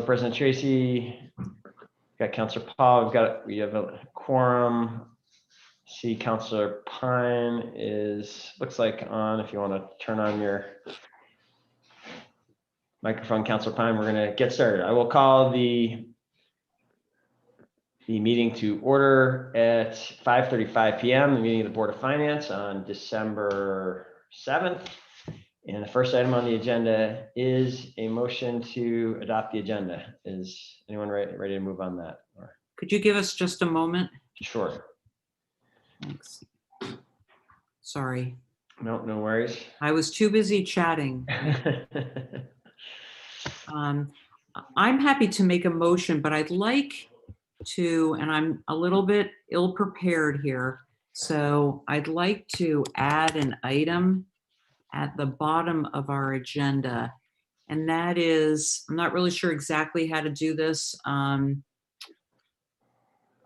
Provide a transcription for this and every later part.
President Tracy, got Councilor Paul, we have a quorum. See, Councilor Pine looks like on. If you want to turn on your microphone, Councilor Pine, we're going to get started. I will call the meeting to order at 5:35 p.m. The meeting of the Board of Finance on December 7th. And the first item on the agenda is a motion to adopt the agenda. Is anyone ready to move on that? Or? Could you give us just a moment? Sure. Thanks. Sorry. No worries. I was too busy chatting. I'm happy to make a motion, but I'd like to, and I'm a little bit ill-prepared here, so I'd like to add an item at the bottom of our agenda, and that is, I'm not really sure exactly how to do this.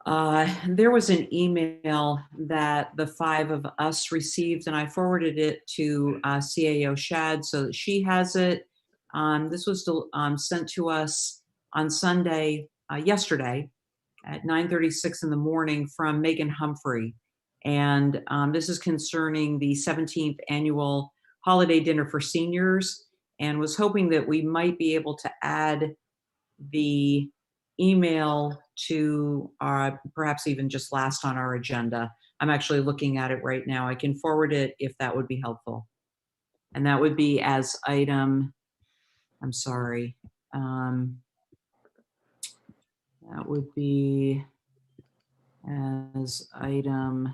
There was an email that the five of us received, and I forwarded it to CAO Shad so that she has it. This was sent to us on Sunday, yesterday at 9:36 in the morning from Megan Humphrey. And this is concerning the 17th annual holiday dinner for seniors, and was hoping that we might be able to add the email to perhaps even just last on our agenda. I'm actually looking at it right now. I can forward it if that would be helpful. And that would be as item, I'm sorry. That would be as item,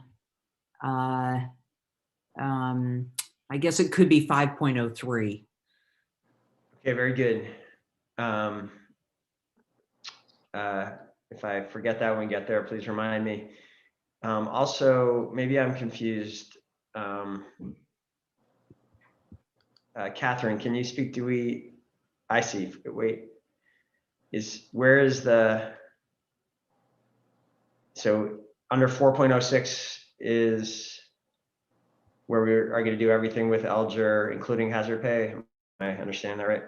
I guess it could be 5.03. Okay, very good. If I forget that when we get there, please remind me. Also, maybe I'm confused. Catherine, can you speak? I see. Wait, where is so under 4.06 is where we are going to do everything with Alger, including hazard pay. Am I understanding that right?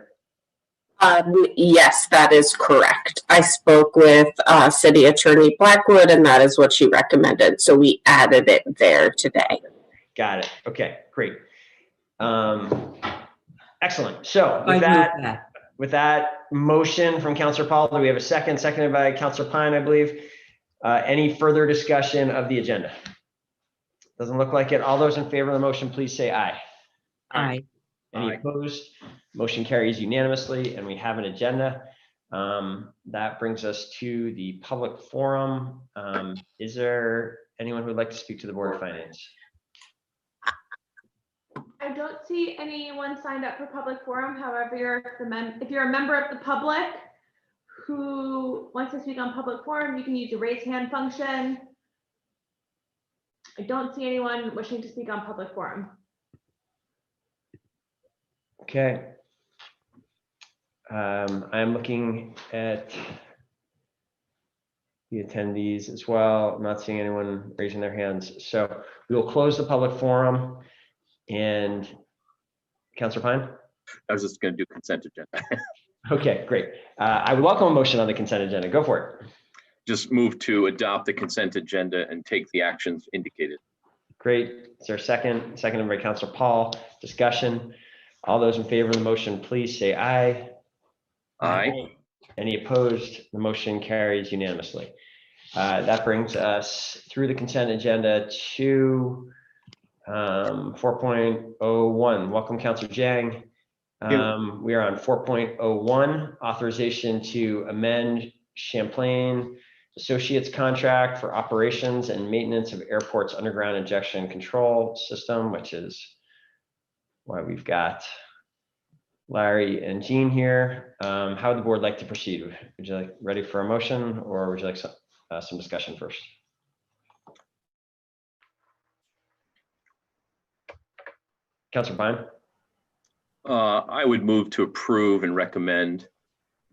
Yes, that is correct. I spoke with City Attorney Blackwood, and that is what she recommended. So we added it there today. Got it. Okay, great. Excellent. So with that motion from Councilor Paul, do we have a second? Seconded by Councilor Pine, I believe. Any further discussion of the agenda? Doesn't look like it. All those in favor of the motion, please say aye. Aye. Any opposed? Motion carries unanimously, and we have an agenda. That brings us to the public forum. Is there anyone who would like to speak to the Board of Finance? I don't see anyone signed up for public forum. However, if you're a member of the public who wants to speak on public forum, you can use the raise hand function. I don't see anyone wishing to speak on public forum. Okay. I'm looking at the attendees as well. I'm not seeing anyone raising their hands. So we will close the public forum. And Councilor Pine? I was just going to do consent agenda. Okay, great. I would welcome a motion on the consent agenda. Go for it. Just move to adopt the consent agenda and take the actions indicated. Great. Is there a second? Seconded by Councilor Paul. Discussion. All those in favor of the motion, please say aye. Aye. Any opposed? The motion carries unanimously. That brings us through the consent agenda to 4.01. Welcome, Councilor Jang. We are on 4.01, authorization to amend Champlin Associates contract for operations and maintenance of airport's underground injection control system, which is why we've got Larry and Jean here. How would the board like to proceed? Would you like ready for a motion, or would you like some discussion first? Councilor Pine? I would move to approve and recommend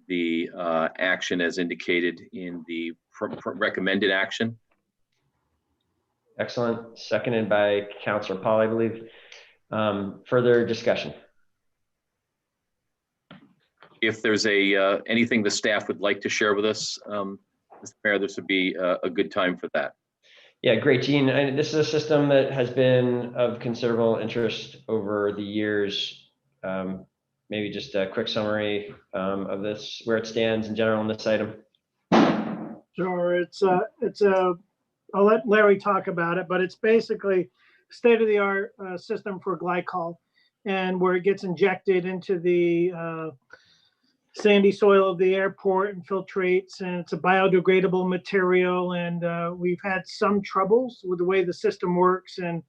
the action as indicated in the recommended action. Excellent. Seconded by Councilor Paul, I believe. Further discussion? if there's anything the staff would like to share with us, Mr. Mayor, this would be a good time for that. Yeah, great, Gene. And this is a system that has been of considerable interest over the years. Maybe just a quick summary of this, where it stands in general on this item. Sure, I'll let Larry talk about it, but it's basically state-of-the-art system for glycol, and where it gets injected into the sandy soil of the airport and filtrates, and it's a biodegradable material. And we've had some troubles with the way the system works. And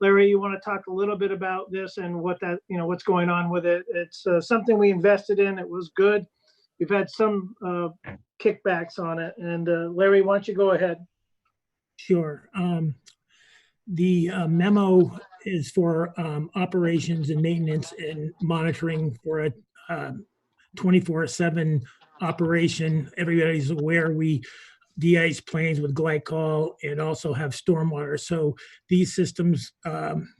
Larry, you want to talk a little bit about this and what that, what's going on with it? It's something we invested in. It was good. We've had some kickbacks on it. And Larry, why don't you go ahead? Sure. The memo is for operations and maintenance and monitoring for a 24/7 operation. Everybody's aware we de-ice planes with glycol and also have stormwater. So these systems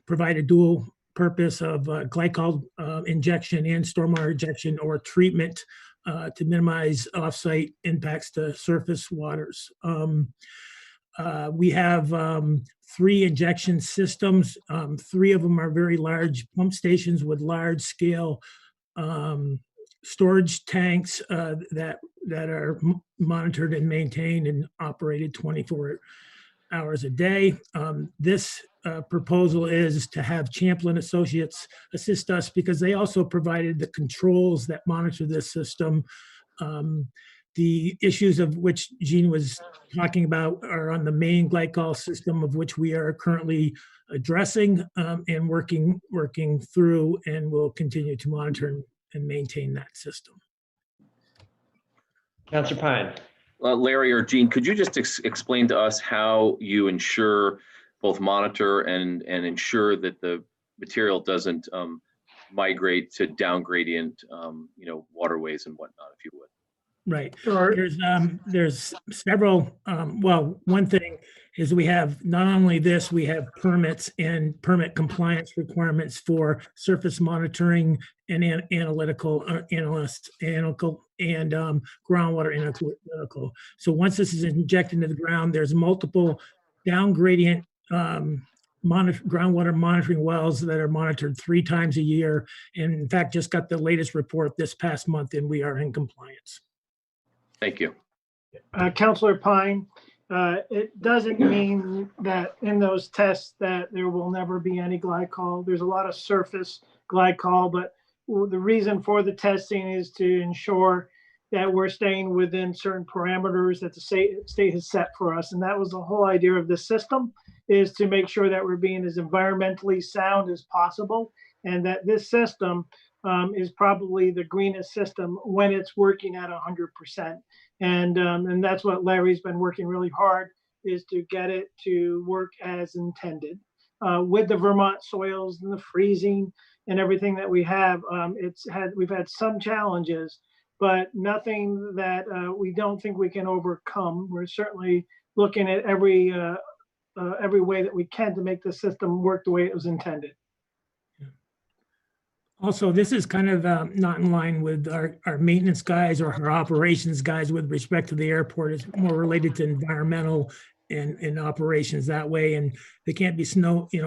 provide a dual purpose of glycol injection and stormwater injection or treatment to minimize offsite impacts to surface waters. We have 3 injection systems. 3 of them are very large pump stations with large scale storage tanks that are monitored and maintained and operated 24 hours a day. This proposal is to have Champlin Associates assist us because they also provided the controls that monitor this system. The issues of which Gene was talking about are on the main glycol system, of which we are currently addressing and working through, and will continue to monitor and maintain that system. Councilor Pine. Larry or Gene, could you just explain to us how you ensure, both monitor and ensure that the material doesn't migrate to down gradient, waterways and whatnot, if you would? Right. Sure. There's several, well, one thing is we have not only this, we have permits and permit compliance requirements for surface monitoring and analytical and groundwater analytical. So once this is injected into the ground, there's multiple down gradient groundwater monitoring wells that are monitored 3 times a year. And in fact, just got the latest report this past month and we are in compliance. Thank you. Councilor Pine, it doesn't mean that in those tests that there will never be any glycol. There's a lot of surface glycol, but the reason for the testing is to ensure that we're staying within certain parameters that the state has set for us. And that was the whole idea of this system, is to make sure that we're being as environmentally sound as possible, and that this system is probably the greenest system when it's working at 100%. And that's what Larry's been working really hard, is to get it to work as intended. With the Vermont soils and the freezing and everything that we have, we've had some challenges, but nothing that we don't think we can overcome. We're certainly looking at every way that we can to make the system work the way it was intended. Also, this is kind of not in line with our maintenance guys or our operations guys with respect to the airport. It's more related to environmental and operations that way. And they can't be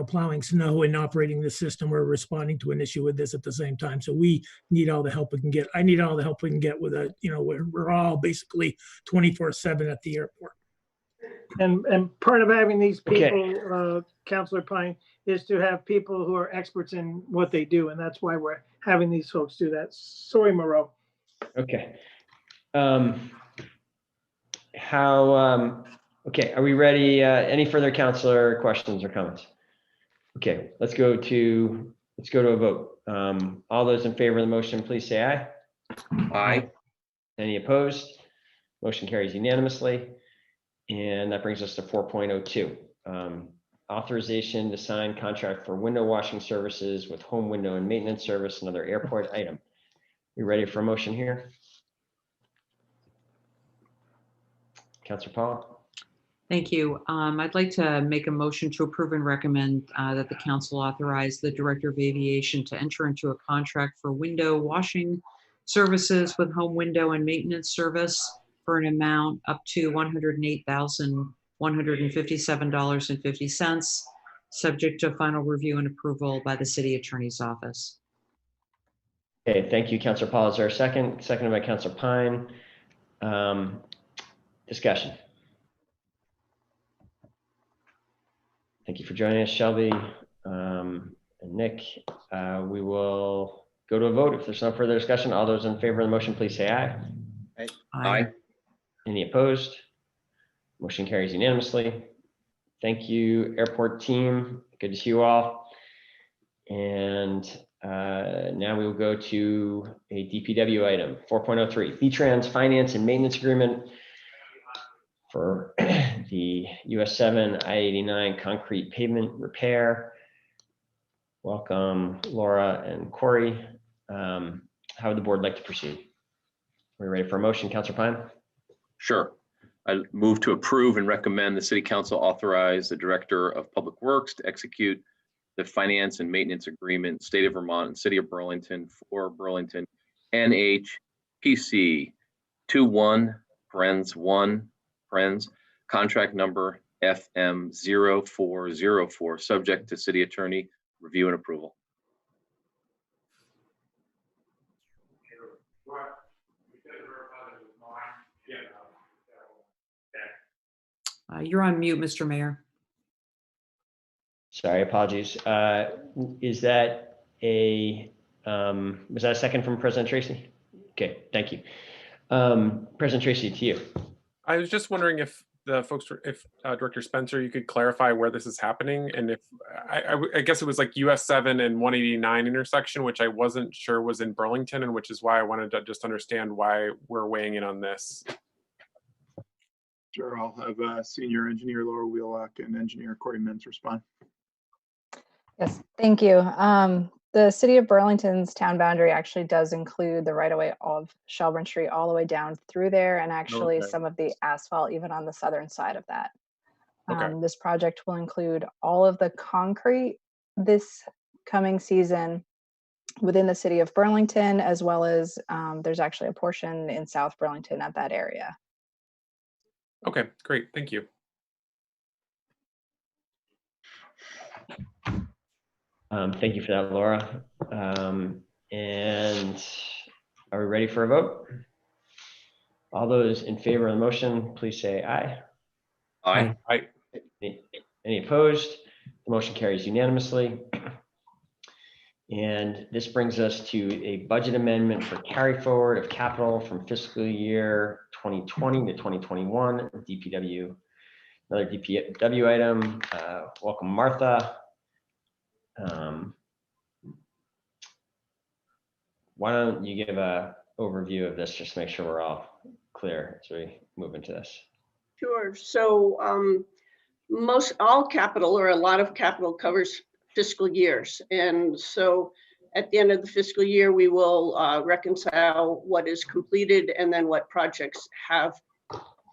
plowing snow and operating the system. We're responding to an issue with this at the same time. So we need all the help we can get. I need all the help we can get with we're all basically 24/7 at the airport. And part of having these people, Councilor Pine, is to have people who are experts in what they do. And that's why we're having these folks do that. Sorry, Moreau. Okay. Okay, are we ready? Any further councilor questions or comments? Okay, let's go to a vote. All those in favor of the motion, please say aye. Aye. Any opposed? Motion carries unanimously. And that brings us to 4.02. Authorization to sign contract for window washing services with home window and maintenance service, another airport item. You ready for a motion here? Councilor Paul? Thank you. I'd like to make a motion to approve and recommend that the council authorize the Director of Aviation to enter into a contract for window washing services with home window and maintenance service for an amount up to $108,157.50, subject to final review and approval by the city attorney's office. Okay, thank you, Councilor Paul. Is there a second? Seconded by Councilor Pine. Discussion. Thank you for joining us, Shelby and Nick. We will go to a vote. If there's no further discussion, all those in favor of the motion, please say aye. Aye. Any opposed? Motion carries unanimously. Thank you, airport team. Good to see you all. And now we will go to a DPW item, 4.03, VTrans Finance and Maintenance Agreement for the US 7 I-89 concrete pavement repair. Welcome, Laura and Corey. How would the board like to proceed? Are we ready for a motion, Councilor Pine? Sure. I move to approve and recommend the city council authorize the director of public works to execute the finance and maintenance agreement, state of Vermont and city of Burlington for Burlington NHPC 21-1 contract number FM 0404, subject to city attorney review and approval. You're on mute, Mr. Mayor. Sorry, apologies. Is that was that a second from President Tracy? Okay, thank you. President Tracy, to you. I was just wondering if the folks, Director Spencer, you could clarify where this is happening, and if I guess it was like US 7 and 189 intersection, which I wasn't sure was in Burlington, and which is why I wanted to just understand why we're weighing in on this. Sure, I'll have Senior Engineer Laura Wheelock and Engineer Corey Mintz respond. Yes, thank you. The city of Burlington's town boundary actually does include the right-of-way of Shelburne Street all the way down through there, and actually Okay. some of the asphalt even on the southern side of that. Okay. This project will include all of the concrete this coming season within the city of Burlington, as well as there's actually a portion in South Burlington at that area. Okay, great, thank you. Thank you for that, Laura. And are we ready for a vote? All those in favor of the motion, please say aye. Aye. Aye. Any opposed? The motion carries unanimously. And this brings us to a budget amendment for carry forward of capital from fiscal year 2020 to 2021, DPW. Another DPW item. Welcome, Martha. Why don't you give a overview of this, just to make sure we're all clear as we move into this. Sure. So most all capital, or a lot of capital, covers fiscal years. And so at the end of the fiscal year, we will reconcile what is completed and then what projects have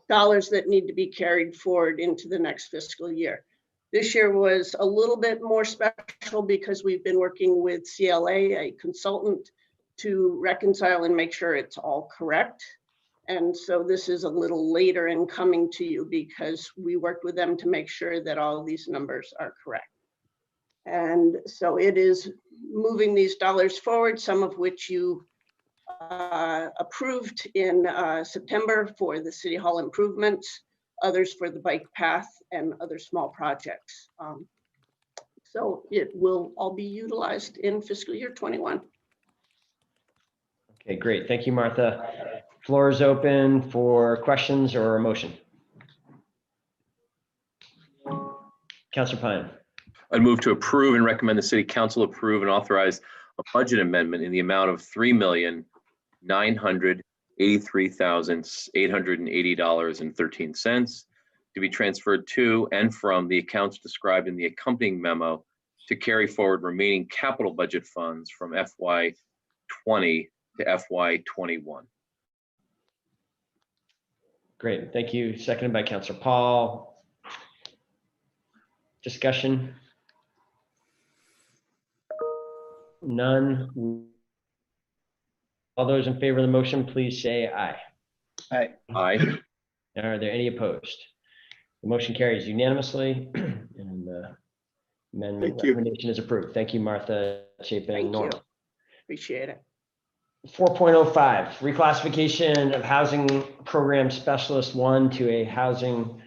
dollars that need to be carried forward into the next fiscal year. This year was a little bit more special because we've been working with CLA, a consultant, to reconcile and make sure it's all correct. And so this is a little later in coming to you because we worked with them to make sure that all of these numbers are correct. And so it is moving these dollars forward, some of which you approved in September for the City Hall improvements, others for the bike path and other small projects. So it will all be utilized in fiscal year 21. Okay, great. Thank you, Martha. Floor is open for questions or a motion. Councilor Pine. I'd move to approve and recommend the city council approve and authorize a budget amendment in the amount of $3,983,880.13 to be transferred to and from the accounts described in the accompanying memo to carry forward remaining capital budget funds from FY20 to FY21. Great, thank you. Seconded by Councilor Paul. Discussion? None. All those in favor of the motion, please say aye. Aye. Aye. Are there any opposed? The motion carries unanimously and the amendment Thank you. recommendation is approved. Thank you, Martha, Chapin, Thank and Norma. you. Appreciate it. 4.05, reclassification of housing program specialist 1 to a housing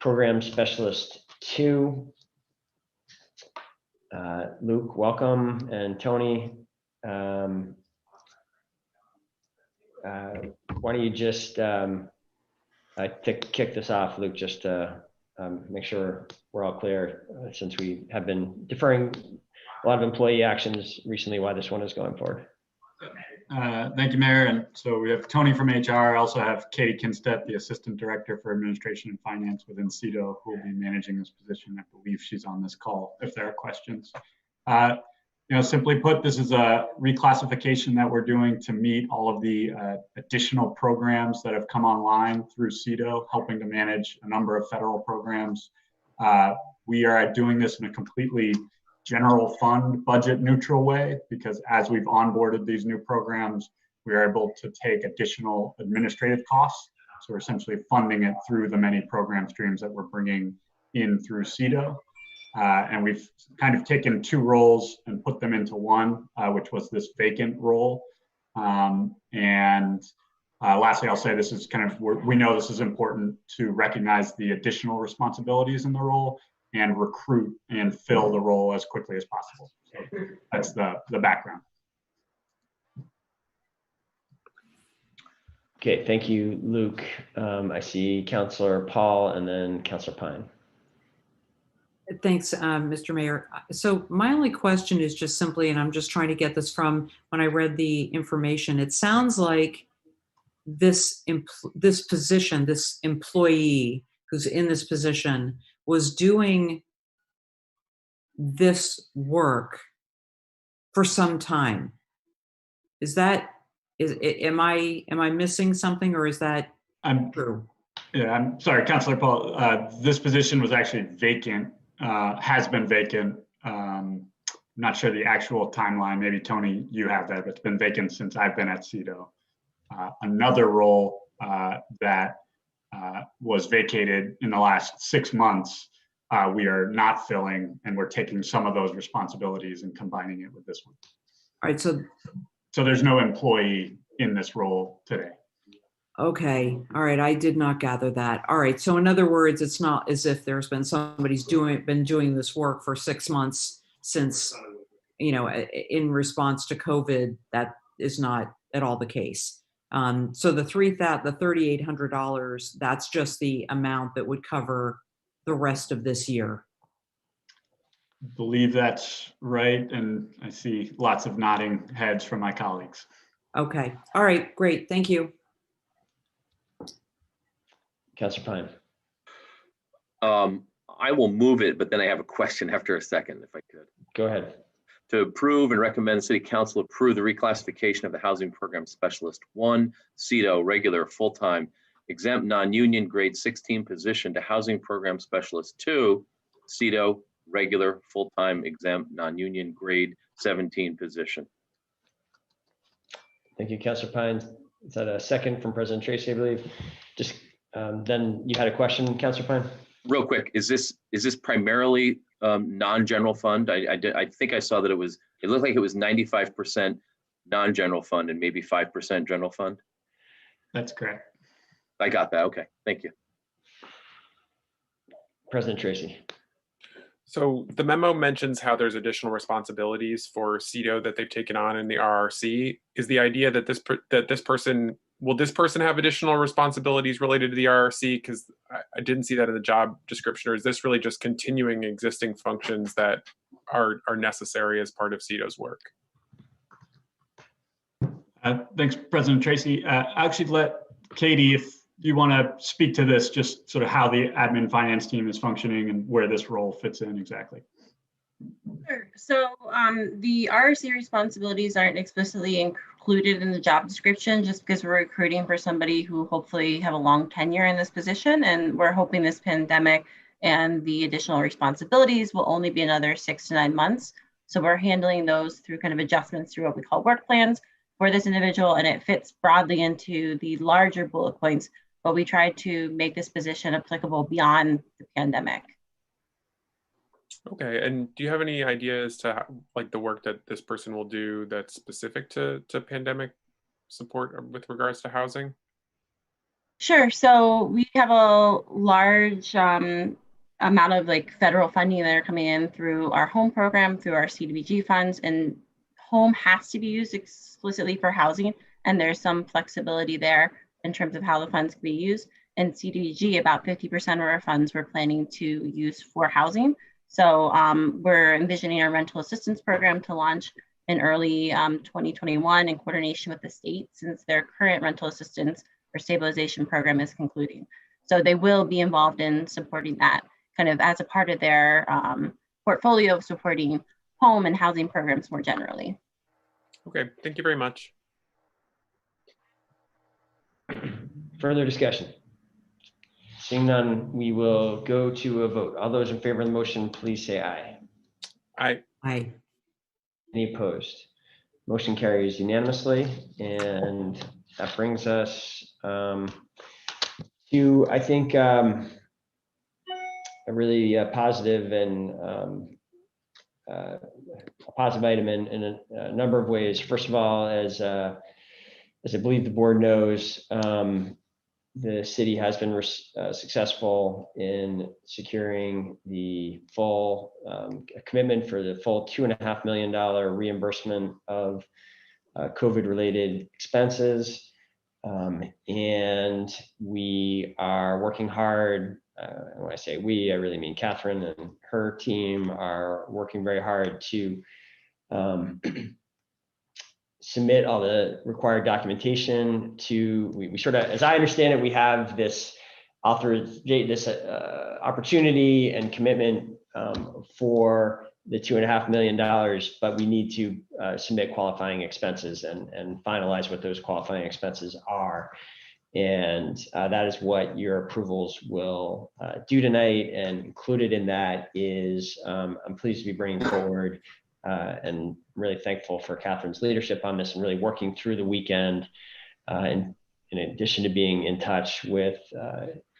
program specialist 2. Luke, welcome, and Tony. Why don't you just kick this off, Luke, just to make sure we're all clear, since we have been deferring a lot of employee actions recently, why this one is going forward. Thank you, Mayor. And so we have Tony from HR. I also have Katie Kinstedt, the Assistant Director for Administration and Finance within CEDO, who will be managing this position. I believe she's on this call if there are questions. Simply put, this is a reclassification that we're doing to meet all of the additional programs that have come online through CEDO, helping to manage a number of federal programs. We are doing this in a completely general fund budget neutral way, because as we've onboarded these new programs, we are able to take additional administrative costs. So we're essentially funding it through the many program streams that we're bringing in through CEDO. And we've kind of taken two roles and put them into one, which was this vacant role. Lastly, I'll say this is kind of, we know this is important to recognize the additional responsibilities in the role and recruit and fill the role as quickly as possible. So that's the background. Okay, thank you, Luke. I see Councilor Paul and then Councilor Pine. Thanks, Mr. Mayor. So my only question is just simply, and I'm just trying to get this from when I read the information, it sounds like this position, this employee who's in this position was doing this work for some time. Am I missing something, or is that true? Yeah, I'm sorry, Councilor Paul. This position was actually vacant, has been vacant. I'm not sure the actual timeline. Maybe Tony, you have that, but it's been vacant since I've been at CEDO. Another role that was vacated in the last 6 months, we are not filling, and we're taking some of those responsibilities and combining it with this one. All right, so there's no employee in this role today. Okay, all right, I did not gather that. All right, so in other words, it's not as if there's been somebody's been doing this work for 6 months since, in response to COVID. That is not at all the case. So the $3,800, that's just the amount that would cover the rest of this year. I believe that's right, and I see lots of nodding heads from my colleagues. Okay, all right, great, thank you. Councilor Pine. I will move it, but then I have a question after a second, if I could. Go ahead. To approve and recommend City Council approve the reclassification of the Housing Program Specialist 1, CEDO, regular, full-time, exempt, non-union, grade 16 position to Housing Program Specialist 2, CEDO, regular, full-time, exempt, non-union, grade 17 position. Thank you, Councilor Pine. Is that a second from President Tracy, I believe? Just then you had a question, Councilor Pine? Real quick, is this primarily non-general fund? I think I saw that it looked like it was 95% non-general fund and maybe 5% general fund. That's correct. I got that. Okay, thank you. President Tracy. So the memo mentions how there's additional responsibilities for CEDO that they've taken on in the RRC. Is the idea that this person have additional responsibilities related to the RRC? Because I didn't see that in the job description. Or is this really just continuing existing functions that are necessary as part of CEDO's work? Thanks, President Tracy. I'll actually let Katie, if you want to speak to this, just sort of how the admin finance team is functioning and where this role fits in exactly. Sure. So the RRC responsibilities aren't explicitly included in the job description, just because we're recruiting for somebody who hopefully have a long tenure in this position, and we're hoping this pandemic and the additional responsibilities will only be another 6 to 9 months. So we're handling those through kind of adjustments through what we call work plans, for this individual, and it fits broadly into the larger bullet points, but we tried to make this position applicable beyond the pandemic. Okay, and do you have any ideas to like the work that this person will do that's specific to pandemic support with regards to housing? Sure. So we have a large amount of like federal funding that are coming in through our home program, through our CDBG funds, and home has to be used explicitly for housing. And there's some flexibility there in terms of how the funds can be used. And CDBG, about 50% of our funds we're planning to use for housing. So we're envisioning our rental assistance program to launch in early 2021 in coordination with the state, since their current rental assistance or stabilization program is concluding. So they will be involved in supporting that kind of as a part of their portfolio of supporting home and housing programs more generally. Okay, thank you very much. Further discussion? Seeing none, we will go to a vote. All those in favor of the motion, please say aye. Aye. Aye. Any opposed? Motion carries unanimously, and that brings us to, I think, a really positive and a positive item in a number of ways. First of all, as I believe the board knows, the city has been successful in securing the full commitment for the full $2.5 million reimbursement of COVID-related expenses. And we are working hard. When I say we, I really mean Catherine and her team are working very hard to submit all the required documentation to, we sort of, as I understand it, we have this opportunity and commitment for the $2.5 million, but we need to submit qualifying expenses and finalize what those qualifying expenses are. And that is what your approvals will do tonight. And included in that is, I'm pleased to be bringing forward and really thankful for Catherine's leadership on this and really working through the weekend. And in addition to being in touch with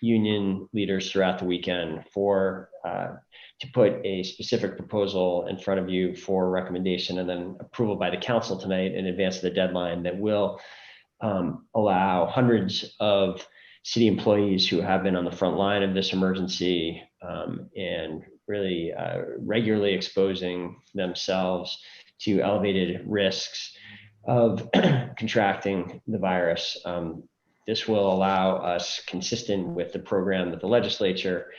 union leaders throughout the weekend to put a specific proposal in front of you for recommendation and then approval by the council tonight in advance of the deadline that will allow hundreds of city employees who have been on the front line of this emergency and really regularly exposing themselves to elevated risks of contracting the virus. This will allow us, consistent with the program that the legislature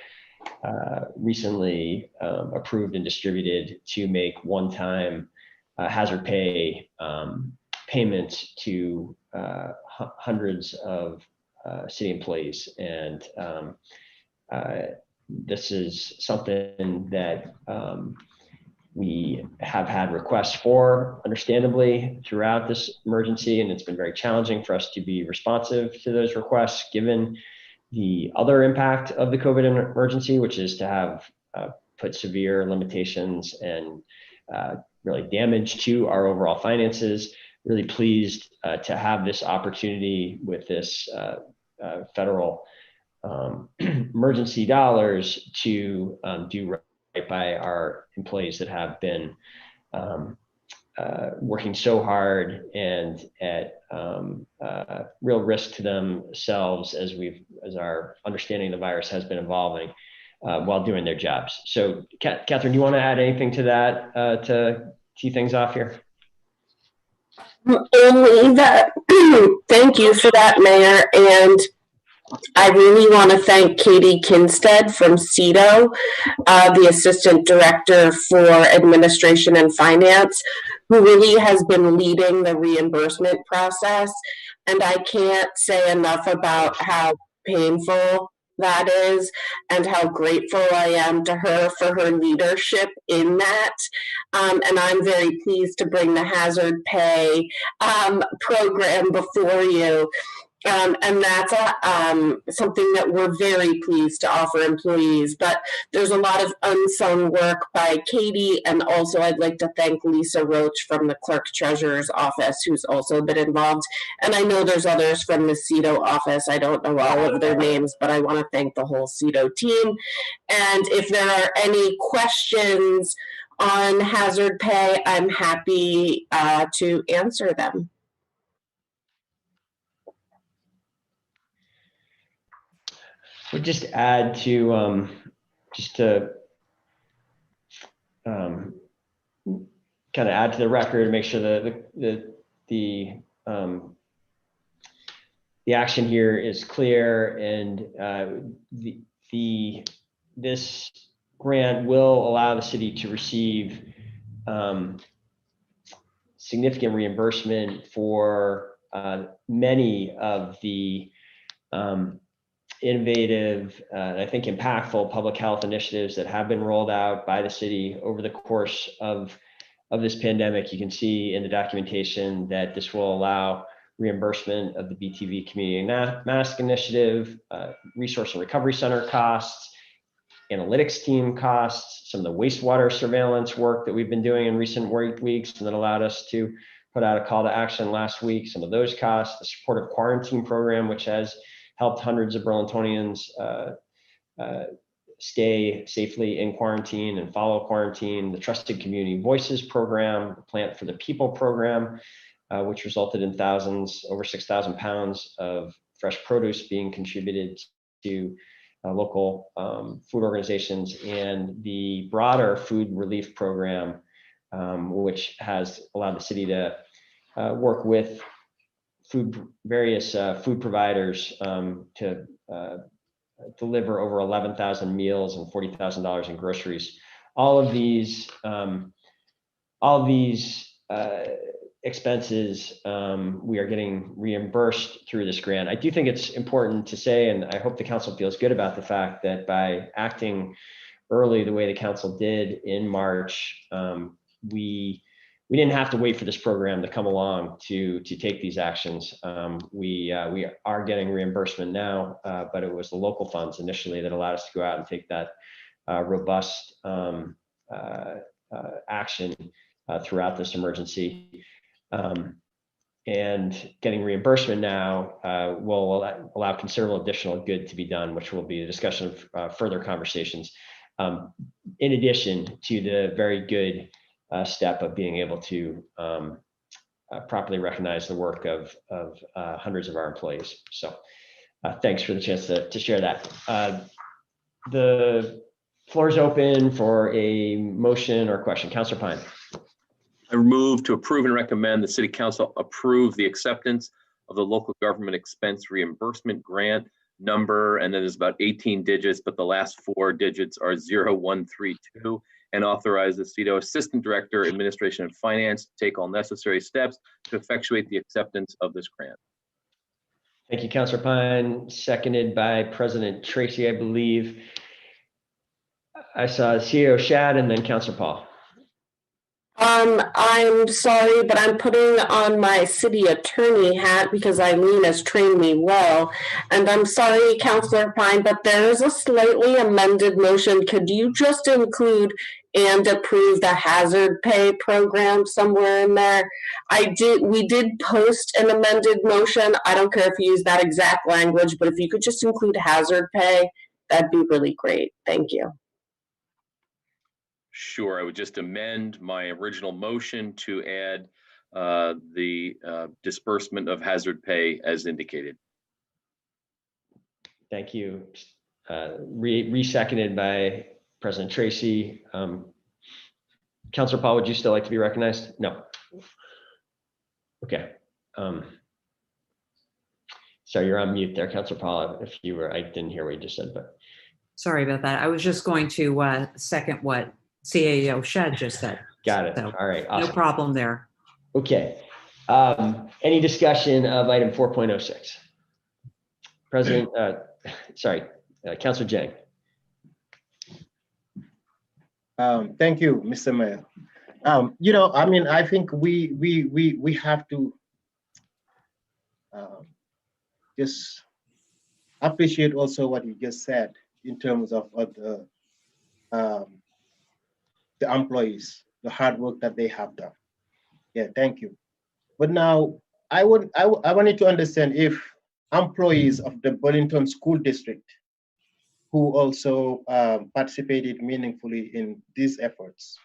recently approved and distributed, to make one-time hazard pay payments to hundreds of city employees. And this is something that we have had requests for, understandably, throughout this emergency, and it's been very challenging for us to be responsive to those requests, given the other impact of the COVID emergency, which is to have put severe limitations and really damage to our overall finances. Really pleased to have this opportunity with this federal emergency dollars to do right by our employees that have been working so hard and at real risk to themselves as our understanding of the virus has been evolving while doing their jobs. So Catherine, do you want to add anything to that to tee things off here? Only that, thank you for that, Mayor. And I really want to thank Katie Kinstead from CEDO, the Assistant Director for Administration and Finance, who really has been leading the reimbursement process. And I can't say enough about how painful that is and how grateful I am to her for her leadership in that. And I'm very pleased to bring the hazard pay program before you. And that's something that we're very pleased to offer employees. But there's a lot of unsung work by Katie, and also I'd like to thank Lisa Roach from the Clerk Treasurer's Office, who's also been involved. And I know there's others from the CEDO office. I don't know all of their names, but I want to thank the whole CEDO team. And if there are any questions on hazard pay, I'm happy to answer them. We'll just add to kind of add to the record, make sure that the action here is clear, and this grant will allow the city to receive significant reimbursement for many of the innovative, I think impactful public health initiatives that have been rolled out by the city over the course of this pandemic. You can see in the documentation that this will allow reimbursement of the BTV Community Mask Initiative, Resource and Recovery Center costs, analytics team costs, some of the wastewater surveillance work that we've been doing in recent weeks and that allowed us to put out a call to action last week, some of those costs, the supportive quarantine program, which has helped hundreds of Burlingtonians stay safely in quarantine and follow quarantine, the Trusted Community Voices program, the Plant for the People program, which resulted in over 6,000 pounds of fresh produce being contributed to local food organizations, and the broader food relief program, which has allowed the city to work with various food providers to deliver over 11,000 meals and $40,000 in groceries. All of these expenses we are getting reimbursed through this grant. I do think it's important to say, and I hope the council feels good about the fact that by acting early the way the council did in March, we didn't have to wait for this program to come along to take these actions. We are getting reimbursement now, but it was the local funds initially that allowed us to go out and take that robust action throughout this emergency. And getting reimbursement now will allow considerable additional good to be done, which will be a discussion of further conversations, in addition to the very good step of being able to properly recognize the work of hundreds of our employees. So thanks for the chance to share that. The floor is open for a motion or question. Councilor Pine. I move to approve and recommend the City Council approve the acceptance of the local government expense reimbursement grant number, and then there's about 18 digits, but the last 4 digits are 0132, and authorize the CEDO Assistant Director, Administration and Finance to take all necessary steps to effectuate the acceptance of this grant. Thank you, Councilor Pine, seconded by President Tracy, I believe. I saw CEO Shad and then Councilor Paul. I'm sorry, but I'm putting on my city attorney hat because Eileen has trained me well. And I'm sorry, Councilor Pine, but there is a slightly amended motion. Could you just include and approve the hazard pay program somewhere in there? We did post an amended motion. I don't care if you use that exact language, but if you could just include hazard pay, that'd be really great. Thank you. Sure, I would just amend my original motion to add the disbursement of hazard pay as indicated. Thank you. Re-seconded by President Tracy. Councilor Paul, would you still like to be recognized? No. Okay. Sorry, you're on mute there, Councilor Paul. If you were, I didn't hear what you just said, but. Sorry about that. I was just going to second what CAO Shad just said. Got it. So, all right. Awesome. No problem there. Okay. Any discussion of item 4.06? President, Councilor Jang. Thank you, Mr. Mayor. I mean, I think we have to just appreciate also what you just said in terms of the employees, the hard work that they have done. Yeah, thank you. But now I wanted to understand if employees of the Burlington School District who also participated meaningfully in these efforts,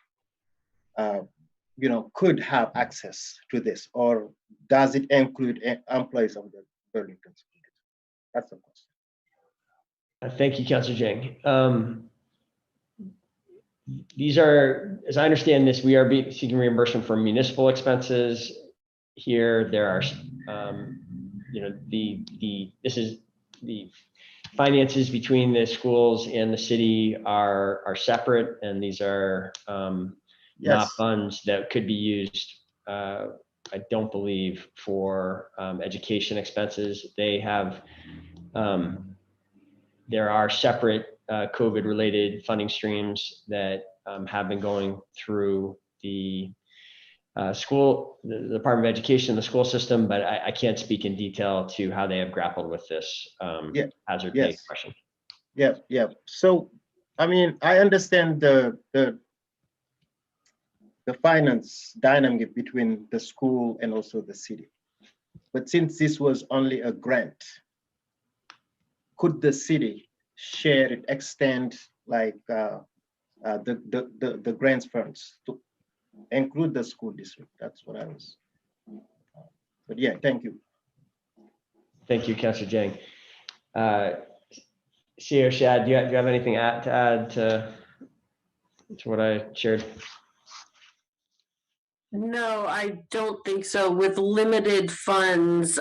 could have access to this, or does it include employees of the Burlington School District? That's the question. Thank you, Councilor Jang. These are, as I understand this, we are seeking reimbursement for municipal expenses here. There are, this is the finances between the schools and the city are separate, and these are not funds that could be used, I don't believe, for education expenses. They have, there are separate COVID-related funding streams that have been going through the the Department of Education, the school system, but I can't speak in detail to how they have grappled with this hazard pay question. Yeah. So, I mean, I understand the finance dynamic between the school and also the city, but since this was only a grant, could the city share it, extend like the grants funds to include the school district? That's what I was. But yeah, thank you. Thank you, Councilor Jang. CEO Shad, do you have anything to add to what I shared? No, I don't think so. With limited funds,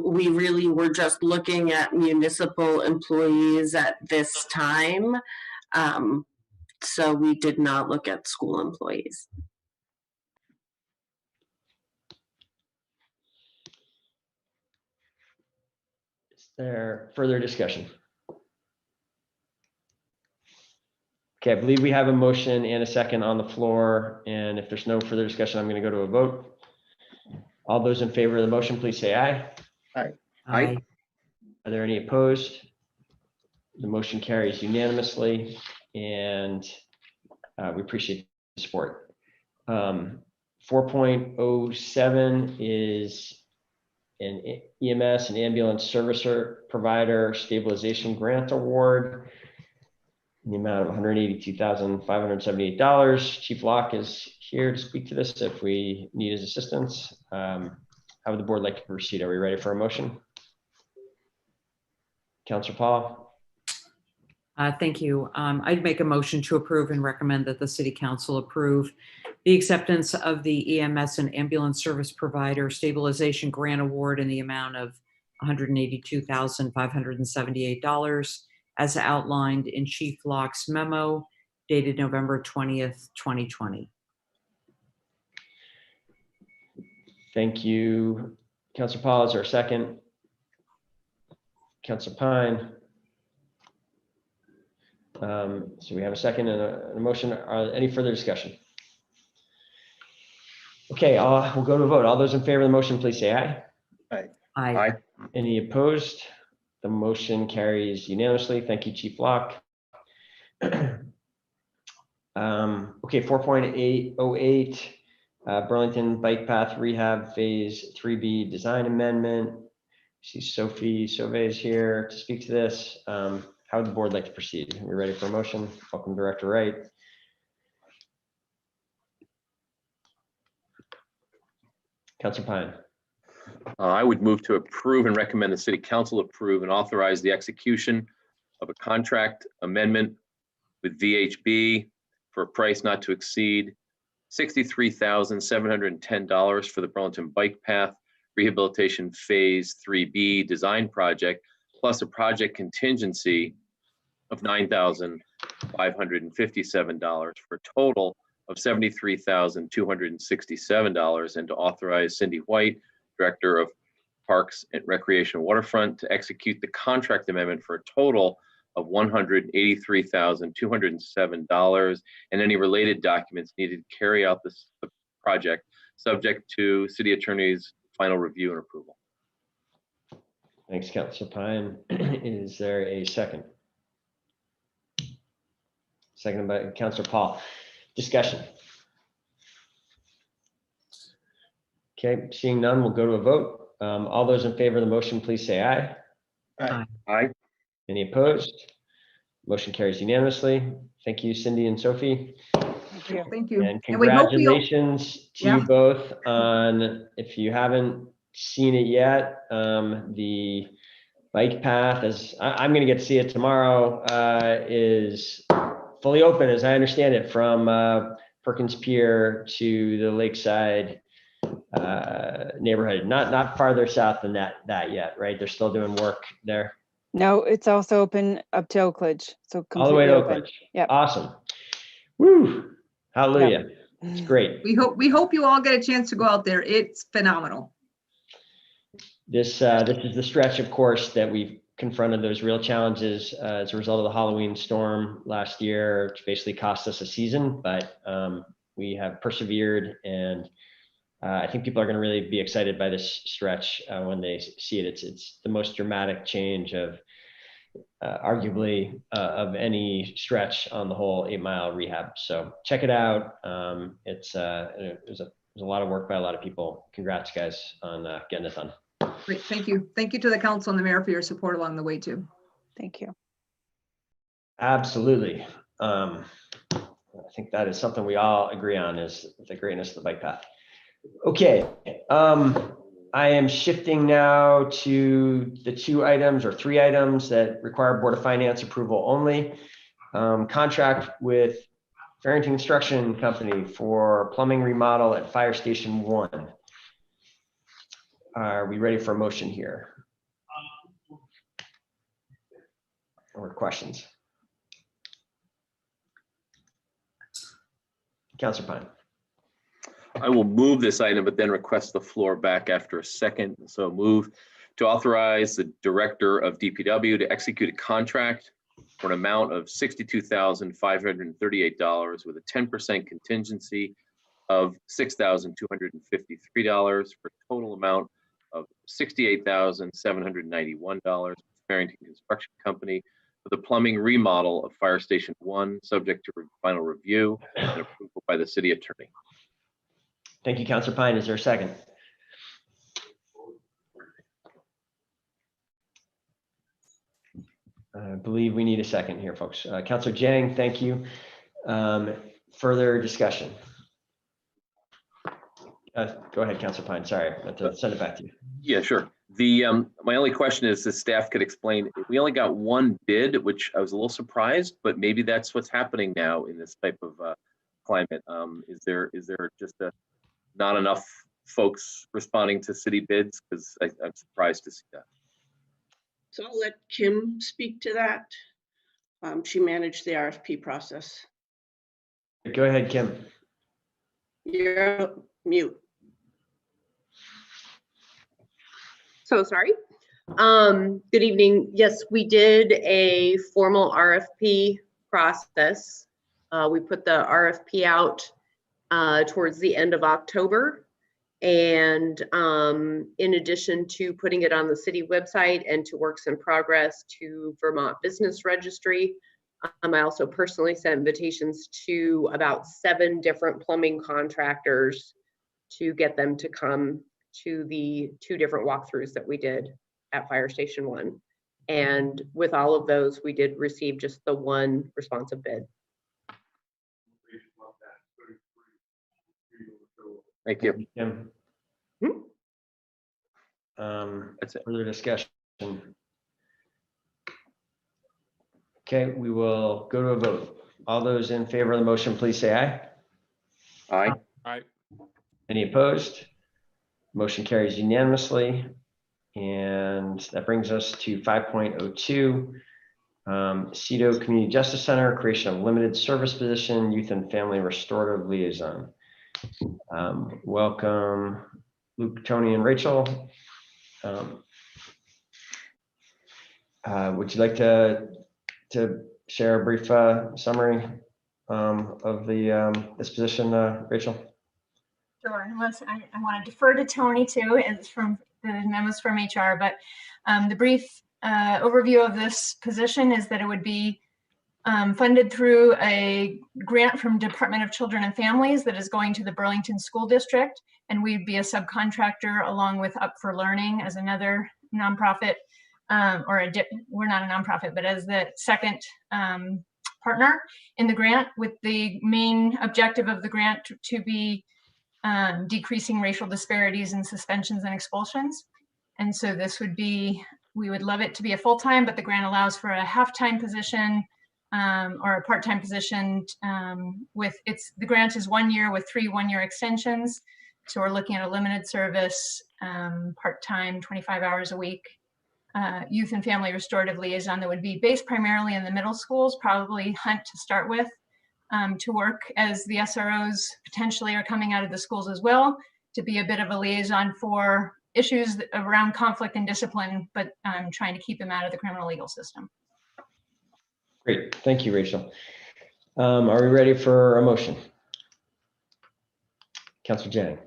we really were just looking at municipal employees at this time. So we did not look at school employees. Is there further discussion? Okay, I believe we have a motion and a second on the floor, and if there's no further discussion, I'm going to go to a vote. All those in favor of the motion, please say aye. Aye. Aye. Are there any opposed? The motion carries unanimously, and we appreciate the support. 4.07 is an EMS and ambulance servicer provider stabilization grant award in the amount of $182,578. Chief Locke is here to speak to this if we need his assistance. How would the board like to proceed? Are we ready for a motion? Councilor Paul? Thank you. I'd make a motion to approve and recommend that the City Council approve the acceptance of the EMS and ambulance service provider stabilization grant award in the amount of $182,578 as outlined in Chief Locke's memo dated November 20th, 2020. Thank you, Councilor Paul. Is there a second? Councilor Pine. So we have a second and a motion. Any further discussion? Okay, we'll go to a vote. All those in favor of the motion, please say aye. Aye. Aye. Any opposed? The motion carries unanimously. Thank you, Chief Locke. Okay, 4.808, Burlington Bike Path Rehab Phase 3B Design Amendment. I see Sophie Sauvé is here to speak to this. How would the board like to proceed? Are we ready for a motion? Welcome, Director Wright. Councilor Pine. I would move to approve and recommend the City Council approve and authorize the execution of a contract amendment with VHB for a price not to exceed $63,710 for the Burlington Bike Path Rehabilitation Phase 3B Design Project, plus a project contingency of $9,557 for a total of $73,267, and to authorize Cindy White, Director of Parks and Recreation and Waterfront, to execute the contract amendment for a total of $183,207 and any related documents needed to carry out the project, subject to City Attorney's final review and approval. Thanks, Councilor Pine. Is there a second? Seconded by Councilor Paul. Discussion. Okay, seeing none, we'll go to a vote. All those in favor of the motion, please say aye. Aye. Any opposed? Motion carries unanimously. Thank you, Cindy and Sophie. Thank you. And And we hope we all- congratulations to Yeah. you both on, if you haven't seen it yet, the bike path is, I'm gonna get to see it tomorrow, is fully open, as I understand it, from Perkins Pier to the Lakeside neighborhood. Not farther south than that yet, right? They're still doing work there. No, it's also open up to Oak Ridge, so All the way to completely Oak open. Ridge. Yep. Awesome. Woo. Hallelujah. It's great. We hope you all get a chance to go out there. It's phenomenal. This is the stretch, of course, that we've confronted those real challenges as a result of the Halloween storm last year, which basically cost us a season, but we have persevered, and I think people are going to really be excited by this stretch when they see it. It's the most dramatic change of arguably of any stretch on the whole 8-mile rehab. So check it out. There's a lot of work by a lot of people. Congrats, guys, on getting it done. Great, thank you. Thank you to the council and the mayor for your support along the way too. Thank you. Absolutely. I think that is something we all agree on, is the greatness of the bike path. Okay. I am shifting now to the 2 items or 3 items that require Board of Finance approval only. Contract with Farrington Construction Company for plumbing remodel at Fire Station 1. Are we ready for a motion here? Or questions? Councilor Pine. I will move this item, but then request the floor back after a second. So move to authorize the director of DPW to execute a contract for an amount of $62,538 with a 10% contingency of $6,253 for a total amount of $68,791 with Farrington Construction Company for the plumbing remodel of Fire Station 1, subject to final review and approval by the city attorney. Thank you, Councilor Pine. Is there a second? I believe we need a second here, folks. Councilor Jang, thank you. Further discussion? Go ahead, Councilor Pine. Sorry, I have to send it back to you. Yeah, sure. The my only question is, the staff could explain, we only got 1 bid, which I was a little surprised, but maybe that's what's happening now in this type of climate. Is there just not enough folks responding to city bids? Because I'm surprised to see that. So I'll let Kim speak to that. She managed the RFP process. Go ahead, Kim. You're mute. So sorry. Good evening. Yes, we did a formal RFP process. We put the RFP out towards the end of October. And in addition to putting it on the city website and to Works in Progress to Vermont Business Registry, I also personally sent invitations to about 7 different plumbing contractors to get them to come to the 2 different walkthroughs that we did at Fire Station 1. And with all of those, we did receive just the 1 responsive bid. Thank you. Kim. That's it. Further discussion. Okay, we will go to a vote. All those in favor of the motion, please say aye. Aye. Aye. Any opposed? Motion carries unanimously. And that brings us to 5.02. CEDO Community Justice Center, creation of limited service position, youth and family restorative liaison. Welcome, Luke, Tony, and Rachel. Would you like to share a brief summary of this position, Rachel? Sure, unless I want to defer to Tony too, and it's from the memos from HR, but the brief overview of this position is that it would be funded through a grant from Department of Children and Families that is going to the Burlington School District, and we'd be a subcontractor along with Up for Learning as another nonprofit, we're not a nonprofit, but as the second partner in the grant, with the main objective of the grant to be decreasing racial disparities in suspensions and expulsions. And so this would be, we would love it to be a full-time, but the grant allows for a half-time position or a part-time position the grant is 1 year with 3 one-year extensions. So we're looking at a limited service, part-time, 25 hours a week, youth and family restorative liaison that would be based primarily in the middle schools, probably Hunt to start with, to work as the SROs potentially are coming out of the schools as well, to be a bit of a liaison for issues around conflict and discipline, but trying to keep them out of the criminal legal system. Great, thank you, Rachel. Are we ready for a motion? Councilor Jang.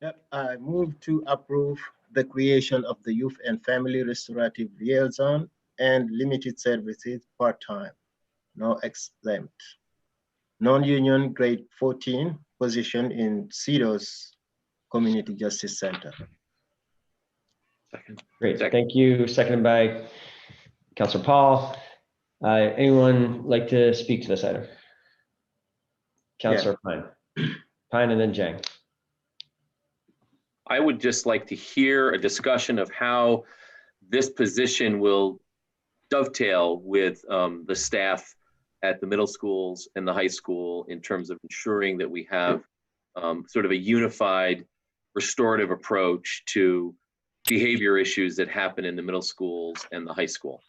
Yep, I move to approve the creation of the Youth and Family Restorative Liaison and Limited Services part-time, no exempt, non-union grade 14 position in CEDO's Community Justice Center. Second. Great, Second. thank you. Seconded by Councilor Paul. Anyone like to speak to this item? Councilor Pine. Pine and then Jang. I would just like to hear a discussion of how this position will dovetail with the staff at the middle schools and the high school in terms of ensuring that we have sort of a unified restorative approach to behavior issues that happen in the middle schools and the high school.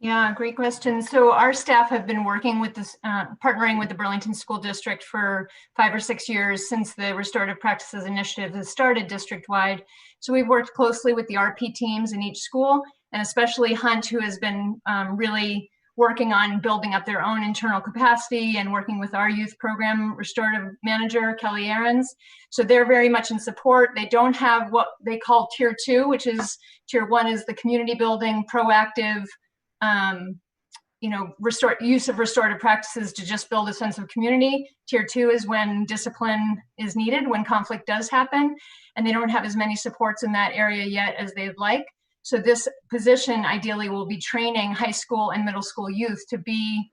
Yeah, great question. So our staff have been working with this, partnering with the Burlington School District for 5 or 6 years since the Restorative Practices Initiative has started district-wide. So we've worked closely with the RP teams in each school, and especially Hunt, who has been really working on building up their own internal capacity and working with our youth program restorative manager, Kelly Ahrens. So they're very much in support. They don't have what they call tier 2, which is tier 1 is the community building, proactive, use of restorative practices to just build a sense of community. Tier 2 is when discipline is needed, when conflict does happen, and they don't have as many supports in that area yet as they'd like. So this position ideally will be training high school and middle school youth to be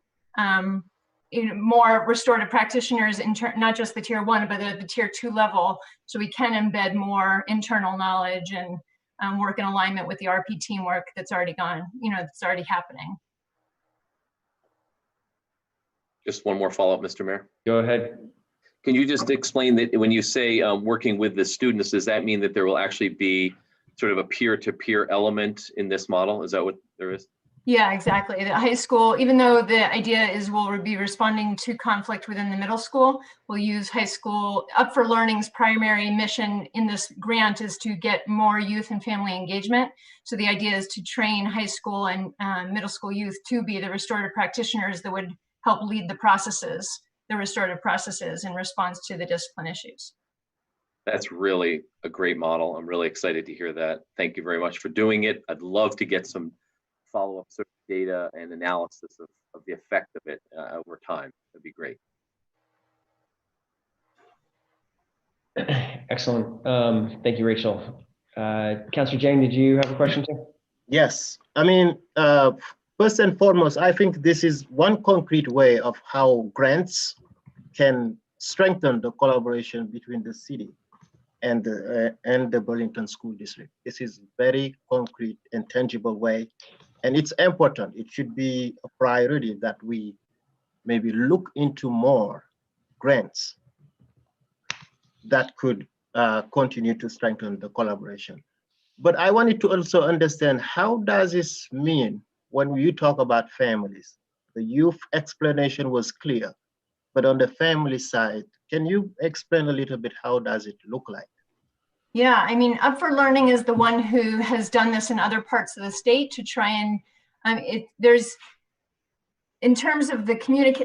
more restorative practitioners, not just the tier 1, but the tier 2 level, so we can embed more internal knowledge and work in alignment with the RP teamwork that's already gone, that's already happening. Just one more follow-up, Mr. Mayor. Go ahead. Can you just explain that when you say working with the students, does that mean that there will actually be sort of a peer-to-peer element in this model? Is that what there is? Yeah, exactly. The high school, even though the idea is we'll be responding to conflict within the middle school, we'll use high school. Up for Learning's primary mission in this grant is to get more youth and family engagement. So the idea is to train high school and middle school youth to be the restorative practitioners that would help lead the processes, the restorative processes in response to the discipline issues. That's really a great model. I'm really excited to hear that. Thank you very much for doing it. I'd love to get some follow-up sort of data and analysis of the effect of it over time. That'd be great. Excellent. Thank you, Rachel. Councilor Jang, did you have a question too? Yes, I mean, first and foremost, I think this is one concrete way of how grants can strengthen the collaboration between the city and the Burlington School District. This is very concrete and tangible way, and it's important. It should be a priority that we maybe look into more grants that could continue to strengthen the collaboration. But I wanted to also understand, how does this mean when you talk about families? The youth explanation was clear, but on the family side, can you explain a little bit, how does it look like? Yeah, I mean, Up for Learning is the one who has done this in other parts of the state to try and, in terms of the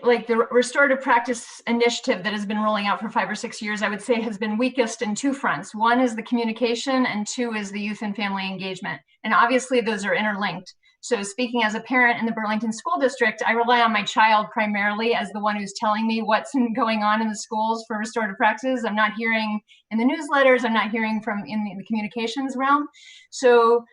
like the restorative practice initiative that has been rolling out for 5 or 6 years, I would say has been weakest in 2 fronts. One is the communication, and 2 is the youth and family engagement. And obviously those are interlinked. So speaking as a parent in the Burlington School District, I rely on my child primarily as the one who's telling me what's going on in the schools for restorative practices. I'm not hearing in the newsletters, I'm not hearing from in the communications realm. So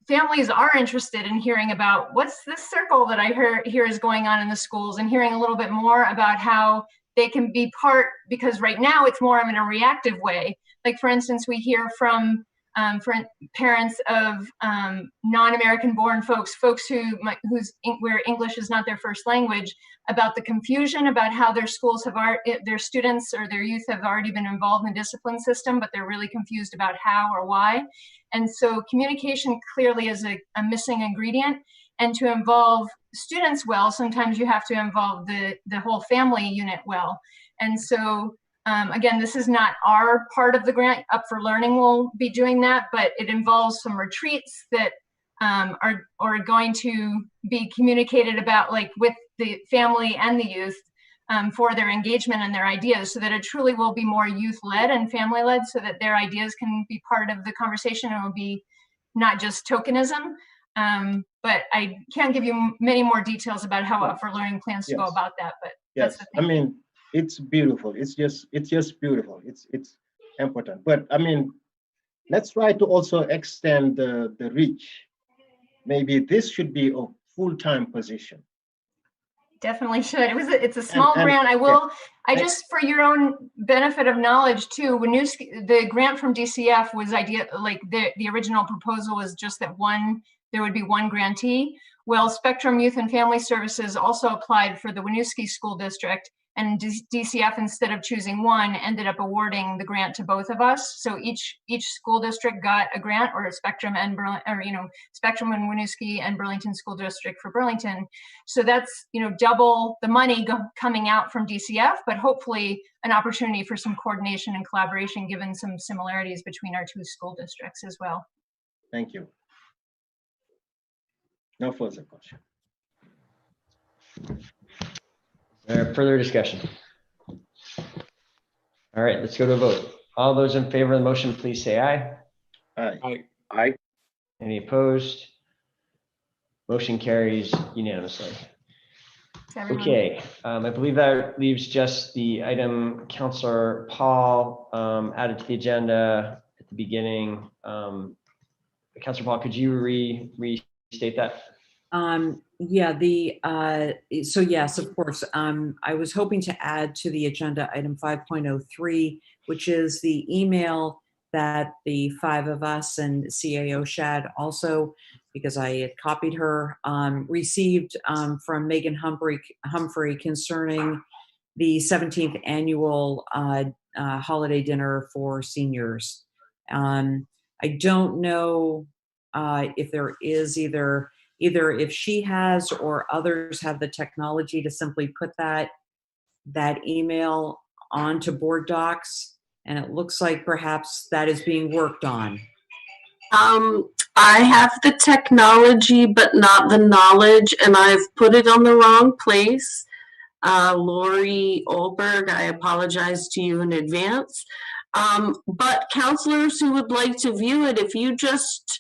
families are interested in hearing about what's this circle that I hear is going on in the schools, and hearing a little bit more about how they can be part, because right now it's more in a reactive way. Like for instance, we hear from parents of non-American born folks where English is not their first language, about the confusion about how their schools have their students or their youth have already been involved in the discipline system, but they're really confused about how or why. And so communication clearly is a missing ingredient. And to involve students well, sometimes you have to involve the whole family unit well. And so again, this is not our part of the grant. Up for Learning will be doing that, but it involves some retreats that are going to be communicated about, like with the family and the youth, for their engagement and their ideas, so that it truly will be more youth-led and family-led, so that their ideas can be part of the conversation and will be not just tokenism. But I can't give you many more details about how Up for Learning plans to go about that. But yes, that's the thing. I mean, it's beautiful. It's just beautiful. It's important. But I mean, let's try to also extend the reach. Maybe this should be a full-time position. Definitely should. It's a small grant. I just, for your own benefit of knowledge too, the grant from DCF was the original proposal was just that there would be one grantee. Well, Spectrum Youth and Family Services also applied for the Winooski School District, and DCF, instead of choosing one, ended up awarding the grant to both of us. So each school district got a grant, or Spectrum and Spectrum and Winooski and Burlington School District for Burlington. So that's double the money coming out from DCF, but hopefully an opportunity for some coordination and collaboration, given some similarities between our 2 school districts as well. Thank you. No further question. Further discussion? All right, let's go to a vote. All those in favor of the motion, please say aye. Aye. Aye. Any opposed? Motion carries unanimously. Okay, I believe that leaves just the item Councilor Paul added to the agenda at the beginning. Councilor Paul, could you restate that? Yeah, so yes, of course. I was hoping to add to the agenda item 5.03, which is the email that the 5 of us and CAO Shad also, because I had copied her, received from Megan Humphrey concerning the 17th annual holiday dinner for seniors. I don't know if there is either if she has or others have the technology to simply put that email onto board docs, and it looks like perhaps that is being worked on. I have the technology, but not the knowledge, and I've put it on the wrong place. Lori Olberg, I apologize to you in advance. But counselors who would like to view it, if you just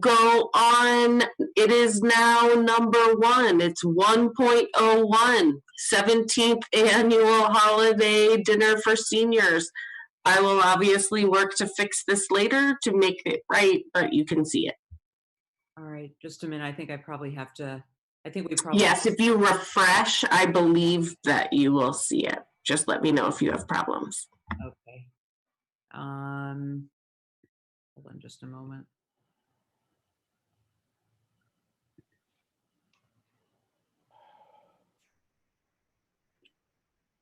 go on, it is now number 1. It's 1.01, 17th annual holiday dinner for seniors. I will obviously work to fix this later to make it right, but you can see it. All right, just a minute. I think we probably. Yes, if you refresh, I believe that you will see it. Just let me know if you have problems. Okay. Hold on just a moment.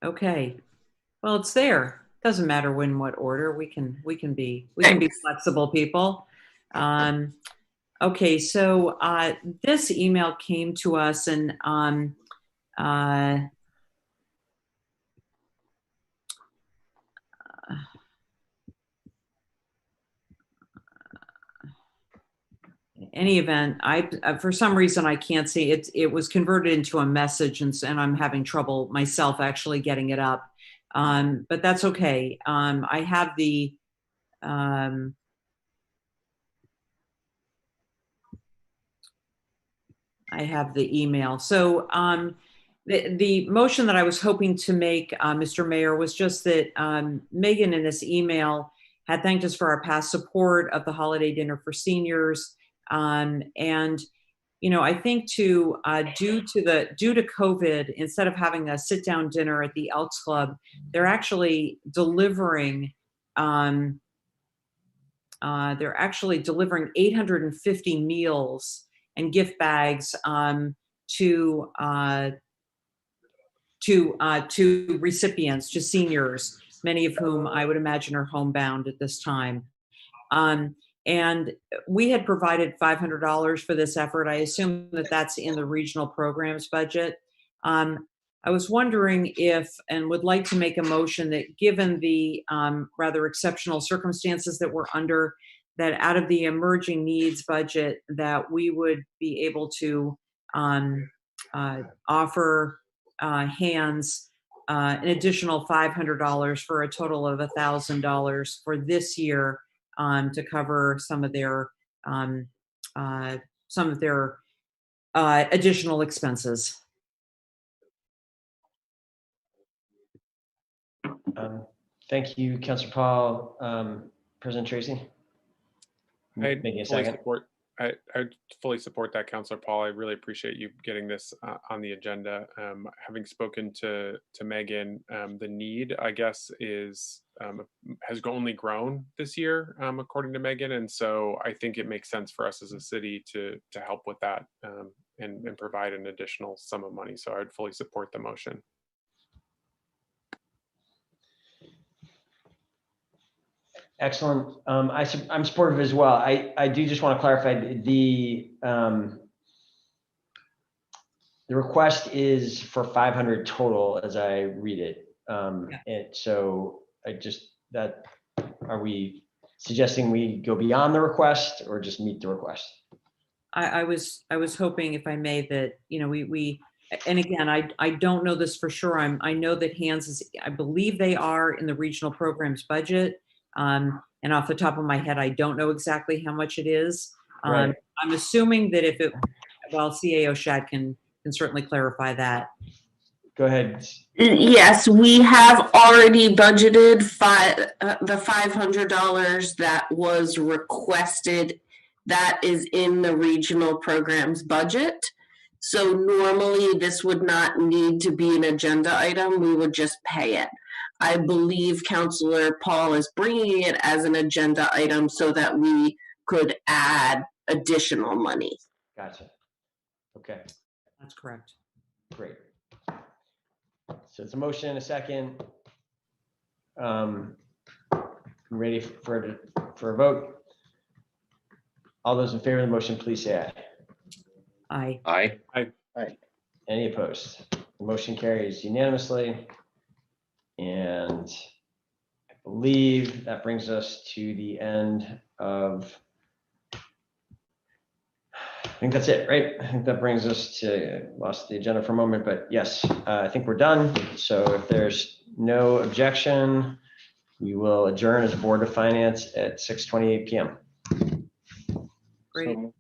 Okay. Well, it's there. Doesn't matter when, what order. We can be flexible people. Okay, so this email came to us, and any event, for some reason I can't see it. It was converted into a message, and I'm having trouble myself actually getting it up. But that's okay. I have the email. So the motion that I was hoping to make, Mr. Mayor, was just that Megan in this email had thanked us for our past support of the holiday dinner for seniors. And, you know, I think due to COVID, instead of having a sit down dinner at the Elks Club, they're actually delivering 850 meals and gift bags to recipients, to seniors, many of whom I would imagine are homebound at this time. And we had provided $500 for this effort. I assume that that's in the regional programs budget. I was wondering if, and would like to make a motion that, given the rather exceptional circumstances that we're under, that out of the emerging needs budget, that we would be able to offer hands an additional $500 for a total of $1,000 for this year to cover some of their additional expenses. Thank you, Councilor Paul. President Tracy? Making a second. I fully support that, Councilor Paul. I really appreciate you getting this on the agenda. Having spoken to Megan, the need, I guess, has only grown this year, according to Megan, and so I think it makes sense for us as a city to help with that and provide an additional sum of money. So I would fully support the motion. Excellent. I'm supportive as well. I do just want to clarify the request is for 500 total as I read it. And so are we suggesting we go beyond the request or just meet the request? I was hoping, if I may, that, you know, we and again, I don't know this for sure. I know that hands is, I believe they are in the regional programs budget. And off the top of my head, I don't know exactly how much it is. Right. I'm assuming that CAO Shad can certainly clarify that. Go ahead. Yes, we have already budgeted the $500 that was requested. That is in the regional programs budget. So normally this would not need to be an agenda item. We would just pay it. I believe Councilor Paul is bringing it as an agenda item so that we could add additional money. Gotcha. Okay. That's correct. Great. So it's a motion and a second. Ready for a vote? All those in favor of the motion, please say aye. Aye. Aye. Any opposed? The motion carries unanimously. And I believe that brings us to the end of, I think that's it, right? I think that brings us to, lost the agenda for a moment, but yes, I think we're done. So if there's no objection, we will adjourn as Board of Finance at 6:28 p.m. Great. So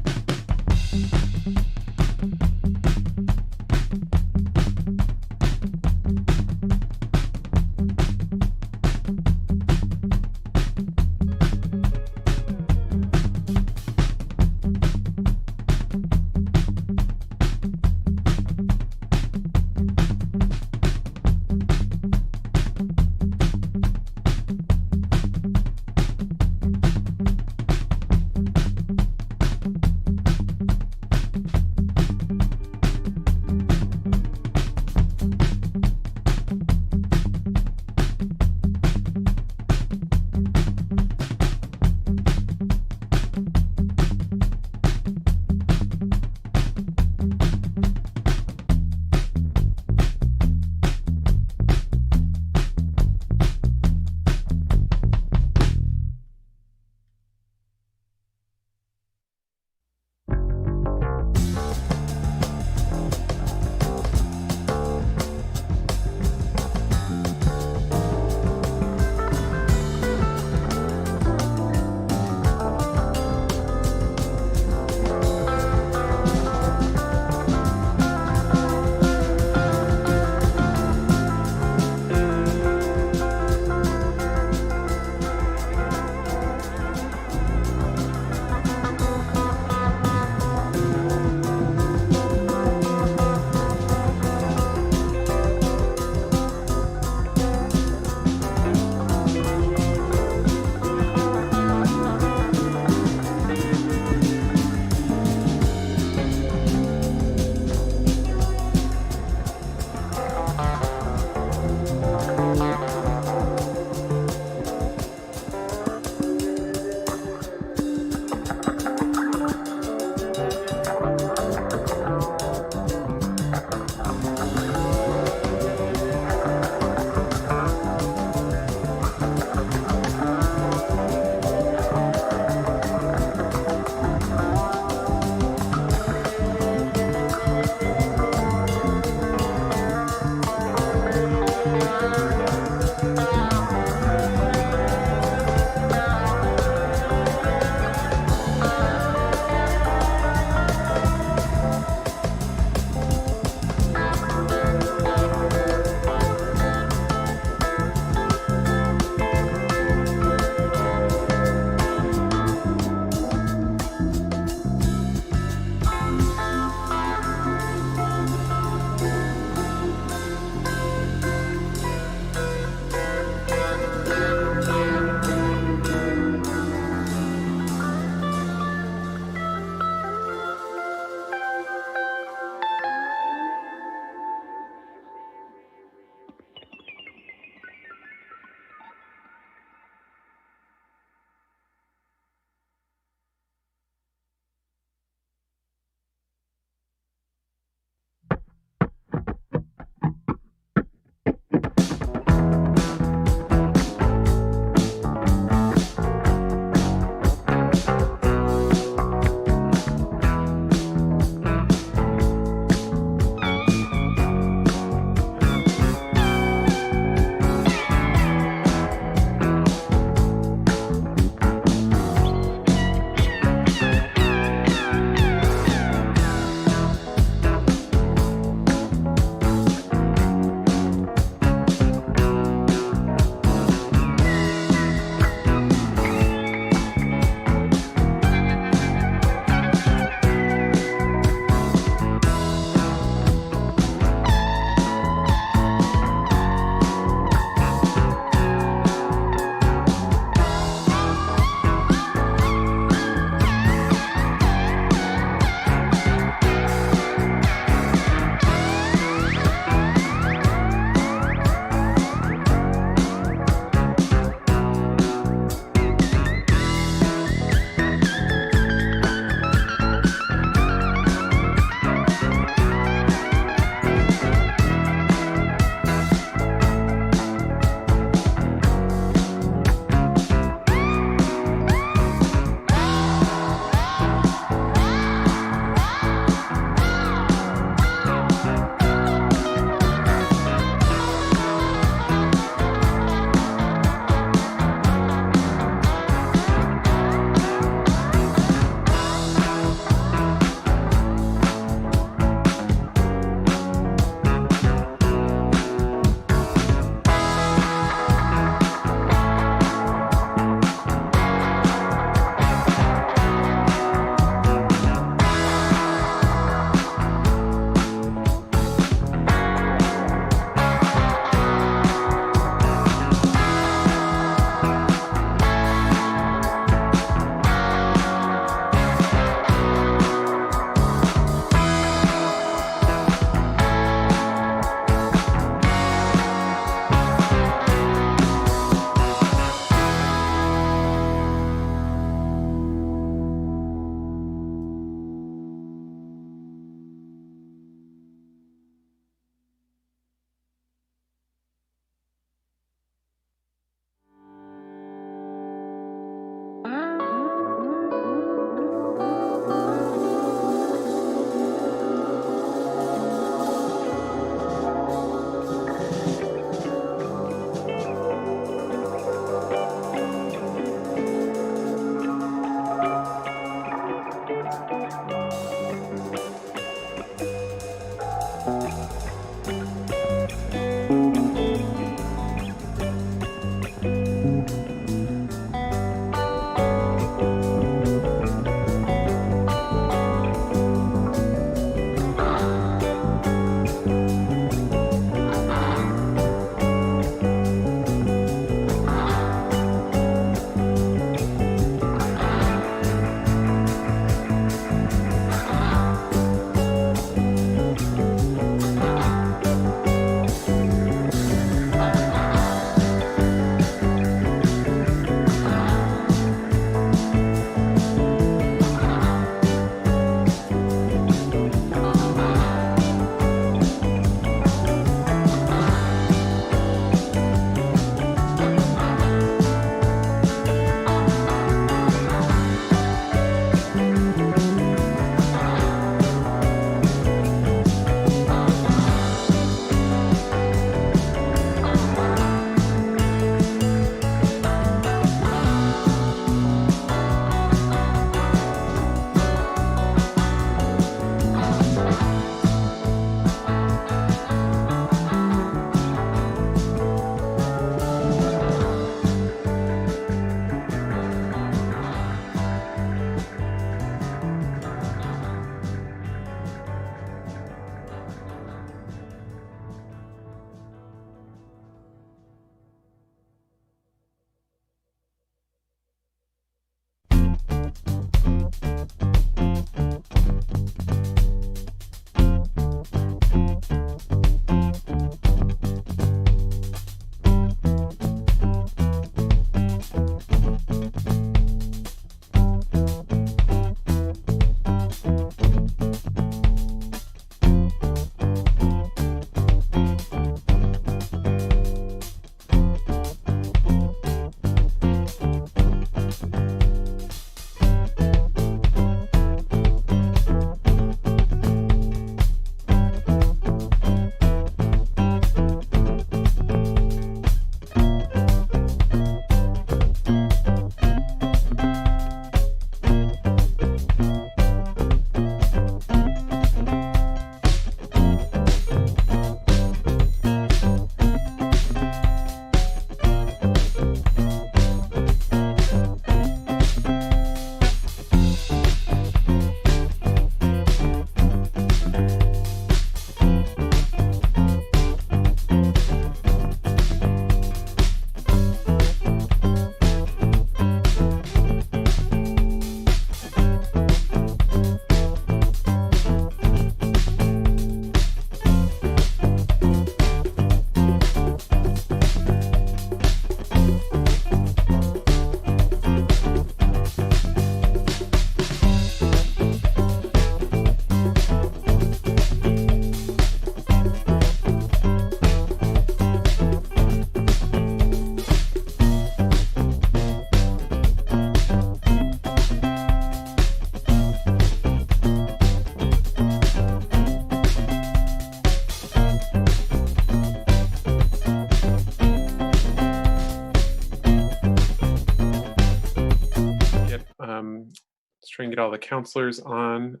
get all the counselors on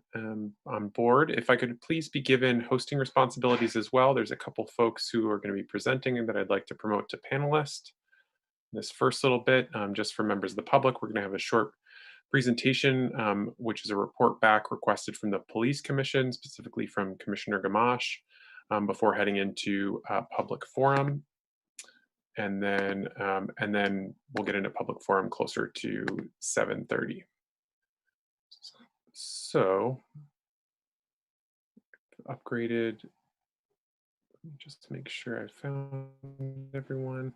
board. If I could please be given hosting responsibilities as well. There's a couple folks who are going to be presenting and that I'd like to promote to panelists. This first little bit, just for members of the public, we're going to have a short presentation, which is a report back requested from the Police Commission, specifically from Commissioner Gamache, before heading into public forum. And then we'll get into public forum closer to 7:30. So, upgraded. Just to make sure I found everyone.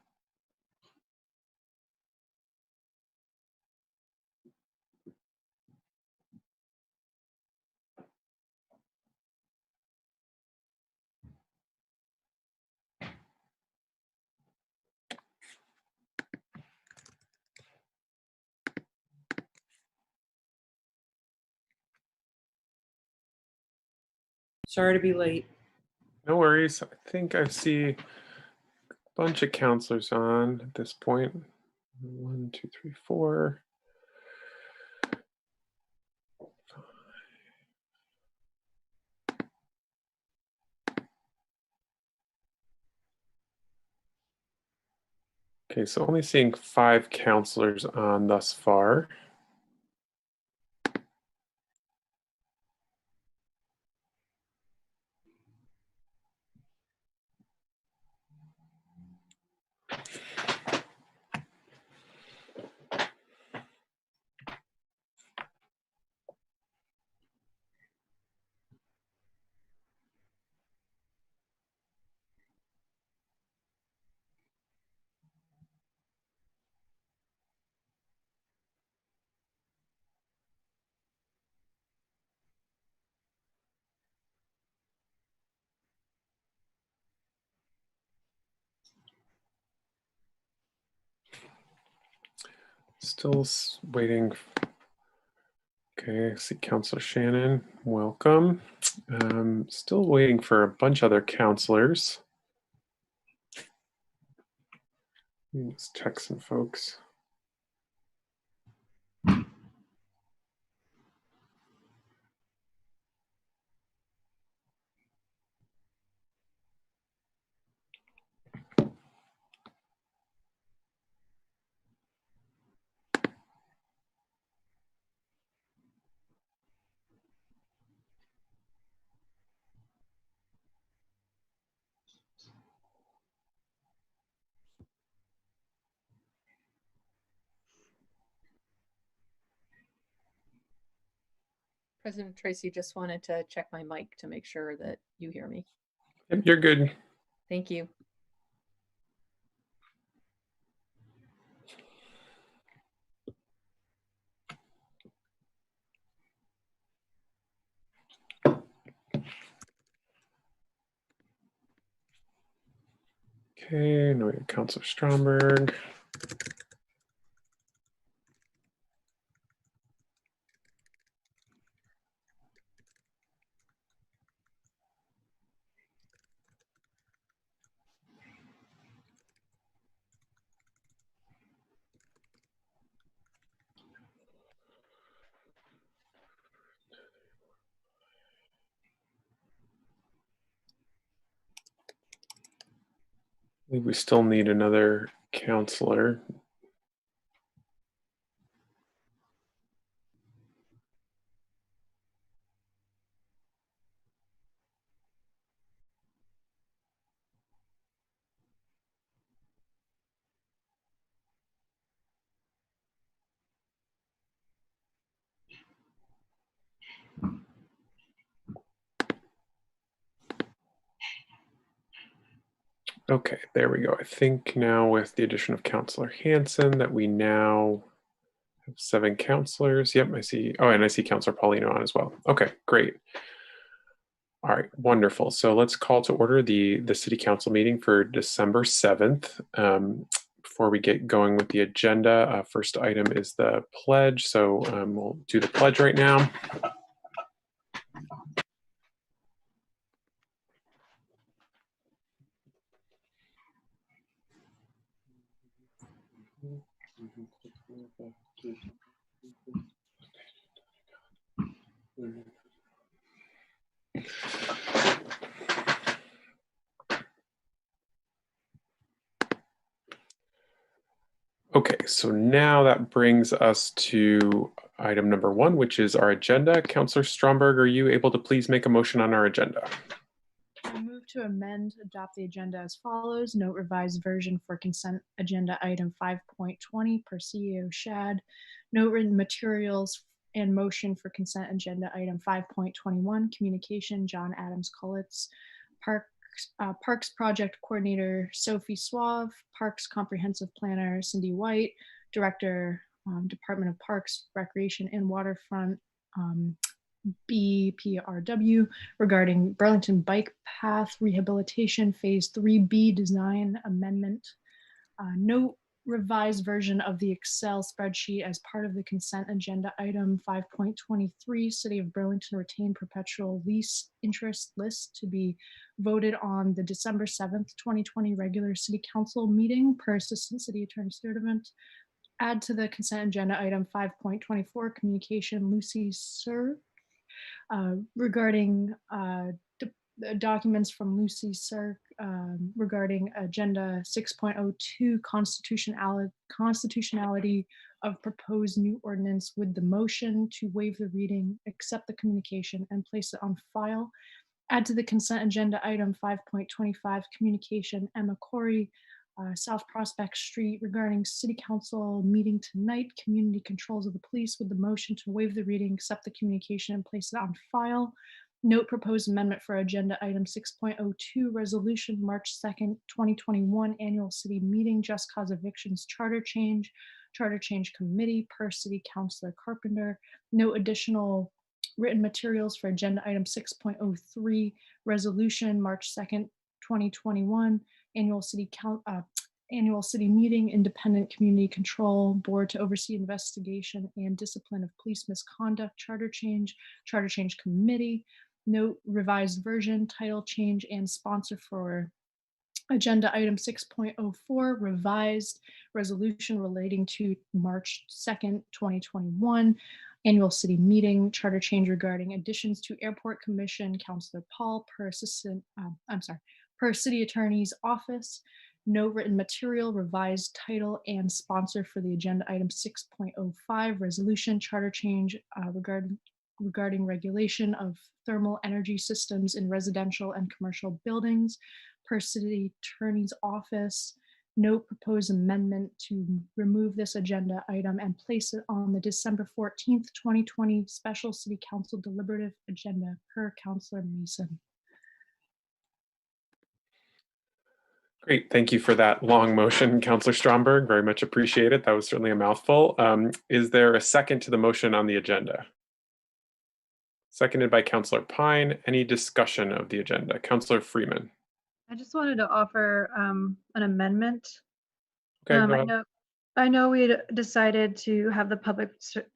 Sorry to be late. No worries. I think I see a bunch of counselors on at this point. 1, 2, 3, 4. Okay, so only seeing 5 counselors on thus far. Still waiting. Okay, I see Counselor Shannon. Welcome. Still waiting for a bunch of other counselors. Let's check some folks. President Tracy, just wanted to check my mic to make sure that you hear me. Yep, you're good. Thank you. Okay, now we have Counselor Stromberg. I believe we still need another counselor. Okay, there we go. I think now with the addition of Counselor Hanson that we now have 7 counselors. Yep, I see. Oh, and I see Counselor Paulino on as well. Okay, great. All right, wonderful. So let's call to order the City Council meeting for December 7th. Before we get going with the agenda, first item is the pledge. So we'll do the pledge right now. Okay, so now that brings us to item number 1, which is our agenda. Councillor Stromberg, are you able to please make a motion on our agenda? I move to adopt the agenda as follows. Note revised version for consent agenda item 5.20 per CEO Shad. Note written materials and motion for consent agenda item 5.21 communication John Adams Collitz. Parks Project Coordinator Sophie Suave, Parks Comprehensive Planner Cindy White, Director, Department of Parks, Recreation and Waterfront, BPRW, regarding Burlington Bike Path Rehabilitation Phase 3B Design Amendment. Note revised version of the Excel spreadsheet as part of the consent agenda item 5.23, City of Burlington retained perpetual lease interest list to be voted on the December 7th, 2020 regular City Council meeting per Assistant City Attorney Sturdivant. Add to the consent agenda item 5.24, communication Lucy Sir regarding documents from Lucy Sirk regarding agenda 6.02 constitutionality of proposed new ordinance with the motion to waive the reading, accept the communication and place it on file. Add to the consent agenda item 5.25 communication Emma Corey, South Prospect Street regarding City Council meeting tonight, community controls of the police with the motion to waive the reading, accept the communication and place it on file. Note proposed amendment for agenda item 6.02 resolution March 2nd, 2021 annual city meeting, just cause evictions charter change committee per City Councilor Carpenter. No additional written materials for agenda item 6.03 resolution March 2nd, 2021 annual city meeting, independent community control board to oversee investigation and discipline of police misconduct, charter change committee. Note revised version, title change and sponsor for agenda item 6.04 revised resolution relating to March 2nd, 2021 annual city meeting, charter change regarding additions to Airport Commission, Councilor Paul per City Attorney's Office. No written material, revised title and sponsor for the agenda item 6.05 resolution, charter change regarding regulation of thermal energy systems in residential and commercial buildings per City Attorney's Office. Note proposed amendment to remove this agenda item and place it on the December 14th, 2020 special City Council deliberative agenda per Councilor Mason. Great, thank you for that long motion, Councillor Stromberg. Very much appreciated. That was certainly a mouthful. Is there a second to the motion on the agenda? Seconded by Councillor Pine. Any discussion of the agenda? Councillor Freeman. I just wanted to offer an amendment. Okay, go ahead. I know we had decided to have the public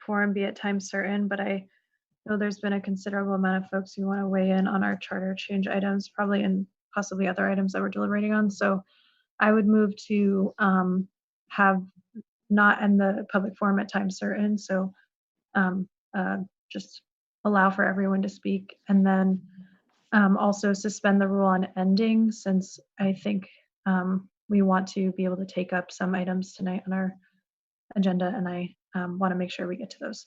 forum be at time certain, but I know there's been a considerable amount of folks who want to weigh in on our charter change items, probably and possibly other items that we're deliberating on. So I would move to have not end the public forum at time certain. So just allow for everyone to speak, and then also suspend the rule on ending, since I think we want to be able to take up some items tonight on our agenda, and I want to make sure we get to those.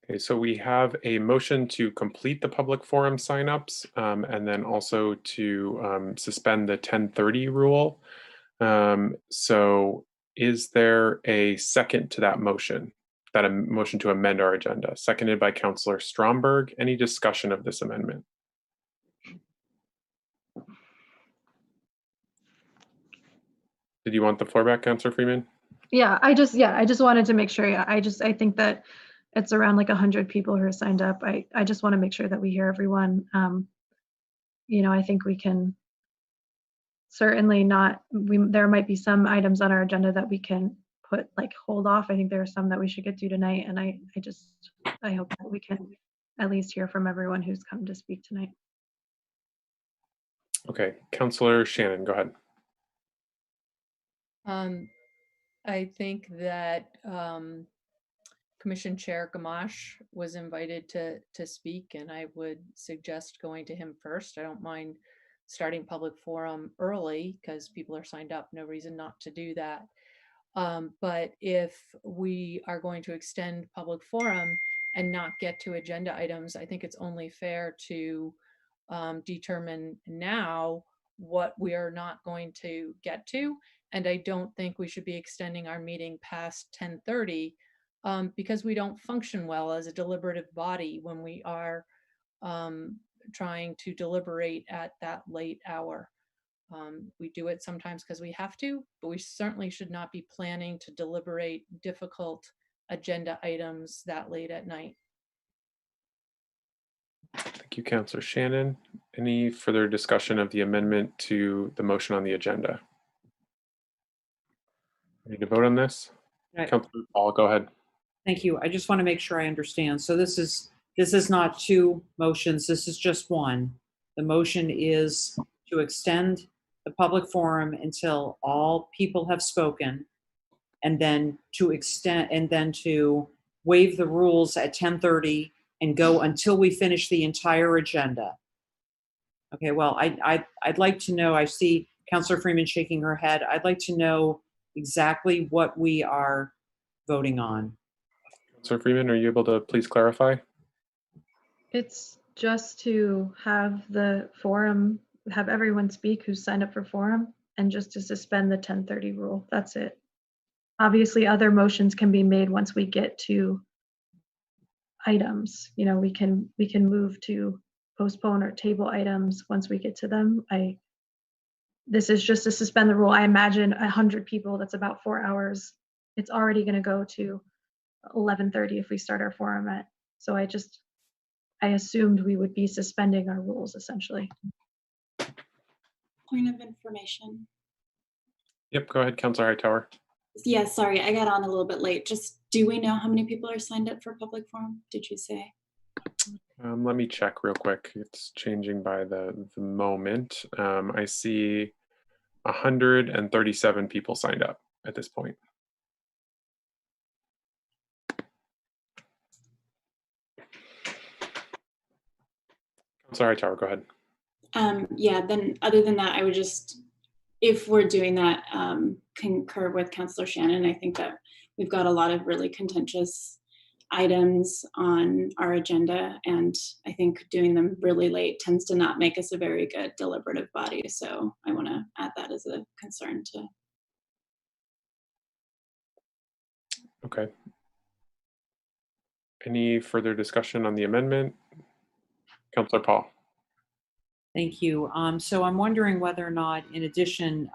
Okay, so we have a motion to complete the public forum signups and then also to suspend the 10:30 rule. So is there a second to that motion? That a motion to amend our agenda, seconded by Councillor Stromberg. Any discussion of this amendment? Did you want the floor back, Councillor Freeman? Yeah, I just wanted to make sure. Yeah, I think that it's around like 100 people who are signed up. I just want to make sure that we hear everyone. I think we can certainly not. There might be some items on our agenda that we can hold off. I think there are some that we should get to tonight, and I hope that we can at least hear from everyone who's come to speak tonight. Okay, Councillor Shannon, go ahead. I think that Commission Chair Gamache was invited to speak, and I would suggest going to him first. I don't mind starting public forum early because people are signed up. No reason not to do that. But if we are going to extend public forum and not get to agenda items, I think it's only fair to determine now what we are not going to get to. And I don't think we should be extending our meeting past 10:30 because we don't function well as a deliberative body when we are trying to deliberate at that late hour. We do it sometimes because we have to, but we certainly should not be planning to deliberate difficult agenda items that late at night. Thank you, Councillor Shannon. Any further discussion of the amendment to the motion on the agenda? Ready to vote on this? Right. Councillor Paul, go ahead. Thank you. I just want to make sure I understand. So this is not two motions. This is just one. The motion is to extend the public forum until all people have spoken, and then to waive the rules at 10:30 and go until we finish the entire agenda. Okay, well, I'd like to know, I see Councilor Freeman shaking her head. I'd like to know exactly what we are voting on. Councillor Freeman, are you able to please clarify? It's just to have the forum, have everyone speak who's signed up for forum, and just to suspend the 10:30 rule. That's it. Obviously, other motions can be made once we get to items. You know, we can move to postpone or table items once we get to them. This is just to suspend the rule. I imagine 100 people, that's about 4 hours. It's already going to go to 11:30 if we start our forum at. So I assumed we would be suspending our rules essentially. Point of information. Yep, go ahead, Councillor Hightower. Yeah, sorry, I got on a little bit late. Just, do we know how many people are signed up for public forum? Did you say? Let me check real quick. It's changing by the moment. I see 137 people signed up at this point. Councillor Hightower, go ahead. Yeah, then other than that, I would just, if we're doing that, concur with Councillor Shannon. I think that we've got a lot of really contentious items on our agenda, and I think doing them really late tends to not make us a very good deliberative body. So I want to add that as a concern too. Okay. Any further discussion on the amendment? Councillor Paul. Thank you. So I'm wondering whether or not, in addition,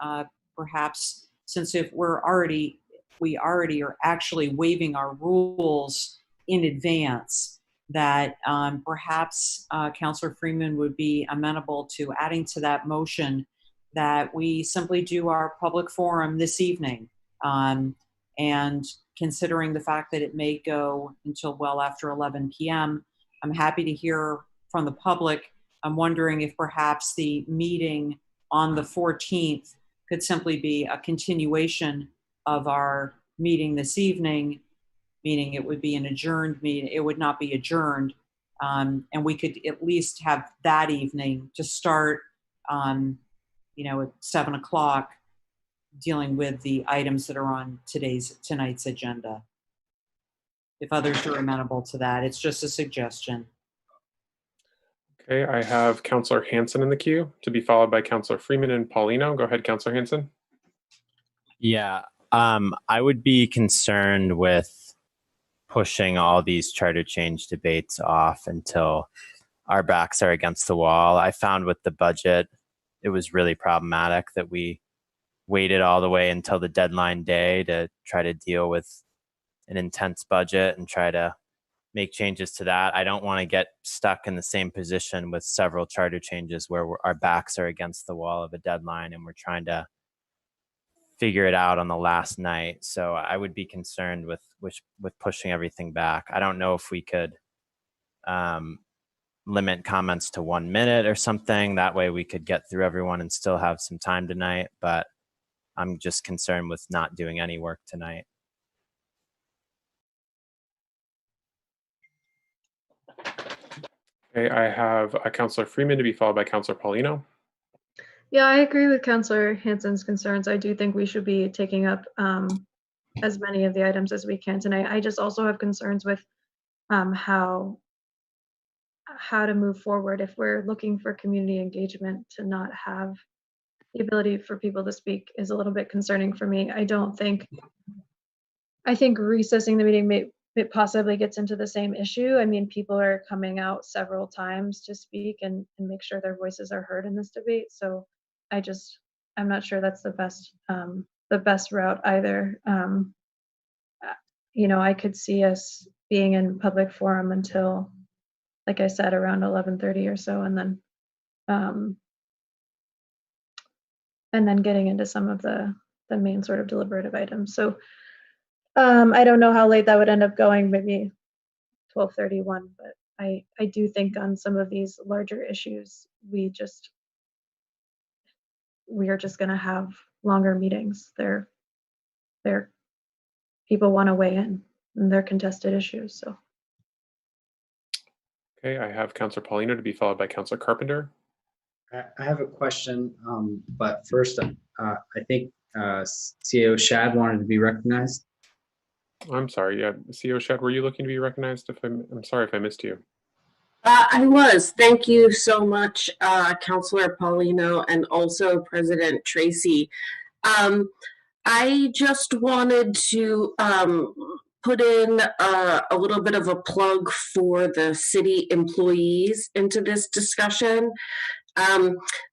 perhaps, since if we already are actually waiving our rules in advance, that perhaps Councillor Freeman would be amenable to adding to that motion that we simply do our public forum this evening. And considering the fact that it may go until well after 11 p.m., I'm happy to hear from the public. I'm wondering if perhaps the meeting on the 14th could simply be a continuation of our meeting this evening, meaning it would be an adjourned meeting. It would not be adjourned. And we could at least have that evening to start, at 7 o'clock, dealing with the items that are on tonight's agenda. If others are amenable to that, it's just a suggestion. Okay, I have Councillor Hanson in the queue, to be followed by Councillor Freeman and Paulino. Go ahead, Councillor Hanson. Yeah, I would be concerned with pushing all these charter change debates off until our backs are against the wall. I found with the budget, it was really problematic that we waited all the way until the deadline day to try to deal with an intense budget and try to make changes to that. I don't want to get stuck in the same position with several charter changes where our backs are against the wall of a deadline and we're trying to figure it out on the last night. So I would be concerned with pushing everything back. I don't know if we could limit comments to 1 minute or something. That way we could get through everyone and still have some time tonight. But I'm just concerned with not doing any work tonight. Okay, I have Councilor Freeman to be followed by Councilor Paulino. Yeah, I agree with Councillor Hanson's concerns. I do think we should be taking up as many of the items as we can tonight. I just also have concerns with how to move forward if we're looking for community engagement. To not have the ability for people to speak is a little bit concerning for me. I think recessing the meeting it possibly gets into the same issue. I mean, people are coming out several times to speak and make sure their voices are heard in this debate. So I'm not sure that's the best route either. I could see us being in public forum until, like I said, around 11:30 or so, and then getting into some of the main sort of deliberative items. So I don't know how late that would end up going, maybe 12:31, but I do think on some of these larger issues, we are just going to have longer meetings. People want to weigh in, and they're contested issues. So. Okay, I have Councilor Paulino to be followed by Councilor Carpenter. I have a question, but first, I think CAO Shad wanted to be recognized. I'm sorry, yeah, CEO Shad, were you looking to be recognized? I'm sorry if I missed you. I was. Thank you so much, Councilor Paulino, and also President Tracy. I just wanted to put in a little bit of a plug for the city employees into this discussion.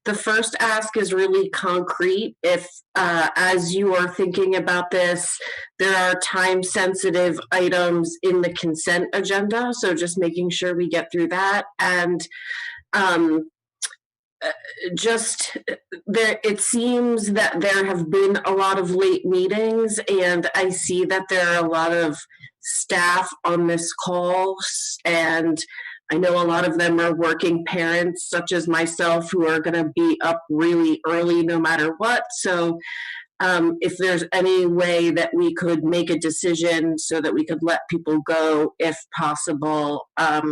The first ask is really concrete. If, as you are thinking about this, there are time-sensitive items in the consent agenda, so just making sure we get through that. And it seems that there have been a lot of late meetings, and I see that there are a lot of staff on this call, and I know a lot of them are working parents, such as myself, who are going to be up really early no matter what. So if there's any way that we could make a decision so that we could let people go, if possible, that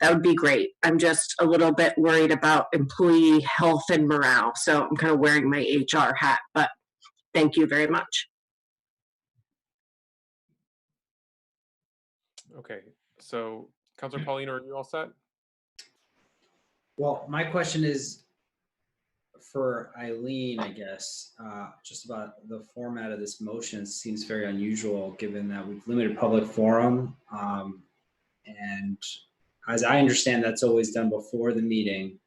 would be great. I'm just a little bit worried about employee health and morale, so I'm kind of wearing my HR hat, but thank you very much. Okay, so Councilor Paulino, are you all set? Well, my question is for Eileen, I guess, just about the format of this motion. Seems very unusual given that we've limited public forum. And as I understand, that's always done before the meeting,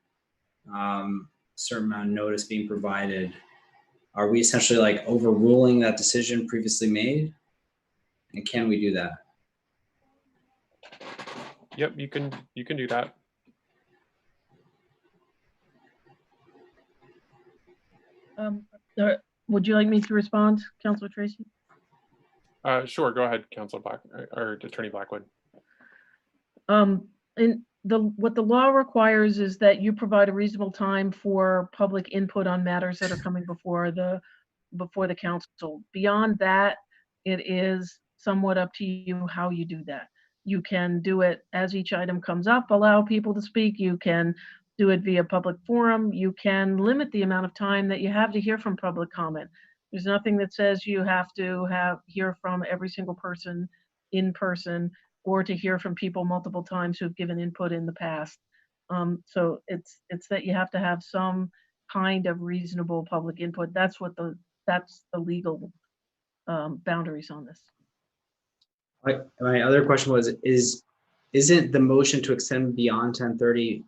certain amount of notice being provided. Are we essentially like overruling that decision previously made? And can we do that? Yep, you can do that. Would you like me to respond, Councilor Tracy? Sure, go ahead, Councilor Black or Attorney Blackwood. What the law requires is that you provide a reasonable time for public input on matters that are coming before the council. Beyond that, it is somewhat up to you how you do that. You can do it as each item comes up, allow people to speak. You can do it via public forum. You can limit the amount of time that you have to hear from public comment. There's nothing that says you have to hear from every single person in person, or to hear from people multiple times who've given input in the past. So it's that you have to have some kind of reasonable public input. That's the legal boundaries on this. My other question was, isn't the motion to extend beyond 10:30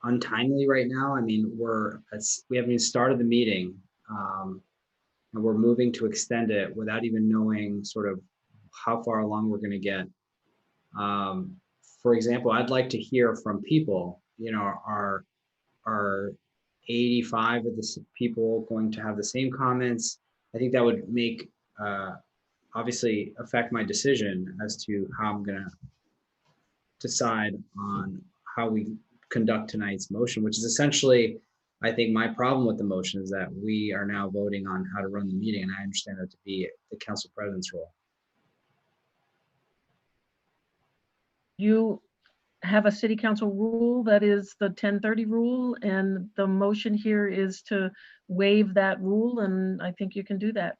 untimely right now? I mean, we haven't even started the meeting, and we're moving to extend it without even knowing sort of how far along we're going to get. For example, I'd like to hear from people. You know, are 85 of the people going to have the same comments? I think that would make obviously affect my decision as to how I'm going to decide on how we conduct tonight's motion, which is essentially, I think my problem with the motion is that we are now voting on how to run the meeting, and I understand that to be the council president's role. You have a city council rule that is the 10:30 rule, and the motion here is to waive that rule, and I think you can do that.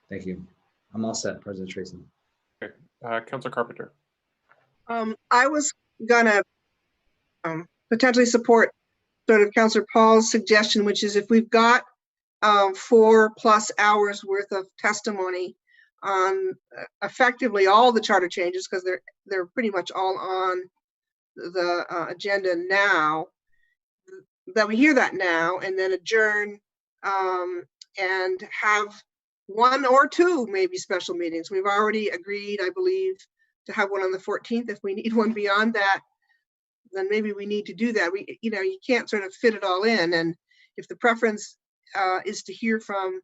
Thank you. I'm all set, President Tracy. Okay. Councilor Carpenter. I was gonna potentially support sort of Councilor Paul's suggestion, which is if we've got 4+ hours worth of testimony on effectively all the charter changes, because they're pretty much all on the agenda now, that we hear that now and then adjourn and have 1 or 2 maybe special meetings. We've already agreed, I believe, to have one on the 14th. If we need one beyond that, then maybe we need to do that. You can't sort of fit it all in. And if the preference is to hear from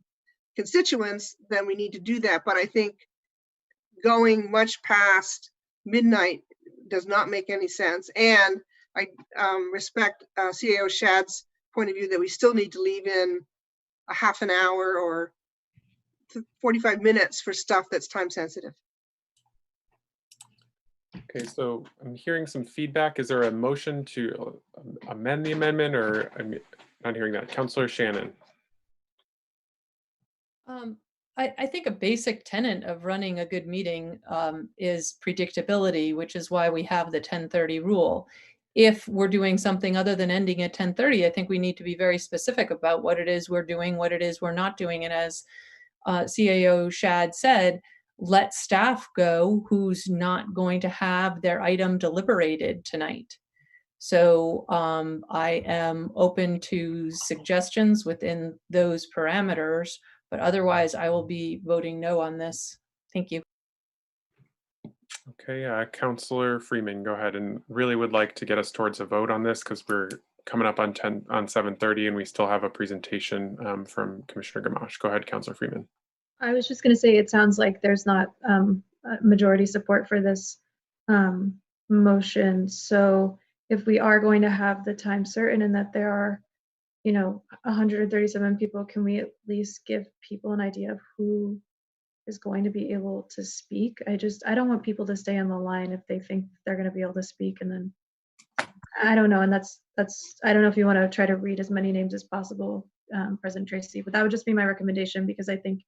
constituents, then we need to do that. But I think going much past midnight does not make any sense. And I respect CAO Shad's point of view that we still need to leave in a half an hour or 45 minutes for stuff that's time sensitive. Okay, so I'm hearing some feedback. Is there a motion to amend the amendment, or I'm not hearing that? Councilor Shannon. I think a basic tenet of running a good meeting is predictability, which is why we have the 10:30 rule. If we're doing something other than ending at 10:30, I think we need to be very specific about what it is we're doing, what it is we're not doing. And as CAO Shad said, let staff go who's not going to have their item deliberated tonight. So I am open to suggestions within those parameters, but otherwise I will be voting no on this. Thank you. Okay, Councilor Freeman, go ahead, and really would like to get us towards a vote on this because we're coming up on 7:30 and we still have a presentation from Commissioner Gamache. Go ahead, Councilor Freeman. I was just going to say, it sounds like there's not majority support for this motion. So if we are going to have the time certain and that there are, 137 people, can we at least give people an idea of who is going to be able to speak? I don't want people to stay on the line if they think they're going to be able to speak, and then I don't know. And that's I don't know if you want to try to read as many names as possible, President Tracy, but that would just be my recommendation, because I think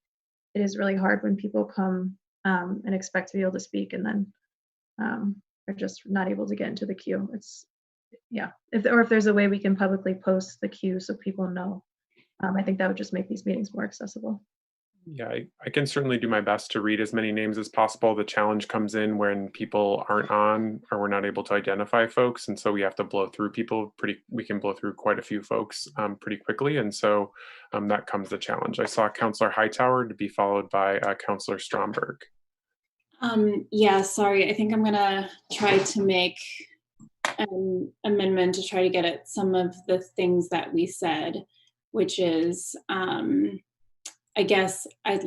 it is really hard when people come and expect to be able to speak and then are just not able to get into the queue. If there's a way we can publicly post the queue so people know, I think that would just make these meetings more accessible. Yeah, I can certainly do my best to read as many names as possible. The challenge comes in when people aren't on or we're not able to identify folks. And so we have to blow through people we can blow through quite a few folks pretty quickly. And so that comes the challenge. I saw Councilor Hightower to be followed by Councilor Stromberg. Yeah, sorry. I think I'm gonna try to make an amendment to try to get at some of the things that we said, which is, I guess I'd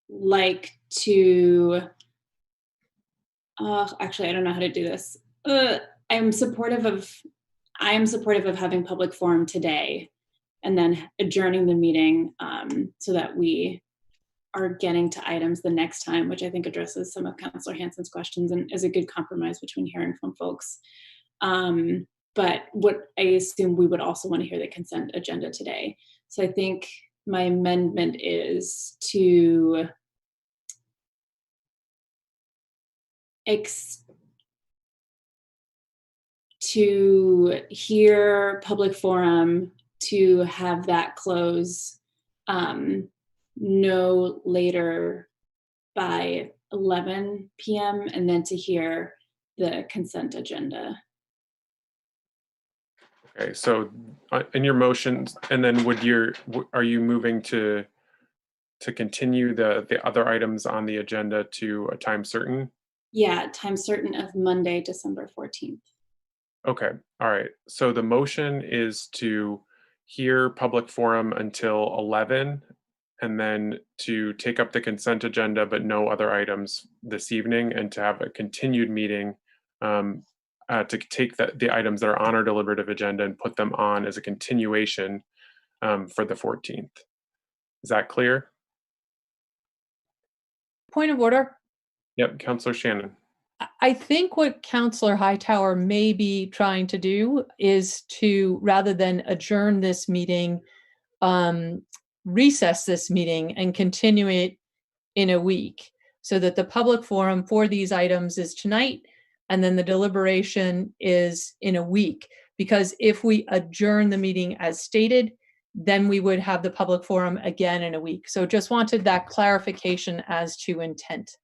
like to, actually, I don't know how to do this. I am supportive of having public forum today and then adjourning the meeting so that we are getting to items the next time, which I think addresses some of Councilor Hansen's questions and is a good compromise between hearing from folks. But what I assume we would also want to hear the consent agenda today. So I think my amendment is to hear public forum, to have that close no later by 11 p.m. and then to hear the consent agenda. Okay, so in your motions, and then are you moving to continue the other items on the agenda to a time certain? Yeah, time certain of Monday, December 14th. Okay, all right. So the motion is to hear public forum until 11 and then to take up the consent agenda, but no other items this evening, and to have a continued meeting to take the items that are on our deliberative agenda and put them on as a continuation for the 14th. Is that clear? Point of order. Yep, Councilor Shannon. I think what Councillor Hightower may be trying to do is to, rather than adjourn this meeting, recess this meeting and continue it in a week, so that the public forum for these items is tonight, and then the deliberation is in a week. Because if we adjourn the meeting as stated, then we would have the public forum again in a week. So just wanted that clarification as to intent.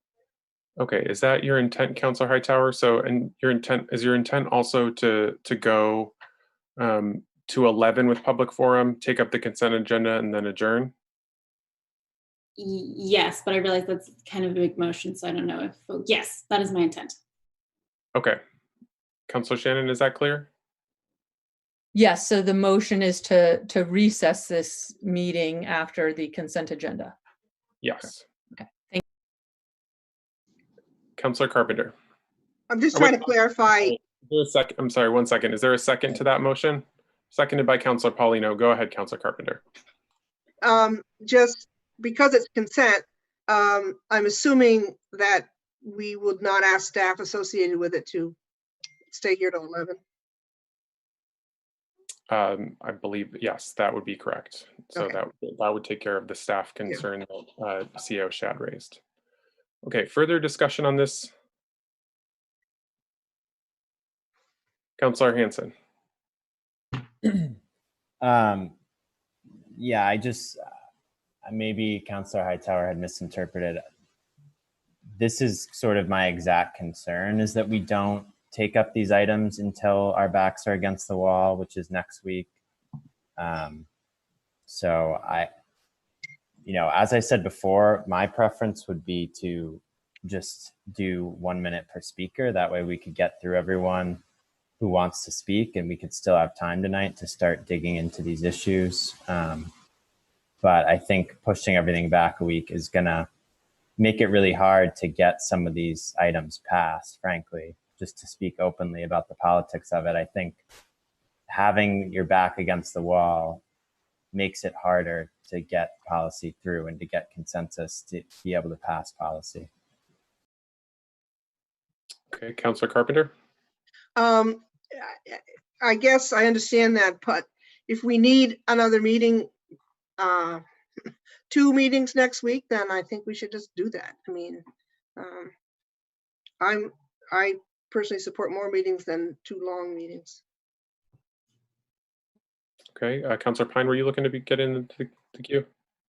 Okay, is that your intent, Councillor Hightower? So, and your intent, is your intent also to go to 11 with public forum, take up the consent agenda, and then adjourn? Yes, but I realize that's kind of a big motion, so I don't know if, yes, that is my intent. Okay. Councillor Shannon, is that clear? Yes, so the motion is to recess this meeting after the consent agenda. Yes. Okay, thank you. Councillor Carpenter. I'm just trying to clarify. I'm sorry, 1 second. Is there a second to that motion? Seconded by Councillor Paulino. Go ahead, Councillor Carpenter. Just because it's consent, I'm assuming that we would not ask staff associated with it to stay here till 11. I believe, yes, that would be correct. So Okay. that would take care of the staff concern that CO Shad raised. Okay, further discussion on this? Councillor Hanson. Yeah, I just, maybe Councillor Hightower had misinterpreted. This is sort of my exact concern, is that we don't take up these items until our backs are against the wall, which is next week. So as I said before, my preference would be to just do 1 minute per speaker. That way we could get through everyone who wants to speak, and we could still have time tonight to start digging into these issues. But I think pushing everything back a week is gonna make it really hard to get some of these items passed, frankly. Just to speak openly about the politics of it, I think having your back against the wall makes it harder to get policy through and to get consensus to be able to pass policy. Okay, Councillor Carpenter. I guess I understand that, but if we need another meeting, 2 meetings next week, then I think we should just do that. I mean, I personally support more meetings than 2 long meetings. Okay, Councillor Pine, were you looking to get into the queue?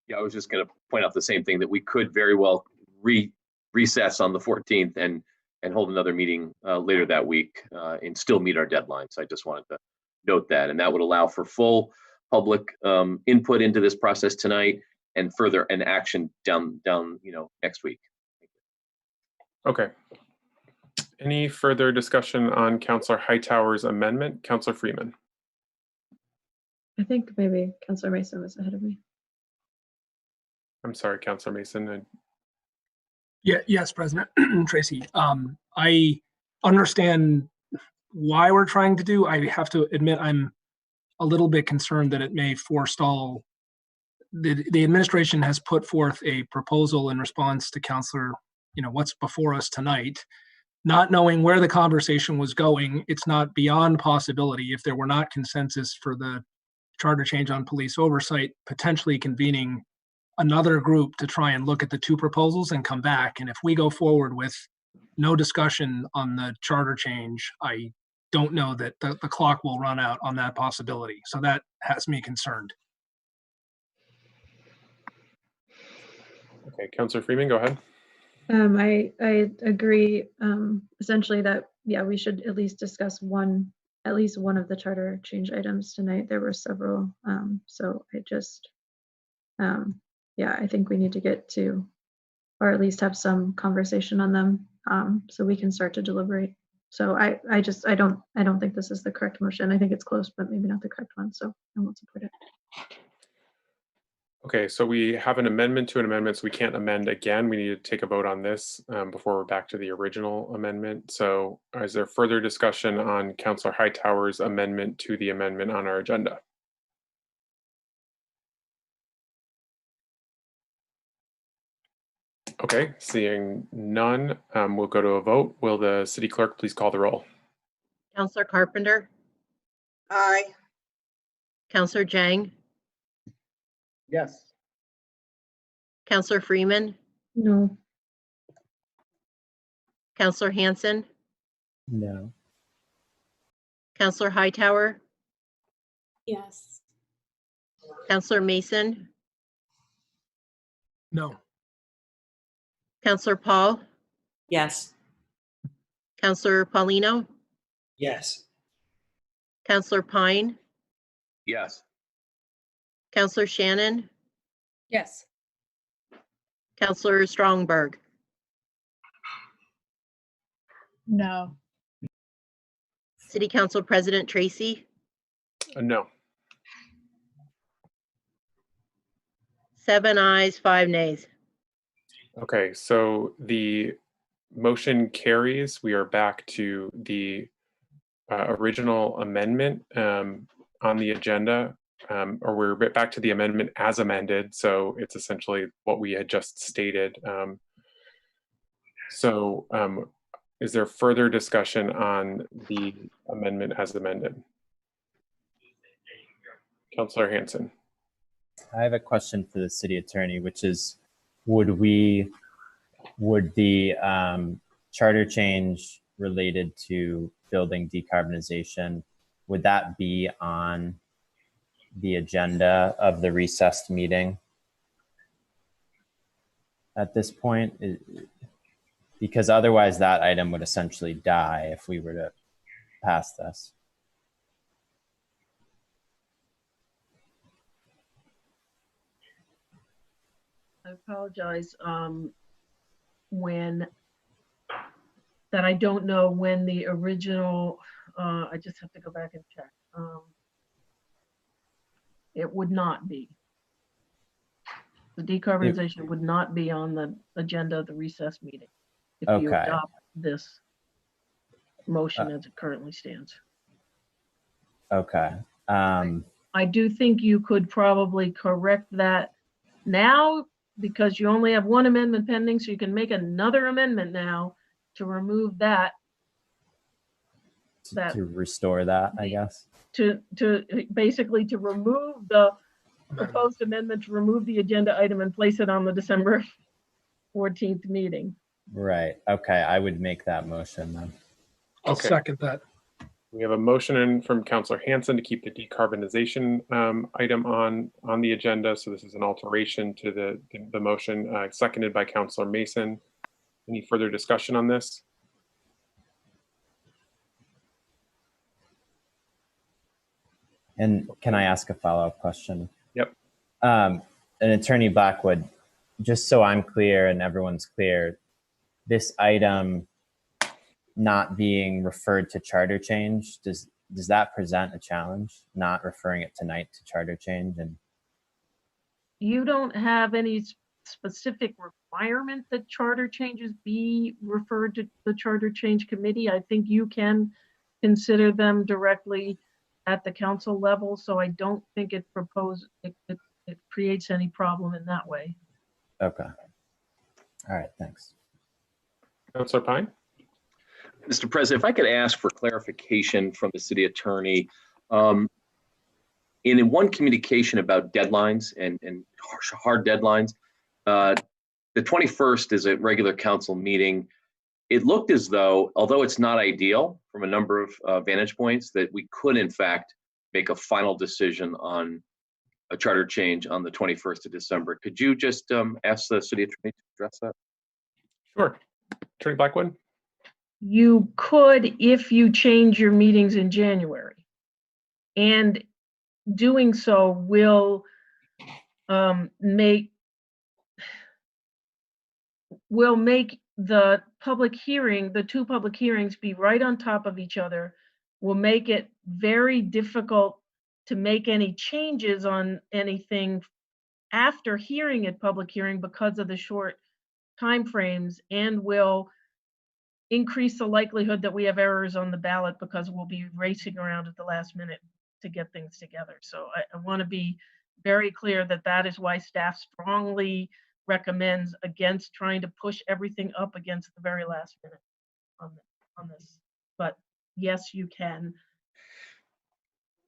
Yeah, I was just going to point out the same thing, that we could very well recess on the 14th and hold another meeting later that week and still meet our deadlines. I just wanted to note that, and that would allow for full public input into this process tonight and further an action down next week. Okay. Any further discussion on Councillor Hightower's amendment? Councillor Freeman. I think maybe Councillor Mason was ahead of me. I'm sorry, Councillor Mason. Yes, President Tracy. I understand why we're trying to do. I have to admit I'm a little bit concerned that it may forestall. The administration has put forth a proposal in response to Councillor, what's before us tonight. Not knowing where the conversation was going, it's not beyond possibility, if there were not consensus for the charter change on police oversight, potentially convening another group to try and look at the 2 proposals and come back. And if we go forward with no discussion on the charter change, I don't know that the clock will run out on that possibility. So that has me concerned. Okay, Councillor Freeman, go ahead. I agree essentially that, yeah, we should at least discuss at least one of the charter change items tonight. There were several. So I just, yeah, I think we need to get to, or at least have some conversation on them so we can start to deliberate. So I don't think this is the correct motion. I think it's close, but maybe not the correct one. So I won't support it. Okay, so we have an amendment to an amendment, so we can't amend again. We need to take a vote on this before we're back to the original amendment. So is there further discussion on Councillor Hightower's amendment to the amendment on our agenda? Okay, seeing none, we'll go to a vote. Will the city clerk please call the roll? Counselor Carpenter, Aye. Counselor Jang, Yes. Counselor Freeman, No. Counselor Hanson, No. Counselor Hightower, Yes. Counselor Mason, No. Counselor Paul, Yes. Counselor Paulino, Yes. Counselor Pine, Yes. Counselor Shannon, Yes. Counselor Strongberg. No. City Council President Tracy, No. 7 ayes, 5 nays. Okay, so the motion carries. We are back to the original amendment on the agenda, or we're back to the amendment as amended. So it's essentially what we had just stated. Is there further discussion on the amendment as amended? Councilor Hanson. I have a question for the city attorney, which is, would the charter change related to building decarbonization, would that be on the agenda of the recessed meeting at this point? Because otherwise that item would essentially die if we were to pass this. I apologize, that I don't know when the original, I just have to go back and check. It would not be. The decarbonization would not be on the agenda of the recess meeting if you Okay. adopt this motion as it currently stands. Okay. I do think you could probably correct that now because you only have one amendment pending, so you can make another amendment now to remove that. To restore that, I guess. To basically to remove the proposed amendment, to remove the agenda item and place it on the December 14th meeting. Right. Okay. I would make that motion then. I'll Okay. second that. We have a motion in from Councilor Hanson to keep the decarbonization item on the agenda. So this is an alteration to the motion, seconded by Councilor Mason. Any further discussion on this? And can I ask a follow-up question? Yep. And Attorney Blackwood, just so I'm clear and everyone's clear, this item not being referred to charter change, does that present a challenge, not referring it tonight to charter change? And You don't have any specific requirement that charter changes be referred to the Charter Change Committee. I think you can consider them directly at the council level, so I don't think it creates any problem in that way. okay. All right, thanks. Councilor Pine? Mr. President, if I could ask for clarification from the city attorney. In one communication about deadlines and hard deadlines, the 21st is a regular council meeting. It looked as though, although it's not ideal from a number of vantage points, that we could in fact make a final decision on a charter change on the 21st of December. Could you just ask the city attorney to address that? Sure. Attorney Blackwood? You could if you change your meetings in January. And doing so will make the public hearing, the two public hearings, be right on top of each other, will make it very difficult to make any changes on anything after hearing at public hearing because of the short timeframes, and will increase the likelihood that we have errors on the ballot because we'll be racing around at the last minute to get things together. So I want to be very clear that that is why staff strongly recommends against trying to push everything up against the very last minute on this. But yes, you can.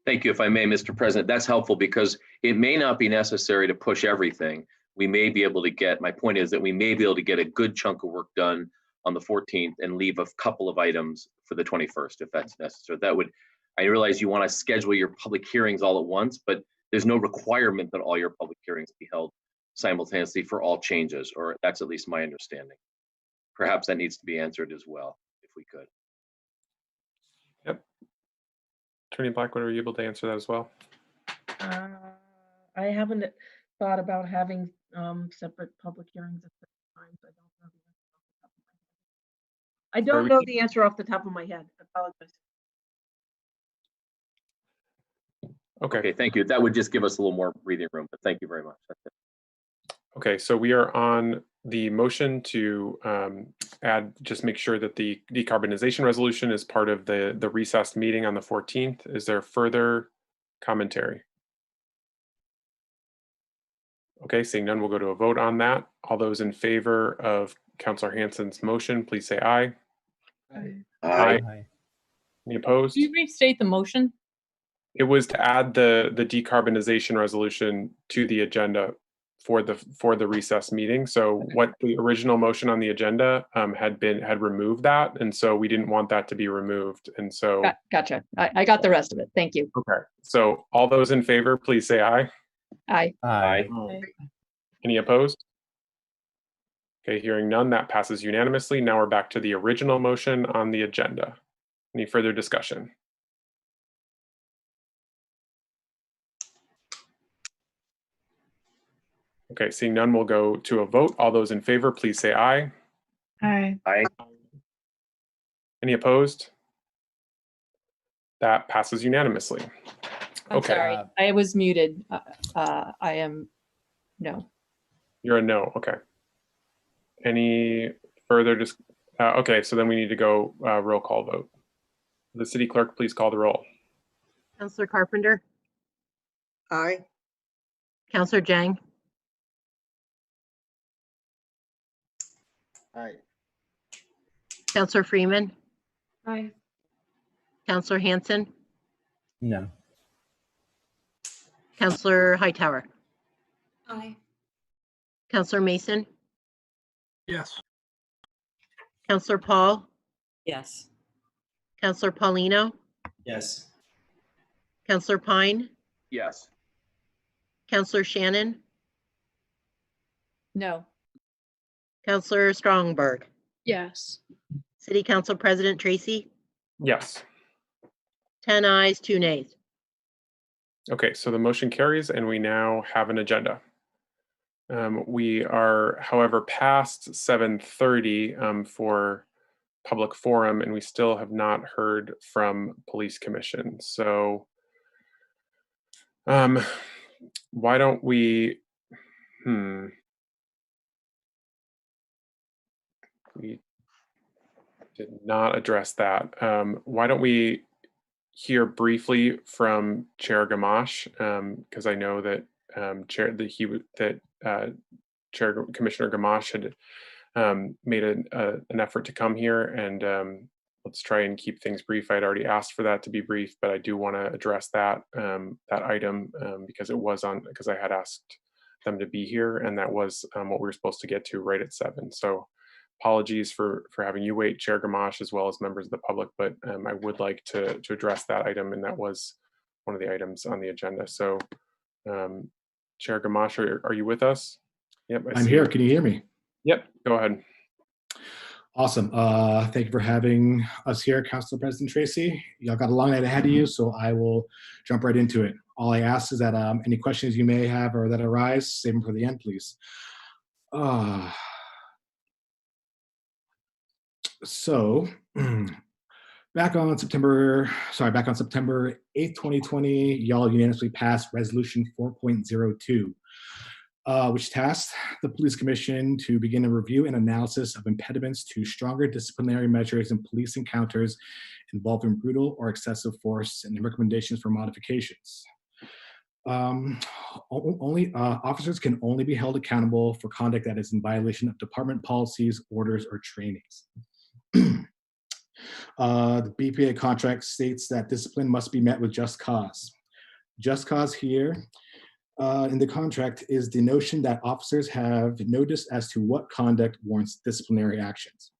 Thank you. If I may, Mr. President, that's helpful because it may not be necessary to push everything. We may be able to get, my point is that we may be able to get a good chunk of work done on the 14th and leave a couple of items for the 21st, if that's necessary. That would, I realize you want to schedule your public hearings all at once, but there's no requirement that all your public hearings be held simultaneously for all changes, or that's at least my understanding. Perhaps that needs to be answered as well, if we could. Yep. Attorney Blackwood, are you able to answer that as well? I haven't thought about having separate public hearings at certain times. I don't know the answer off the top of my head. I apologize. Okay, thank you. That would just give us a little more breathing room, but thank you very much. That's it. Okay, so we are on the motion to just make sure that the decarbonization resolution is part of the recessed meeting on the 14th. Is there further commentary? Okay, seeing none, we'll go to a vote on that. All those in favor of Councilor Hansen's motion, please say aye. Aye. Any opposed? Can you restate the motion? It was to add the decarbonization resolution to the agenda for the recess meeting. So what the original motion on the agenda had removed that, and so we didn't want that to be removed. And so Gotcha. I got the rest of it. Thank you. okay. So all those in favor, please say aye. Aye. Aye. Any opposed? Okay, hearing none, that passes unanimously. Now we're back to the original motion on the agenda. Any further discussion? Okay, seeing none, we'll go to a vote. All those in favor, please say aye. Aye. Aye. Any opposed? That passes unanimously. I'm Okay. sorry. I was muted. I am no. You're a no, okay. Any further okay, so then we need to go roll call vote. The city clerk, please call the roll. Councilor Carpenter, Aye. Councilor Jang, Aye. Councilor Freeman, Aye. Councilor Hansen, No. Councilor Hightower, Aye. Councilor Mason, Yes. Councilor Paul, Yes. Councilor Paulino, Yes. Councilor Pine, Yes. Councilor Shannon, No. Councilor Strongberg, Yes. City Council President Tracy, Yes. 10 ayes, 2 nays. Okay, so the motion carries and we now have an agenda. We are, however, past 7:30 for public forum, and we still have not heard from Police Commission. So why don't we, we did not address that. Why don't we hear briefly from Chair Gamache, because I know that Chair Commissioner Gamache had made an effort to come here, and let's try and keep things brief. I'd already asked for that to be brief, but I do want to address that item because it was on, because I had asked them to be here, and that was what we were supposed to get to right at 7. So apologies for having you wait, Chair Gamache, as well as members of the public, but I would like to address that item, and that was one of the items on the agenda. So Chair Gamache, are you with us? Yep, I'm here. Can you hear me? Yep, go ahead. Awesome. Thank you for having us here, Council President Tracy. Y'all got a long night ahead of you, so I will jump right into it. All I ask is that any questions you may have or that arise, save them for the end, please. So back on September 8th, 2020, y'all unanimously passed Resolution 4.02, which tasked the Police Commission to begin a review and analysis of impediments to stronger disciplinary measures in police encounters involving brutal or excessive force and recommendations for modifications. Officers can only be held accountable for conduct that is in violation of department policies, orders, or trainings. The BPA contract states that discipline must be met with just cause. Just cause here in the contract is the notion that officers have notice as to what conduct warrants disciplinary actions.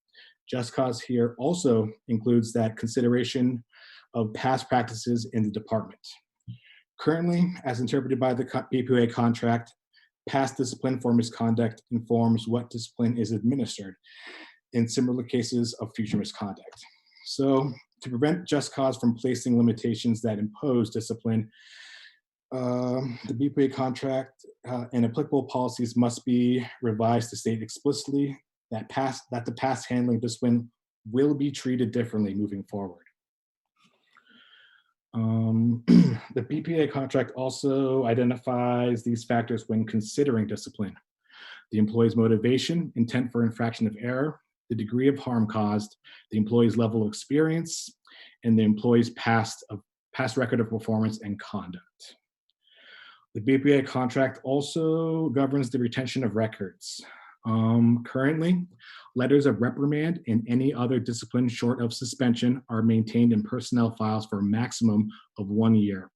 Just cause here also includes that consideration of past practices in the department. Currently, as interpreted by the BPA contract, past discipline for misconduct informs what discipline is administered in similar cases of future misconduct. So to prevent just cause from placing limitations that impose discipline, the BPA contract and applicable policies must be revised to state explicitly that the past handling discipline will be treated differently moving forward. The BPA contract also identifies these factors when considering discipline: the employee's motivation, intent for infraction of error, the degree of harm caused, the employee's level of experience, and the employee's past record of performance and conduct. The BPA contract also governs the retention of records. Currently, letters of reprimand and any other discipline short of suspension are maintained in personnel files for a maximum of 1 year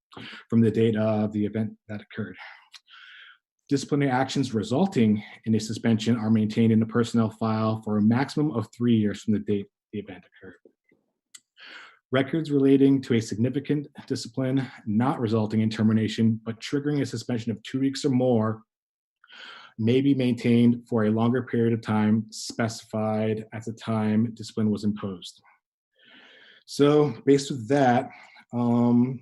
from the date of the event that occurred. Disciplinary actions resulting in a suspension are maintained in the personnel file for a maximum of 3 years from the date the event occurred. Records relating to a significant discipline not resulting in termination but triggering a suspension of 2 weeks or more may be maintained for a longer period of time specified at the time discipline was imposed. So based with that, the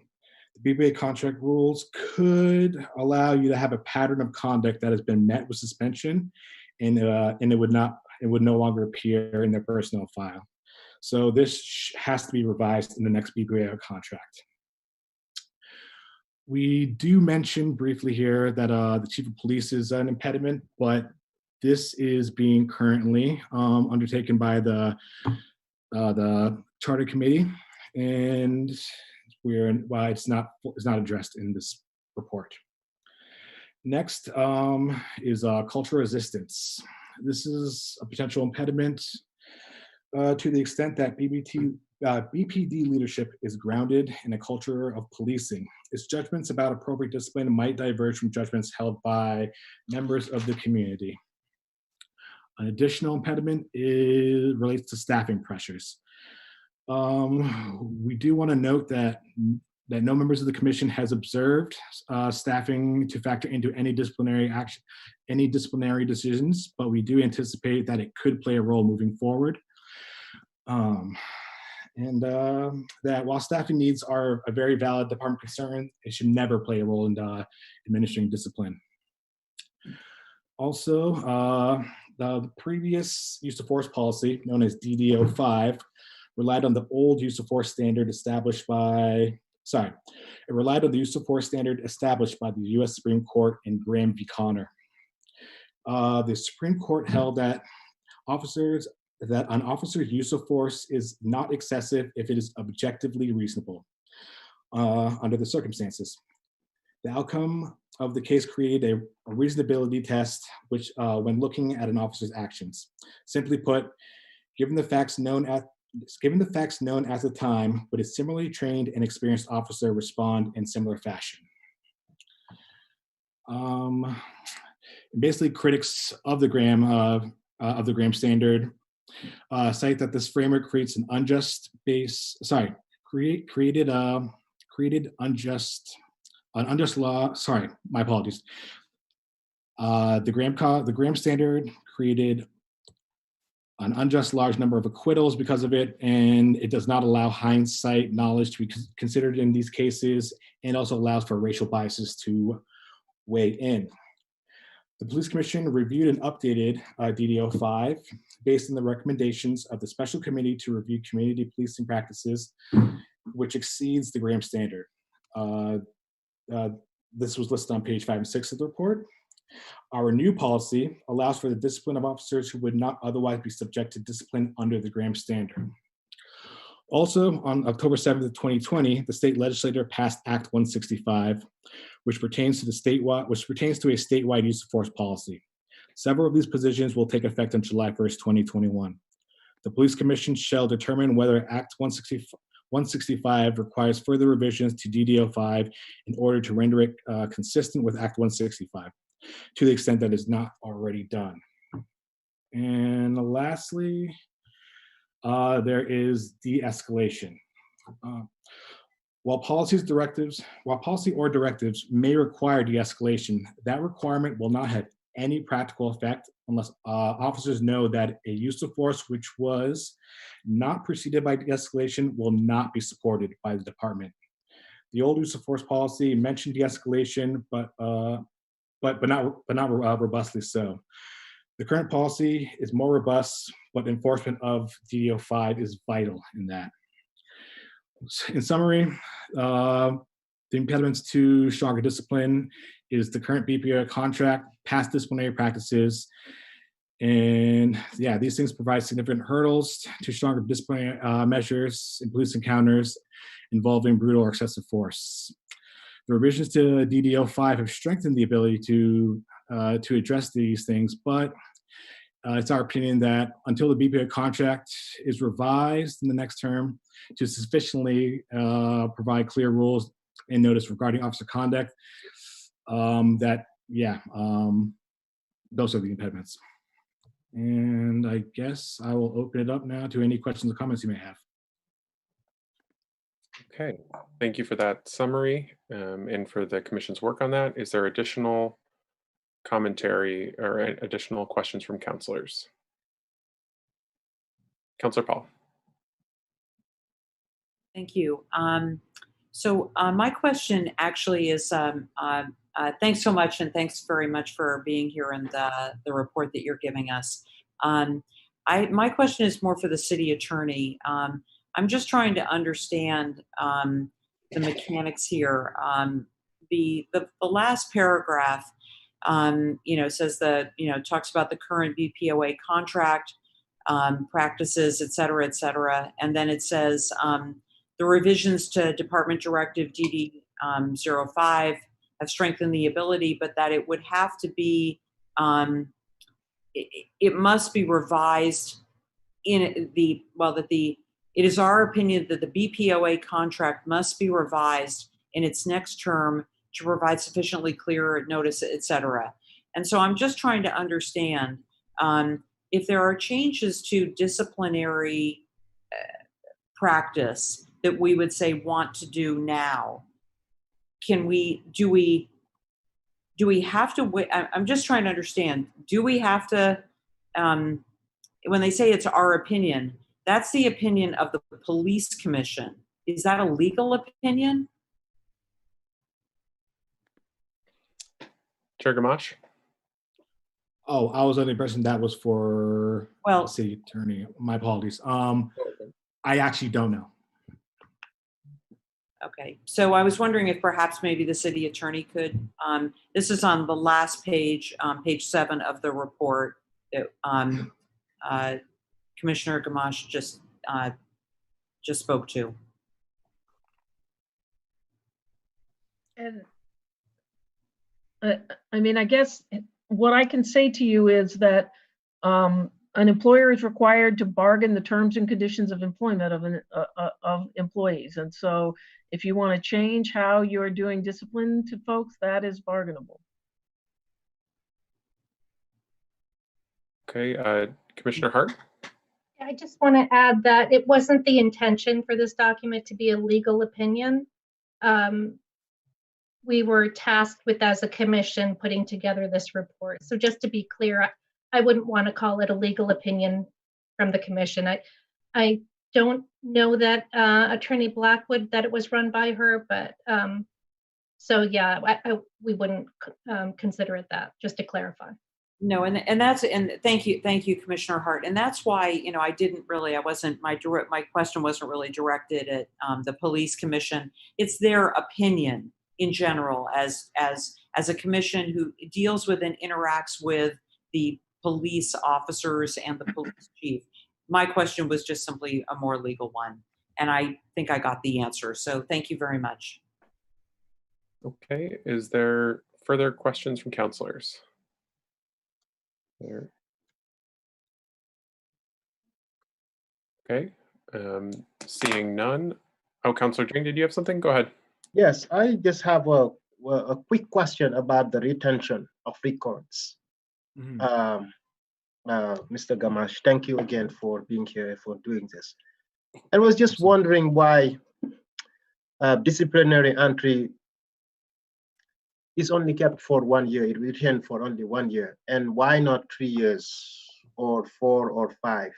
BPA contract rules could allow you to have a pattern of conduct that has been met with suspension, and it would no longer appear in their personnel file. So this has to be revised in the next BPA contract. We do mention briefly here that the chief of police is an impediment, but this is being currently undertaken by the charter committee, and it's not addressed in this report. Next is cultural resistance. This is a potential impediment to the extent that BPD leadership is grounded in a culture of policing. Its judgments about appropriate discipline might diverge from judgments held by members of the community. An additional impediment relates to staffing pressures. We do want to note that no members of the commission has observed staffing to factor into any disciplinary action, any disciplinary decisions, but we do anticipate that it could play a role moving forward. That while staffing needs are a very valid department concern, it should never play a role in administering discipline. Also, the previous use of force policy, known as DDO5, relied on the old use of force standard established by, it relied on the use of force standard established by the US Supreme Court in Graham v. Connor. The Supreme Court held that an officer's use of force is not excessive if it is objectively reasonable under the circumstances. The outcome of the case created a reasonability test, which when looking at an officer's actions. Simply put, given the facts known at the time, would a similarly trained and experienced officer respond in similar fashion? Basically, critics of the Graham standard cite that this framework creates an unjust unjust law. Sorry, my apologies. The Graham standard created an unjust large number of acquittals because of it, and it does not allow hindsight knowledge to be considered in these cases, and also allows for racial biases to weigh in. The Police Commission reviewed and updated DDO5 based on the recommendations of the Special Committee to Review Community Policing Practices, which exceeds the Graham standard. This was listed on page 5 and 6 of the report. Our new policy allows for the discipline of officers who would not otherwise be subject to discipline under the Graham standard. Also, on October 7th, 2020, the state legislature passed Act 165, which pertains to a statewide use of force policy. Several of these positions will take effect on July 1st, 2021. The Police Commission shall determine whether Act 165 requires further revisions to DD-05 in order to render it consistent with Act 165, to the extent that is not already done. And lastly, there is de-escalation. While policy or directives may require de-escalation, that requirement will not have any practical effect unless officers know that a use of force which was not preceded by de-escalation will not be supported by the department. The old use of force policy mentioned de-escalation, but not robustly so. The current policy is more robust, but enforcement of DD-05 is vital in that. In summary, the impediments to stronger discipline is the current BPO contract, past disciplinary practices, and yeah, these things provide significant hurdles to stronger disciplinary measures in police encounters involving brutal or excessive force. The revisions to DD-05 have strengthened the ability to address these things, but it's our opinion that until the BPO contract is revised in the next term to sufficiently provide clear rules and notice regarding officer conduct, those are the impediments. And I guess I will open it up now to any questions or comments you may have. Okay, thank you for that summary and for the commission's work on that. Is there additional commentary or additional questions from councilors? Councilor Paul. Thank you. So my question actually is, thanks so much, and thanks very much for being here and the report that you're giving us. My question is more for the city attorney. I'm just trying to understand the mechanics here. The last paragraph, says talks about the current BPOA contract, practices, et cetera, and then it says the revisions to Department Directive DD-05 have strengthened the ability, but that it would have to be, it must be revised it is our opinion that the BPOA contract must be revised in its next term to provide sufficiently clear notice, et cetera. And so I'm just trying to understand if there are changes to disciplinary practice that we would say want to do now. Do we have to wait? I'm just trying to understand, do we have to, when they say it's our opinion, that's the opinion of the police commission. Is that a legal opinion? Chair Gamache? Oh, I was under the impression that was for the city attorney. My apologies. I actually don't know. Okay, so I was wondering if perhaps maybe the city attorney could, this is on the last page, page 7 of the report that Commissioner Gamache just spoke to. And I mean, I guess what I can say to you is that an employer is required to bargain the terms and conditions of employment of employees. And so if you want to change how you're doing discipline to folks, that is bargainable. Okay, Commissioner Hart? I just want to add that it wasn't the intention for this document to be a legal opinion. We were tasked with, as a commission, putting together this report. So just to be clear, I wouldn't want to call it a legal opinion from the commission. I don't know that Attorney Blackwood, that it was run by her, but so yeah, we wouldn't consider it that, just to clarify. No, and thank you, Commissioner Hart. And that's why, my question wasn't really directed at the police commission. It's their opinion in general as a commission who deals with and interacts with the police officers and the police chief. My question was just simply a more legal one. And I think I got the answer. So thank you very much. Okay, is there further questions from counselors? There. Okay, seeing none. Oh, Counselor Jing, did you have something? Go ahead. Yes, I just have a quick question about the retention of records. Mr. Gamache, thank you again for being here, for doing this. I was just wondering why disciplinary entry is only kept for 1 year, it retained for only 1 year, and why not 3 years or 4 or 5?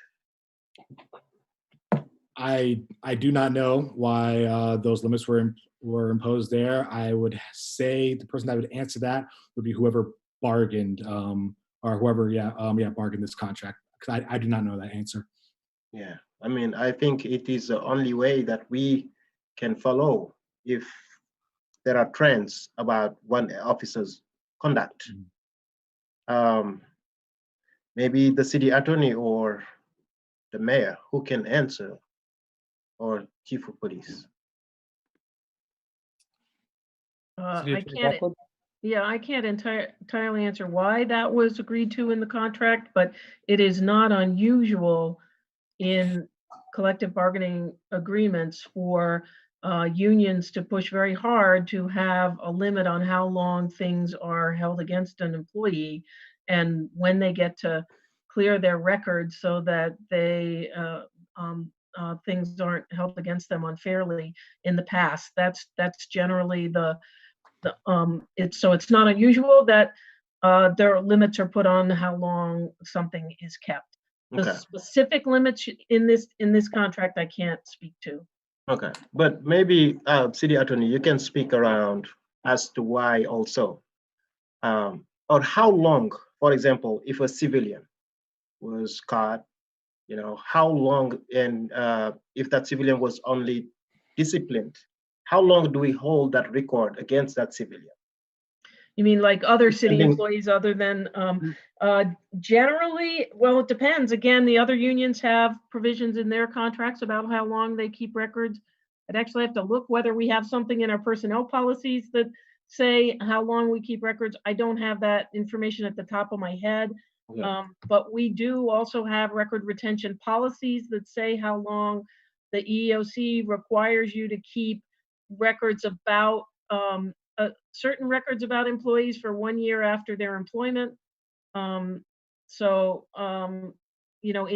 I do not know why those limits were imposed there. I would say the person that would answer that would be whoever bargained or whoever bargained this contract, because I do not know that answer. Yeah, I mean, I think it is the only way that we can follow if there are trends about one officer's conduct. Maybe the city attorney or the mayor who can answer, or chief of police. I can't entirely answer why that was agreed to in the contract, but it is not unusual in collective bargaining agreements for unions to push very hard to have a limit on how long things are held against an employee and when they get to clear their records so that they things aren't held against them unfairly in the past. That's generally it's not unusual that there are limits are put on how long something is kept. The specific limits in this contract I can't speak to. Okay, but maybe city attorney, you can speak around as to why also, or how long, for example, if a civilian was caught, how long, and if that civilian was only disciplined, how long do we hold that record against that civilian? You mean like other city employees other than, generally, well, it depends. Again, the other unions have provisions in their contracts about how long they keep records. I'd actually have to look whether we have something in our personnel policies that say how long we keep records. I don't have that information at the top of my head. But we do also have record retention policies that say how long the EEOC requires you to keep records about certain records about employees for 1 year after their employment. In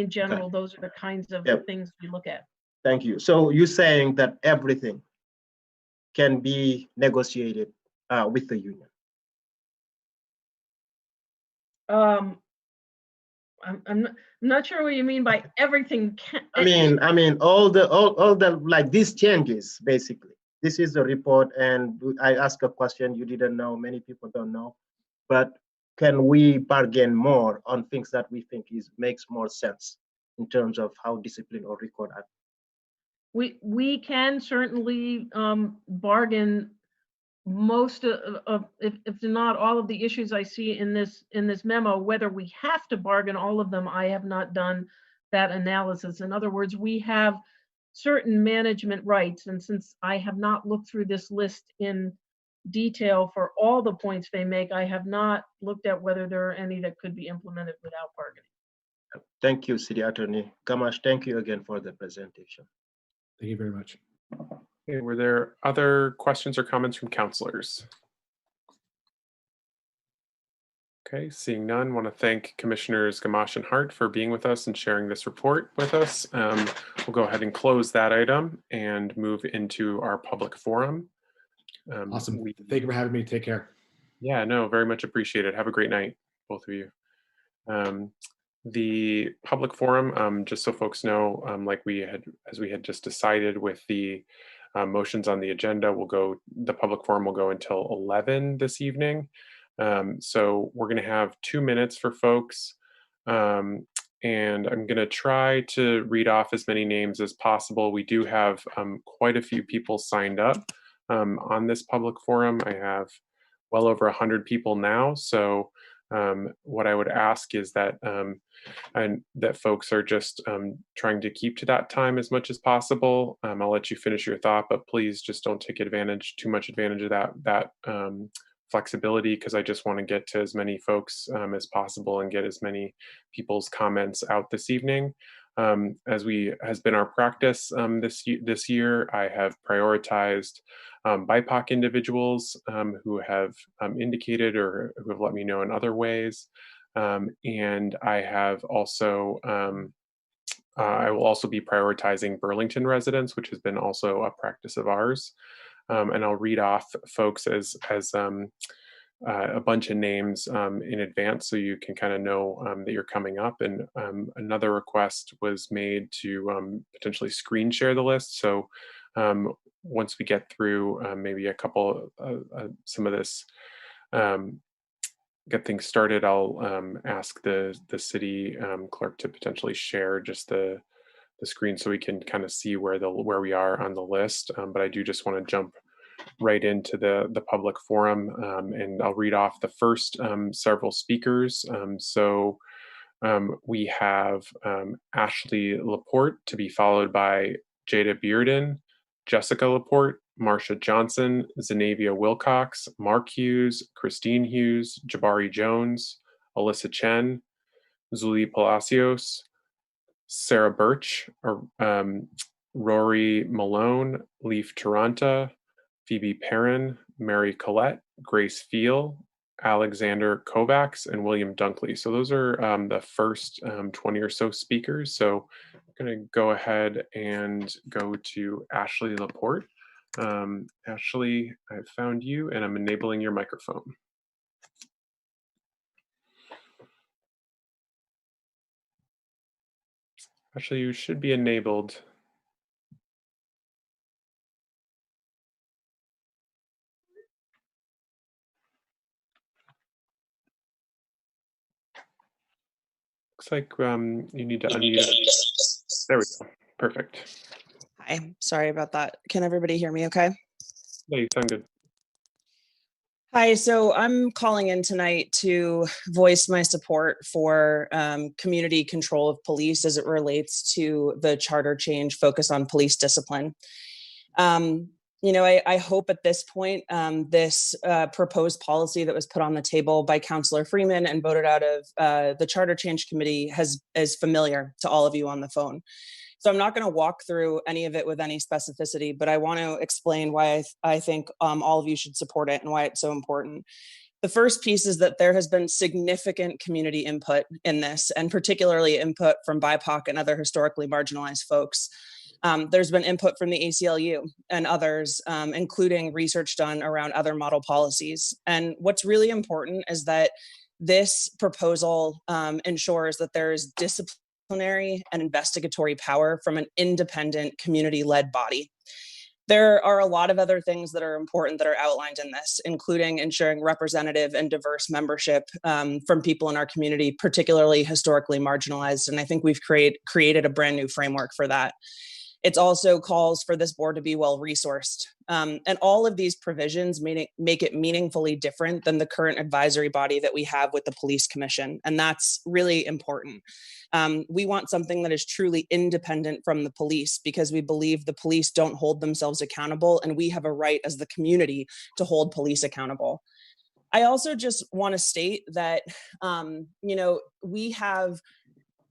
general, those are the kinds of things we look at. Thank you. So you're saying that everything can be negotiated with the union? I'm not sure what you mean by everything. I mean all the like these changes basically. This is a report, and I asked a question you didn't know. Many people don't know, but can we bargain more on things that we think makes more sense in terms of how discipline or record are? We can certainly bargain most of if not all of the issues I see in this memo. Whether we have to bargain all of them, I have not done that analysis. In other words, we have certain management rights, and since I have not looked through this list in detail for all the points they make, I have not looked at whether there are any that could be implemented without bargaining. Thank you, City Attorney Gamache. Thank you again for the presentation. Thank you very much. Okay, were there other questions or comments from counselors? Okay, seeing none, want to thank Commissioners Gamache and Hart for being with us and sharing this report with us. We'll go ahead and close that item and move into our public forum. Awesome. Thank you for having me. Take care. Yeah, no, very much appreciated. Have a great night, both of you. The public forum, just so folks know, as we had just decided with the motions on the agenda, the public forum will go until 11 this evening. So we're going to have 2 minutes for folks, and I'm going to try to read off as many names as possible. We do have quite a few people signed up on this public forum. I have well over 100 people now, so What I would ask is that and that folks are just trying to keep to that time as much as possible. I'll let you finish your thought, but please just don't take too much advantage of that flexibility, because I just want to get to as many folks as possible and get as many people's comments out this evening. As has been our practice this year, I have prioritized BIPOC individuals who have indicated or who have let me know in other ways. And I have also, I will also be prioritizing Burlington residents, which has been also a practice of ours. And I'll read off folks as a bunch of names in advance, so you can kind of know that you're coming up. And another request was made to potentially screen share the list. So once we get through maybe a couple, some of this, get things started, I'll ask the city clerk to potentially share just the screen so we can kind of see where we are on the list. But I do just want to jump right into the public forum, and I'll read off the first several speakers. So we have Ashley Laporte, to be followed by Jada Bearden, Jessica Laporte, Marsha Johnson, Zenavia Wilcox, Mark Hughes, Christine Hughes, Jabari Jones, Alyssa Chen, Zuli Palacios, Sarah Birch, Rory Malone, Leaf Taranta, Phoebe Perrin, Mary Collette, Grace Feel, Alexander Kovacs, and William Dunkley. So those are the first 20 or so speakers. So I'm going to go ahead and go to Ashley Laporte. Ashley, I've found you and I'm enabling your microphone. Ashley, you should be enabled. Looks like you need to unmute. There we go. Perfect. Hi, sorry about that. Can everybody hear me okay? Yeah, you sound good. Hi, so I'm calling in tonight to voice my support for community control of police as it relates to the charter change focus on police discipline. I hope at this point, this proposed policy that was put on the table by Councillor Freeman and voted out of the Charter Change Committee is familiar to all of you on the phone. So I'm not going to walk through any of it with any specificity, but I want to explain why I think all of you should support it and why it's so important. The first piece is that there has been significant community input in this, and particularly input from BIPOC and other historically marginalized folks. There's been input from the ACLU and others, including research done around other model policies. And what's really important is that this proposal ensures that there is disciplinary and investigatory power from an independent community-led body. There are a lot of other things that are important that are outlined in this, including ensuring representative and diverse membership from people in our community, particularly historically marginalized. And I think we've created a brand new framework for that. It also calls for this board to be well-resourced. And all of these provisions make it meaningfully different than the current advisory body that we have with the Police Commission. And that's really important. We want something that is truly independent from the police, because we believe the police don't hold themselves accountable, and we have a right as the community to hold police accountable. I also just want to state that, we have,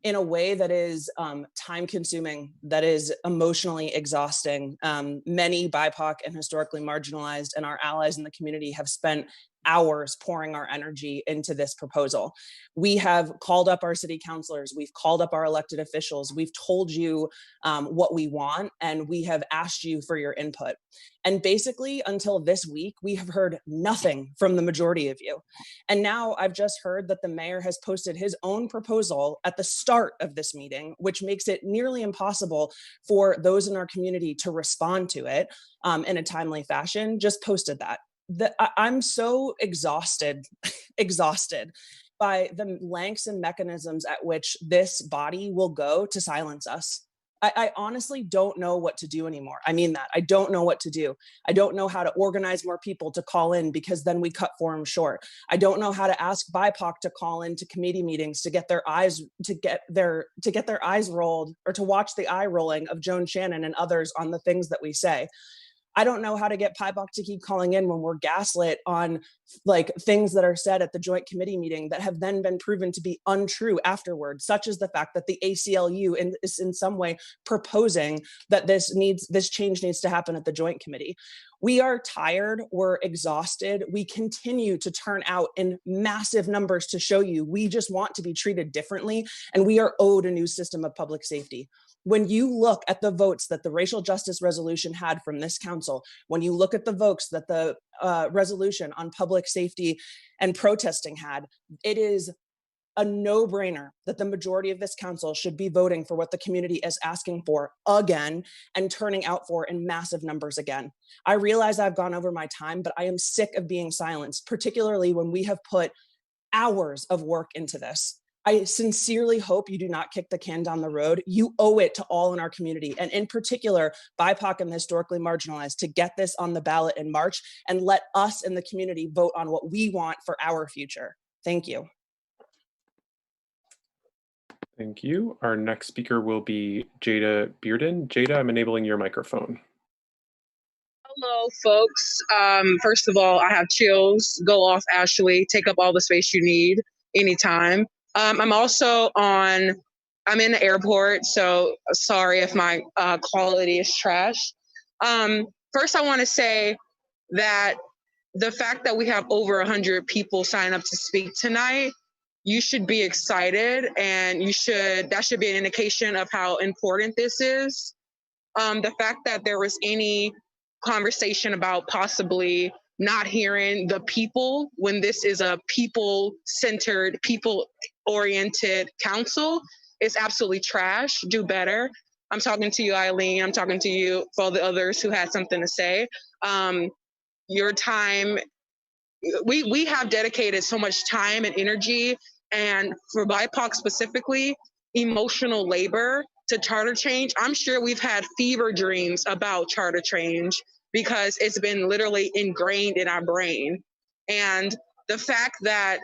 in a way that is time consuming, that is emotionally exhausting. Many BIPOC and historically marginalized and our allies in the community have spent hours pouring our energy into this proposal. We have called up our city councilors, we've called up our elected officials, we've told you what we want, and we have asked you for your input. And basically, until this week, we have heard nothing from the majority of you. And now I've just heard that the mayor has posted his own proposal at the start of this meeting, which makes it nearly impossible for those in our community to respond to it in a timely fashion. Just posted that. I'm so exhausted by the lengths and mechanisms at which this body will go to silence us. I honestly don't know what to do anymore. I mean that. I don't know what to do. I don't know how to organize more people to call in, because then we cut forums short. I don't know how to ask BIPOC to call into committee meetings to get their eyes rolled, or to watch the eye rolling of Joan Shannon and others on the things that we say. I don't know how to get BIPOC to keep calling in when we're gaslit on like things that are said at the joint committee meeting that have then been proven to be untrue afterwards, such as the fact that the ACLU is in some way proposing that this change needs to happen at the joint committee. We are tired, we're exhausted. We continue to turn out in massive numbers to show you we just want to be treated differently, and we are owed a new system of public safety. When you look at the votes that the racial justice resolution had from this council, when you look at the votes that the resolution on public safety and protesting had, it is a no-brainer that the majority of this council should be voting for what the community is asking for again and turning out for in massive numbers again. I realize I've gone over my time, but I am sick of being silenced, particularly when we have put hours of work into this. I sincerely hope you do not kick the can down the road. You owe it to all in our community, and in particular, BIPOC and the historically marginalized, to get this on the ballot in March and let us in the community vote on what we want for our future. Thank you. Thank you. Our next speaker will be Jada Bearden. Jada, I'm enabling your microphone. Hello, folks. First of all, I have chills. Go off, Ashley. Take up all the space you need anytime. I'm in the airport, so sorry if my quality is trash. First, I want to say that the fact that we have over 100 people sign up to speak tonight, you should be excited, and that should be an indication of how important this is. The fact that there was any conversation about possibly not hearing the people when this is a people-centered, people-oriented council is absolutely trash. Do better. I'm talking to you, Eileen. I'm talking to you for all the others who had something to say. Your time, we have dedicated so much time and energy, and for BIPOC specifically, emotional labor to charter change. I'm sure we've had fever dreams about charter change because it's been literally ingrained in our brain. And the fact that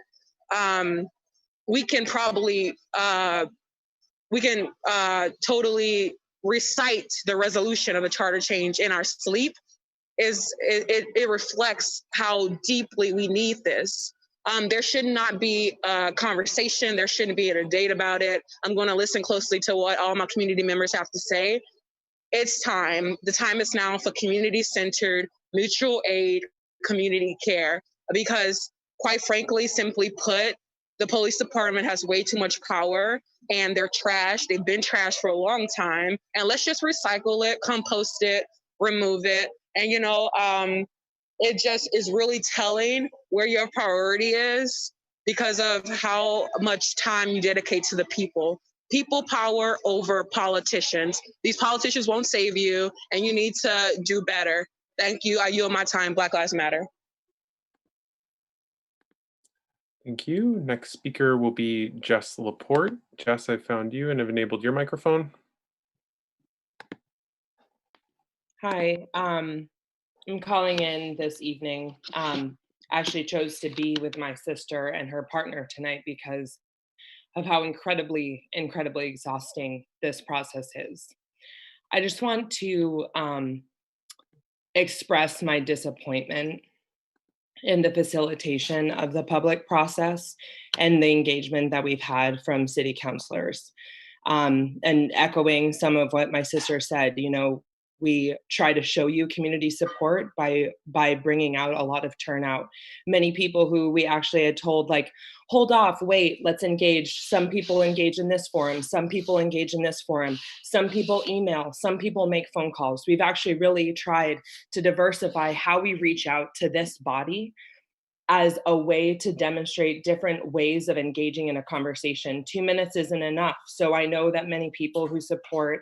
we can totally recite the resolution of the charter change in our sleep it reflects how deeply we need this. There should not be a conversation. There shouldn't be a debate about it. I'm going to listen closely to what all my community members have to say. It's time. The time is now for community-centered, mutual aid, community care, because quite frankly, simply put, the police department has way too much power and they're trash. They've been trash for a long time. And let's just recycle it, compost it, remove it. And, it just is really telling where your priority is because of how much time you dedicate to the people. People power over politicians. These politicians won't save you, and you need to do better. Thank you. I yield my time. Black Lives Matter. Thank you. Next speaker will be Jess Laporte. Jess, I found you and have enabled your microphone. Hi, I'm calling in this evening. Actually chose to be with my sister and her partner tonight because of how incredibly exhausting this process is. I just want to express my disappointment in the facilitation of the public process and the engagement that we've had from city councilors. And echoing some of what my sister said, we try to show you community support by bringing out a lot of turnout. Many people who we actually had told, like, hold off, wait, let's engage. Some people engage in this forum. Some people engage in this forum. Some people email. Some people make phone calls. We've actually really tried to diversify how we reach out to this body as a way to demonstrate different ways of engaging in a conversation. 2 minutes isn't enough. So I know that many people who support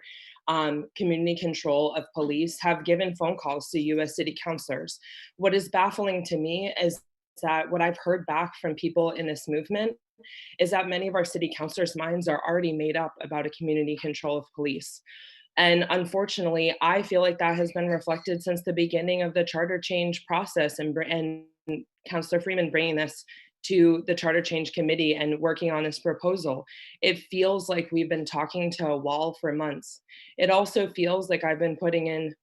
community control of police have given phone calls to U.S. city councilors. What is baffling to me is that what I've heard back from people in this movement is that many of our city councilors' minds are already made up about a community control of police. And unfortunately, I feel like that has been reflected since the beginning of the charter change process, and Councillor Freeman bringing this to the charter change committee and working on this proposal. It feels like we've been talking to a wall for months. It also feels like I've been putting in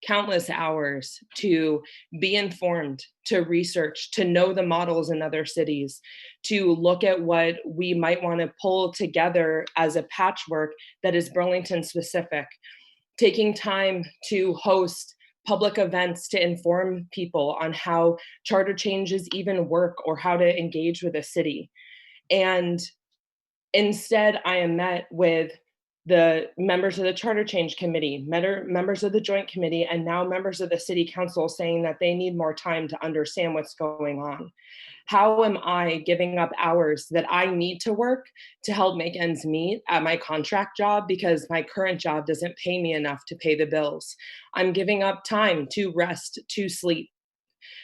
countless hours to be informed, to research, to know the models in other cities, to look at what we might want to pull together as a patchwork that is Burlington specific, taking time to host public events to inform people on how charter changes even work or how to engage with a city. And instead, I am met with the members of the Charter Change Committee, members of the Joint Committee, and now members of the City Council saying that they need more time to understand what's going on. How am I giving up hours that I need to work to help make ends meet at my contract job because my current job doesn't pay me enough to pay the bills? I'm giving up time to rest, to sleep.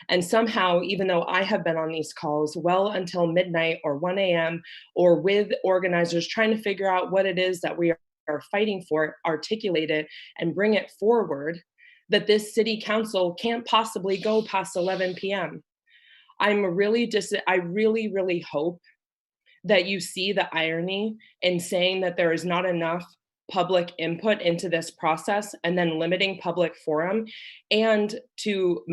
And somehow, even though I have been on these calls well until midnight or 1 a.m., or with organizers trying to figure out what it is that we are fighting for, articulate it, and bring it forward, that this city council can't possibly go past 11 p.m. I really hope that you see the irony in saying that there is not enough public input into this process and then limiting public forum, and to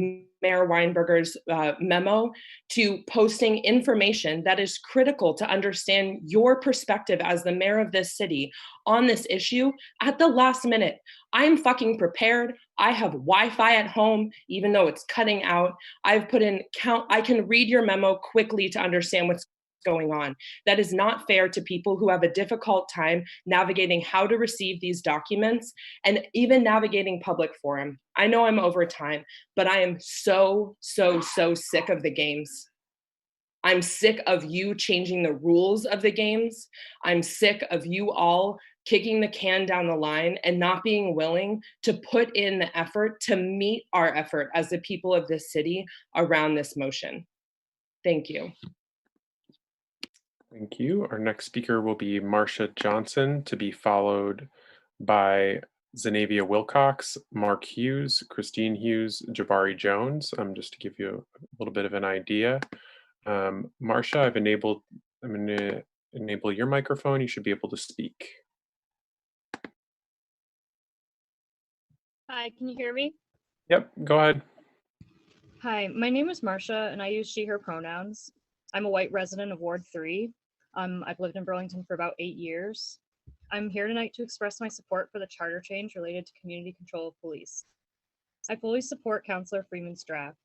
Mayor Weinberger's memo to posting information that is critical to understand your perspective as the mayor of this city on this issue at the last minute. I am fucking prepared. I have Wi-Fi at home, even though it's cutting out. I've put in I can read your memo quickly to understand what's going on. That is not fair to people who have a difficult time navigating how to receive these documents and even navigating public forum. I know I'm over time, but I am so sick of the games. I'm sick of you changing the rules of the games. I'm sick of you all kicking the can down the line and not being willing to put in the effort to meet our effort as the people of this city around this motion. Thank you. Thank you. Our next speaker will be Marcia Johnson, to be followed by Zenavia Wilcox, Mark Hughes, Christine Hughes, Jabari Jones. Just to give you a little bit of an idea. Marcia, I'm going to enable your microphone. You should be able to speak. Hi, can you hear me? Yep, go ahead. Hi, my name is Marcia and I use she, her pronouns. I'm a white resident of Ward 3. I've lived in Burlington for about 8 years. I'm here tonight to express my support for the charter change related to community control of police. I fully support Councillor Freeman's draft.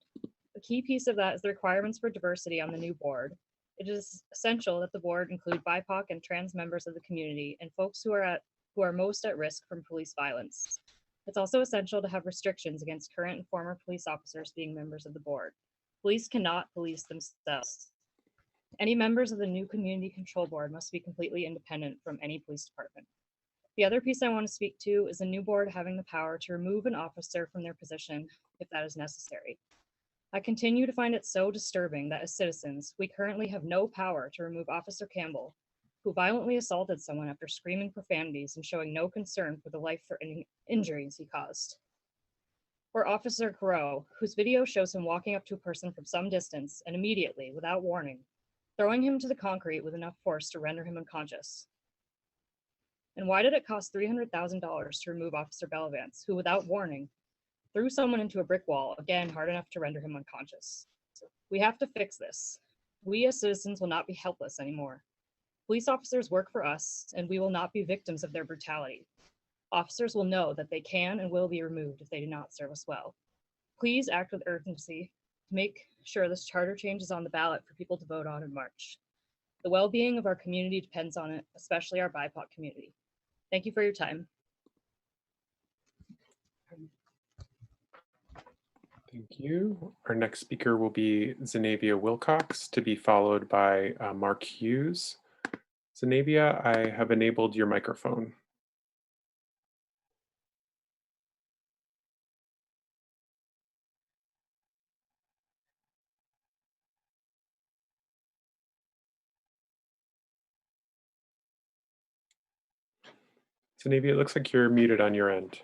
A key piece of that is the requirements for diversity on the new board. It is essential that the board include BIPOC and trans members of the community and folks who are most at risk from police violence. It's also essential to have restrictions against current and former police officers being members of the board. Police cannot police themselves. Any members of the new community control board must be completely independent from any police department. The other piece I want to speak to is the new board having the power to remove an officer from their position if that is necessary. I continue to find it so disturbing that as citizens, we currently have no power to remove Officer Campbell, who violently assaulted someone after screaming profanities and showing no concern for the life-threatening injuries he caused. Or Officer Crow, whose video shows him walking up to a person from some distance and immediately, without warning, throwing him to the concrete with enough force to render him unconscious. And why did it cost $300,000 to remove Officer Bellavance, who without warning, threw someone into a brick wall, again hard enough to render him unconscious? We have to fix this. We as citizens will not be helpless anymore. Police officers work for us, and we will not be victims of their brutality. Officers will know that they can and will be removed if they do not serve us well. Please act with urgency to make sure this charter change is on the ballot for people to vote on in March. The well-being of our community depends on it, especially our BIPOC community. Thank you for your time. Thank you. Our next speaker will be Zenavia Wilcox, to be followed by Mark Hughes. Zenavia, I have enabled your microphone. Zanavia, it looks like you're muted on your end.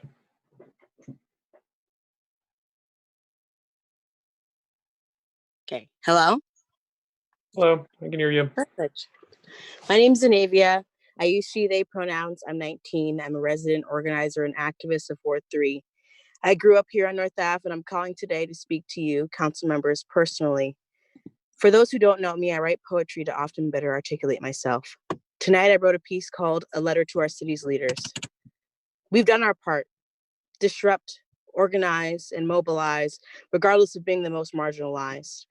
Okay, hello? Hello, I can hear you. Perfect. My name's Zanavia. I use she, they pronouns. I'm 19. I'm a resident organizer and activist of Ward 3. I grew up here on North Ave, and I'm calling today to speak to you, council members, personally. For those who don't know me, I write poetry to often better articulate myself. Tonight, I wrote a piece called A Letter to Our City's Leaders. We've done our part. Disrupt, organize, and mobilize, regardless of being the most marginalized.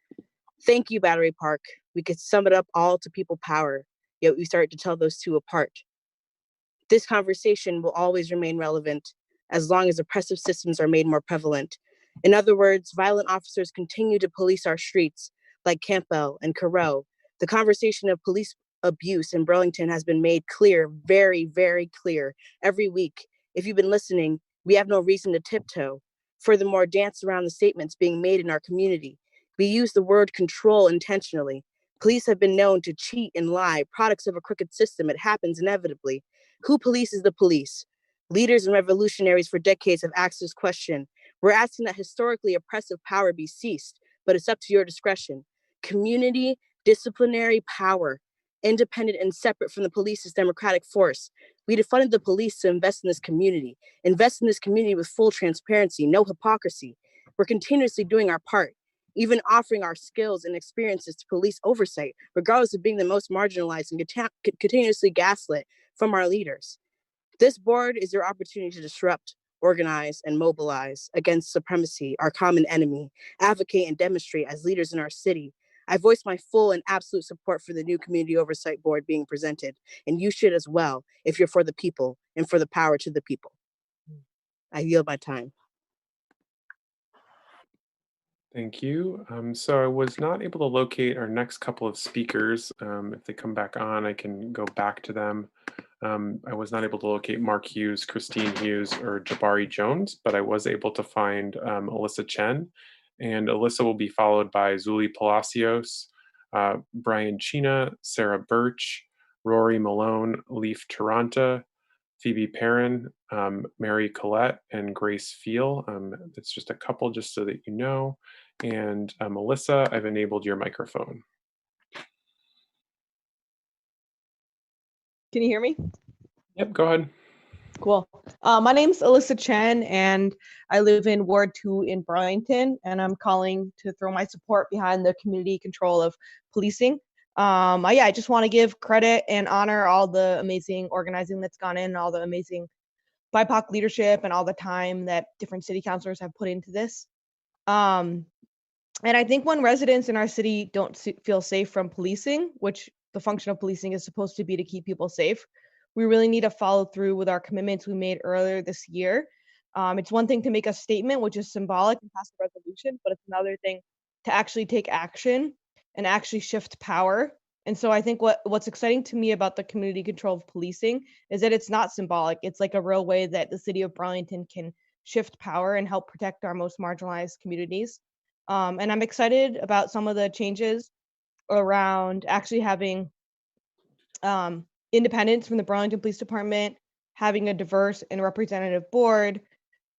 Thank you, Battery Park. We could sum it up all to people power, yet we start to tell those two apart. This conversation will always remain relevant as long as oppressive systems are made more prevalent. In other words, violent officers continue to police our streets like Campbell and Carreau. The conversation of police abuse in Burlington has been made clear, very, very clear every week. If you've been listening, we have no reason to tiptoe. Furthermore, dance around the statements being made in our community. We use the word control intentionally. Police have been known to cheat and lie, products of a crooked system. It happens inevitably. Who polices the police? Leaders and revolutionaries for decades have asked this question. We're asking that historically oppressive power be ceased, but it's up to your discretion. Community disciplinary power, independent and separate from the police's democratic force. We defunded the police to invest in this community with full transparency, no hypocrisy. We're continuously doing our part, even offering our skills and experiences to police oversight, regardless of being the most marginalized and continuously gaslit from our leaders. This board is your opportunity to disrupt, organize, and mobilize against supremacy, our common enemy, advocate and demonstrate as leaders in our city. I voice my full and absolute support for the new Community Oversight Board being presented, and you should as well if you're for the people and for the power to the people. I yield my time. Thank you. So I was not able to locate our next couple of speakers. If they come back on, I can go back to them. I was not able to locate Mark Hughes, Christine Hughes, or Jabari Jones, but I was able to find Alyssa Chen. And Alyssa will be followed by Zuli Palacios, Brian Chena, Sarah Birch, Rory Malone, Leaf Taranta, Phoebe Perrin, Mary Collette, and Grace Feel. That's just a couple, just so that you know. And Melissa, I've enabled your microphone. Can you hear me? Yep, go ahead. Cool. My name's Alyssa Chen, and I live in Ward 2 in Burlington, and I'm calling to throw my support behind the community control of policing. I just want to give credit and honor all the amazing organizing that's gone in, all the amazing BIPOC leadership, and all the time that different city councilors have put into this. And I think when residents in our city don't feel safe from policing, which the function of policing is supposed to be to keep people safe, we really need to follow through with our commitments we made earlier this year. It's one thing to make a statement, which is symbolic and pass a resolution, but it's another thing to actually take action and actually shift power. And so I think what's exciting to me about the community control of policing is that it's not symbolic. It's like a real way that the city of Burlington can shift power and help protect our most marginalized communities. And I'm excited about some of the changes around actually having independence from the Burlington Police Department, having a diverse and representative board,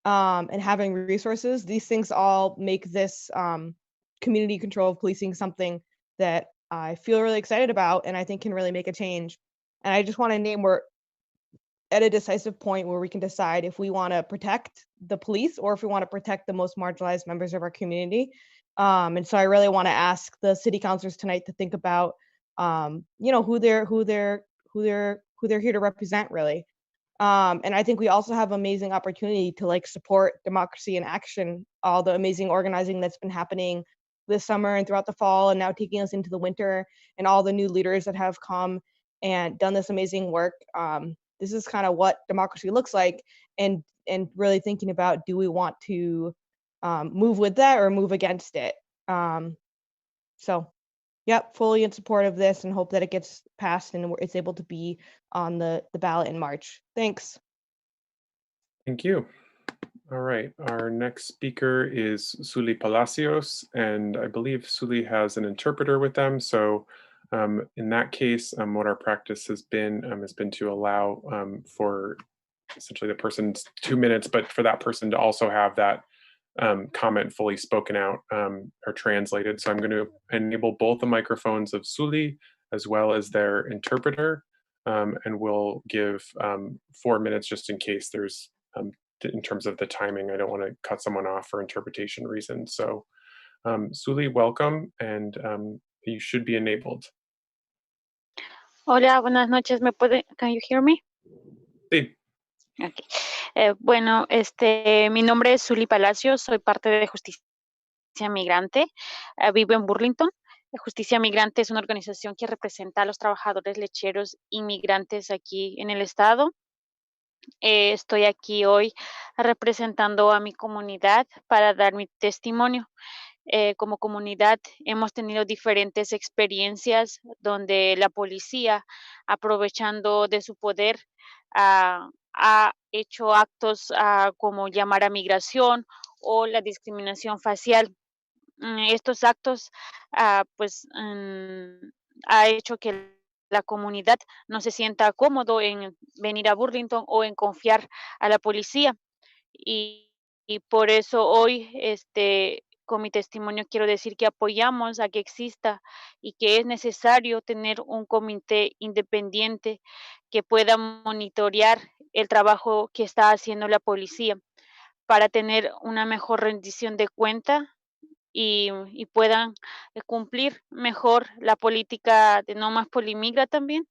and having resources. These things all make this community control of policing something that I feel really excited about and I think can really make a change. And I just want to name we're at a decisive point where we can decide if we want to protect the police or if we want to protect the most marginalized members of our community. And so I really want to ask the city councilors tonight to think about, who they're here to represent, really. And I think we also have amazing opportunity to support democracy in action, all the amazing organizing that's been happening this summer and throughout the fall and now taking us into the winter, and all the new leaders that have come and done this amazing work. This is kind of what democracy looks like, and really thinking about, do we want to move with that or move against it? Yep, fully in support of this and hope that it gets passed and it's able to be on the ballot in March. Thanks. Thank you. All right, our next speaker is Zuli Palacios, and I believe Zuli has an interpreter with them. So in that case, what our practice has been to allow for essentially the person's 2 minutes, but for that person to also have that comment fully spoken out or translated. So I'm going to enable both the microphones of Suli as well as their interpreter, and we'll give 4 minutes just in case there's, in terms of the timing, I don't want to cut someone off for interpretation reasons. So Suli, welcome, and you should be enabled. Hola, buenas noches. Can you hear me? Sí. Okay. Bueno, mi nombre es Zuli Palacios, soy parte de Justicia Migrante, vivo en Burlington. Justicia Migrante es una organización que representa a los trabajadores lecheros inmigrantes aquí en el estado. Estoy aquí hoy representando a mi comunidad para dar mi testimonio. Como comunidad hemos tenido diferentes experiencias donde la policía, aprovechando de su poder, ha hecho actos como llamar a migración o la discriminación facial. Estos actos ha hecho que la comunidad no se sienta cómodo en venir a Burlington o en confiar a la policía. Y por eso hoy, con mi testimonio quiero decir que apoyamos a que exista y que es necesario tener un comité independiente que pueda monitorear el trabajo que está haciendo la policía para tener una mejor rendición de cuenta y puedan cumplir mejor la política de no más polimigra también,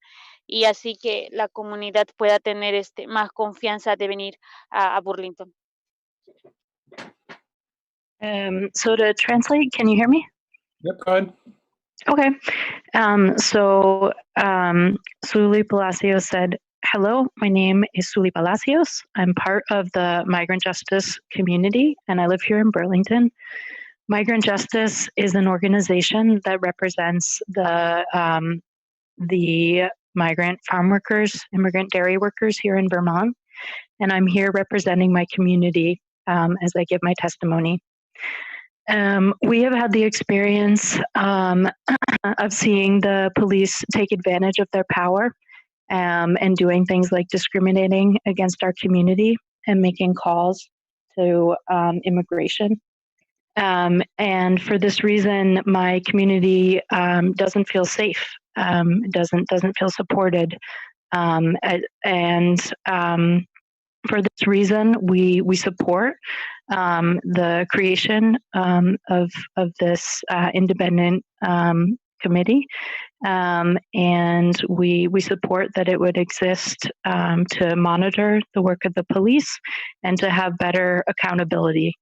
y así que la comunidad pueda tener más confianza de venir a Burlington. So to translate, can you hear me? Yep, go ahead. Okay. Suli Palacios said, "Hello, my name is Suli Palacios. I'm part of the migrant justice community, and I live here in Burlington. Migrant Justice is an organization that represents the migrant farm workers, immigrant dairy workers here in Vermont, and I'm here representing my community as I give my testimony. We have had the experience of seeing the police take advantage of their power and doing things like discriminating against our community and making calls to immigration. And for this reason, my community doesn't feel safe, doesn't feel supported, for this reason, we support the creation of this independent committee, and we support that it would exist to monitor the work of the police and to have better accountability.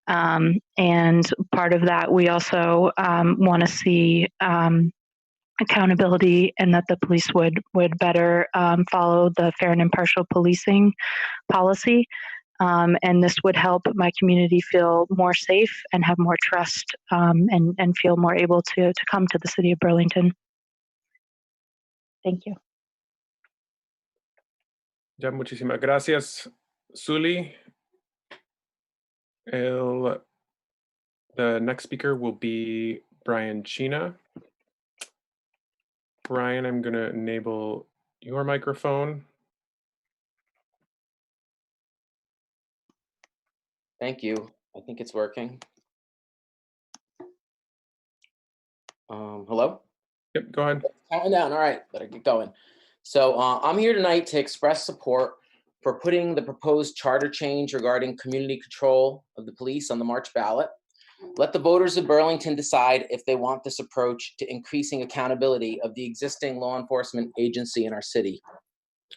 And part of that, we also want to see accountability, and that the police would better follow the fair and impartial policing policy. And this would help my community feel more safe and have more trust and feel more able to come to the city of Burlington. Thank you. Ya, muchísimas gracias, Suli. The next speaker will be Brian Chena. Brian, I'm going to enable your microphone. Thank you. I think it's working. Hello? Yep, go ahead. Counting down. All right, better get going. So I'm here tonight to express support for putting the proposed charter change regarding community control of the police on the March ballot. Let the voters of Burlington decide if they want this approach to increasing accountability of the existing law enforcement agency in our city.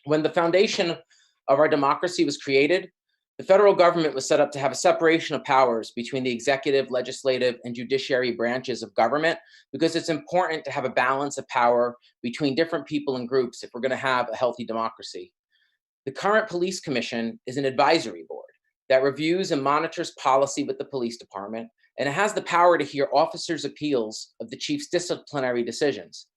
When the foundation of our democracy was created, the federal government was set up to have a separation of powers between the executive, legislative, and judiciary branches of government, because it's important to have a balance of power between different people and groups if we're going to have a healthy democracy. The current police commission is an advisory board that reviews and monitors policy with the police department, and it has the power to hear officers' appeals of the chief's disciplinary decisions.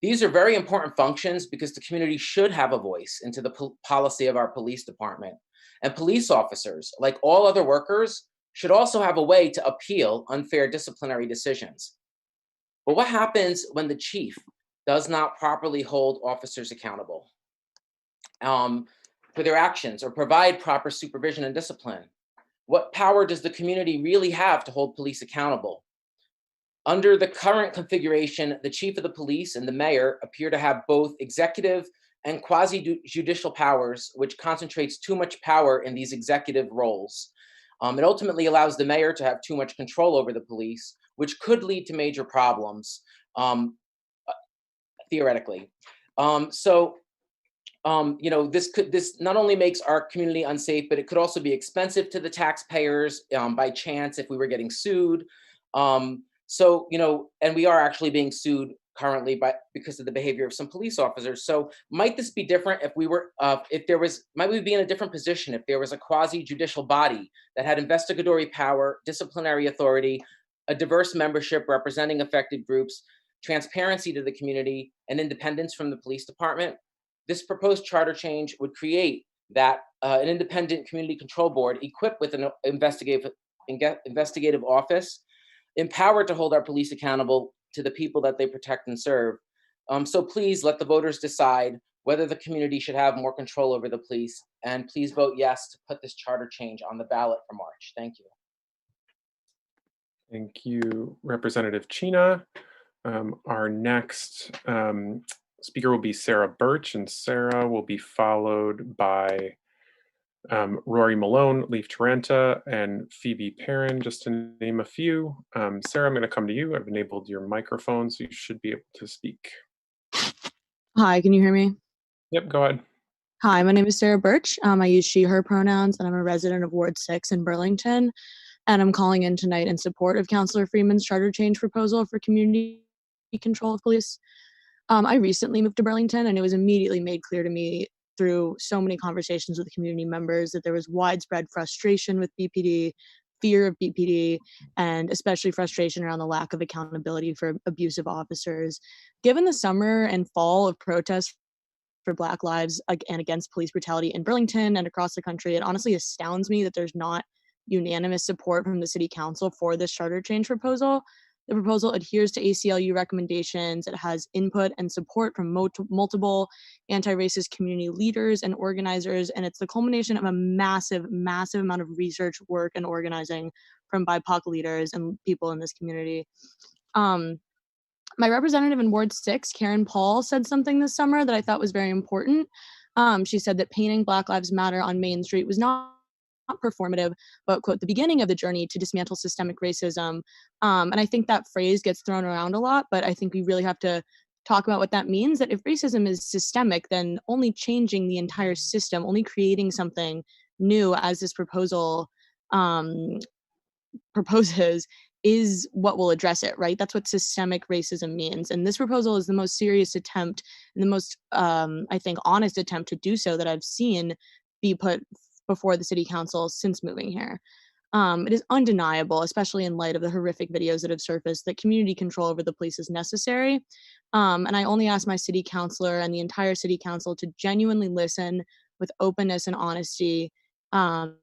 These are very important functions because the community should have a voice into the policy of our police department. And police officers, like all other workers, should also have a way to appeal unfair disciplinary decisions. But what happens when the chief does not properly hold officers accountable? for their actions or provide proper supervision and discipline? What power does the community really have to hold police accountable? Under the current configuration, the chief of the police and the mayor appear to have both executive and quasi-judicial powers, which concentrates too much power in these executive roles. It ultimately allows the mayor to have too much control over the police, which could lead to major problems, theoretically. This not only makes our community unsafe, but it could also be expensive to the taxpayers by chance if we were getting sued. And we are actually being sued currently because of the behavior of some police officers. So might this be different if we were, might we be in a different position if there was a quasi-judicial body that had investigatory power, disciplinary authority, a diverse membership representing affected groups, transparency to the community, and independence from the police department? This proposed charter change would create that an independent community control board equipped with an investigative office, empowered to hold our police accountable to the people that they protect and serve. So please let the voters decide whether the community should have more control over the police, and please vote yes to put this charter change on the ballot for March. Thank you. Thank you, Representative Chena. Our next speaker will be Sarah Birch, and Sarah will be followed by Rory Malone, Leif Taranta, and Phoebe Perrin, just to name a few. Sarah, I'm going to come to you. I've enabled your microphone, so you should be able to speak. Hi, can you hear me? Yep, go ahead. Hi, my name is Sarah Birch. I use she, her pronouns, and I'm a resident of Ward 6 in Burlington. And I'm calling in tonight in support of Councillor Freeman's charter change proposal for community control of police. I recently moved to Burlington, and it was immediately made clear to me through so many conversations with community members that there was widespread frustration with BPD, fear of BPD, and especially frustration around the lack of accountability for abusive officers. Given the summer and fall of protests for Black lives and against police brutality in Burlington and across the country, it honestly astounds me that there's not unanimous support from the City Council for this charter change proposal. The proposal adheres to ACLU recommendations. It has input and support from multiple anti-racist community leaders and organizers, and it's the culmination of a massive, massive amount of research, work, and organizing from BIPOC leaders and people in this community. My representative in Ward 6, Karen Paul, said something this summer that I thought was very important. She said that painting Black Lives Matter on Main Street was not performative, but quote, the beginning of the journey to dismantle systemic racism. And I think that phrase gets thrown around a lot, but I think we really have to talk about what that means, that if racism is systemic, then only changing the entire system, only creating something new as this proposal proposes is what will address it, right? That's what systemic racism means. And this proposal is the most serious attempt and the most, I think, honest attempt to do so that I've seen be put before the City Council since moving here. It is undeniable, especially in light of the horrific videos that have surfaced, that community control over the police is necessary. And I only ask my city councilor and the entire City Council to genuinely listen with openness and honesty to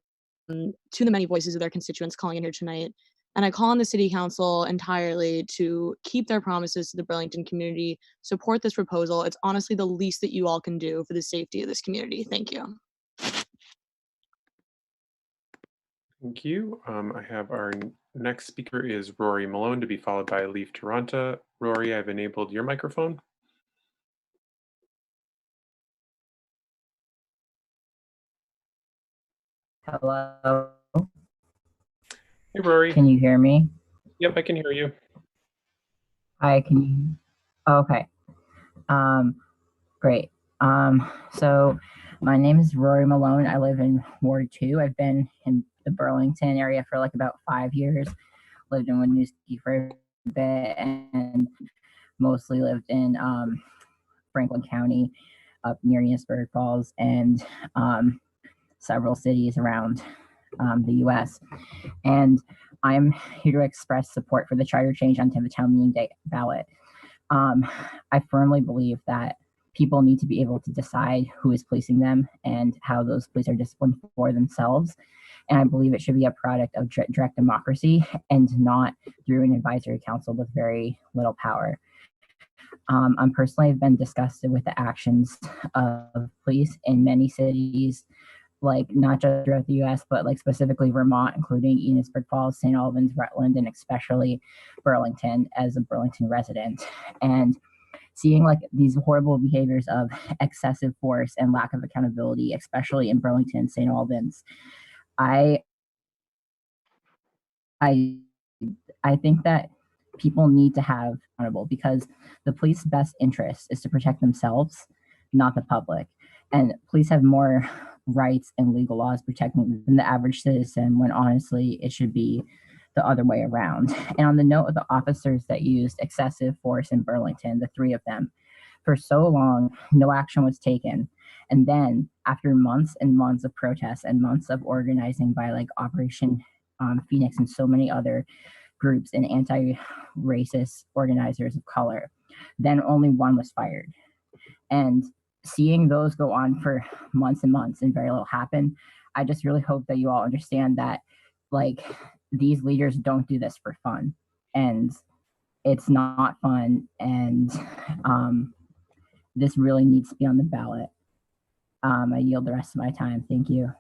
the many voices of their constituents calling in here tonight. And I call on the City Council entirely to keep their promises to the Burlington community, support this proposal. It's honestly the least that you all can do for the safety of this community. Thank you. Thank you. I have our next speaker is Rory Malone, to be followed by Leif Taranta. Rory, I've enabled your microphone. Hello. Hey, Rory. Can you hear me? Yep, I can hear you. Hi, can you? Okay. Great. So my name is Rory Malone. I live in Ward 2. I've been in the Burlington area for like about 5 years. Lived in Winooski for a bit and mostly lived in Franklin County, up near Enosburg Falls, and several cities around the U.S. And I'm here to express support for the charter change onto the town meeting day ballot. I firmly believe that people need to be able to decide who is policing them and how those police are disciplined for themselves. And I believe it should be a product of direct democracy and not through an advisory council with very little power. I'm personally have been disgusted with the actions of police in many cities, like not just throughout the U.S., but like specifically Vermont, including Enosburg Falls, St. Albans, Rutland, and especially Burlington as a Burlington resident. And seeing like these horrible behaviors of excessive force and lack of accountability, especially in Burlington, St. Albans, I think that people need to have accountable, because the police's best interest is to protect themselves, not the public. And police have more rights and legal laws protecting than the average citizen, when honestly it should be the other way around. And on the note of the officers that used excessive force in Burlington, the 3 of them, for so long, no action was taken. And then after months and months of protests and months of organizing by like Operation Phoenix and so many other groups and anti-racist organizers of color, then only 1 was fired. And seeing those go on for months and months and very little happen, I just really hope that you all understand that like these leaders don't do this for fun, and it's not fun, and this really needs to be on the ballot. I yield the rest of my time. Thank you.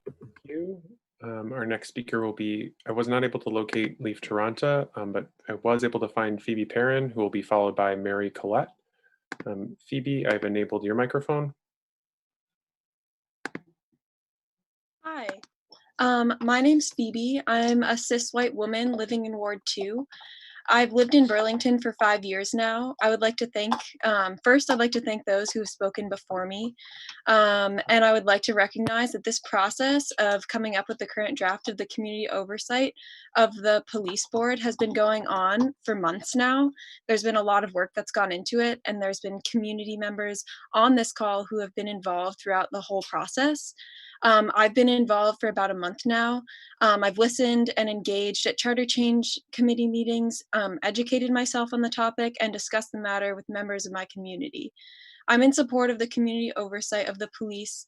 Thank you. Our next speaker will be, I was not able to locate Leaf Toronto, but I was able to find Phoebe Perrin, who will be followed by Mary Collette. Phoebe, I've enabled your microphone. Hi, my name's Phoebe. I'm a cis white woman living in Ward 2. I've lived in Burlington for 5 years now. I would like to thank, first I'd like to thank those who have spoken before me. And I would like to recognize that this process of coming up with the current draft of the community oversight of the police board has been going on for months now. There's been a lot of work that's gone into it, and there's been community members on this call who have been involved throughout the whole process. I've been involved for about a month now. I've listened and engaged at charter change committee meetings, educated myself on the topic, and discussed the matter with members of my community. I'm in support of the community oversight of the police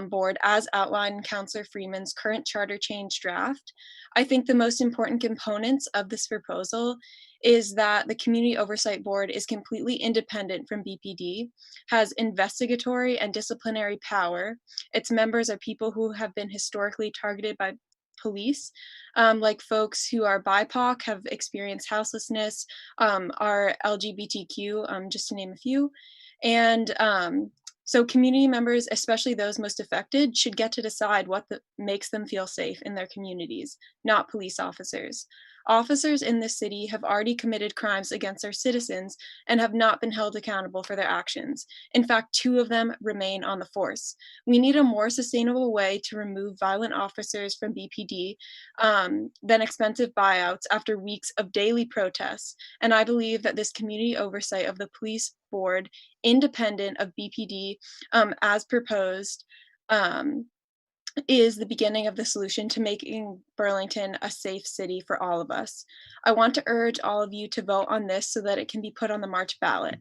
board as outlined in Councillor Freeman's current charter change draft. I think the most important components of this proposal is that the community oversight board is completely independent from BPD, has investigatory and disciplinary power. Its members are people who have been historically targeted by police, like folks who are BIPOC, have experienced houselessness, are LGBTQ, just to name a few. And so community members, especially those most affected, should get to decide what makes them feel safe in their communities, not police officers. Officers in this city have already committed crimes against our citizens and have not been held accountable for their actions. In fact, 2 of them remain on the force. We need a more sustainable way to remove violent officers from BPD than expensive buyouts after weeks of daily protests. And I believe that this community oversight of the police board, independent of BPD, as proposed, is the beginning of the solution to making Burlington a safe city for all of us. I want to urge all of you to vote on this so that it can be put on the March ballot.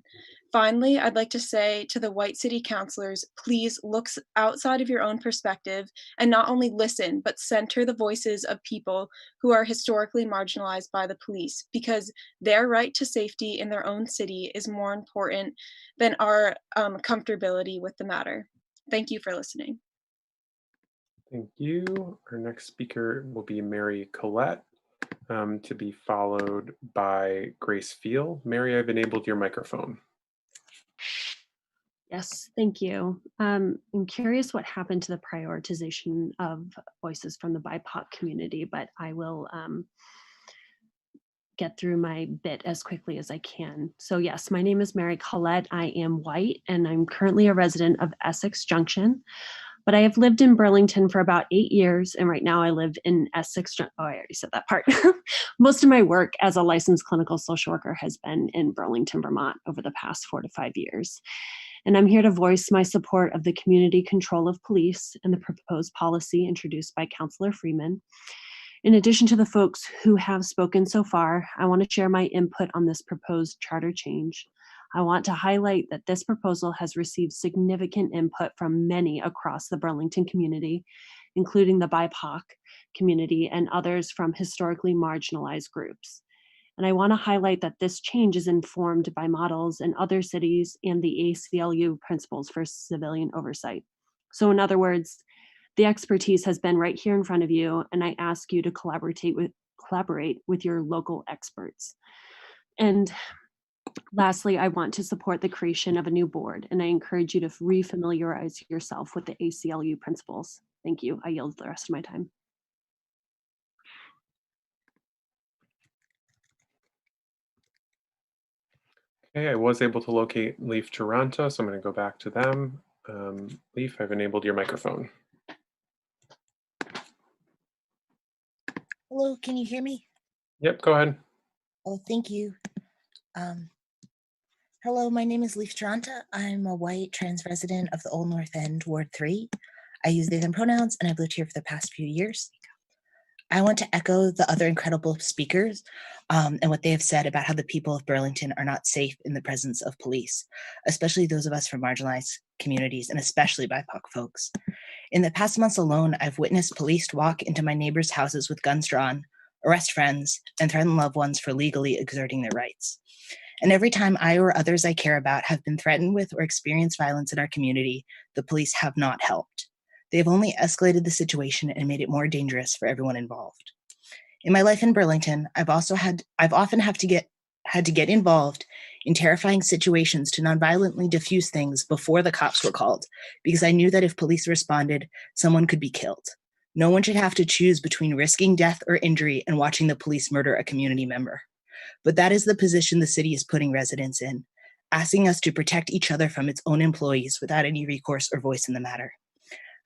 Finally, I'd like to say to the white city councilors, please look outside of your own perspective and not only listen, but center the voices of people who are historically marginalized by the police, because their right to safety in their own city is more important than our comfortability with the matter. Thank you for listening. Thank you. Our next speaker will be Mary Collette, to be followed by Grace Field. Mary, I've enabled your microphone. Yes, thank you. I'm curious what happened to the prioritization of voices from the BIPOC community, but I will get through my bit as quickly as I can. So yes, my name is Mary Collette. I am white, and I'm currently a resident of Essex Junction. But I have lived in Burlington for about 8 years, and right now I live in Essex. Oh, I already said that part. Most of my work as a licensed clinical social worker has been in Burlington, Vermont over the past 4 to 5 years. And I'm here to voice my support of the community control of police and the proposed policy introduced by Councillor Freeman. In addition to the folks who have spoken so far, I want to share my input on this proposed charter change. I want to highlight that this proposal has received significant input from many across the Burlington community, including the BIPOC community and others from historically marginalized groups. And I want to highlight that this change is informed by models in other cities and the ACLU principles for civilian oversight. So in other words, the expertise has been right here in front of you, and I ask you to collaborate with your local experts. And lastly, I want to support the creation of a new board, and I encourage you to refamiliarize yourself with the ACLU principles. Thank you. I yield the rest of my time. Okay, I was able to locate Leaf Toronto, so I'm going to go back to them. Leaf, I've enabled your microphone. Hello, can you hear me? Yep, go ahead. Oh, thank you. Hello, my name is Leaf Toronto. I'm a white trans resident of the Old North End, Ward 3. I use they, them pronouns, and I've lived here for the past few years. I want to echo the other incredible speakers and what they have said about how the people of Burlington are not safe in the presence of police, especially those of us from marginalized communities and especially BIPOC folks. In the past months alone, I've witnessed police walk into my neighbors' houses with guns drawn, arrest friends, and threaten loved ones for legally exerting their rights. And every time I or others I care about have been threatened with or experienced violence in our community, the police have not helped. They have only escalated the situation and made it more dangerous for everyone involved. In my life in Burlington, I've often had to get involved in terrifying situations to nonviolently diffuse things before the cops were called, because I knew that if police responded, someone could be killed. No one should have to choose between risking death or injury and watching the police murder a community member. But that is the position the city is putting residents in, asking us to protect each other from its own employees without any recourse or voice in the matter.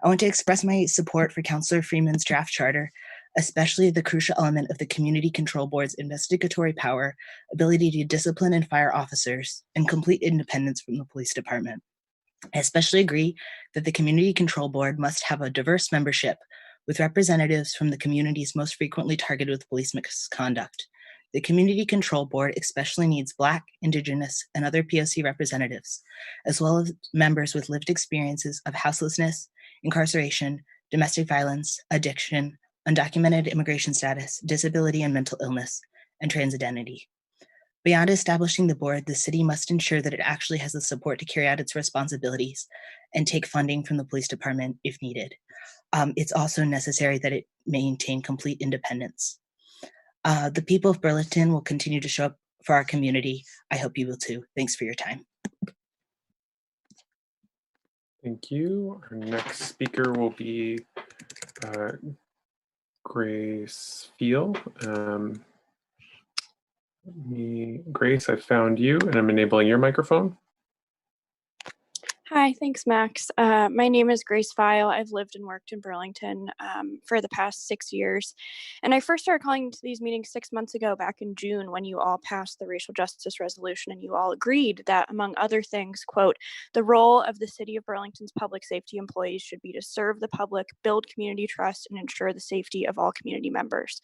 I want to express my support for Councillor Freeman's draft charter, especially the crucial element of the Community Control Board's investigatory power, ability to discipline and fire officers, and complete independence from the police department. I especially agree that the Community Control Board must have a diverse membership with representatives from the communities most frequently targeted with police misconduct. The Community Control Board especially needs Black, Indigenous, and other POC representatives, as well as members with lived experiences of houselessness, incarceration, domestic violence, addiction, undocumented immigration status, disability and mental illness, and trans identity. Beyond establishing the board, the city must ensure that it actually has the support to carry out its responsibilities and take funding from the police department if needed. It's also necessary that it maintain complete independence. The people of Burlington will continue to show up for our community. I hope you will too. Thanks for your time. Thank you. Our next speaker will be Grace Field. Grace, I found you and I'm enabling your microphone. Hi, thanks, Max. My name is Grace File. I've lived and worked in Burlington for the past 6 years. And I first started calling to these meetings 6 months ago, back in June, when you all passed the racial justice resolution and you all agreed that, among other things, quote, the role of the City of Burlington's public safety employees should be to serve the public, build community trust, and ensure the safety of all community members.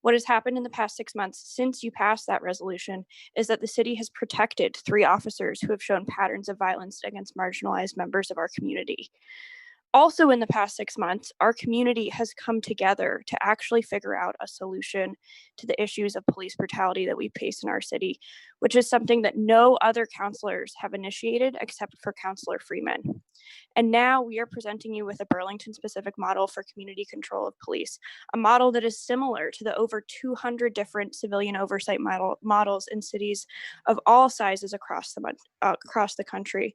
What has happened in the past 6 months since you passed that resolution is that the city has protected 3 officers who have shown patterns of violence against marginalized members of our community. Also in the past 6 months, our community has come together to actually figure out a solution to the issues of police brutality that we face in our city, which is something that no other councilors have initiated except for Councilor Freeman. And now we are presenting you with a Burlington-specific model for community control of police, a model that is similar to the over 200 different civilian oversight models in cities of all sizes across the country.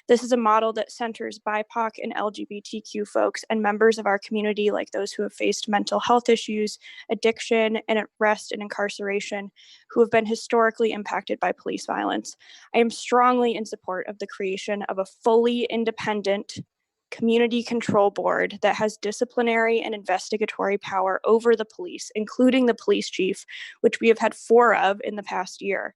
This is a model that centers BIPOC and LGBTQ folks and members of our community, like those who have faced mental health issues, addiction, and arrest and incarceration, who have been historically impacted by police violence. I am strongly in support of the creation of a fully independent community control board that has disciplinary and investigatory power over the police, including the police chief, which we have had 4 of in the past year.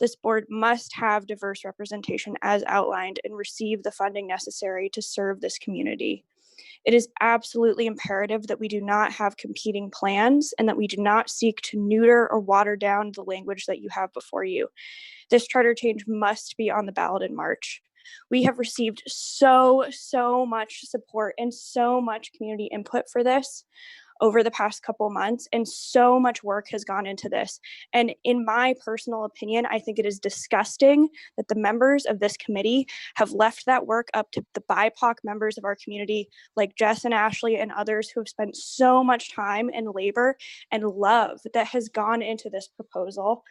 This board must have diverse representation as outlined and receive the funding necessary to serve this community. It is absolutely imperative that we do not have competing plans and that we do not seek to neuter or water down the language that you have before you. This charter change must be on the ballot in March. We have received so much support and so much community input for this. over the past couple months, and so much work has gone into this. And in my personal opinion, I think it is disgusting that the members of this committee have left that work up to the BIPOC members of our community, like Jess and Ashley and others who have spent so much time and labor and love that has gone into this proposal.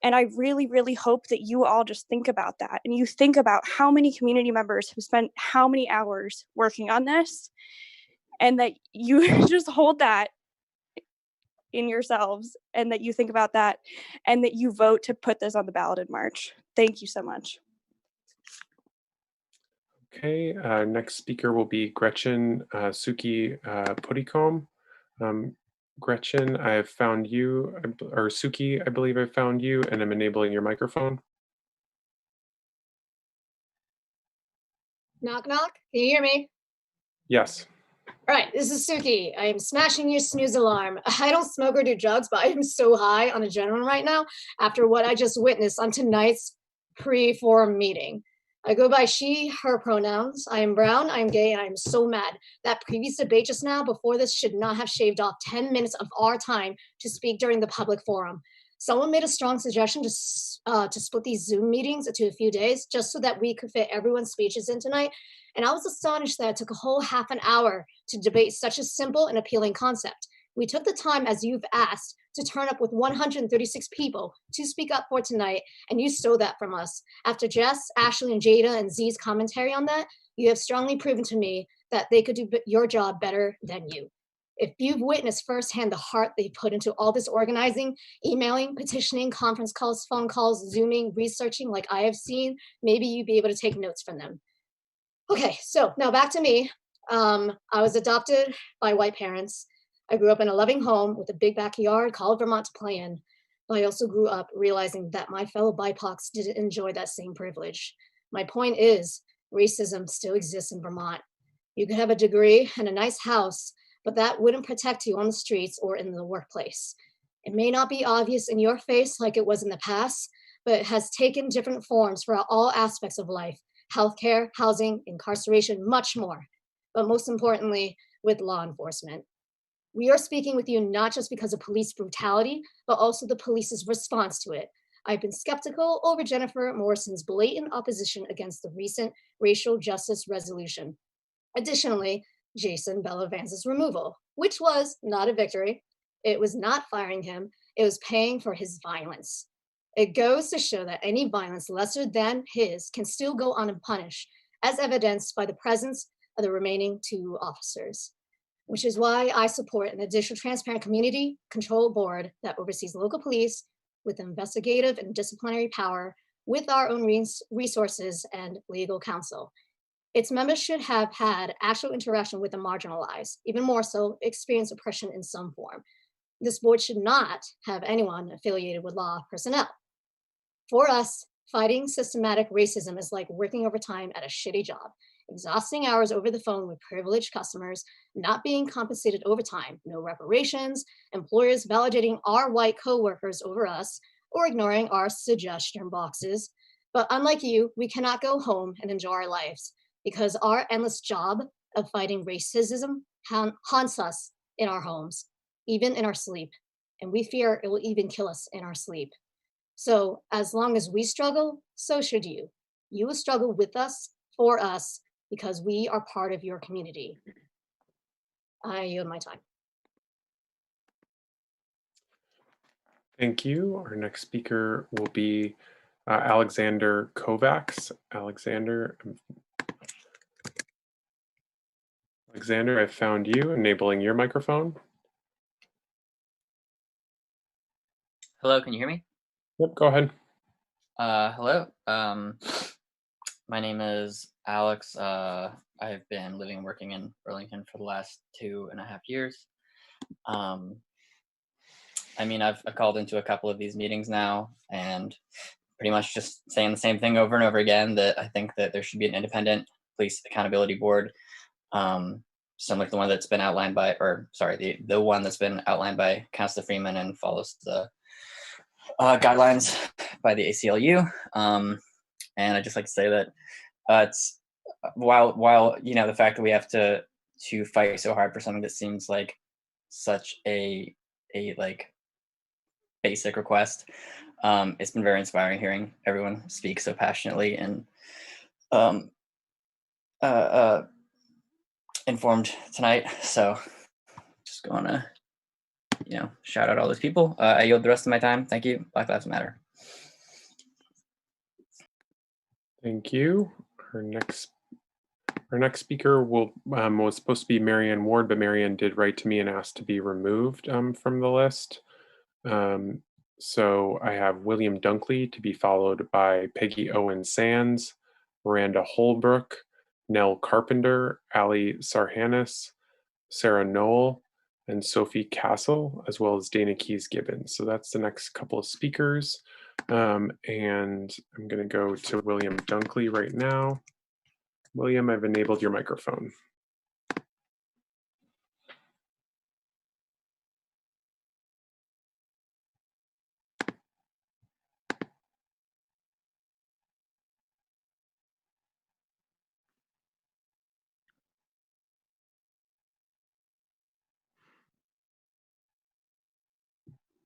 And I really, really hope that you all just think about that, and you think about how many community members have spent how many hours working on this, and that you just hold that in yourselves, and that you think about that, and that you vote to put this on the ballot in March. Thank you so much. Okay, next speaker will be Gretchen Suki Puttycomb. Gretchen, I have found you, or Suki, I believe I found you, and I'm enabling your microphone. Knock, knock. Can you hear me? Yes. All right, this is Suki. I am smashing your snooze alarm. I don't smoke or do drugs, but I am so high on adrenaline right now after what I just witnessed on tonight's pre-forum meeting. I go by she, her pronouns. I am brown, I am gay, and I am so mad. That previous debate just now before this should not have shaved off 10 minutes of our time to speak during the public forum. Someone made a strong suggestion to split these Zoom meetings into a few days just so that we could fit everyone's speeches in tonight. And I was astonished that it took a whole half an hour to debate such a simple and appealing concept. We took the time, as you've asked, to turn up with 136 people to speak up for tonight, and you stole that from us. After Jess, Ashley, and Jada and Z's commentary on that, you have strongly proven to me that they could do your job better than you. If you've witnessed firsthand the heart they put into all this organizing, emailing, petitioning, conference calls, phone calls, Zooming, researching like I have seen, maybe you'd be able to take notes from them. Okay, so now back to me. I was adopted by white parents. I grew up in a loving home with a big backyard called Vermont to play in. But I also grew up realizing that my fellow BIPOCs didn't enjoy that same privilege. My point is, racism still exists in Vermont. You could have a degree and a nice house, but that wouldn't protect you on the streets or in the workplace. It may not be obvious in your face like it was in the past, but it has taken different forms for all aspects of life: healthcare, housing, incarceration, much more. But most importantly, with law enforcement. We are speaking with you not just because of police brutality, but also the police's response to it. I've been skeptical over Jennifer Morrison's blatant opposition against the recent racial justice resolution. Additionally, Jason Bellivance's removal, which was not a victory. It was not firing him, it was paying for his violence. It goes to show that any violence lesser than his can still go unpunished, as evidenced by the presence of the remaining 2 officers. Which is why I support an additional transparent community control board that oversees local police with investigative and disciplinary power, with our own resources and legal counsel. Its members should have had actual interaction with the marginalized, even more so, experience oppression in some form. This board should not have anyone affiliated with law personnel. For us, fighting systematic racism is like working overtime at a shitty job. Exhausting hours over the phone with privileged customers, not being compensated overtime, no reparations, employers validating our white coworkers over us, or ignoring our suggestion boxes. But unlike you, we cannot go home and enjoy our lives because our endless job of fighting racism haunts us in our homes, even in our sleep. And we fear it will even kill us in our sleep. So as long as we struggle, so should you. You will struggle with us, for us, because we are part of your community. I yield my time. Thank you. Our next speaker will be Alexander Kovacs. Alexander, I found you, enabling your microphone. Hello, can you hear me? Yep, go ahead. Hello. My name is Alex. I've been living and working in Burlington for the last 2.5 years. I mean, I've called into a couple of these meetings now and pretty much just saying the same thing over and over again, that I think that there should be an independent police accountability board, similar to the one that's been outlined by, the one that's been outlined by Councilor Freeman and follows the guidelines by the ACLU. And I'd just like to say that it's while the fact that we have to fight so hard for something that seems like such a like basic request. It's been very inspiring hearing everyone speak so passionately and informed tonight. So just gonna, shout out all those people. I yield the rest of my time. Thank you. Black Lives Matter. Thank you. Our next speaker was supposed to be Marianne Ward, but Marianne did write to me and asked to be removed from the list. So I have William Dunkley to be followed by Peggy Owen Sands, Miranda Holbrook, Nell Carpenter, Ali Sarhanis, Sarah Knoll, and Sophie Castle, as well as Dana Keys Gibbons. So that's the next couple of speakers. And I'm going to go to William Dunkley right now. William, I've enabled your microphone.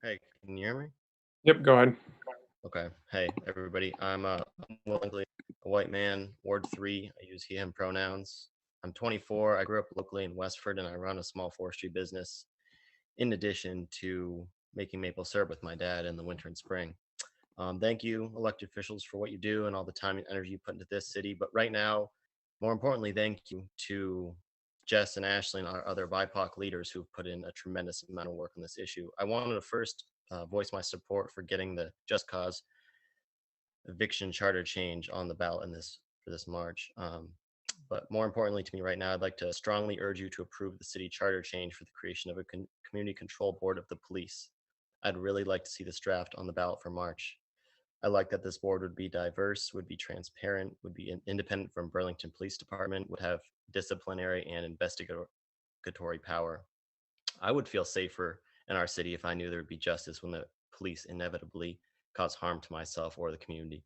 Hey, can you hear me? Yep, go ahead. Okay. Hey, everybody. I'm Will Dunkley, a white man, Ward 3. I use he, him pronouns. I'm 24. I grew up locally in Westford, and I run a small forestry business in addition to making maple syrup with my dad in the winter and spring. Thank you, elected officials, for what you do and all the time and energy you put into this city. But right now, more importantly, thank you to Jess and Ashley and our other BIPOC leaders who've put in a tremendous amount of work on this issue. I wanted to first voice my support for getting the Just Cause eviction charter change on the ballot for this March. But more importantly to me right now, I'd like to strongly urge you to approve the city charter change for the creation of a community control board of the police. I'd really like to see this draft on the ballot for March. I like that this board would be diverse, would be transparent, would be independent from Burlington Police Department, would have disciplinary and investigatory power. I would feel safer in our city if I knew there would be justice when the police inevitably cause harm to myself or the community.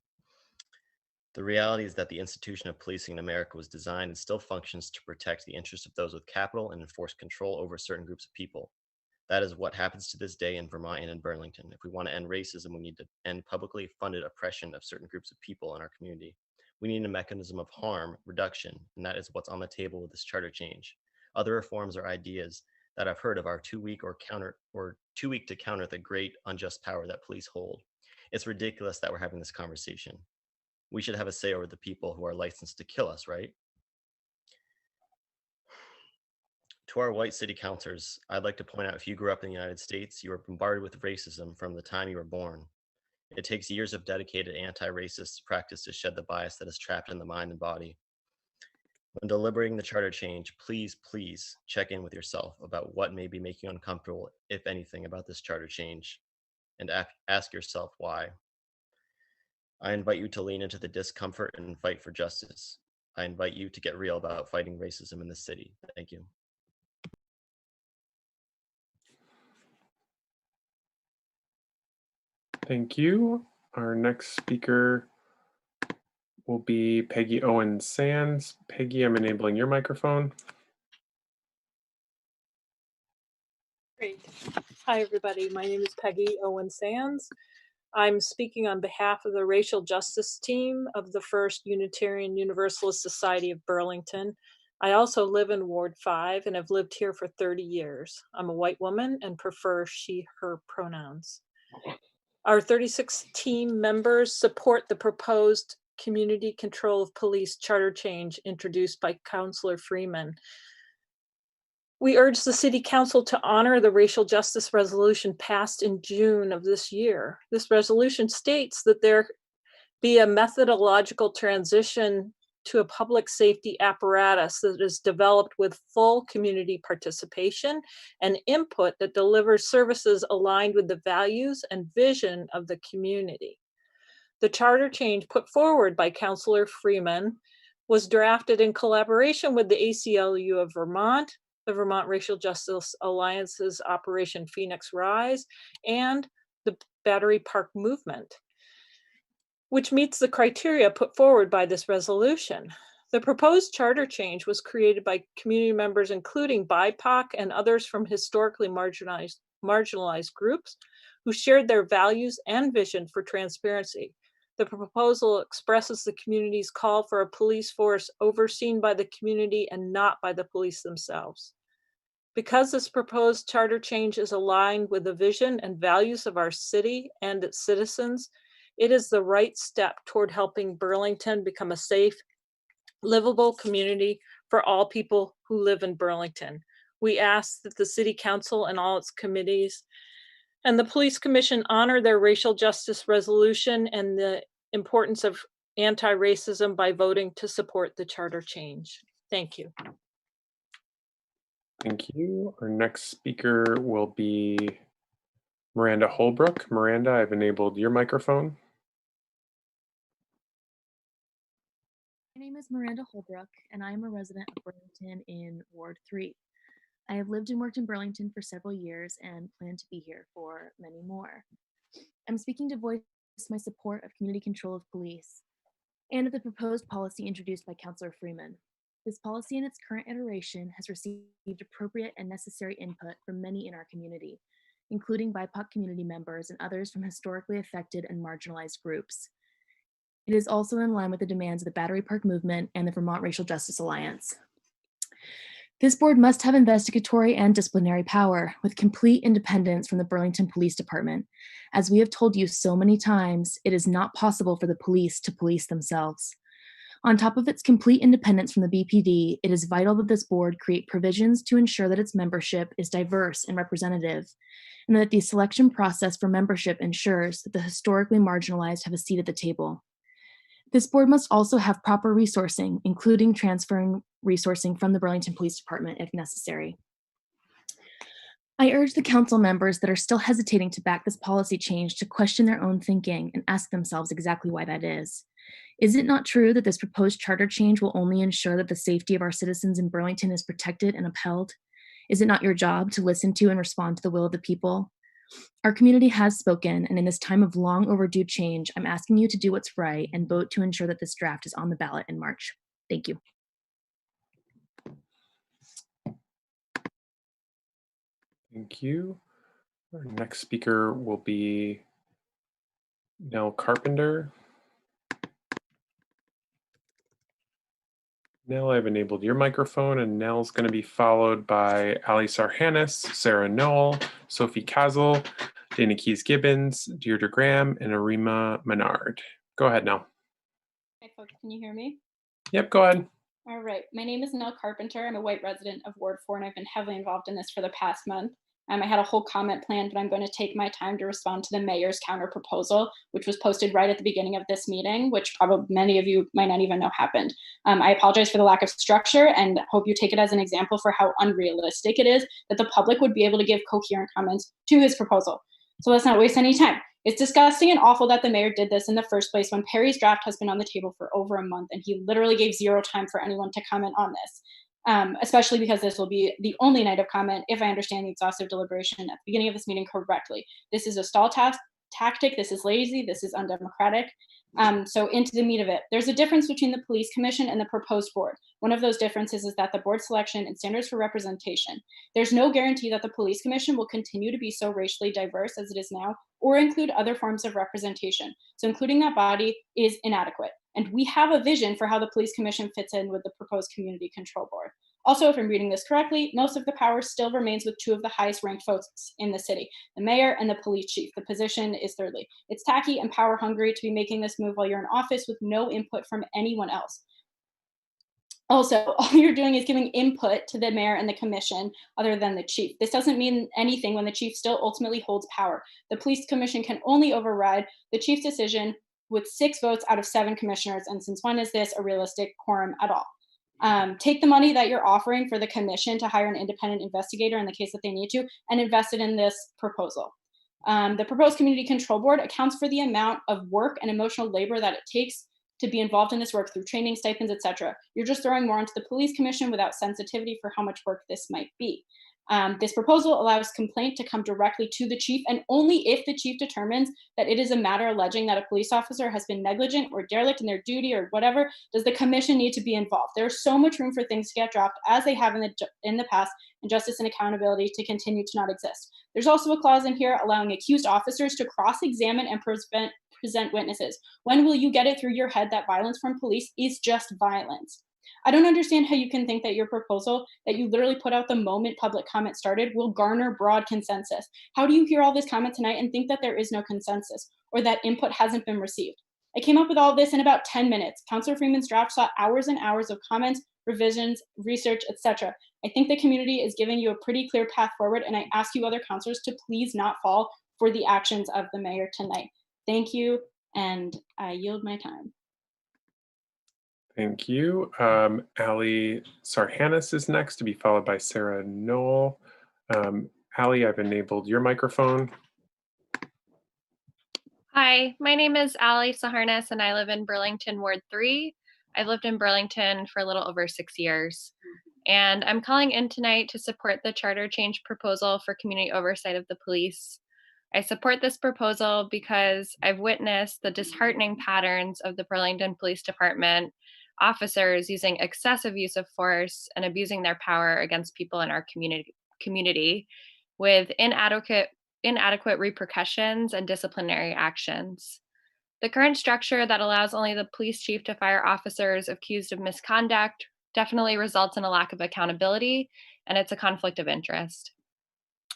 The reality is that the institution of policing in America was designed and still functions to protect the interests of those with capital and enforce control over certain groups of people. That is what happens to this day in Vermont and in Burlington. If we want to end racism, we need to end publicly funded oppression of certain groups of people in our community. We need a mechanism of harm reduction, and that is what's on the table with this charter change. Other reforms or ideas that I've heard of are too weak to counter the great unjust power that police hold. It's ridiculous that we're having this conversation. We should have a say over the people who are licensed to kill us, right? To our white city councilors, I'd like to point out, if you grew up in the United States, you were bombarded with racism from the time you were born. It takes years of dedicated anti-racist practice to shed the bias that is trapped in the mind and body. When deliberating the charter change, please check in with yourself about what may be making you uncomfortable, if anything, about this charter change, and ask yourself why. I invite you to lean into the discomfort and fight for justice. I invite you to get real about fighting racism in this city. Thank you. Thank you. Our next speaker will be Peggy Owen Sands. Peggy, I'm enabling your microphone. Great. Hi, everybody. My name is Peggy Owen Sands. I'm speaking on behalf of the racial justice team of the First Unitarian Universalist Society of Burlington. I also live in Ward 5 and have lived here for 30 years. I'm a white woman and prefer she, her pronouns. Our 36 team members support the proposed community control of police charter change introduced by Councilor Freeman. We urge the City Council to honor the racial justice resolution passed in June of this year. This resolution states that there be a methodological transition to a public safety apparatus that is developed with full community participation and input that delivers services aligned with the values and vision of the community. The charter change put forward by Councilor Freeman was drafted in collaboration with the ACLU of Vermont, the Vermont Racial Justice Alliance's Operation Phoenix Rise, and the Battery Park Movement, which meets the criteria put forward by this resolution. The proposed charter change was created by community members, including BIPOC and others from historically marginalized groups who shared their values and vision for transparency. The proposal expresses the community's call for a police force overseen by the community and not by the police themselves. Because this proposed charter change is aligned with the vision and values of our city and its citizens, it is the right step toward helping Burlington become a safe, livable community for all people who live in Burlington. We ask that the City Council and all its committees and the Police Commission honor their racial justice resolution and the importance of anti-racism by voting to support the charter change. Thank you. Thank you. Our next speaker will be Miranda Holbrook. Miranda, I've enabled your microphone. My name is Miranda Holbrook, and I am a resident of Burlington in Ward 3. I have lived and worked in Burlington for several years and plan to be here for many more. I'm speaking to voice my support of community control of police and of the proposed policy introduced by Councilor Freeman. This policy in its current iteration has received appropriate and necessary input from many in our community, including BIPOC community members and others from historically affected and marginalized groups. It is also in line with the demands of the Battery Park Movement and the Vermont Racial Justice Alliance. This board must have investigatory and disciplinary power with complete independence from the Burlington Police Department. As we have told you so many times, it is not possible for the police to police themselves. On top of its complete independence from the BPD, it is vital that this board create provisions to ensure that its membership is diverse and representative, and that the selection process for membership ensures that the historically marginalized have a seat at the table. This board must also have proper resourcing, including transferring resourcing from the Burlington Police Department if necessary. I urge the council members that are still hesitating to back this policy change to question their own thinking and ask themselves exactly why that is. Is it not true that this proposed charter change will only ensure that the safety of our citizens in Burlington is protected and upheld? Is it not your job to listen to and respond to the will of the people? Our community has spoken, and in this time of long overdue change, I'm asking you to do what's right and vote to ensure that this draft is on the ballot in March. Thank you. Thank you. Our next speaker will be Nell Carpenter. Nell, I've enabled your microphone, and Nell's going to be followed by Ali Sarhanis, Sarah Knoll, Sophie Kazel, Dana Keys-Gibbons, Deirdre Graham, and Arima Menard. Go ahead, Nell. Hi, folks. Can you hear me? Yep, go ahead. All right. My name is Nell Carpenter. I'm a white resident of Ward 4, and I've been heavily involved in this for the past month. I had a whole comment planned, but I'm going to take my time to respond to the mayor's counter proposal, which was posted right at the beginning of this meeting, which probably many of you might not even know happened. I apologize for the lack of structure and hope you take it as an example for how unrealistic it is that the public would be able to give coherent comments to his proposal. So let's not waste any time. It's disgusting and awful that the mayor did this in the first place when Perry's draft has been on the table for over a month and he literally gave zero time for anyone to comment on this. Especially because this will be the only night of comment if I understand the exhaustive deliberation at the beginning of this meeting correctly. This is a stall tactic, this is lazy, this is undemocratic. So into the meat of it. There's a difference between the police commission and the proposed board. One of those differences is that the board selection and standards for representation. There's no guarantee that the police commission will continue to be so racially diverse as it is now, or include other forms of representation. So including that body is inadequate. And we have a vision for how the police commission fits in with the proposed community control board. Also, if I'm reading this correctly, most of the power still remains with two of the highest ranked folks in the city, the mayor and the police chief. The position is thirdly. It's tacky and power hungry to be making this move while you're in office with no input from anyone else. Also, all you're doing is giving input to the mayor and the commission other than the chief. This doesn't mean anything when the chief still ultimately holds power. The police commission can only override the chief's decision with 6 votes out of 7 commissioners. And since when is this a realistic quorum at all? Take the money that you're offering for the commission to hire an independent investigator in the case that they need to and invest it in this proposal. The proposed community control board accounts for the amount of work and emotional labor that it takes to be involved in this work through training, stipends, etc. You're just throwing more into the police commission without sensitivity for how much work this might be. This proposal allows complaint to come directly to the chief, and only if the chief determines that it is a matter alleging that a police officer has been negligent or derelict in their duty or whatever, does the commission need to be involved. There's so much room for things to get dropped, as they have in the past, and justice and accountability to continue to not exist. There's also a clause in here allowing accused officers to cross-examine and present witnesses. When will you get it through your head that violence from police is just violence? I don't understand how you can think that your proposal that you literally put out the moment public comment started will garner broad consensus. How do you hear all this comment tonight and think that there is no consensus or that input hasn't been received? I came up with all of this in about 10 minutes. Councilor Freeman's draft saw hours and hours of comments, revisions, research, etc. I think the community is giving you a pretty clear path forward, and I ask you other councilors to please not fall for the actions of the mayor tonight. Thank you, and I yield my time. Thank you. Ali Sarhanis is next, to be followed by Sarah Knoll. Ali, I've enabled your microphone. Hi, my name is Ali Saharnas and I live in Burlington, Ward 3. I've lived in Burlington for a little over 6 years. And I'm calling in tonight to support the charter change proposal for community oversight of the police. I support this proposal because I've witnessed the disheartening patterns of the Burlington Police Department officers using excessive use of force and abusing their power against people in our community with inadequate repercussions and disciplinary actions. The current structure that allows only the police chief to fire officers accused of misconduct definitely results in a lack of accountability, and it's a conflict of interest.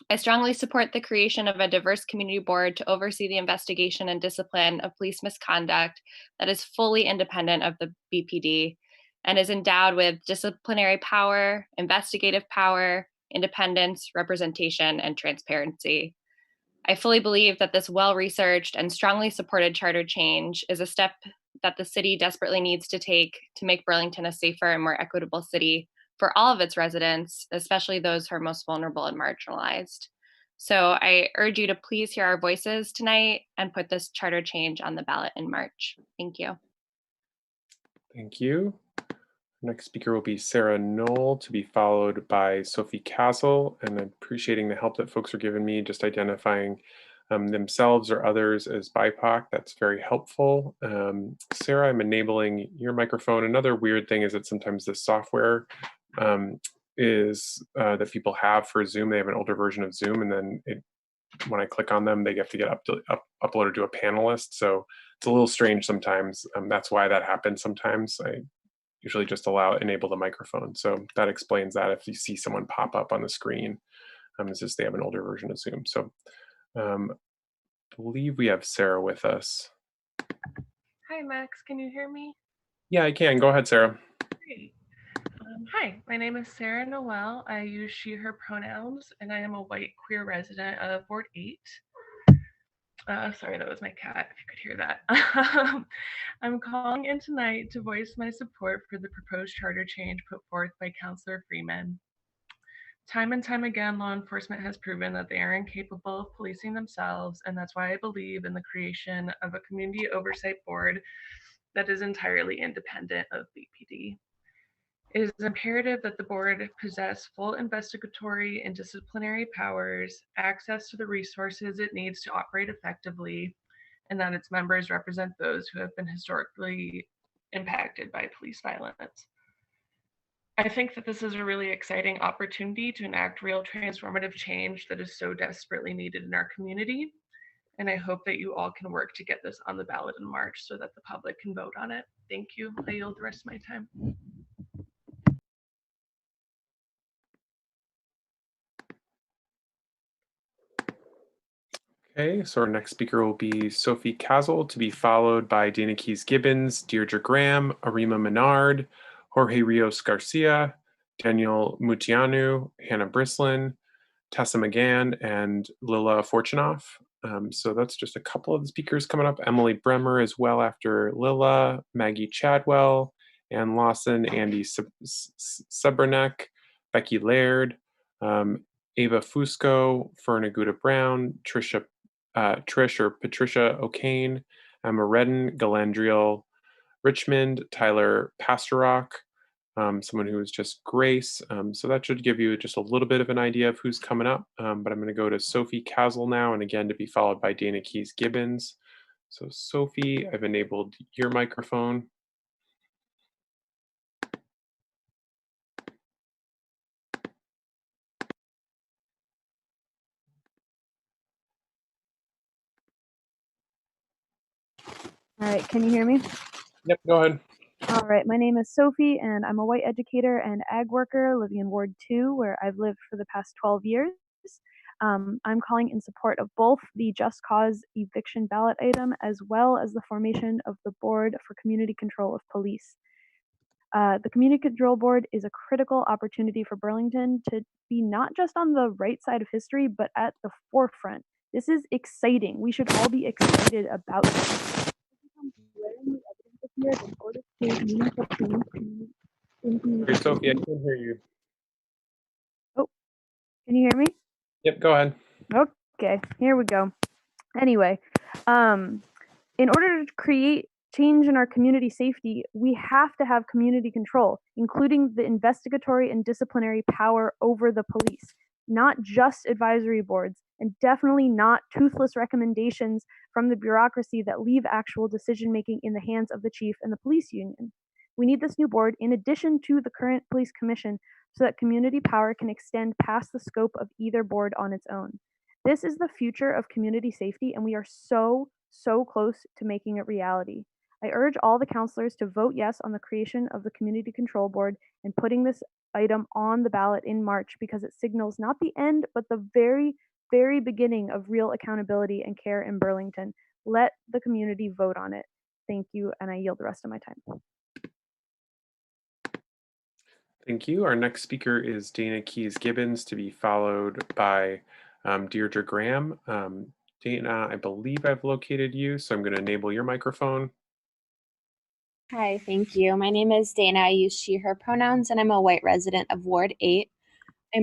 I strongly support the creation of a diverse community board to oversee the investigation and discipline of police misconduct that is fully independent of the BPD and is endowed with disciplinary power, investigative power, independence, representation, and transparency. I fully believe that this well-researched and strongly supported charter change is a step that the city desperately needs to take to make Burlington a safer and more equitable city for all of its residents, especially those who are most vulnerable and marginalized. So I urge you to please hear our voices tonight and put this charter change on the ballot in March. Thank you. Thank you. Next speaker will be Sarah Knoll, to be followed by Sophie Castle. And I'm appreciating the help that folks are giving me, just identifying themselves or others as BIPOC. That's very helpful. Sarah, I'm enabling your microphone. Another weird thing is that sometimes the software that people have for Zoom, they have an older version of Zoom, and then when I click on them, they have to get uploaded to a panelist. So it's a little strange sometimes. That's why that happens sometimes. I usually just enable the microphone. So that explains that if you see someone pop up on the screen, it's just they have an older version of Zoom. So I believe we have Sarah with us. Hi, Max. Can you hear me? Yeah, I can. Go ahead, Sarah. Great. Hi, my name is Sarah Noel. I use she, her pronouns, and I am a white queer resident of Ward 8. Sorry, that was my cat, if you could hear that. I'm calling in tonight to voice my support for the proposed charter change put forth by Councilor Freeman. Time and time again, law enforcement has proven that they are incapable of policing themselves, and that's why I believe in the creation of a community oversight board that is entirely independent of BPD. It is imperative that the board possess full investigatory and disciplinary powers, access to the resources it needs to operate effectively, and that its members represent those who have been historically impacted by police violence. I think that this is a really exciting opportunity to enact real transformative change that is so desperately needed in our community. And I hope that you all can work to get this on the ballot in March so that the public can vote on it. Thank you. I yield the rest of my time. Okay, so our next speaker will be Sophie Castle, to be followed by Dana Keys-Gibbons, Deirdre Graham, Arima Menard, Jorge Rios Garcia, Daniel Mutianu, Hannah Brislin, Tessa McGann, and Lila Fortunoff. So that's just a couple of the speakers coming up. Emily Bremer as well after Lila, Maggie Chadwell, Ann Lawson, Andy Subranek, Becky Laird, Ava Fusco, Fernaguda Brown, Patricia O'Kane, Emma Redden, Galandriel Richmond, Tyler Pasterok, someone who is just Grace. So that should give you just a little bit of an idea of who's coming up. But I'm going to go to Sophie Castle now, and again to be followed by Dana Keys Gibbons. So Sophie, I've enabled your microphone. All right, can you hear me? Yep, go ahead. All right, my name is Sophie, and I'm a white educator and ag worker living in Ward 2, where I've lived for the past 12 years. I'm calling in support of both the Just Cause eviction ballot item as well as the formation of the Board for Community Control of Police. The Community Control Board is a critical opportunity for Burlington to be not just on the right side of history, but at the forefront. This is exciting. We should all be excited about this. Hey, Sophie, I can't hear you. Oh, can you hear me? Yep, go ahead. Okay, here we go. Anyway, in order to create change in our community safety, we have to have community control, including the investigatory and disciplinary power over the police, not just advisory boards, and definitely not toothless recommendations from the bureaucracy that leave actual decision making in the hands of the chief and the police union. We need this new board in addition to the current police commission so that community power can extend past the scope of either board on its own. This is the future of community safety, and we are so close to making it reality. I urge all the counselors to vote yes on the creation of the Community Control Board and putting this item on the ballot in March because it signals not the end, but the very beginning of real accountability and care in Burlington. Let the community vote on it. Thank you, and I yield the rest of my time. Thank you. Our next speaker is Dana Keys Gibbons, to be followed by Deirdre Graham. Dana, I believe I've located you, so I'm going to enable your microphone. Hi, thank you. My name is Dana. I use she, her pronouns, and I'm a white resident of Ward 8. I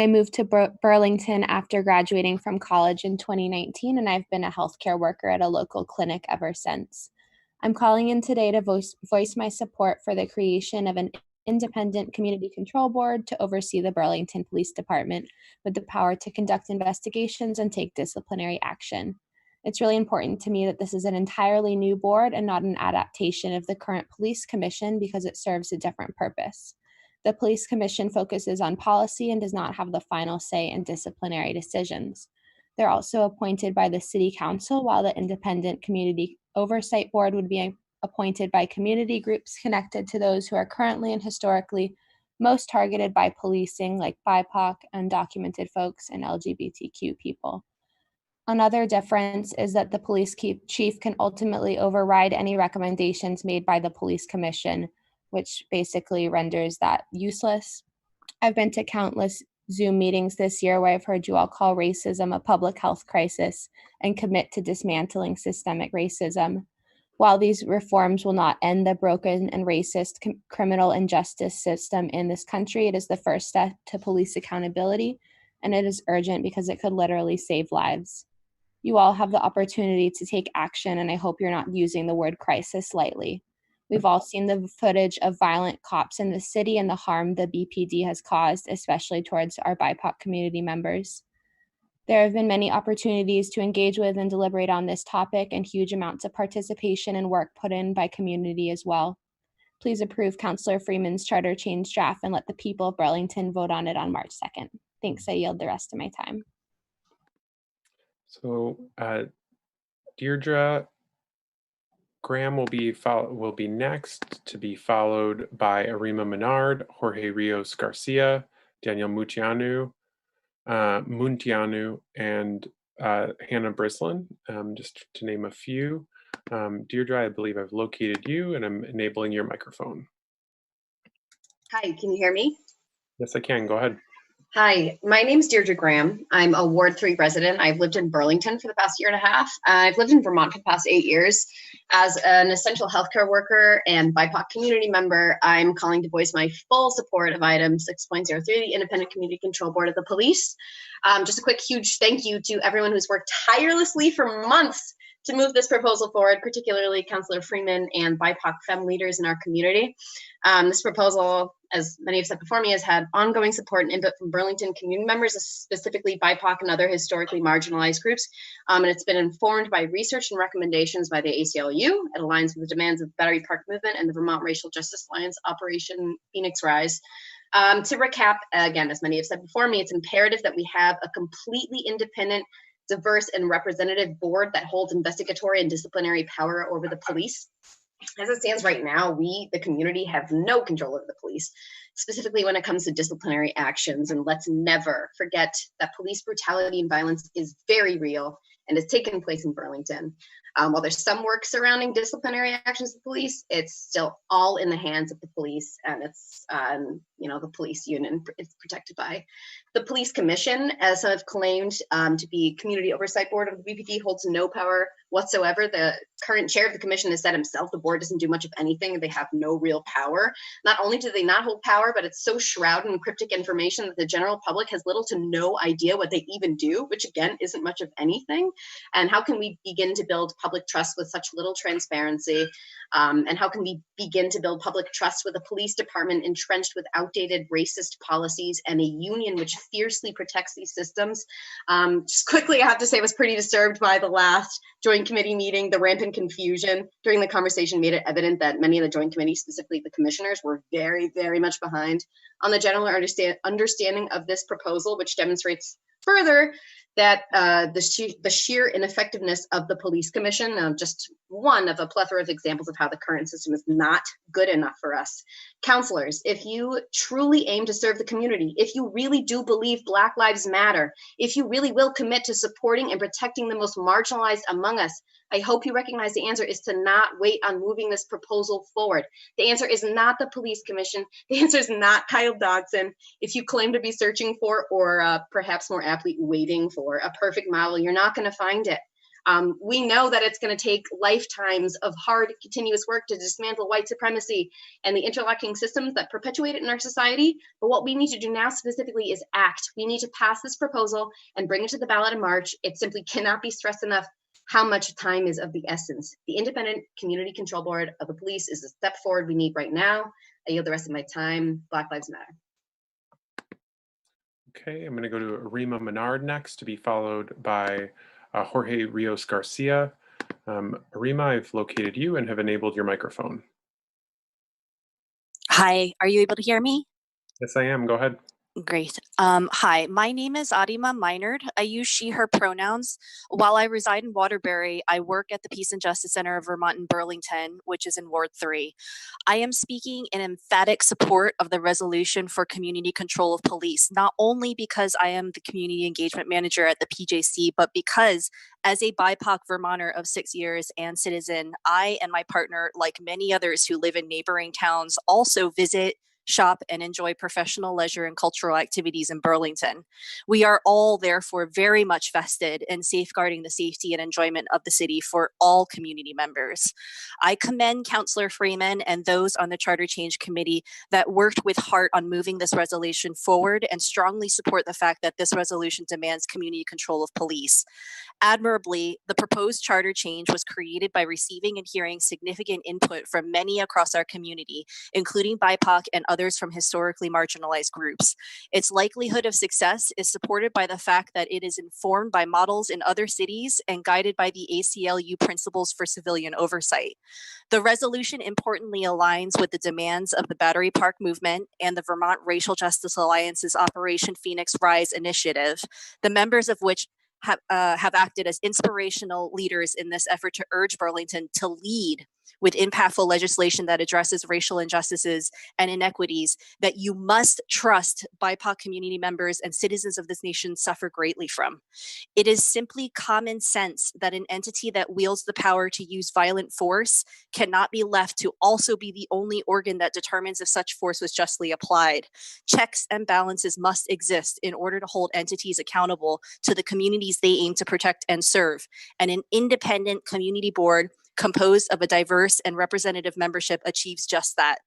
moved to Burlington after graduating from college in 2019, and I've been a healthcare worker at a local clinic ever since. I'm calling in today to voice my support for the creation of an independent community control board to oversee the Burlington Police Department with the power to conduct investigations and take disciplinary action. It's really important to me that this is an entirely new board and not an adaptation of the current police commission because it serves a different purpose. The police commission focuses on policy and does not have the final say in disciplinary decisions. They're also appointed by the city council, while the independent community oversight board would be appointed by community groups connected to those who are currently and historically most targeted by policing, like BIPOC, undocumented folks, and LGBTQ people. Another difference is that the police chief can ultimately override any recommendations made by the police commission, which basically renders that useless. I've been to countless Zoom meetings this year where I've heard you all call racism a public health crisis and commit to dismantling systemic racism. While these reforms will not end the broken and racist criminal and justice system in this country, it is the first step to police accountability, and it is urgent because it could literally save lives. You all have the opportunity to take action, and I hope you're not using the word crisis lightly. We've all seen the footage of violent cops in the city and the harm the BPD has caused, especially towards our BIPOC community members. There have been many opportunities to engage with and deliberate on this topic, and huge amounts of participation and work put in by community as well. Please approve Councillor Freeman's charter change draft and let the people of Burlington vote on it on March 2nd. Thanks, I yield the rest of my time. So Deirdre Graham will be next, to be followed by Arima Menard, Jorge Rios Garcia, Daniel Muntianu, and Hannah Brislin, just to name a few. Deirdre, I believe I've located you, and I'm enabling your microphone. Hi, can you hear me? Yes, I can. Go ahead. Hi, my name is Deirdre Graham. I'm a Ward 3 resident. I've lived in Burlington for the past year and a half. I've lived in Vermont for the past 8 years. As an essential healthcare worker and BIPOC community member, I'm calling to voice my full support of item 6.03, the Independent Community Control Board of the Police. Just a quick, huge thank you to everyone who's worked tirelessly for months to move this proposal forward, particularly Councillor Freeman and BIPOC femme leaders in our community. This proposal, as many have said before me, has had ongoing support and input from Burlington community members, specifically BIPOC and other historically marginalized groups. And it's been informed by research and recommendations by the ACLU. It aligns with the demands of the Battery Park Movement and the Vermont Racial Justice Alliance Operation Phoenix Rise. To recap, again, as many have said before me, it's imperative that we have a completely independent, diverse, and representative board that holds investigatory and disciplinary power over the police. As it stands right now, we, the community, have no control over the police, specifically when it comes to disciplinary actions. And let's never forget that police brutality and violence is very real and has taken place in Burlington. While there's some work surrounding disciplinary actions of the police, it's still all in the hands of the police, and it's, the police union is protected by the police commission, as I've claimed to be community oversight board of the BPD, holds no power whatsoever. The current chair of the commission has said himself the board doesn't do much of anything. They have no real power. Not only do they not hold power, but it's so shrouded in cryptic information that the general public has little to no idea what they even do, which again isn't much of anything. And how can we begin to build public trust with such little transparency? And how can we begin to build public trust with a police department entrenched with outdated racist policies and a union which fiercely protects these systems? Just quickly, I have to say I was pretty disturbed by the last Joint Committee meeting. The rampant confusion during the conversation made it evident that many of the Joint Committee, specifically the commissioners, were very, very much behind on the general understanding of this proposal, which demonstrates further that the sheer ineffectiveness of the police commission, just one of a plethora of examples of how the current system is not good enough for us. Counselors, if you truly aim to serve the community, if you really do believe Black Lives Matter, if you really will commit to supporting and protecting the most marginalized among us, I hope you recognize the answer is to not wait on moving this proposal forward. The answer is not the police commission. The answer is not Kyle Dodson. If you claim to be searching for, or perhaps more aptly waiting for, a perfect model, you're not going to find it. We know that it's going to take lifetimes of hard, continuous work to dismantle white supremacy and the interlocking systems that perpetuate it in our society. But what we need to do now specifically is act. We need to pass this proposal and bring it to the ballot in March. It simply cannot be stressed enough how much time is of the essence. The Independent Community Control Board of the Police is a step forward we need right now. I yield the rest of my time. Black Lives Matter. Okay, I'm going to go to Arima Menard next, to be followed by Jorge Rios Garcia. Arima, I've located you and have enabled your microphone. Hi, are you able to hear me? Yes, I am. Go ahead. Great. Hi, my name is Arima Menard. I use she, her pronouns. While I reside in Waterbury, I work at the Peace and Justice Center of Vermont in Burlington, which is in Ward 3. I am speaking in emphatic support of the resolution for community control of police, not only because I am the community engagement manager at the PJC, but because as a BIPOC Vermonter of 6 years and citizen, I and my partner, like many others who live in neighboring towns, also visit, shop, and enjoy professional, leisure, and cultural activities in Burlington. We are all therefore very much vested in safeguarding the safety and enjoyment of the city for all community members. I commend Councillor Freeman and those on the Charter Change Committee that worked with heart on moving this resolution forward and strongly support the fact that this resolution demands community control of police. Admirably, the proposed charter change was created by receiving and hearing significant input from many across our community, including BIPOC and others from historically marginalized groups. Its likelihood of success is supported by the fact that it is informed by models in other cities and guided by the ACLU principles for civilian oversight. The resolution importantly aligns with the demands of the Battery Park Movement and the Vermont Racial Justice Alliance's Operation Phoenix Rise initiative, the members of which have acted as inspirational leaders in this effort to urge Burlington to lead with impactful legislation that addresses racial injustices and inequities that you must trust BIPOC community members and citizens of this nation suffer greatly from. It is simply common sense that an entity that wields the power to use violent force cannot be left to also be the only organ that determines if such force was justly applied. Checks and balances must exist in order to hold entities accountable to the communities they aim to protect and serve. And an independent community board composed of a diverse and representative membership achieves just that.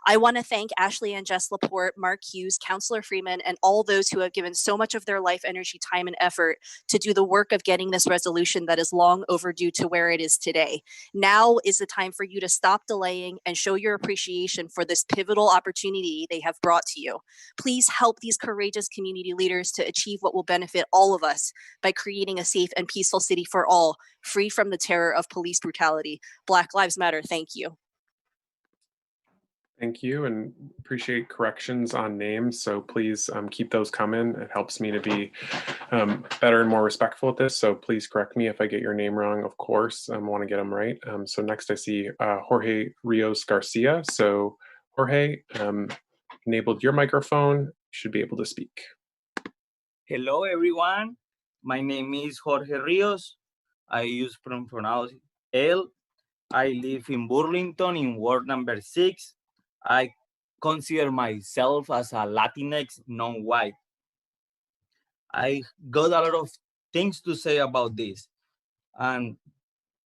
I want to thank Ashley and Jess Laporte, Mark Hughes, Councilor Freeman, and all those who have given so much of their life, energy, time, and effort to do the work of getting this resolution that is long overdue to where it is today. Now is the time for you to stop delaying and show your appreciation for this pivotal opportunity they have brought to you. Please help these courageous community leaders to achieve what will benefit all of us by creating a safe and peaceful city for all, free from the terror of police brutality. Black Lives Matter. Thank you. Thank you, and appreciate corrections on names. So please keep those coming. It helps me to be better and more respectful at this. So please correct me if I get your name wrong, of course. I want to get them right. So next I see Jorge Rios Garcia. So Jorge, enabled your microphone. You should be able to speak. Hello, everyone. My name is Jorge Rios. I use pronouns él. I live in Burlington in ward number 6. I consider myself as a Latinx non-white. I got a lot of things to say about this. And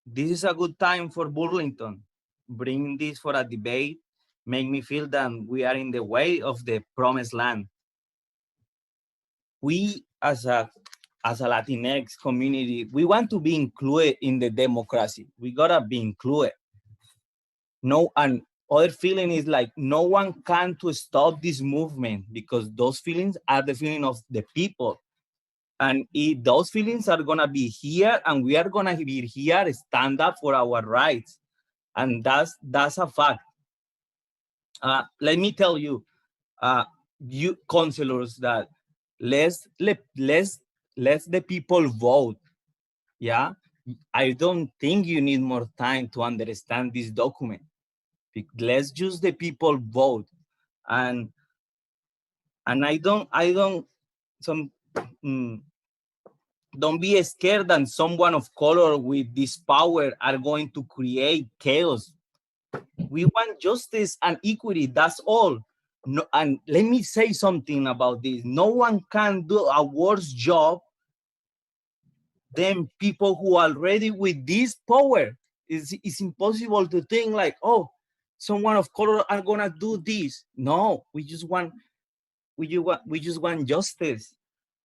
this is a good time for Burlington. Bringing this for a debate make me feel that we are in the way of the promised land. We as a Latinx community, we want to be included in the democracy. We gotta be included. No, and other feeling is like no one can to stop this movement because those feelings are the feeling of the people. And if those feelings are gonna be here and we are gonna be here, stand up for our rights. And that's a fact. Let me tell you, you councilors, that let the people vote. Yeah, I don't think you need more time to understand this document. Let's just the people vote, and don't be scared that someone of color with this power are going to create chaos. We want justice and equity. That's all. No, and let me say something about this. No one can do a worse job than people who are already with this power. It's impossible to think like, oh, someone of color are gonna do this. No, we just want justice,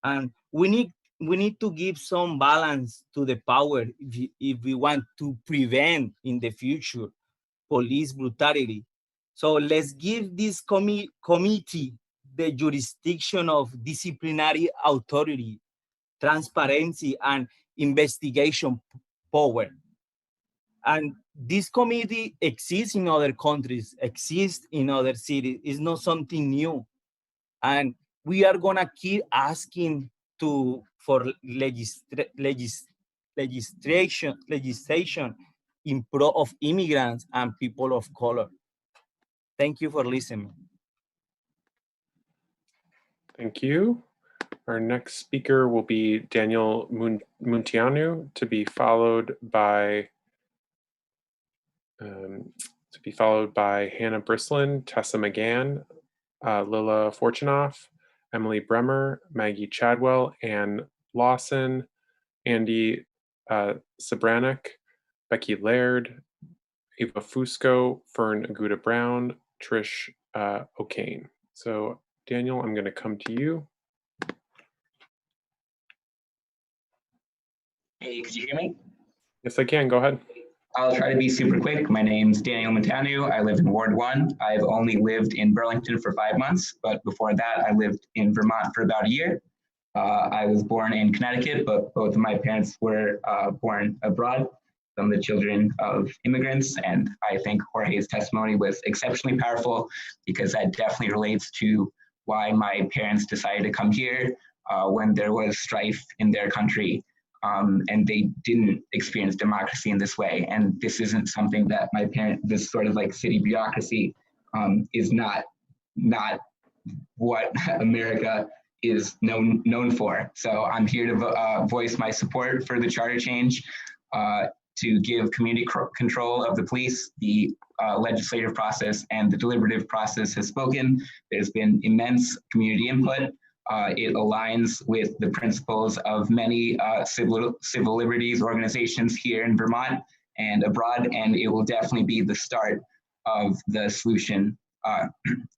and we need to give some balance to the power if we want to prevent in the future police brutality. So let's give this committee the jurisdiction of disciplinary authority, transparency, and investigation power. And this committee exists in other countries, exists in other cities. It's not something new. And we are gonna keep asking for legislation in pro of immigrants and people of color. Thank you for listening. Thank you. Our next speaker will be Daniel Munteanu, to be followed by Hannah Brislin, Tessa McGann, Lila Fortunoff, Emily Bremer, Maggie Chadwell, Ann Lawson, Andy Sabranek, Becky Laird, Eva Fusco, Fern Aguda Brown, Trish O'Kane. So Daniel, I'm going to come to you. Hey, could you hear me? Yes, I can. Go ahead. I'll try to be super quick. My name's Daniel Montanu. I live in Ward 1. I've only lived in Burlington for 5 months, but before that, I lived in Vermont for about a year. I was born in Connecticut, but both of my parents were born abroad, some of the children of immigrants. And I think Jorge's testimony was exceptionally powerful because that definitely relates to why my parents decided to come here when there was strife in their country. And they didn't experience democracy in this way. And this isn't something that this sort of like city bureaucracy is not what America is known for. So I'm here to voice my support for the charter change to give community control of the police. The legislative process and the deliberative process has spoken. There's been immense community input. It aligns with the principles of many civil liberties organizations here in Vermont and abroad, and it will definitely be the start of the solution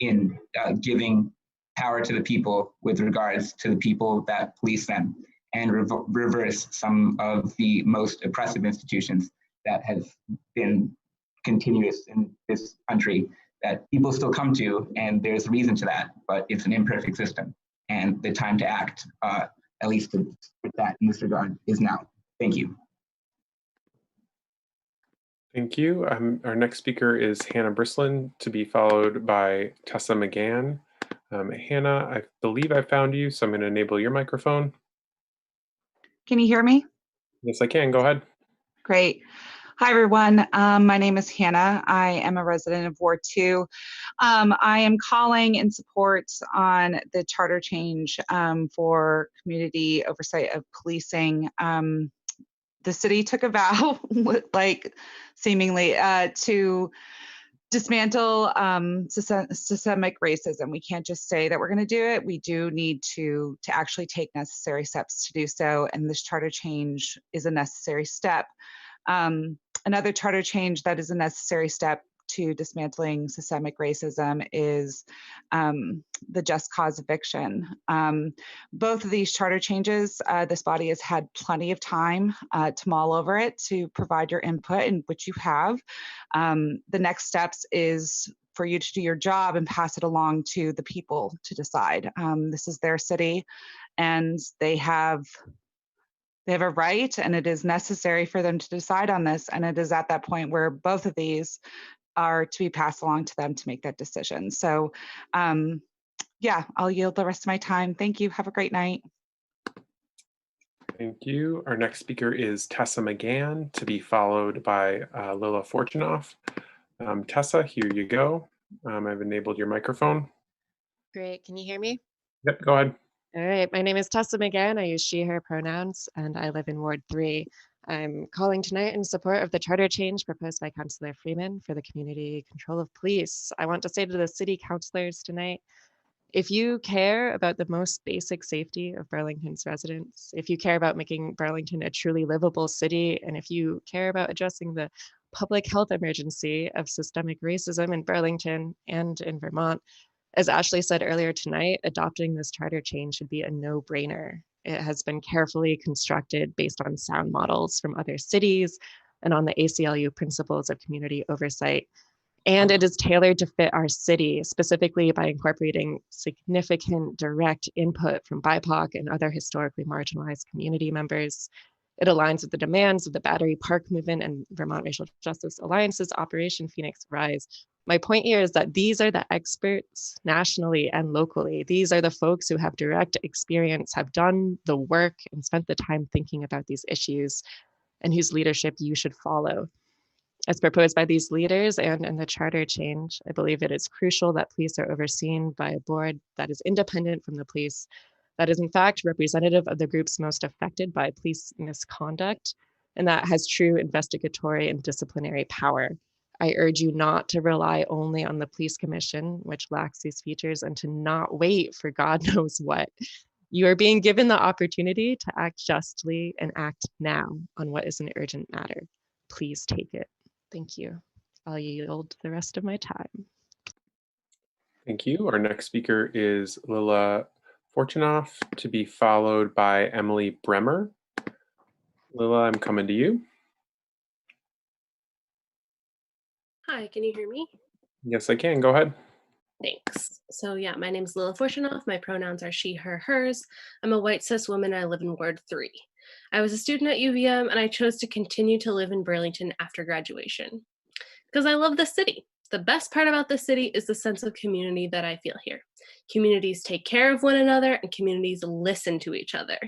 in giving power to the people with regards to the people that police them, and reverse some of the most oppressive institutions that have been continuous in this country that people still come to, and there's a reason to that, but it's an imperfect system. And the time to act, at least with that in this regard, is now. Thank you. Thank you. Our next speaker is Hannah Brislin, to be followed by Tessa McGann. Hannah, I believe I found you, so I'm going to enable your microphone. Can you hear me? Yes, I can. Go ahead. Great. Hi, everyone. My name is Hannah. I am a resident of Ward 2. I am calling in support on the charter change for community oversight of policing. The city took a vow, like seemingly, to dismantle systemic racism. We can't just say that we're going to do it. We do need to actually take necessary steps to do so, and this charter change is a necessary step. Another charter change that is a necessary step to dismantling systemic racism is the just cause eviction. Both of these charter changes, this body has had plenty of time to mull over it, to provide your input, in which you have. The next steps is for you to do your job and pass it along to the people to decide. This is their city, and they have a right, and it is necessary for them to decide on this. And it is at that point where both of these are to be passed along to them to make that decision. So yeah, I'll yield the rest of my time. Thank you. Have a great night. Thank you. Our next speaker is Tessa McGann, to be followed by Lila Fortunoff. Tessa, here you go. I've enabled your microphone. Great. Can you hear me? Yep, go ahead. All right. My name is Tessa McGann. I use she, her pronouns, and I live in Ward 3. I'm calling tonight in support of the charter change proposed by Councillor Freeman for the community control of police. I want to say to the city councillors tonight, if you care about the most basic safety of Burlington's residents, if you care about making Burlington a truly livable city, and if you care about addressing the public health emergency of systemic racism in Burlington and in Vermont, as Ashley said earlier tonight, adopting this charter change should be a no-brainer. It has been carefully constructed based on sound models from other cities and on the ACLU principles of community oversight. And it is tailored to fit our city, specifically by incorporating significant direct input from BIPOC and other historically marginalized community members. It aligns with the demands of the Battery Park Movement and Vermont Racial Justice Alliance's Operation Phoenix Rise. My point here is that these are the experts nationally and locally. These are the folks who have direct experience, have done the work and spent the time thinking about these issues, and whose leadership you should follow. As proposed by these leaders and in the charter change, I believe it is crucial that police are overseen by a board that is independent from the police, that is in fact representative of the groups most affected by police misconduct, and that has true investigatory and disciplinary power. I urge you not to rely only on the police commission, which lacks these features, and to not wait for God knows what. You are being given the opportunity to act justly and act now on what is an urgent matter. Please take it. Thank you. I'll yield the rest of my time. Thank you. Our next speaker is Lila Fortunoff, to be followed by Emily Bremer. Lila, I'm coming to you. Hi, can you hear me? Yes, I can. Go ahead. Thanks. So yeah, my name is Lila Fortunoff. My pronouns are she, her, hers. I'm a white cis woman. I live in Ward 3. I was a student at UVM, and I chose to continue to live in Burlington after graduation because I love the city. The best part about the city is the sense of community that I feel here. Communities take care of one another, and communities listen to each other.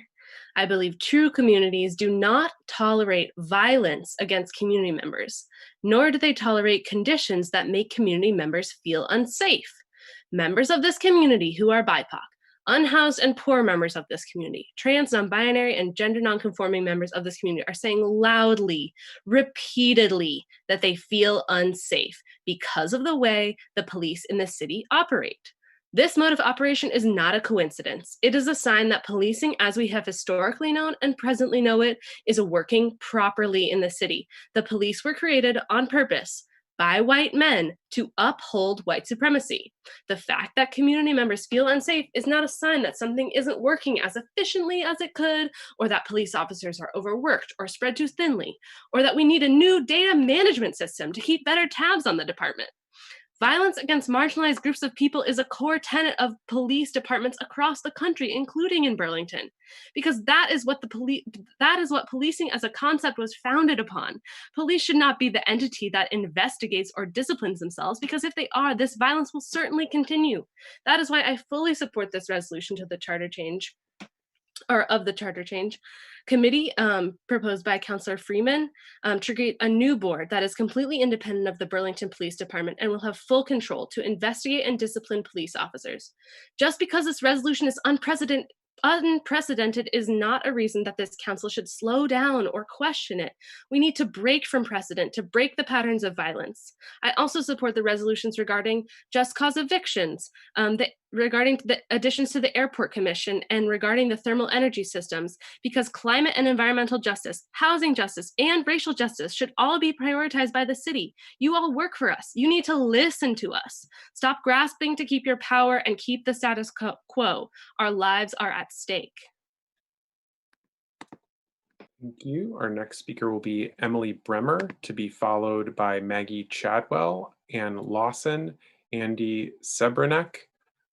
I believe true communities do not tolerate violence against community members, nor do they tolerate conditions that make community members feel unsafe. Members of this community who are BIPOC, unhoused and poor members of this community, trans, non-binary, and gender non-conforming members of this community are saying loudly, repeatedly, that they feel unsafe because of the way the police in the city operate. This mode of operation is not a coincidence. It is a sign that policing, as we have historically known and presently know it, is working properly in the city. The police were created on purpose by white men to uphold white supremacy. The fact that community members feel unsafe is not a sign that something isn't working as efficiently as it could, or that police officers are overworked or spread too thinly, or that we need a new data management system to keep better tabs on the department. Violence against marginalized groups of people is a core tenet of police departments across the country, including in Burlington, because that is what policing as a concept was founded upon. Police should not be the entity that investigates or disciplines themselves, because if they are, this violence will certainly continue. That is why I fully support this resolution to the charter change, or of the charter change committee proposed by Councillor Freeman to create a new board that is completely independent of the Burlington Police Department and will have full control to investigate and discipline police officers. Just because this resolution is unprecedented is not a reason that this council should slow down or question it. We need to break from precedent to break the patterns of violence. I also support the resolutions regarding just cause evictions, regarding the additions to the Airport Commission, and regarding the thermal energy systems, because climate and environmental justice, housing justice, and racial justice should all be prioritized by the city. You all work for us. You need to listen to us. Stop grasping to keep your power and keep the status quo. Our lives are at stake. Thank you. Our next speaker will be Emily Bremer, to be followed by Maggie Chadwell, Ann Lawson, Andy Sebranek,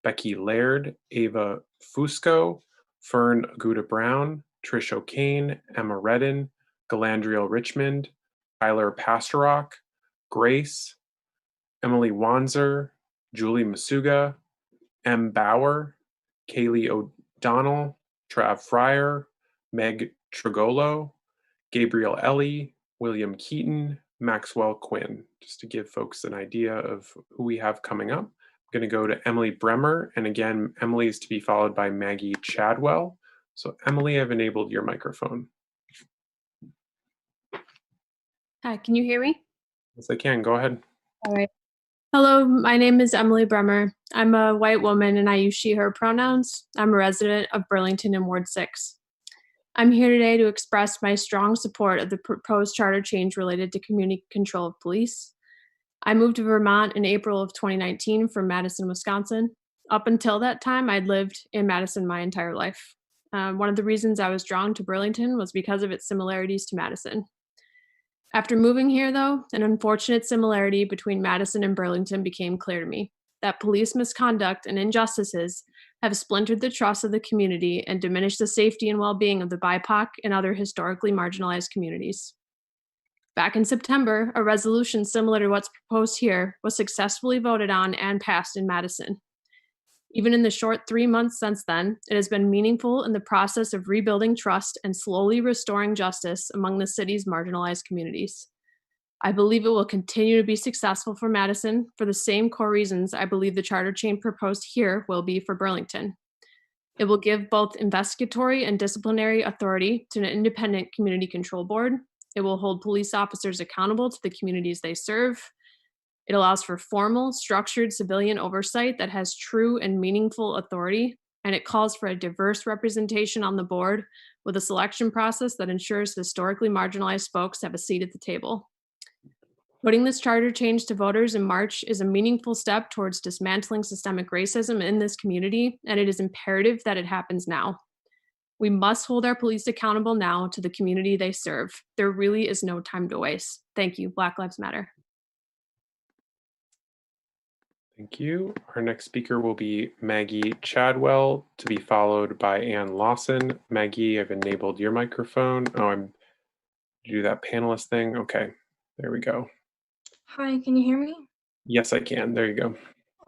Becky Laird, Ava Fusco, Fern Aguda Brown, Trish O'Kane, Emma Redden, Galandriel Richmond, Tyler Pasterok, Grace, Emily Wanzer, Julie Masuga, M. Bauer, Kaylee O'Donnell, Trav Fryer, Meg Trigolo, Gabriel Ellie, William Keaton, Maxwell Quinn, just to give folks an idea of who we have coming up. I'm going to go to Emily Bremer, and again, Emily is to be followed by Maggie Chadwell. So Emily, I've enabled your microphone. Hi, can you hear me? Yes, I can. Go ahead. All right. Hello, my name is Emily Bremer. I'm a white woman and I use she, her pronouns. I'm a resident of Burlington in Ward 6. I'm here today to express my strong support of the proposed charter change related to community control of police. I moved to Vermont in April of 2019 from Madison, Wisconsin. Up until that time, I'd lived in Madison my entire life. One of the reasons I was drawn to Burlington was because of its similarities to Madison. After moving here, though, an unfortunate similarity between Madison and Burlington became clear to me: that police misconduct and injustices have splintered the trust of the community and diminished the safety and well-being of the BIPOC and other historically marginalized communities. Back in September, a resolution similar to what's proposed here was successfully voted on and passed in Madison. Even in the short 3 months since then, it has been meaningful in the process of rebuilding trust and slowly restoring justice among the city's marginalized communities. I believe it will continue to be successful for Madison for the same core reasons I believe the charter change proposed here will be for Burlington. It will give both investigatory and disciplinary authority to an independent community control board. It will hold police officers accountable to the communities they serve. It allows for formal, structured civilian oversight that has true and meaningful authority, and it calls for a diverse representation on the board with a selection process that ensures historically marginalized folks have a seat at the table. Putting this charter change to voters in March is a meaningful step towards dismantling systemic racism in this community, and it is imperative that it happens now. We must hold our police accountable now to the community they serve. There really is no time to waste. Thank you. Black Lives Matter. Thank you. Our next speaker will be Maggie Chadwell, to be followed by Ann Lawson. Maggie, I've enabled your microphone. Oh, I'm do that panelist thing. Okay, there we go. Hi, can you hear me? Yes, I can. There you go.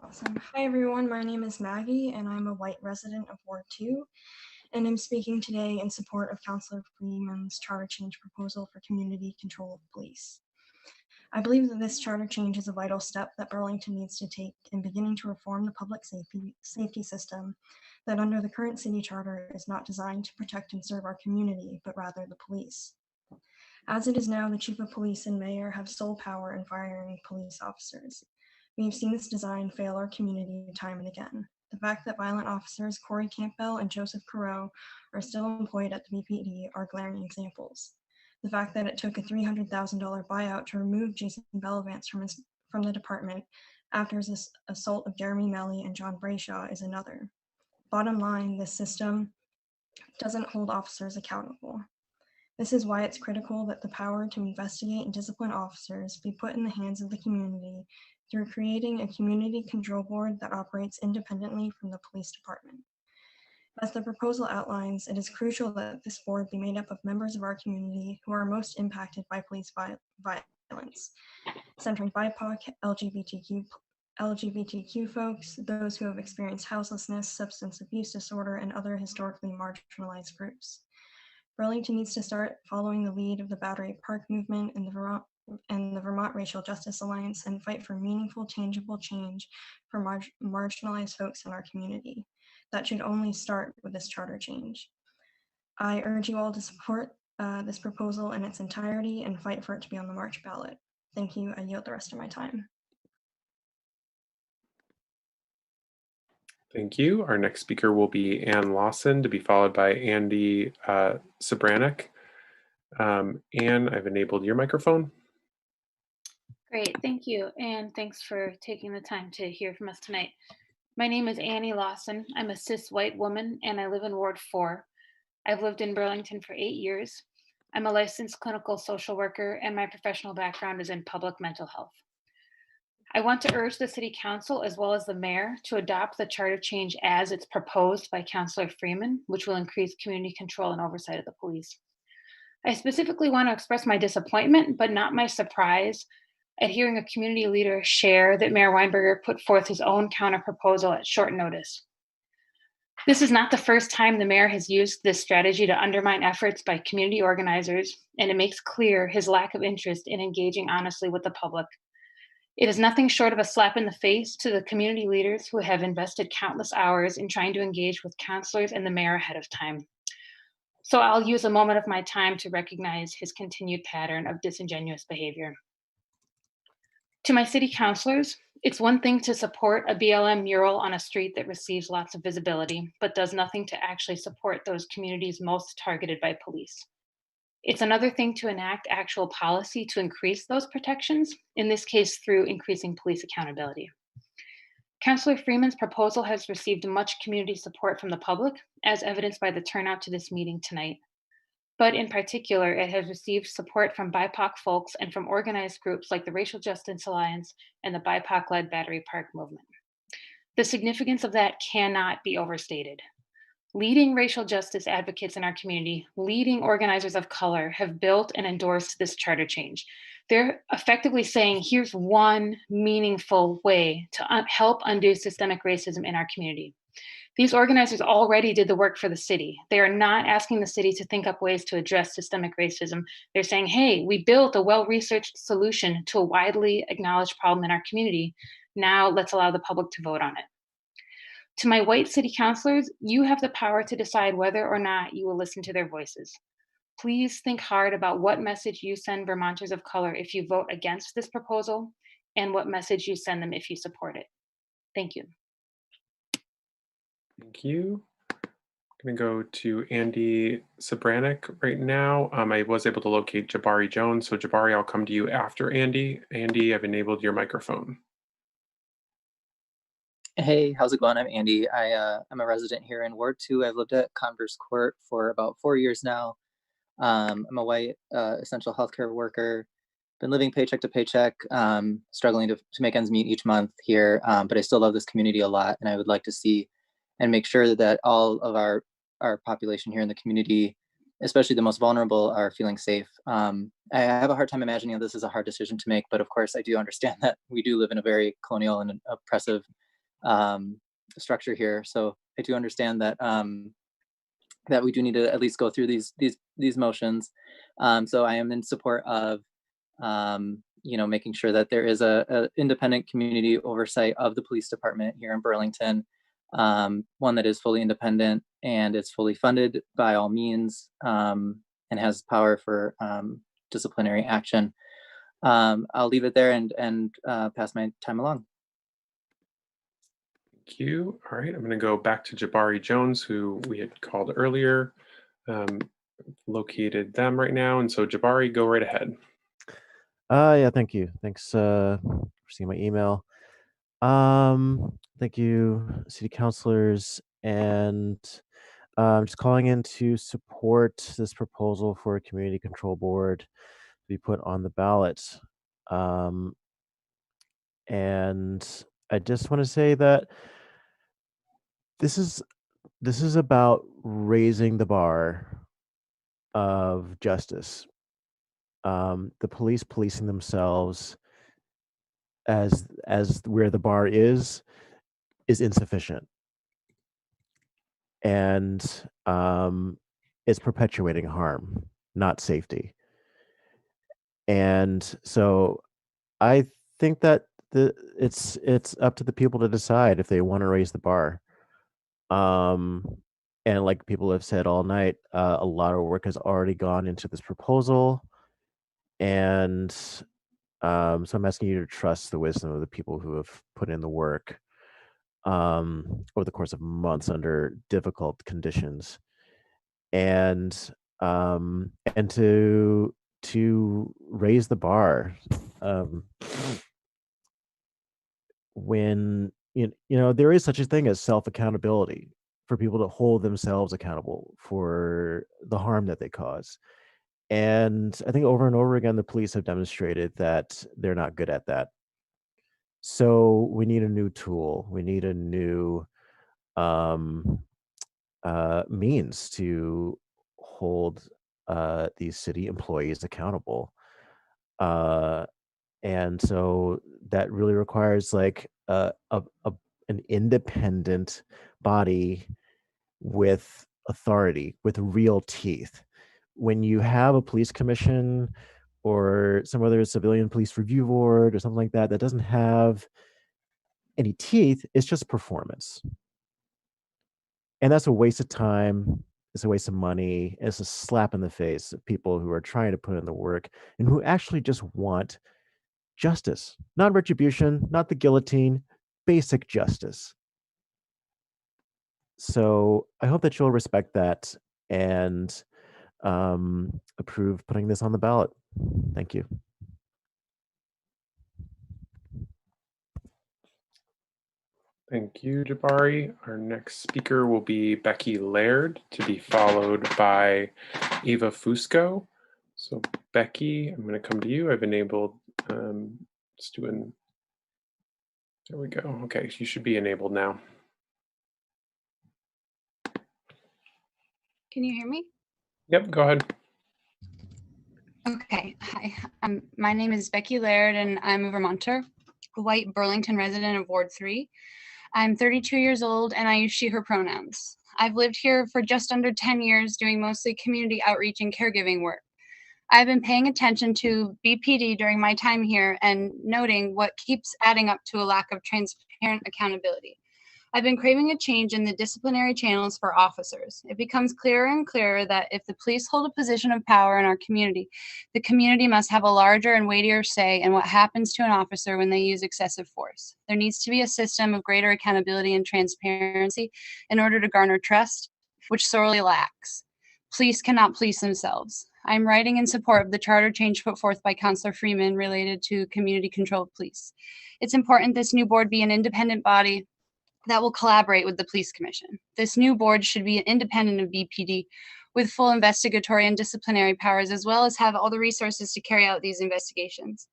Awesome. Hi, everyone. My name is Maggie, and I'm a white resident of Ward 2, and I'm speaking today in support of Councillor Freeman's charter change proposal for community control of police. I believe that this charter change is a vital step that Burlington needs to take in beginning to reform the public safety system that under the current city charter is not designed to protect and serve our community, but rather the police. As it is now, the chief of police and mayor have sole power in firing police officers. We have seen this design fail our community time and again. The fact that violent officers Corey Campbell and Joseph Carreau are still employed at the BPD are glaring examples. The fact that it took a $300,000 buyout to remove Jason Bellavance from the department after his assault of Jeremy Melly and John Brayshaw is another. Bottom line, this system doesn't hold officers accountable. This is why it's critical that the power to investigate and discipline officers be put in the hands of the community through creating a community control board that operates independently from the police department. As the proposal outlines, it is crucial that this board be made up of members of our community who are most impacted by police violence, centering BIPOC, LGBTQ folks, those who have experienced houselessness, substance abuse disorder, and other historically marginalized groups. Burlington needs to start following the lead of the Battery Park movement and the Vermont Racial Justice Alliance and fight for meaningful, tangible change for marginalized folks in our community. That should only start with this charter change. I urge you all to support this proposal in its entirety and fight for it to be on the March ballot. Thank you. I yield the rest of my time. Thank you. Our next speaker will be Ann Lawson, to be followed by Andy Sobranek. Ann, I've enabled your microphone. Great, thank you. And thanks for taking the time to hear from us tonight. My name is Annie Lawson. I'm a cis white woman and I live in Ward 4. I've lived in Burlington for 8 years. I'm a licensed clinical social worker and my professional background is in public mental health. I want to urge the City Council as well as the Mayor to adopt the charter change as it's proposed by Councilor Freeman, which will increase community control and oversight of the police. I specifically want to express my disappointment, but not my surprise, at hearing a community leader share that Mayor Weinberger put forth his own counter proposal at short notice. This is not the first time the mayor has used this strategy to undermine efforts by community organizers, and it makes clear his lack of interest in engaging honestly with the public. It is nothing short of a slap in the face to the community leaders who have invested countless hours in trying to engage with councilors and the mayor ahead of time. So I'll use a moment of my time to recognize his continued pattern of disingenuous behavior. To my city councilors, it's one thing to support a BLM mural on a street that receives lots of visibility, but does nothing to actually support those communities most targeted by police. It's another thing to enact actual policy to increase those protections, in this case through increasing police accountability. Councilor Freeman's proposal has received much community support from the public, as evidenced by the turnout to this meeting tonight. But in particular, it has received support from BIPOC folks and from organized groups like the Racial Justice Alliance and the BIPOC-led Battery Park movement. The significance of that cannot be overstated. Leading racial justice advocates in our community, leading organizers of color have built and endorsed this charter change. They're effectively saying, here's one meaningful way to help undo systemic racism in our community. These organizers already did the work for the city. They are not asking the city to think up ways to address systemic racism. They're saying, hey, we built a well-researched solution to a widely acknowledged problem in our community. Now let's allow the public to vote on it. To my white city councilors, you have the power to decide whether or not you will listen to their voices. Please think hard about what message you send Vermonters of color if you vote against this proposal, and what message you send them if you support it. Thank you. Thank you. I'm going to go to Andy Sobranek right now. I was able to locate Jabari Jones. So Jabari, I'll come to you after Andy. Andy, I've enabled your microphone. Hey, how's it going? I'm Andy. I'm a resident here in Ward 2. I've lived at Converse Court for about 4 years now. I'm a white essential healthcare worker. Been living paycheck to paycheck, struggling to make ends meet each month here, but I still love this community a lot, and I would like to see and make sure that all of our population here in the community, especially the most vulnerable, are feeling safe. I have a hard time imagining that this is a hard decision to make, but of course I do understand that we do live in a very colonial and oppressive structure here. So I do understand that that we do need to at least go through these motions. So I am in support of making sure that there is a independent community oversight of the police department here in Burlington, one that is fully independent and is fully funded by all means, and has power for disciplinary action. I'll leave it there and pass my time along. Thank you. All right, I'm going to go back to Jabari Jones, who we had called earlier. located them right now. And so Jabari, go right ahead. Yeah, thank you. Thanks for seeing my email. Thank you, city councilors, and I'm just calling in to support this proposal for a community control board to be put on the ballot. And I just want to say that this is about raising the bar of justice. The police policing themselves as where the bar is insufficient, and it's perpetuating harm, not safety. And so I think that it's up to the people to decide if they want to raise the bar. And like people have said all night, a lot of work has already gone into this proposal, and so I'm asking you to trust the wisdom of the people who have put in the work over the course of months under difficult conditions, and to raise the bar. When there is such a thing as self accountability, for people to hold themselves accountable for the harm that they cause. And I think over and over again, the police have demonstrated that they're not good at that. So we need a new tool. We need a new means to hold these city employees accountable. And so that really requires like an independent body with authority, with real teeth. When you have a police commission or some other civilian police review board or something like that that doesn't have any teeth, it's just performance. And that's a waste of time. It's a waste of money. It's a slap in the face of people who are trying to put in the work and who actually just want justice, not retribution, not the guillotine, basic justice. So I hope that you'll respect that and approve putting this on the ballot. Thank you. Thank you, Jabari. Our next speaker will be Becky Laird, to be followed by Eva Fusco. So Becky, I'm going to come to you. I've enabled, just doing, there we go. Okay, you should be enabled now. Can you hear me? Yep, go ahead. Okay, hi. My name is Becky Laird and I'm a Vermonter, a white Burlington resident of Ward 3. I'm 32 years old and I use she, her pronouns. I've lived here for just under 10 years doing mostly community outreach and caregiving work. I've been paying attention to BPD during my time here and noting what keeps adding up to a lack of transparent accountability. I've been craving a change in the disciplinary channels for officers. It becomes clearer and clearer that if the police hold a position of power in our community, the community must have a larger and weightier say in what happens to an officer when they use excessive force. There needs to be a system of greater accountability and transparency in order to garner trust, which sorely lacks. Police cannot police themselves. I'm writing in support of the charter change put forth by Councillor Freeman related to community control of police. It's important this new board be an independent body that will collaborate with the police commission. This new board should be independent of BPD with full investigatory and disciplinary powers, as well as have all the resources to carry out these investigations.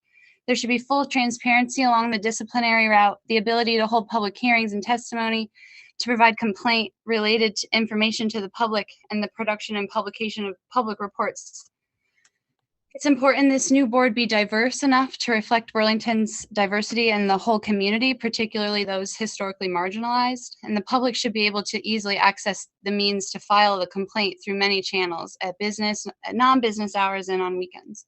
There should be full transparency along the disciplinary route, the ability to hold public hearings and testimony, to provide complaint related to information to the public, and the production and publication of public reports. It's important this new board be diverse enough to reflect Burlington's diversity and the whole community, particularly those historically marginalized. And the public should be able to easily access the means to file the complaint through many channels at business, at non-business hours, and on weekends.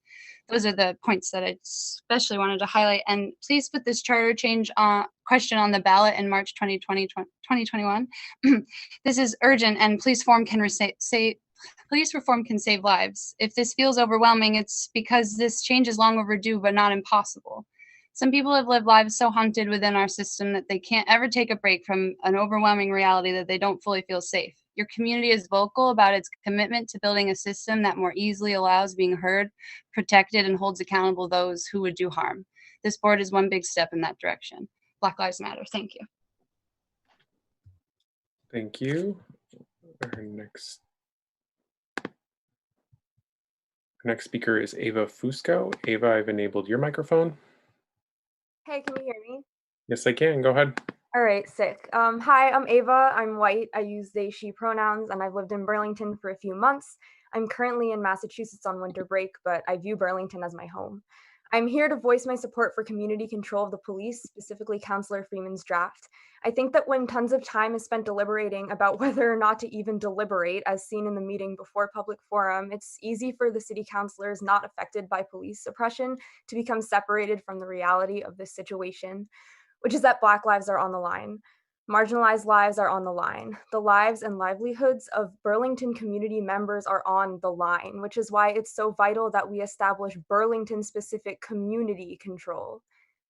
Those are the points that I especially wanted to highlight. And please put this charter change question on the ballot in March 2021. This is urgent, and police reform can save lives. If this feels overwhelming, it's because this change is long overdue, but not impossible. Some people have lived lives so haunted within our system that they can't ever take a break from an overwhelming reality that they don't fully feel safe. Your community is vocal about its commitment to building a system that more easily allows being heard, protected, and holds accountable those who would do harm. This board is one big step in that direction. Black Lives Matter. Thank you. Thank you. Our next speaker is Ava Fusco. Ava, I've enabled your microphone. Hey, can you hear me? Yes, I can. Go ahead. All right, sick. Hi, I'm Ava. I'm white. I use they, she pronouns, and I've lived in Burlington for a few months. I'm currently in Massachusetts on winter break, but I view Burlington as my home. I'm here to voice my support for community control of the police, specifically Councillor Freeman's draft. I think that when tons of time is spent deliberating about whether or not to even deliberate, as seen in the meeting before public forum, it's easy for the city councillors not affected by police suppression to become separated from the reality of this situation, which is that Black lives are on the line. Marginalized lives are on the line. The lives and livelihoods of Burlington community members are on the line, which is why it's so vital that we establish Burlington-specific community control.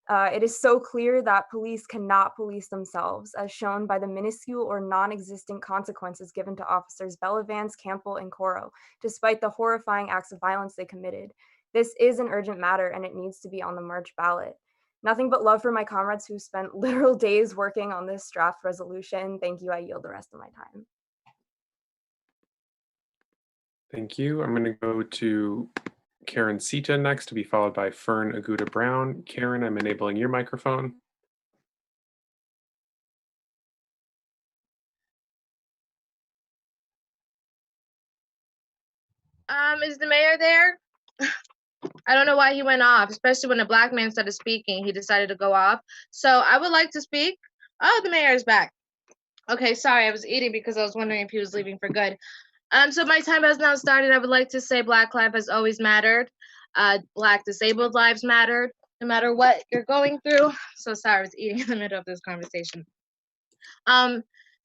It is so clear that police cannot police themselves, as shown by the minuscule or non-existent consequences given to officers Bellavance, Campbell, and Coro, despite the horrifying acts of violence they committed. This is an urgent matter, and it needs to be on the March ballot. Nothing but love for my comrades who spent literal days working on this draft resolution. Thank you. I yield the rest of my time. Thank you. I'm going to go to Karen Sita next, to be followed by Fern Aguda Brown. Karen, I'm enabling your microphone. Is the mayor there? I don't know why he went off, especially when a Black man started speaking, he decided to go off. So I would like to speak. Oh, the mayor is back. Okay, sorry, I was eating because I was wondering if he was leaving for good. So my time has now started. I would like to say Black life has always mattered. Black disabled lives mattered, no matter what you're going through. So sorry, I was eating in the middle of this conversation.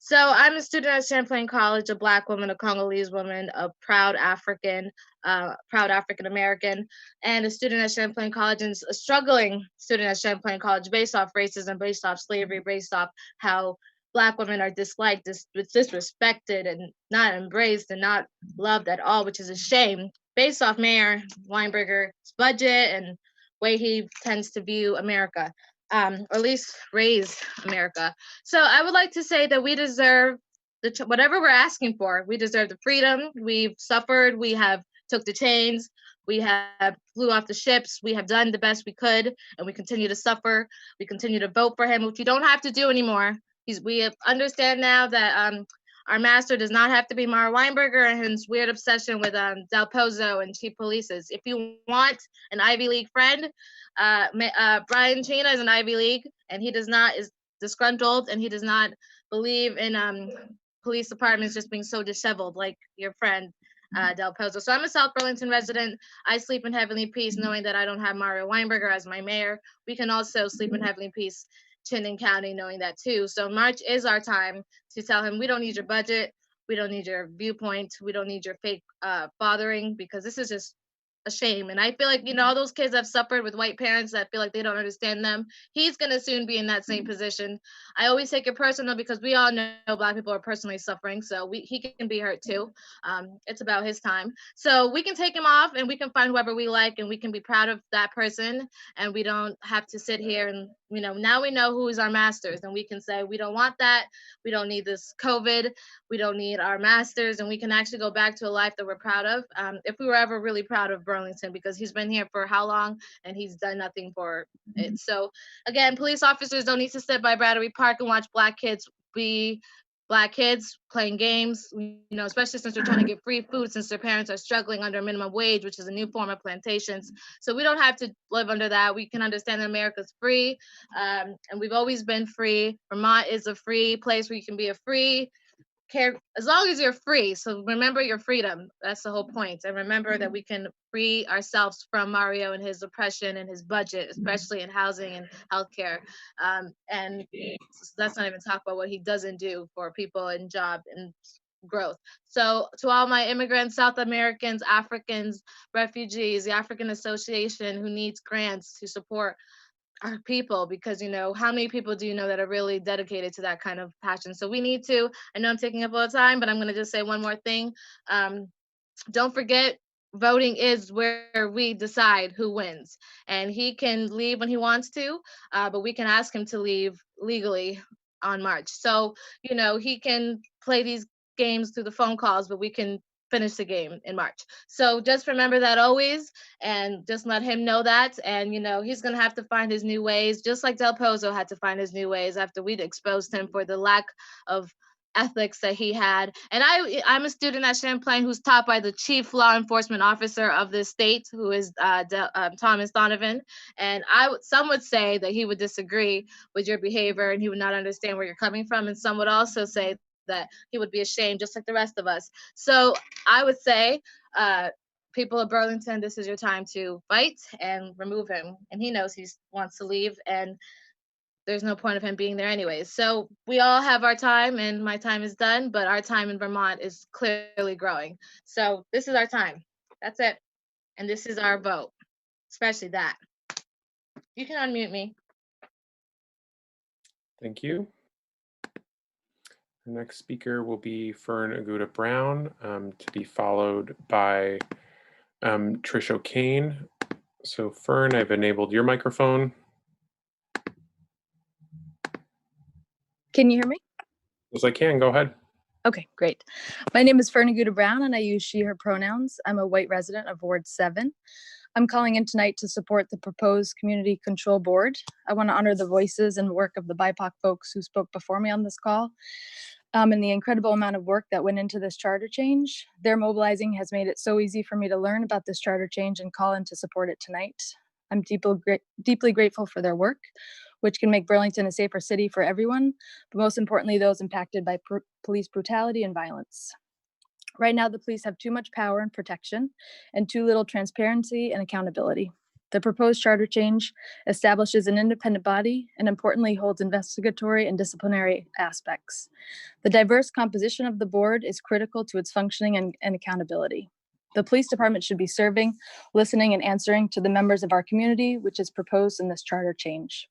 So I'm a student at Champlin College, a Black woman, a Congolese woman, a proud African American, and a student at Champlain College, and a struggling student at Champlain College based off racism, based off slavery, based off how Black women are disliked, disrespected, and not embraced and not loved at all, which is a shame, based off Mayor Weinberger's budget and way he tends to view America. Or at least raise America. So I would like to say that we deserve whatever we're asking for. We deserve the freedom. We've suffered. We have took the chains. We have flew off the ships. We have done the best we could, and we continue to suffer. We continue to vote for him, which you don't have to do anymore. We understand now that our master does not have to be Mara Weinberger and his weird obsession with Del Pozo and cheap polices. If you want an Ivy League friend, Brian Chena is an Ivy League, and he is disgruntled, and he does not believe in police departments just being so disheveled like your friend Del Pozo. So I'm a South Burlington resident. I sleep in heavenly peace knowing that I don't have Mario Weinberger as my mayor. We can also sleep in heavenly peace, Chittenden County, knowing that too. So March is our time to tell him we don't need your budget, we don't need your viewpoint, we don't need your fake bothering, because this is just a shame. And I feel like, all those kids that have suffered with white parents that feel like they don't understand them, he's going to soon be in that same position. I always take it personal because we all know Black people are personally suffering, so he can be hurt too. It's about his time. So we can take him off and we can find whoever we like, and we can be proud of that person, and we don't have to sit here and, now we know who is our masters, and we can say we don't want that, we don't need this COVID, we don't need our masters, and we can actually go back to a life that we're proud of, if we were ever really proud of Burlington, because he's been here for how long and he's done nothing for it. So again, police officers don't need to sit by Battery Park and watch Black kids be Black kids playing games, especially since they're trying to get free food, since their parents are struggling under minimum wage, which is a new form of plantations. So we don't have to live under that. We can understand that America's free, and we've always been free. Vermont is a free place where you can be a free care, as long as you're free. So remember your freedom. That's the whole point. And remember that we can free ourselves from Mario and his oppression and his budget, especially in housing and healthcare. And let's not even talk about what he doesn't do for people in job and growth. So to all my immigrants, South Americans, Africans, refugees, the African Association who needs grants to support our people, because how many people do you know that are really dedicated to that kind of passion? So we need to, I know I'm taking up all the time, but I'm going to just say one more thing. Don't forget, voting is where we decide who wins, and he can leave when he wants to, but we can ask him to leave legally on March. So he can play these games through the phone calls, but we can finish the game in March. So just remember that always, and just let him know that. And he's gonna have to find his new ways, just like Del Pozo had to find his new ways after we'd exposed him for the lack of ethics that he had. And I'm a student at Champlin who's taught by the chief law enforcement officer of the state, who is Thomas Donovan. And some would say that he would disagree with your behavior and he would not understand where you're coming from. And some would also say that he would be ashamed, just like the rest of us. So I would say, people of Burlington, this is your time to fight and remove him. And he knows he wants to leave, and there's no point of him being there anyways. So we all have our time, and my time is done, but our time in Vermont is clearly growing. So this is our time. That's it. And this is our vote, especially that. You can unmute me. Thank you. The next speaker will be Fern Aguda Brown, to be followed by Trish O'Kane. So Fern, I've enabled your microphone. Can you hear me? Yes, I can. Go ahead. Okay, great. My name is Fern Aguda Brown, and I use she, her pronouns. I'm a white resident of Ward 7. I'm calling in tonight to support the proposed Community Control Board. I want to honor the voices and work of the BIPOC folks who spoke before me on this call, and the incredible amount of work that went into this charter change. Their mobilizing has made it so easy for me to learn about this charter change and call in to support it tonight. I'm deeply grateful for their work, which can make Burlington a safer city for everyone, but most importantly, those impacted by police brutality and violence. Right now, the police have too much power and protection and too little transparency and accountability. The proposed charter change establishes an independent body and importantly holds investigatory and disciplinary aspects. The diverse composition of the board is critical to its functioning and accountability. The police department should be serving, listening, and answering to the members of our community, which is proposed in this charter change.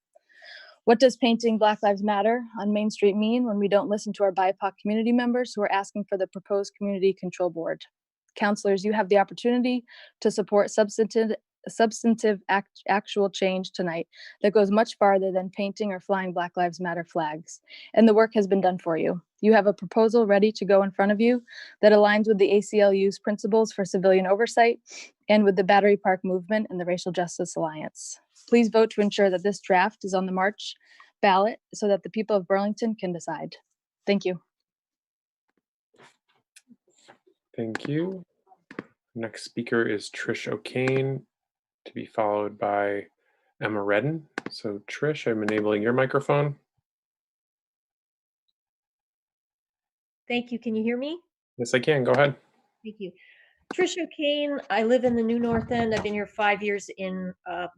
What does painting Black Lives Matter on Main Street mean when we don't listen to our BIPOC community members who are asking for the proposed Community Control Board? Counselors, you have the opportunity to support substantive actual change tonight that goes much farther than painting or flying Black Lives Matter flags. And the work has been done for you. You have a proposal ready to go in front of you that aligns with the ACLU's principles for civilian oversight and with the Battery Park Movement and the Racial Justice Alliance. Please vote to ensure that this draft is on the March ballot so that the people of Burlington can decide. Thank you. Thank you. Next speaker is Trish O'Kane, to be followed by Emma Redden. So Trish, I'm enabling your microphone. Thank you. Can you hear me? Yes, I can. Go ahead. Thank you. Trish O'Kane, I live in the New North End. I've been here 5 years in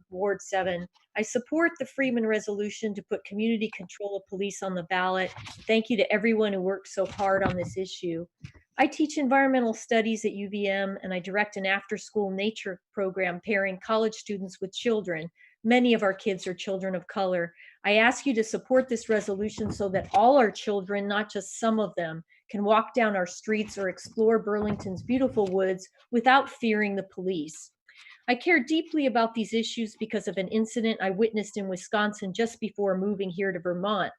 Ward 7. I support the Freeman resolution to put community control of police on the ballot. Thank you to everyone who worked so hard on this issue. I teach environmental studies at UVM, and I direct an after-school nature program pairing college students with children. Many of our kids are children of color. I ask you to support this resolution so that all our children, not just some of them, can walk down our streets or explore Burlington's beautiful woods without fearing the police. I care deeply about these issues because of an incident I witnessed in Wisconsin just before moving here to Vermont.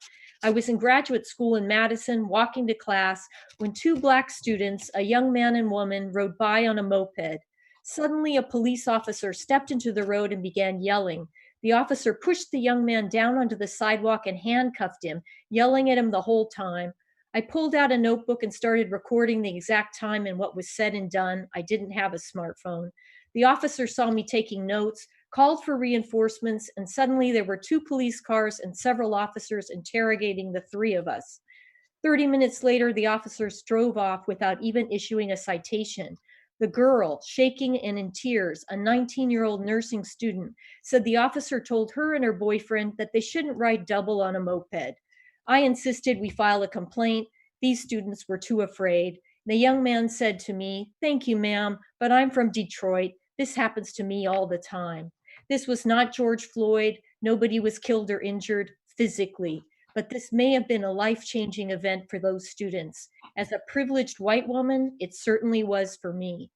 I was in graduate school in Madison, walking to class, when two Black students, a young man and woman, rode by on a moped. Suddenly, a police officer stepped into the road and began yelling. The officer pushed the young man down onto the sidewalk and handcuffed him, yelling at him the whole time. I pulled out a notebook and started recording the exact time and what was said and done. I didn't have a smartphone. The officer saw me taking notes, called for reinforcements, and suddenly there were two police cars and several officers interrogating the three of us. 30 minutes later, the officers drove off without even issuing a citation. The girl, shaking and in tears, a 19-year-old nursing student, said the officer told her and her boyfriend that they shouldn't ride double on a moped. I insisted we file a complaint. These students were too afraid. The young man said to me, "Thank you, ma'am, but I'm from Detroit. This happens to me all the time." This was not George Floyd, Nobody was killed or injured physically, but this may have been a life-changing event for those students. As a privileged white woman, it certainly was for me.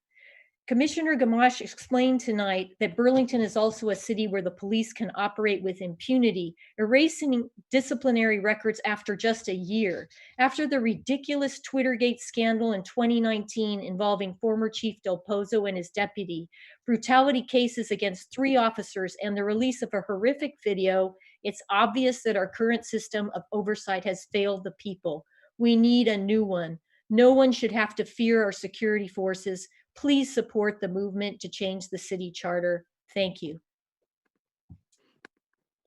Commissioner Gamache explained tonight that Burlington is also a city where the police can operate with impunity, erasing disciplinary records after just a year. After the ridiculous Twittergate scandal in 2019 involving former Chief Del Pozo and his deputy, brutality cases against 3 officers, and the release of a horrific video, it's obvious that our current system of oversight has failed the people. We need a new one. No one should have to fear our security forces. Please support the movement to change the city charter. Thank you.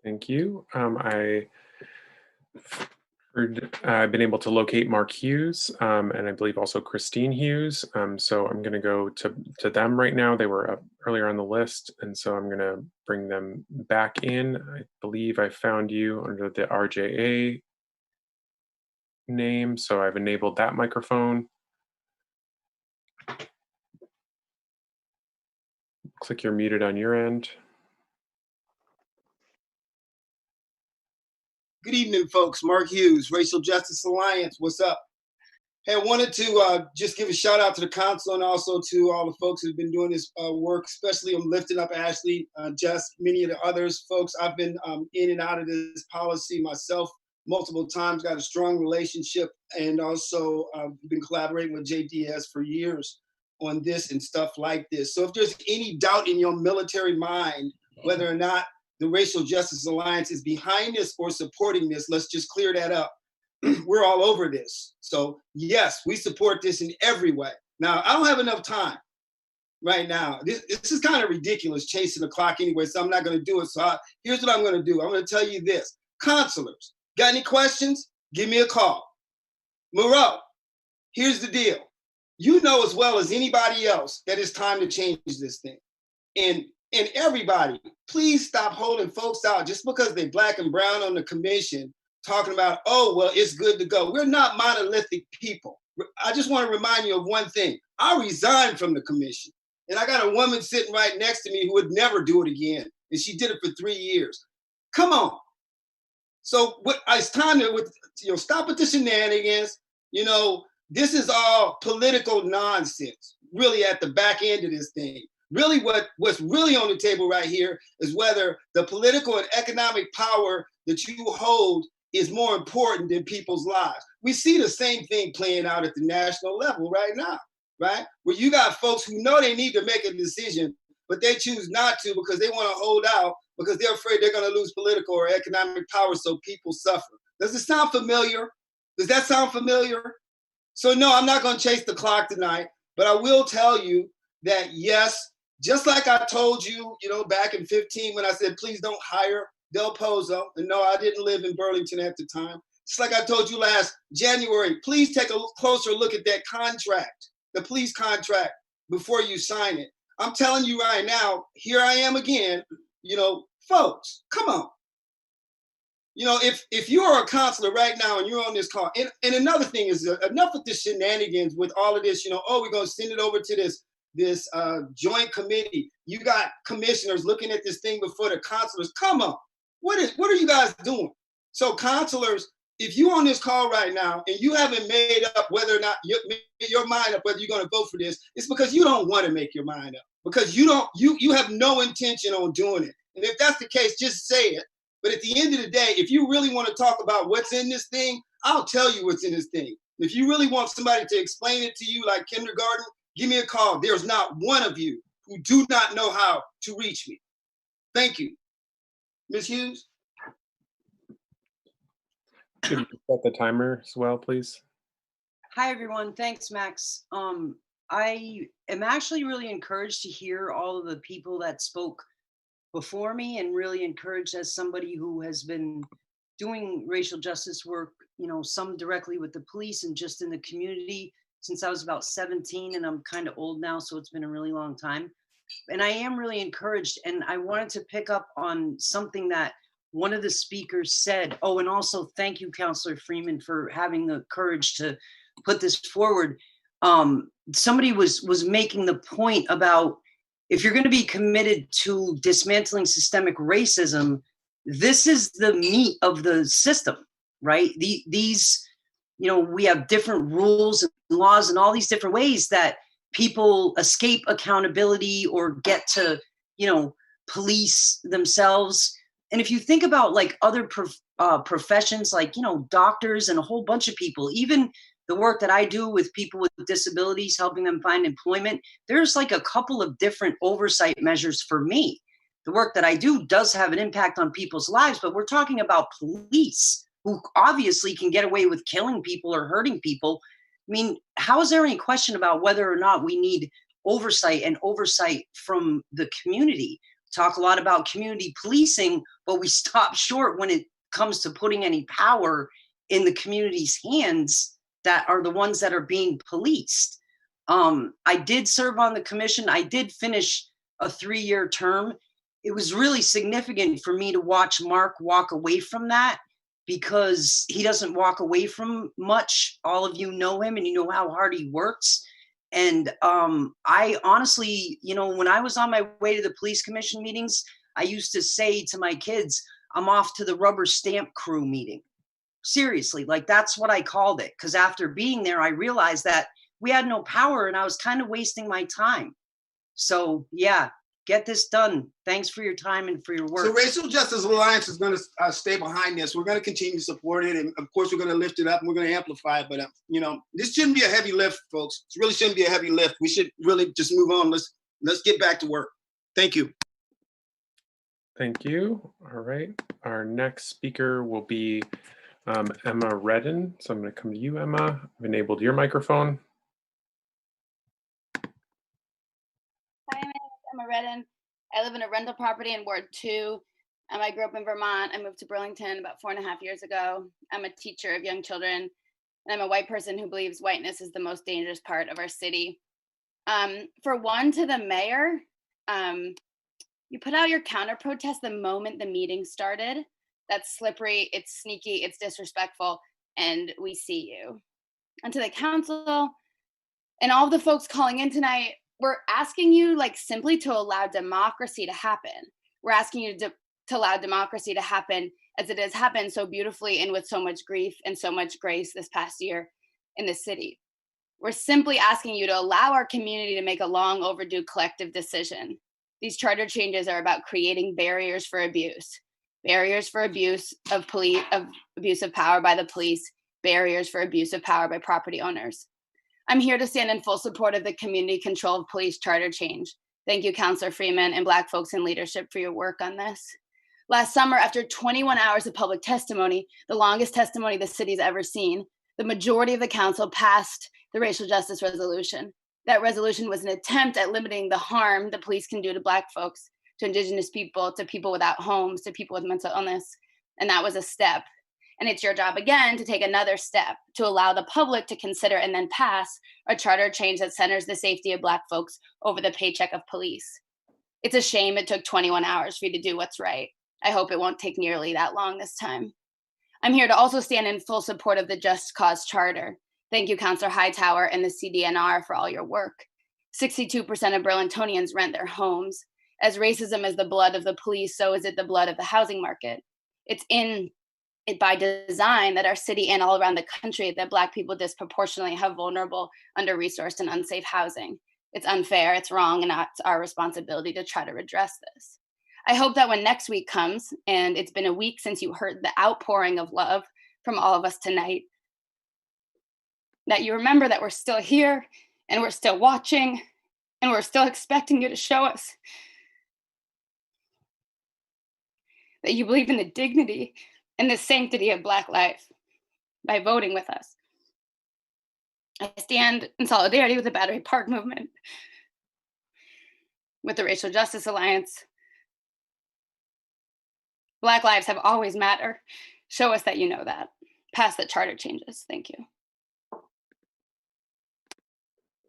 Thank you. I've been able to locate Mark Hughes and I believe also Christine Hughes. So I'm going to go to them right now. They were up earlier on the list, and so I'm going to bring them back in. I believe I found you under the RJA name, so I've enabled that microphone. Looks like you're muted on your end. Good evening, folks. Mark Hughes, Racial Justice Alliance. What's up? Hey, I wanted to just give a shout out to the council and also to all the folks who've been doing this work, especially I'm lifting up Ashley, Jess, many of the others. Folks, I've been in and out of this policy myself multiple times, got a strong relationship, and also been collaborating with JDS for years on this and stuff like this. So if there's any doubt in your military mind, whether or not the Racial Justice Alliance is behind this or supporting this, let's just clear that up. We're all over this. So yes, we support this in every way. Now, I don't have enough time right now. This is kind of ridiculous, chasing the clock anyway, so I'm not gonna do it. So here's what I'm gonna do. I'm gonna tell you this. Counselors, got any questions? Give me a call. Moreau, here's the deal. You know as well as anybody else that it's time to change this thing. And everybody, please stop holding folks out just because they're black and brown on the commission, talking about, oh, well, it's good to go. We're not monolithic people. I just want to remind you of one thing. I resigned from the commission, and I got a woman sitting right next to me who would never do it again, and she did it for 3 years. Come on. So it's time to stop with the shenanigans. This is all political nonsense, really, at the back end of this thing. Really, what's really on the table right here is whether the political and economic power that you hold is more important than people's lives. We see the same thing playing out at the national level right now, right? Where you got folks who know they need to make a decision, but they choose not to because they want to hold out because they're afraid they're going to lose political or economic power, so people suffer. Does it sound familiar? Does that sound familiar? So no, I'm not going to chase the clock tonight, but I will tell you that yes, just like I told you, back in 15 when I said, please don't hire Del Pozo, and no, I didn't live in Burlington at the time. Just like I told you last January, please take a closer look at that contract, the police contract, before you sign it. I'm telling you right now, here I am again, folks, come on. If you are a counselor right now and you're on this call, and another thing is enough with the shenanigans with all of this, we're going to send it over to this joint committee. You got commissioners looking at this thing before the counselors. Come on, what are you guys doing? So counselors, if you're on this call right now and you haven't made up whether or not your mind up whether you're going to vote for this, it's because you don't want to make your mind up, because you have no intention on doing it. And if that's the case, just say it. But at the end of the day, if you really want to talk about what's in this thing, I'll tell you what's in this thing. If you really want somebody to explain it to you like kindergarten, give me a call. There's not one of you who do not know how to reach me. Thank you. Ms. Hughes? Could you set the timer as well, please? Hi, everyone. Thanks, Max. I am actually really encouraged to hear all of the people that spoke before me, and really encouraged as somebody who has been doing racial justice work, some directly with the police and just in the community since I was about 17, and I'm kind of old now, so it's been a really long time. And I am really encouraged, and I wanted to pick up on something that one of the speakers said. Oh, and also thank you, Councilor Freeman, for having the courage to put this forward. Somebody was making the point about, if you're going to be committed to dismantling systemic racism, this is the meat of the system, right? These, you know, we have different rules and laws and all these different ways that people escape accountability or get to, you know, police themselves. And if you think about like other professions, like, you know, doctors and a whole bunch of people, even the work that I do with people with disabilities, helping them find employment, there's like a couple of different oversight measures for me. The work that I do does have an impact on people's lives, but we're talking about police who obviously can get away with killing people or hurting people. I mean, how is there any question about whether or not we need oversight and oversight from the community? Talk a lot about community policing, but we stop short when it comes to putting any power in the community's hands that are the ones that are being policed. I did serve on the commission. I did finish a 3-year term. It was really significant for me to watch Mark walk away from that, because he doesn't walk away from much. All of you know him and you know how hard he works. And I honestly, you know, when I was on my way to the police commission meetings, I used to say to my kids, I'm off to the rubber stamp crew meeting. Seriously, like that's what I called it. Because after being there, I realized that we had no power and I was kind of wasting my time. So yeah, get this done. Thanks for your time and for your work. So Racial Justice Alliance is going to stay behind this. We're going to continue to support it. And of course, we're going to lift it up and we're going to amplify it. But, you know, this shouldn't be a heavy lift, folks. It really shouldn't be a heavy lift. We should really just move on. Let's get back to work. Thank you. Thank you. All right. Our next speaker will be Emma Redden. So I'm going to come to you, Emma. I've enabled your microphone. Hi, my name is Emma Redden. I live in a rental property in Ward 2. I grew up in Vermont. I moved to Burlington about 4.5 years ago. I'm a teacher of young children, and I'm a white person who believes whiteness is the most dangerous part of our city. For one, to the mayor, you put out your counter protest the moment the meeting started. That's slippery, it's sneaky, it's disrespectful, and we see you. And to the council and all the folks calling in tonight, we're asking you like simply to allow democracy to happen. We're asking you to allow democracy to happen as it has happened so beautifully and with so much grief and so much grace this past year in the city. We're simply asking you to allow our community to make a long overdue collective decision. These charter changes are about creating barriers for abuse of abuse of power by the police, barriers for abuse of power by property owners. I'm here to stand in full support of the community control of police charter change. Thank you, Councillor Freeman and Black folks in leadership for your work on this. Last summer, after 21 hours of public testimony, the longest testimony the city's ever seen, the majority of the council passed the racial justice resolution. That resolution was an attempt at limiting the harm the police can do to Black folks, to Indigenous people, to people without homes, to people with mental illness. And that was a step. And it's your job again to take another step to allow the public to consider and then pass a charter change that centers the safety of Black folks over the paycheck of police. It's a shame it took 21 hours for you to do what's right. I hope it won't take nearly that long this time. I'm here to also stand in full support of the Just Cause Charter. Thank you, Councillor Hightower and the CDNR for all your work. 62% of Burlingtonians rent their homes. As racism is the blood of the police, so is it the blood of the housing market. It's in it by design that our city and all around the country that Black people disproportionately have vulnerable, under-resourced, and unsafe housing. It's unfair, it's wrong, and it's our responsibility to try to redress this. I hope that when next week comes, and it's been a week since you heard the outpouring of love from all of us tonight, that you remember that we're still here, and we're still watching, and we're still expecting you to show us that you believe in the dignity and the sanctity of Black life by voting with us. I stand in solidarity with the Battery Park movement, with the Racial Justice Alliance. Black lives have always mattered. Show us that you know that. Pass the charter changes. Thank you.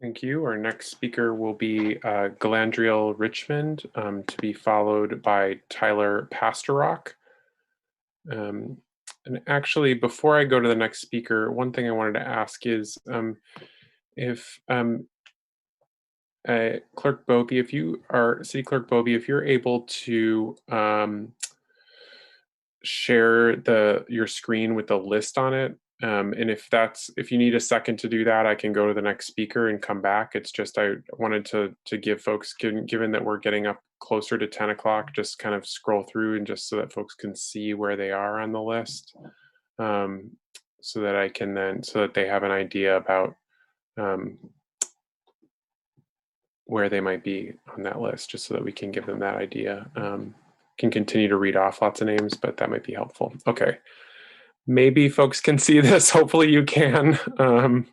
Thank you. Our next speaker will be Galandriel Richmond, to be followed by Tyler Pasterrock. And actually, before I go to the next speaker, one thing I wanted to ask is if Clerk Bobie, if you are City Clerk Bobie, if you're able to share your screen with the list on it. And if you need a second to do that, I can go to the next speaker and come back. It's just I wanted to give folks, given that we're getting up closer to 10 o'clock, just kind of scroll through and just so that folks can see where they are on the list, so that they have an idea about where they might be on that list, just so that we can give them that idea. Can continue to read off lots of names, but that might be helpful. Okay. Maybe folks can see this. Hopefully you can. And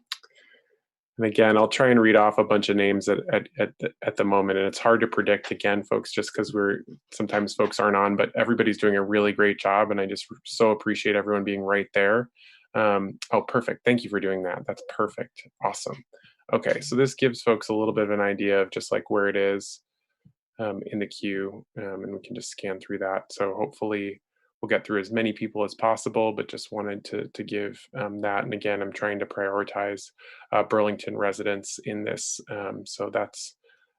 again, I'll try and read off a bunch of names at the moment. And it's hard to predict, again, folks, just because sometimes folks aren't on, but everybody's doing a really great job. And I just so appreciate everyone being right there. Oh, perfect. Thank you for doing that. That's perfect. Awesome. Okay, so this gives folks a little bit of an idea of just like where it is in the queue, and we can just scan through that. So hopefully we'll get through as many people as possible, but just wanted to give that. And again, I'm trying to prioritize Burlington residents in this. So that's,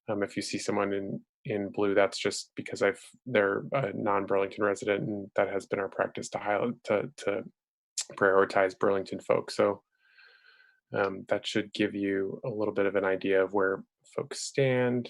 if you see someone in blue, that's just because they're a non-Burlington resident, and that has been our practice to highlight, to prioritize Burlington folks. So that should give you a little bit of an idea of where folks stand.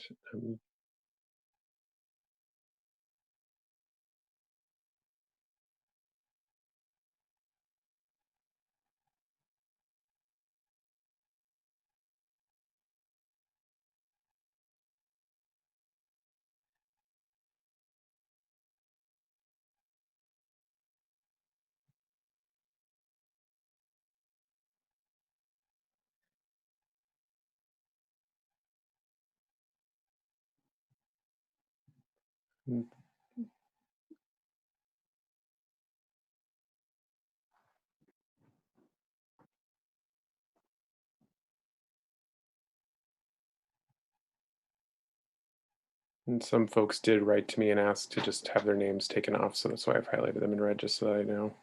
And some folks did write to me and ask to just have their names taken off, so that's why I've highlighted them in red, just so that I know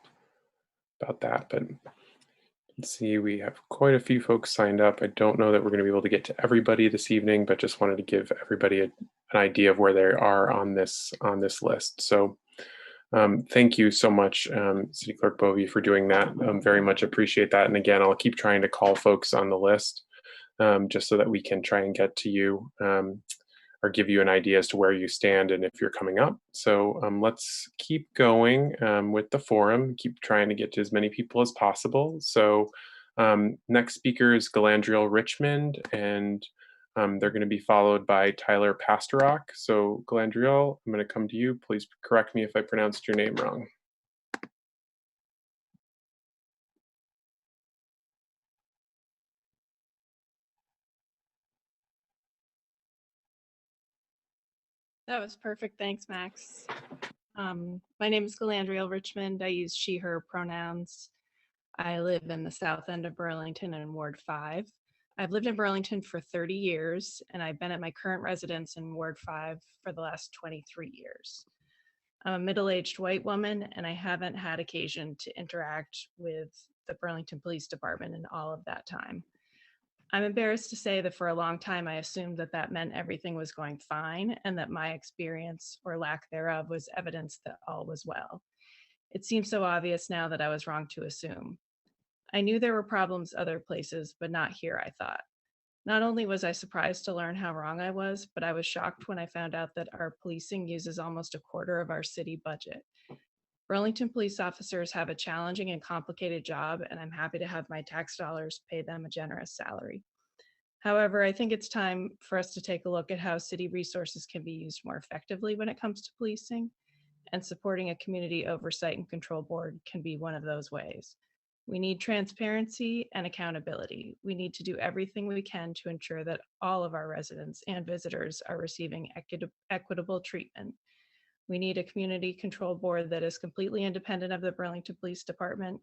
about that. But let's see, we have quite a few folks signed up. I don't know that we're going to be able to get to everybody this evening, but just wanted to give everybody an idea of where they are on this list. So thank you so much, City Clerk Bovee, for doing that. Very much appreciate that. And again, I'll keep trying to call folks on the list just so that we can try and get to you. Or give you an idea as to where you stand and if you're coming up. So let's keep going with the forum, keep trying to get to as many people as possible. So next speaker is Galandriel Richmond, and they're going to be followed by Tyler Pasterok. So Galandriel, I'm going to come to you. Please correct me if I pronounced your name wrong. That was perfect. Thanks, Max. My name is Galandriel Richmond. I use she, her pronouns. I live in the south end of Burlington in Ward 5. I've lived in Burlington for 30 years, and I've been at my current residence in Ward 5 for the last 23 years. I'm a middle-aged white woman, and I haven't had occasion to interact with the Burlington Police Department in all of that time. I'm embarrassed to say that for a long time, I assumed that that meant everything was going fine and that my experience or lack thereof was evidence that all was well. It seems so obvious now that I was wrong to assume. I knew there were problems other places, but not here, I thought. Not only was I surprised to learn how wrong I was, but I was shocked when I found out that our policing uses almost a quarter of our city budget. Burlington police officers have a challenging and complicated job, and I'm happy to have my tax dollars pay them a generous salary. However, I think it's time for us to take a look at how city resources can be used more effectively when it comes to policing, and supporting a community oversight and control board can be one of those ways. We need transparency and accountability. We need to do everything we can to ensure that all of our residents and visitors are receiving equitable treatment. We need a community control board that is completely independent of the Burlington Police Department.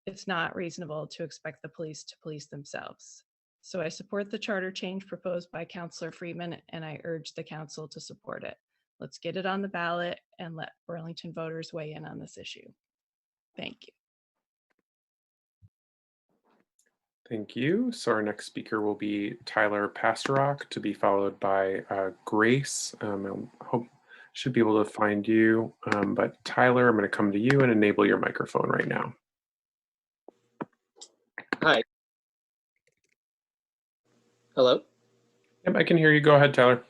It's not reasonable to expect the police to police themselves. So I support the charter change proposed by Councillor Freeman, and I urge the council to support it. Let's get it on the ballot and let Burlington voters weigh in on this issue. Thank you. Thank you. So our next speaker will be Tyler Pasterok, to be followed by Grace. I hope Should be able to find you, but Tyler, I'm going to come to you and enable your microphone right now. Hi. Hello. Yep, I can hear you. Go ahead, Tyler.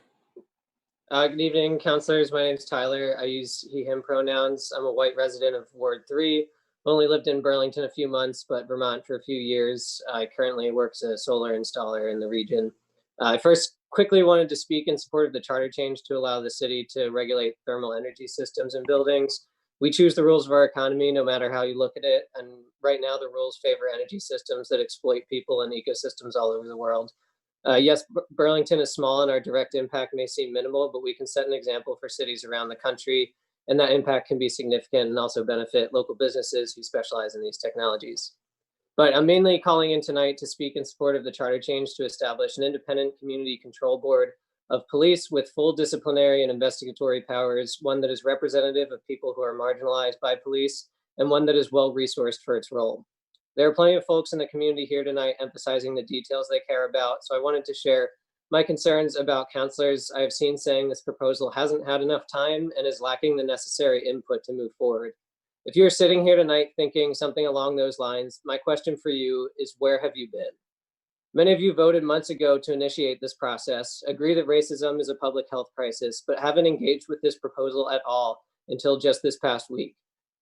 Good evening, counselors. My name is Tyler. I use he, him pronouns. I'm a white resident of Ward 3. Only lived in Burlington a few months, but Vermont for a few years. I currently work as a solar installer in the region. I first quickly wanted to speak in support of the charter change to allow the city to regulate thermal energy systems in buildings. We choose the rules of our economy no matter how you look at it. And right now the rules favor energy systems that exploit people and ecosystems all over the world. Yes, Burlington is small and our direct impact may seem minimal, but we can set an example for cities around the country, and that impact can be significant and also benefit local businesses who specialize in these technologies. But I'm mainly calling in tonight to speak in support of the charter change to establish an independent community control board of police with full disciplinary and investigatory powers, one that is representative of people who are marginalized by police, and one that is well-resourced for its role. There are plenty of folks in the community here tonight emphasizing the details they care about, so I wanted to share my concerns about counselors I have seen saying this proposal hasn't had enough time and is lacking the necessary input to move forward. If you're sitting here tonight thinking something along those lines, my question for you is, where have you been? Many of you voted months ago to initiate this process, agree that racism is a public health crisis, but haven't engaged with this proposal at all until just this past week.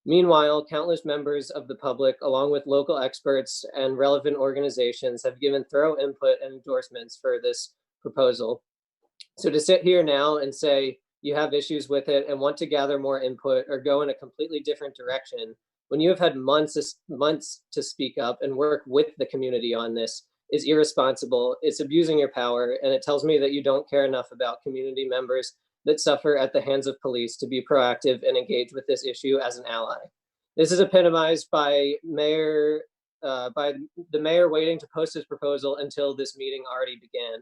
Meanwhile, countless members of the public, along with local experts and relevant organizations, have given thorough input and endorsements for this proposal. So to sit here now and say you have issues with it and want to gather more input or go in a completely different direction, when you have had months to speak up and work with the community on this, is irresponsible. It's abusing your power, and it tells me that you don't care enough about community members that suffer at the hands of police to be proactive and engage with this issue as an ally. This is epitomized by the mayor waiting to post his proposal until this meeting already began.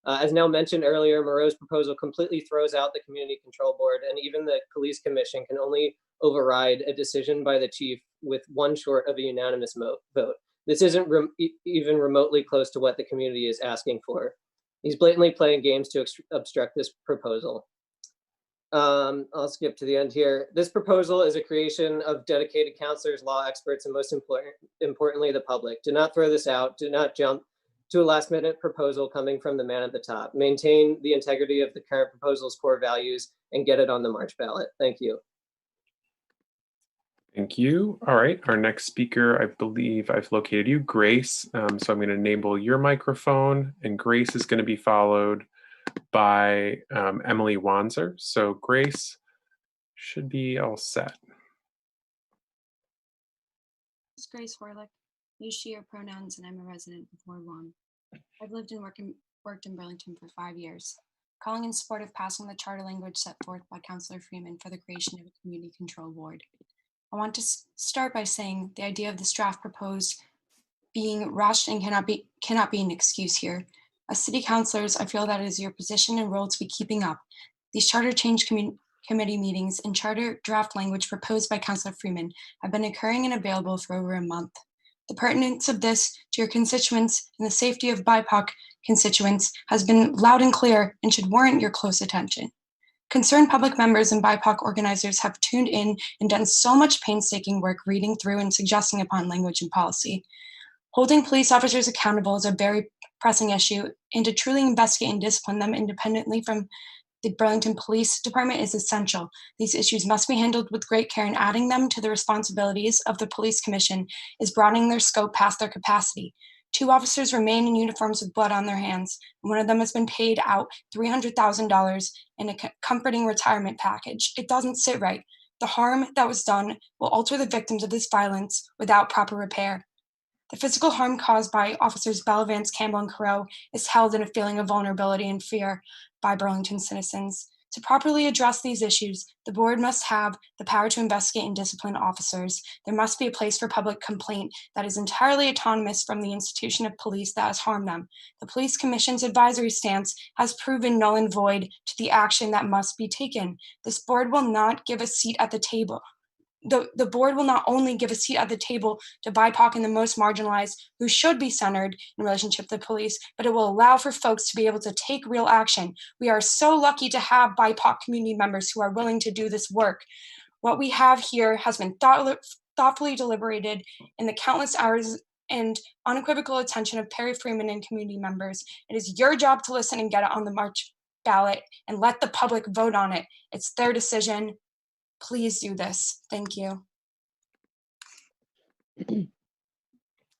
As Nell mentioned earlier, Moreau's proposal completely throws out the community control board, and even the police commission can only override a decision by the chief with one short of a unanimous vote. This isn't even remotely close to what the community is asking for. He's blatantly playing games to obstruct this proposal. I'll skip to the end here. This proposal is a creation of dedicated counselors, law experts, and most importantly, the public. Do not throw this out. Do not jump to a last minute proposal coming from the man at the top. Maintain the integrity of the current proposal's core values and get it on the March ballot. Thank you. Thank you. All right, our next speaker, I believe I've located you, Grace. So I'm going to enable your microphone, and Grace is going to be followed by Emily Wanzer. So Grace should be all set. This is Grace Warlick. Use she, her pronouns, and I'm a resident of Ward 1. I've lived and worked in Burlington for 5 years. Calling in support of passing the charter language set forth by Councillor Freeman for the creation of a community control board. I want to start by saying the idea of this draft proposed being rushed and cannot be an excuse here. As city councilors, I feel that it is your position and role to be keeping up. These charter change committee meetings and charter draft language proposed by Councillor Freeman have been occurring and available for over a month. The pertinence of this to your constituents and the safety of BIPOC constituents has been loud and clear and should warrant your close attention. Concerned public members and BIPOC organizers have tuned in and done so much painstaking work reading through and suggesting upon language and policy. Holding police officers accountable is a very pressing issue, and to truly investigate and discipline them independently from the Burlington Police Department is essential. These issues must be handled with great care, and adding them to the responsibilities of the Police Commission is broadening their scope past their capacity. 2 officers remain in uniforms with blood on their hands, and one of them has been paid out $300,000 in a comforting retirement package. It doesn't sit right. The harm that was done will alter the victims of this violence without proper repair. The physical harm caused by Officers Bellavance, Campbell, and Carreau is held in a feeling of vulnerability and fear by Burlington citizens. To properly address these issues, the board must have the power to investigate and discipline officers. There must be a place for public complaint that is entirely autonomous from the institution of police that has harmed them. The Police Commission's advisory stance has proven null and void to the action that must be taken. This board will not give a seat at the table. the board will not only give a seat at the table to BIPOC and the most marginalized who should be centered in relationship to the police, but it will allow for folks to be able to take real action. We are so lucky to have BIPOC community members who are willing to do this work. What we have here has been thoughtfully deliberated in the countless hours and unequivocal attention of Perry Freeman and community members. It is your job to listen and get it on the March ballot and let the public vote on it. It's their decision. Please do this. Thank you. All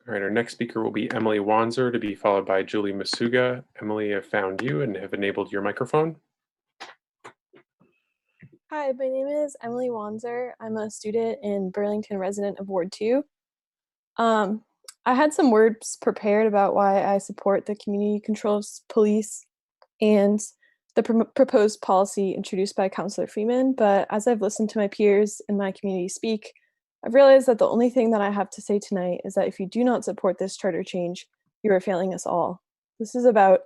right, our next speaker will be Emily Wanzer, to be followed by Julie Masuga. Emily, I've found you and have enabled your microphone. Hi, my name is Emily Wanzer. I'm a student in Burlington, resident of Ward 2. I had some words prepared about why I support the community control of police and the proposed policy introduced by Councillor Freeman, but as I've listened to my peers in my community speak, I've realized that the only thing that I have to say tonight is that if you do not support this charter change, you are failing us all. This is about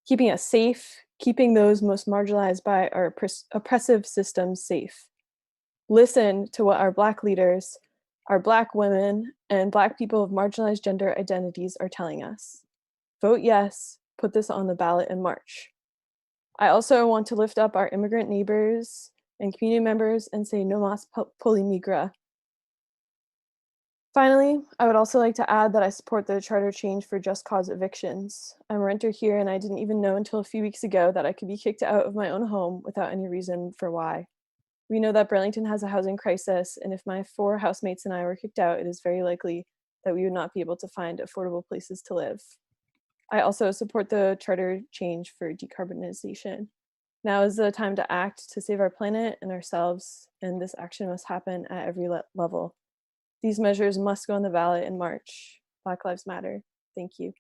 keeping us safe, keeping those most marginalized by our oppressive systems safe. Listen to what our Black leaders, our Black women, and Black people of marginalized gender identities are telling us. Vote yes, put this on the ballot in March. I also want to lift up our immigrant neighbors and community members and say no mas polymigra. Finally, I would also like to add that I support the charter change for just cause evictions. I'm a renter here and I didn't even know until a few weeks ago that I could be kicked out of my own home without any reason for why. We know that Burlington has a housing crisis, and if my 4 housemates and I were kicked out, it is very likely that we would not be able to find affordable places to live. I also support the charter change for decarbonization. Now is the time to act to save our planet and ourselves, and this action must happen at every level. These measures must go on the ballot in March. Black Lives Matter. Thank you.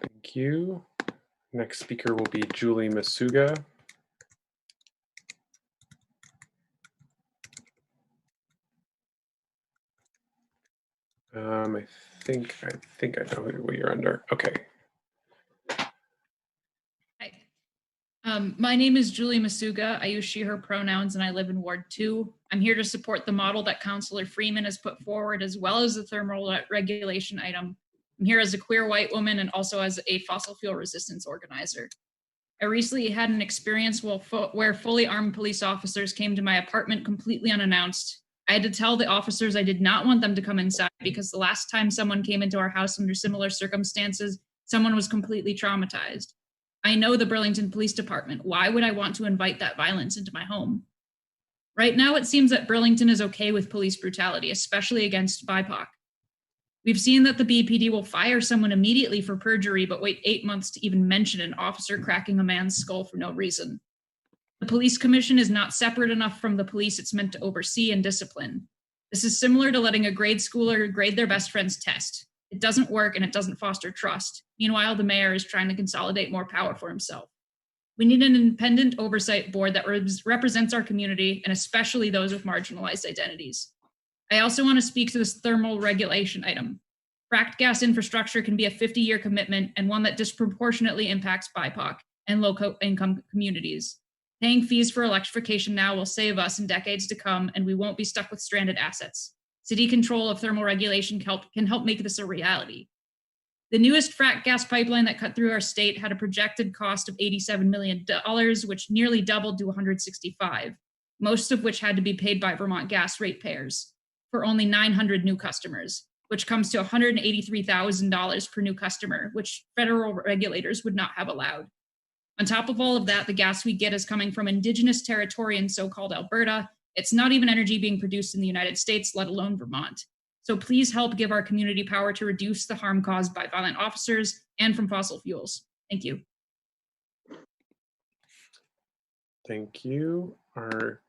Thank you. Next speaker will be Julie Masuga. I think I know what you're under. Okay. Hi. My name is Julie Masuga. I use she, her pronouns, and I live in Ward 2. I'm here to support the model that Councillor Freeman has put forward, as well as the thermal regulation item. I'm here as a queer white woman and also as a fossil fuel resistance organizer. I recently had an experience where fully armed police officers came to my apartment completely unannounced. I had to tell the officers I did not want them to come inside because the last time someone came into our house under similar circumstances, someone was completely traumatized. I know the Burlington Police Department. Why would I want to invite that violence into my home? Right now, it seems that Burlington is okay with police brutality, especially against BIPOC. We've seen that the BPD will fire someone immediately for perjury, but wait 8 months to even mention an officer cracking a man's skull for no reason. The police commission is not separate enough from the police it's meant to oversee and discipline. This is similar to letting a grade schooler grade their best friend's test. It doesn't work and it doesn't foster trust. Meanwhile, the mayor is trying to consolidate more power for himself. We need an independent oversight board that represents our community and especially those with marginalized identities. I also want to speak to this thermal regulation item. Fracked gas infrastructure can be a 50-year commitment and one that disproportionately impacts BIPOC and low-income communities. Paying fees for electrification now will save us in decades to come, and we won't be stuck with stranded assets. City control of thermal regulation can help make this a reality. The newest frack gas pipeline that cut through our state had a projected cost of $87 million, which nearly doubled to $165, most of which had to be paid by Vermont gas ratepayers for only 900 new customers, which comes to $183,000 per new customer, which federal regulators would not have allowed. On top of all of that, the gas we get is coming from indigenous territory in so-called Alberta. It's not even energy being produced in the United States, let alone Vermont. So please help give our community power to reduce the harm caused by violent officers and from fossil fuels. Thank you. Thank you. Our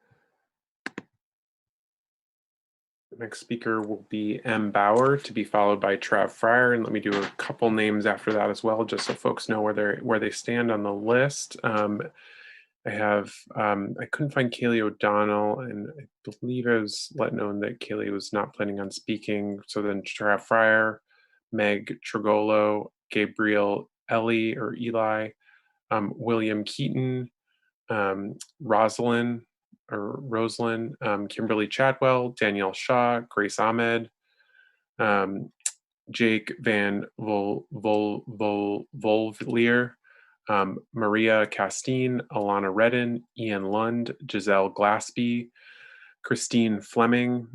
next speaker will be M. Bauer, to be followed by Trav Fryer. And let me do a couple names after that as well, just so folks know where they stand on the list. I couldn't find Kaylee O'Donnell, and I believe I was let known that Kaylee was not planning on speaking. So then Trav Fryer, Meg Trigolo, Gabriel Eli, William Keaton, Rosalind, Rosalind, Kimberly Chadwell, Danielle Shaw, Grace Ahmed, Jake Van Volvlier, Maria Castine, Alana Redden, Ian Lund, Giselle Glaspie, Christine Fleming,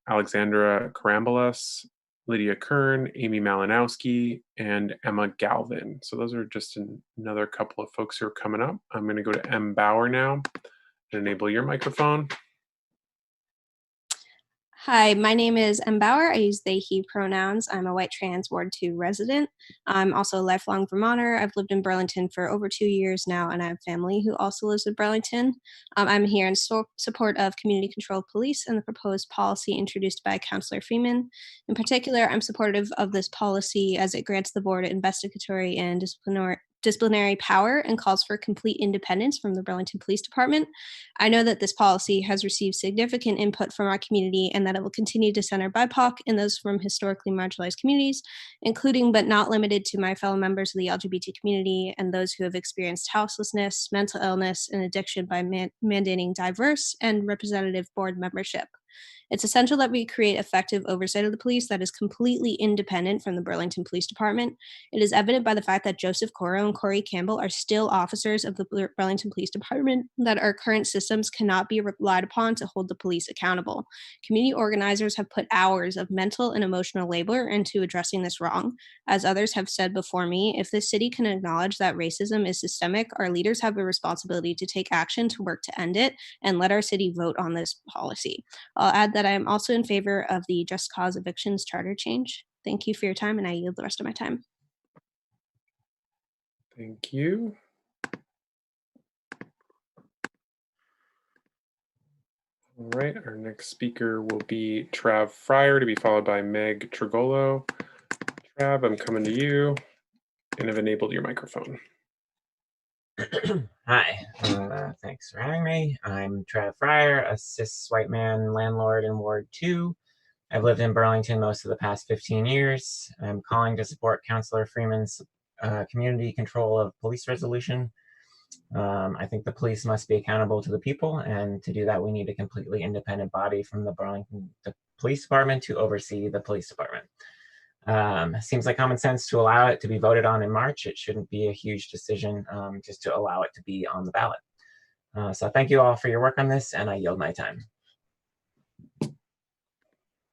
Alexandra Karambolas, Lydia Kern, Amy Malinowski, and Emma Galvin. So those are just another couple of folks who are coming up. I'm going to go to M. Bauer now and enable your microphone. Hi, my name is M. Bauer. I use they, he pronouns. I'm a white trans Ward 2 resident. I'm also a lifelong Vermonter. I've lived in Burlington for over 2 years now, and I have family who also lives in Burlington. I'm here in support of community controlled police and the proposed policy introduced by Councillor Freeman. In particular, I'm supportive of this policy as it grants the board investigatory and disciplinary power and calls for complete independence from the Burlington Police Department. I know that this policy has received significant input from our community and that it will continue to center BIPOC and those from historically marginalized communities, including but not limited to my fellow members of the LGBT community and those who have experienced houselessness, mental illness, and addiction by mandating diverse and representative board membership. It's essential that we create effective oversight of the police that is completely independent from the Burlington Police Department. It is evident by the fact that Joseph Coro and Corey Campbell are still officers of the Burlington Police Department that our current systems cannot be relied upon to hold the police accountable. Community organizers have put hours of mental and emotional labor into addressing this wrong. As others have said before me, if the city can acknowledge that racism is systemic, our leaders have a responsibility to take action to work to end it and let our city vote on this policy. I'll add that I am also in favor of the Just Cause Evictions charter change. Thank you for your time, and I yield the rest of my time. Thank you. All right, our next speaker will be Trav Fryer, to be followed by Meg Trigolo. Trav, I'm coming to you, and have enabled your microphone. Hi, thanks for having me. I'm Trav Fryer, a cis white man landlord in Ward 2. I've lived in Burlington most of the past 15 years. I'm calling to support Councillor Freeman's community control of police resolution. I think the police must be accountable to the people, and to do that, we need a completely independent body from the Burlington Police Department to oversee the police department. Seems like common sense to allow it to be voted on in March. It shouldn't be a huge decision just to allow it to be on the ballot. So thank you all for your work on this, and I yield my time.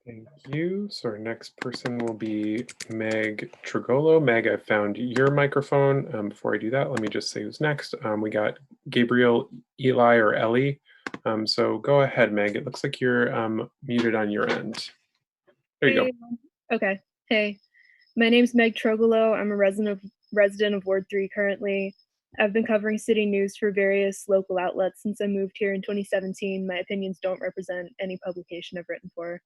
Thank you. So our next person will be Meg Trigolo. Meg, I found your microphone. Before I do that, let me just say who's next. We got Gabriel, Eli, or Ellie. So go ahead, Meg. It looks like you're muted on your end. There you go. Okay. Hey, my name's Meg Trogolo. I'm a resident of Ward 3 currently. I've been covering city news for various local outlets since I moved here in 2017. My opinions don't represent any publication I've written for.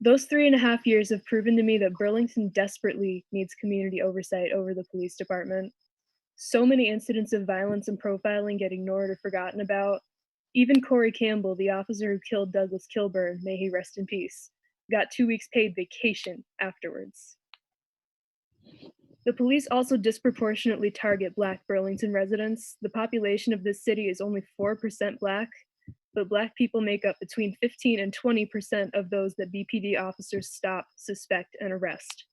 Those 3.5 years have proven to me that Burlington desperately needs community oversight over the police department. So many incidents of violence and profiling get ignored or forgotten about. Even Corey Campbell, the officer who killed Douglas Kilburn, may he rest in peace, got 2 weeks paid vacation afterwards. The police also disproportionately target Black Burlington residents. The population of this city is only 4% Black, but Black people make up between 15 and 20% of those that BPD officers stop, suspect, and arrest.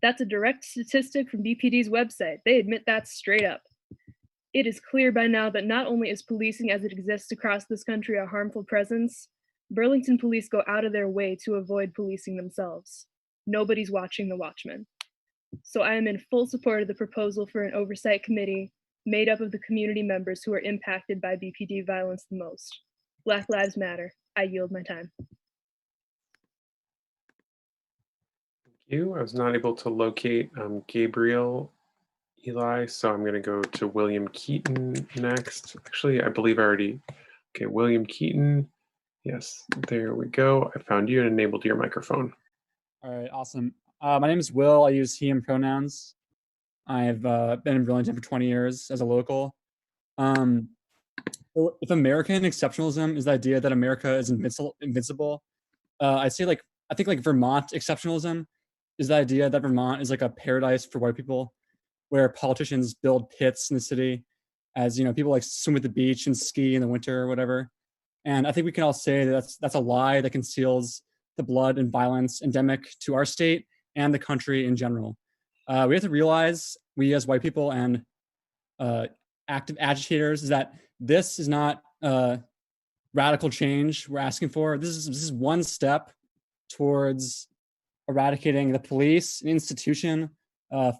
That's a direct statistic from BPD's website. They admit that straight up. It is clear by now that not only is policing as it exists across this country a harmful presence, Burlington police go out of their way to avoid policing themselves. Nobody's watching the watchmen. So I am in full support of the proposal for an oversight committee made up of the community members who are impacted by BPD violence the most. Black Lives Matter. I yield my time. Thank you. I was not able to locate Gabriel, Eli, so I'm going to go to William Keaton next. Actually, I believe I already, okay, William Keaton. Yes, there we go. I found you and enabled your microphone. All right, awesome. My name is Will. I use he, him pronouns. I've been in Burlington for 20 years as a local. If American exceptionalism is the idea that America is invincible, I think Vermont exceptionalism is the idea that Vermont is like a paradise for white people, where politicians build pits in the city, as people like swim at the beach and ski in the winter or whatever. And I think we can all say that that's a lie that conceals the blood and violence endemic to our state and the country in general. We have to realize, we as white people and active agitators, is that this is not radical change we're asking for. This is one step towards eradicating the police, an institution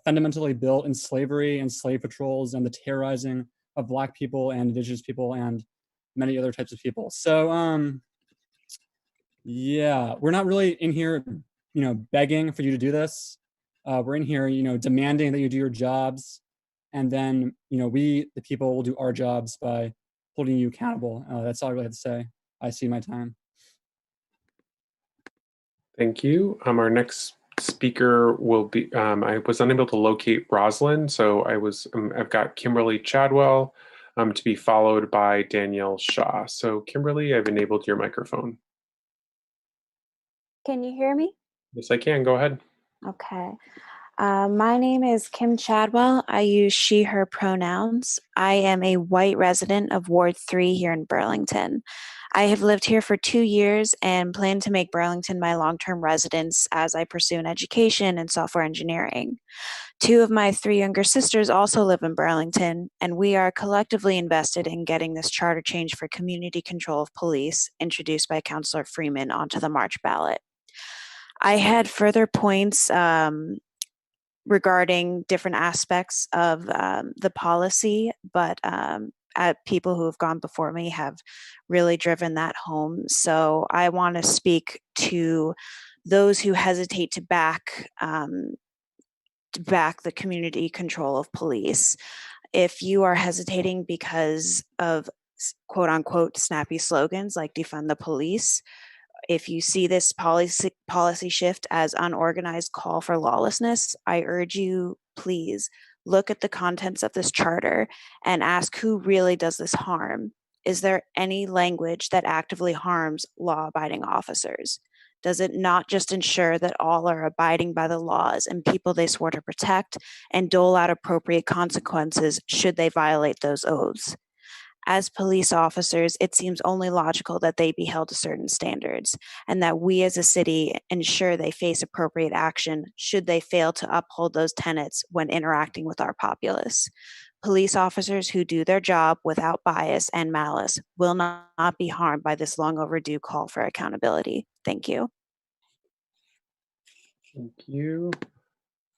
fundamentally built in slavery and slave patrols and the terrorizing of Black people and Indigenous people and many other types of people. So yeah, we're not really in here, begging for you to do this. We're in here, demanding that you do your jobs, and then, we, the people, will do our jobs by holding you accountable. That's all I really have to say. I see my time. Thank you. Our next speaker will be, I was unable to locate Roslyn, so I've got Kimberly Chadwell to be followed by Danielle Shaw. So Kimberly, I've enabled your microphone. Can you hear me? Yes, I can. Go ahead. Okay. My name is Kim Chadwell. I use she, her pronouns. I am a white resident of Ward 3 here in Burlington. I have lived here for 2 years and plan to make Burlington my long-term residence as I pursue an education in software engineering. 2 of my 3 younger sisters also live in Burlington, and we are collectively invested in getting this charter change for community control of police introduced by Councilor Freeman onto the March ballot. I had further points regarding different aspects of the policy, but people who have gone before me have really driven that home. So I want to speak to those who hesitate to back the community control of police. If you are hesitating because of quote unquote snappy slogans like defund the police, if you see this policy shift as unorganized call for lawlessness, I urge you, please look at the contents of this charter and ask who really does this harm. Is there any language that actively harms law-abiding officers? Does it not just ensure that all are abiding by the laws and people they swore to protect and dole out appropriate consequences should they violate those oaths? As police officers, it seems only logical that they be held to certain standards and that we as a city ensure they face appropriate action should they fail to uphold those tenets when interacting with our populace. Police officers who do their job without bias and malice will not be harmed by this long overdue call for accountability. Thank you. Thank you.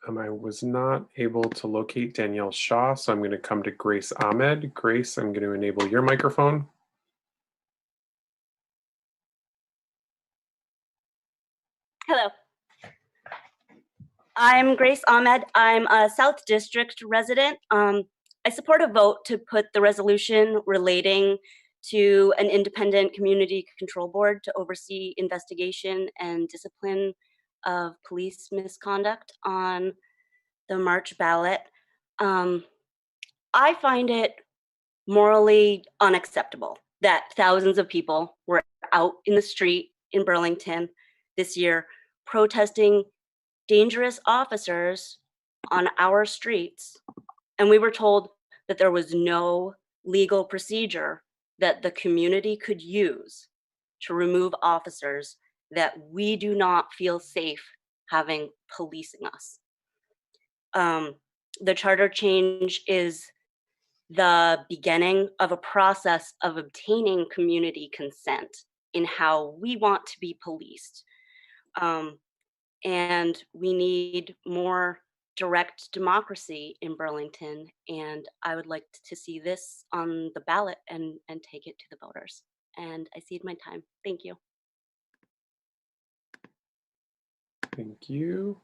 I was not able to locate Danielle Shaw, so I'm going to come to Grace Ahmed. Grace, I'm going to enable your microphone. Hello. I'm Grace Ahmed. I'm a South District resident. I support a vote to put the resolution relating to an independent community control board to oversee investigation and discipline of police misconduct on the March ballot. I find it morally unacceptable that thousands of people were out in the street in Burlington this year protesting dangerous officers on our streets, and we were told that there was no legal procedure that the community could use to remove officers that we do not feel safe having policing us. The charter change is the beginning of a process of obtaining community consent in how we want to be policed. And we need more direct democracy in Burlington, and I would like to see this on the ballot and take it to the voters. And I cede my time. Thank you. Thank you.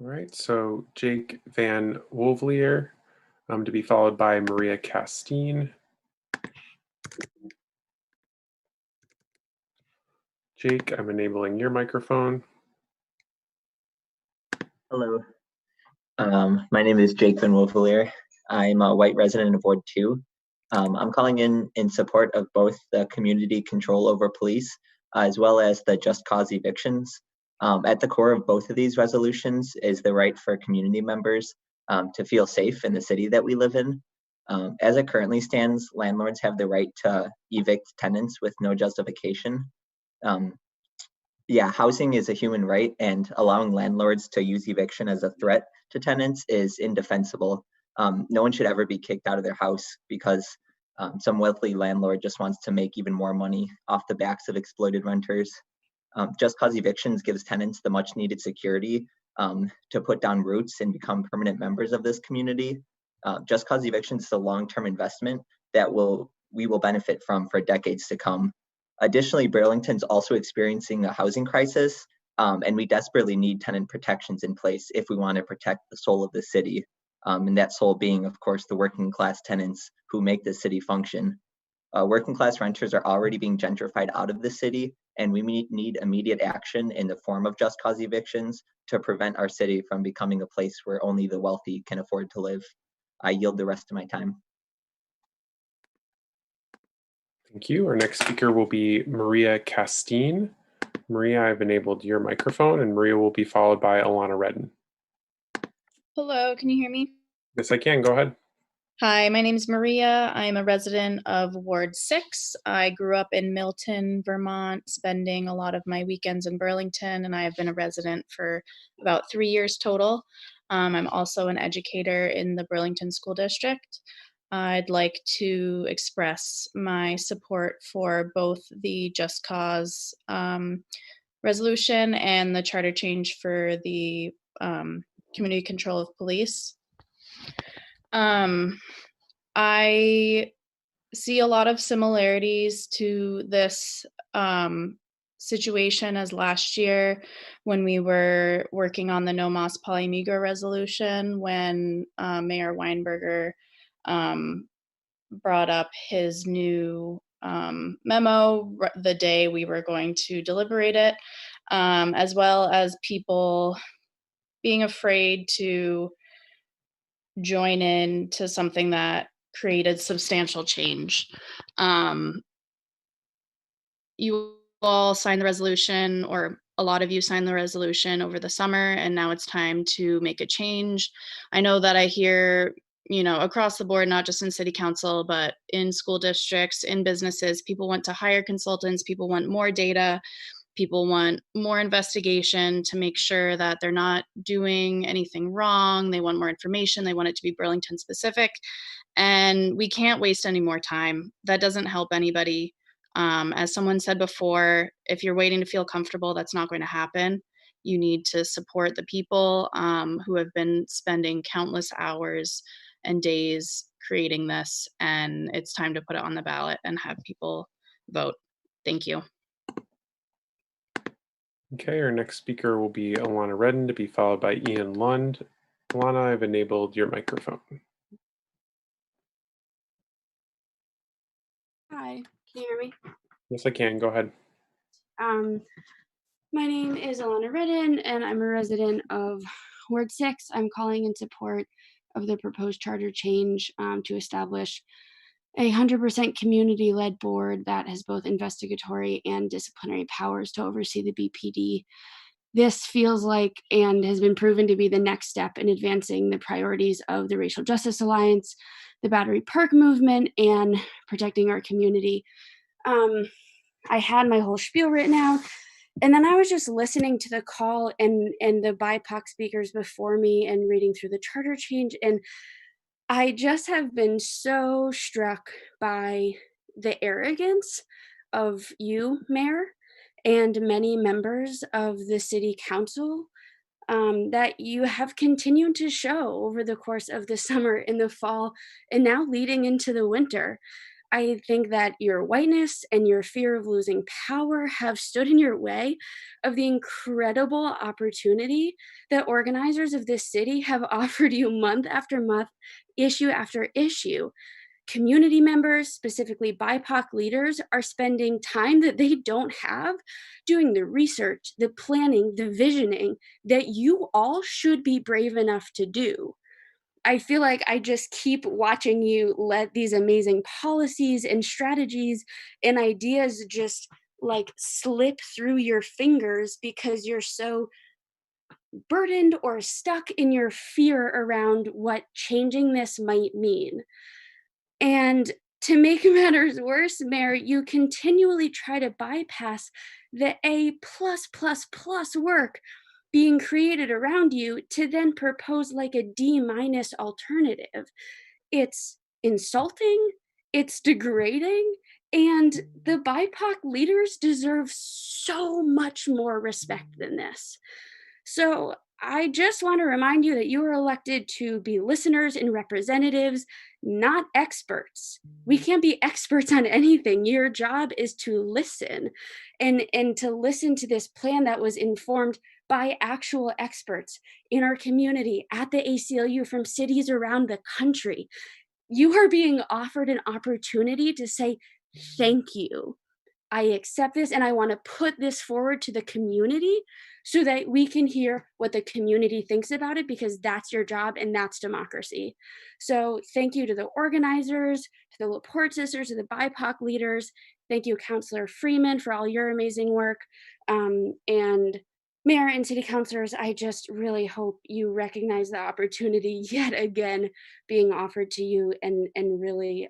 All right, so Jake Van Wolvlier to be followed by Maria Castine. Jake, I'm enabling your microphone. Hello. My name is Jake Van Wolfelier. I'm a white resident of Ward 2. I'm calling in support of both the community control over police as well as the just cause evictions. At the core of both of these resolutions is the right for community members to feel safe in the city that we live in. As it currently stands, landlords have the right to evict tenants with no justification. Yeah, housing is a human right, and allowing landlords to use eviction as a threat to tenants is indefensible. No one should ever be kicked out of their house because some wealthy landlord just wants to make even more money off the backs of exploited renters. Just cause evictions gives tenants the much needed security to put down roots and become permanent members of this community. Just cause evictions is a long-term investment that we will benefit from for decades to come. Additionally, Burlington's also experiencing a housing crisis, and we desperately need tenant protections in place if we want to protect the soul of the city, and that soul being, of course, the working class tenants who make the city function. Working class renters are already being gentrified out of the city, and we need immediate action in the form of just cause evictions to prevent our city from becoming a place where only the wealthy can afford to live. I yield the rest of my time. Thank you. Our next speaker will be Maria Castine. Maria, I've enabled your microphone, and Maria will be followed by Alana Redden. Hello, can you hear me? Yes, I can. Go ahead. Hi, my name is Maria. I'm a resident of Ward 6. I grew up in Milton, Vermont, spending a lot of my weekends in Burlington, and I have been a resident for about 3 years total. I'm also an educator in the Burlington School District. I'd like to express my support for both the Just Cause resolution and the charter change for the community control of police. I see a lot of similarities to this situation as last year when we were working on the No Mas Polymigra resolution, when Mayor Weinberger brought up his new memo the day we were going to deliberate it, as well as people being afraid to join in to something that created substantial change. You all signed the resolution, or a lot of you signed the resolution over the summer, and now it's time to make a change. I know that I hear, across the board, not just in city council, but in school districts, in businesses, people want to hire consultants, people want more data, people want more investigation to make sure that they're not doing anything wrong. They want more information. They want it to be Burlington specific. And we can't waste any more time. That doesn't help anybody. As someone said before, if you're waiting to feel comfortable, that's not going to happen. You need to support the people who have been spending countless hours and days creating this. And it's time to put it on the ballot and have people vote. Thank you. Okay, our next speaker will be Alana Redden, to be followed by Ian Lund. Alana, I've enabled your microphone. Hi, can you hear me? Yes, I can. Go ahead. My name is Alana Redden, and I'm a resident of Ward 6. I'm calling in support of the proposed charter change to establish a 100% community-led board that has both investigatory and disciplinary powers to oversee the BPD. This feels like, and has been proven to be, the next step in advancing the priorities of the Racial Justice Alliance, the Battery Park movement, and protecting our community. I had my whole spiel written out, and then I was just listening to the call and the BIPOC speakers before me and reading through the charter change, and I just have been so struck by the arrogance of you, Mayor, and many members of the City Council that you have continued to show over the course of the summer, in the fall, and now leading into the winter. I think that your whiteness and your fear of losing power have stood in your way of the incredible opportunity that organizers of this city have offered you month after month, issue after issue. Community members, specifically BIPOC leaders, are spending time that they don't have doing the research, the planning, the visioning that you all should be brave enough to do. I feel like I just keep watching you let these amazing policies and strategies and ideas just like slip through your fingers because you're so burdened or stuck in your fear around what changing this might mean. And to make matters worse, Mayor, you continually try to bypass the A++ work being created around you to then propose like a D- alternative. It's insulting, it's degrading, and the BIPOC leaders deserve so much more respect than this. So I just want to remind you that you are elected to be listeners and representatives, not experts. We can't be experts on anything. Your job is to listen and to listen to this plan that was informed by actual experts in our community, at the ACLU, from cities around the country. You are being offered an opportunity to say, thank you. I accept this and I want to put this forward to the community so that we can hear what the community thinks about it, because that's your job and that's democracy. So thank you to the organizers, to the LaPorte sisters, to the BIPOC leaders. Thank you, Councillor Freeman, for all your amazing work. And Mayor and City Councilors, I just really hope you recognize the opportunity yet again being offered to you and really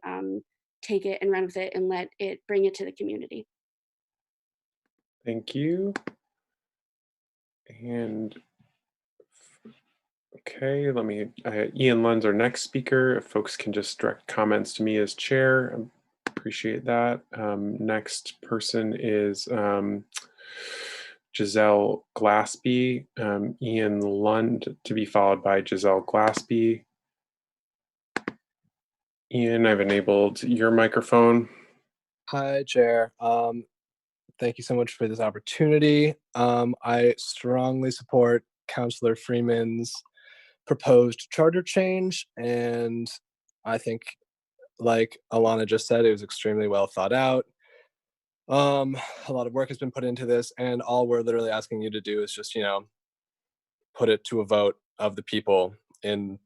take it and run with it and let it bring it to the community. Thank you. And okay, let me, Ian Lund's our next speaker. If folks can just direct comments to me as chair, I appreciate that. Next person is Giselle Glaspie. Ian Lund to be followed by Giselle Glaspie. Ian, I've enabled your microphone. Hi, Chair. Thank you so much for this opportunity. I strongly support Councillor Freeman's proposed charter change, and I think, like Alana just said, it was extremely well thought out. A lot of work has been put into this, and all we're literally asking you to do is just, put it to a vote of the people in,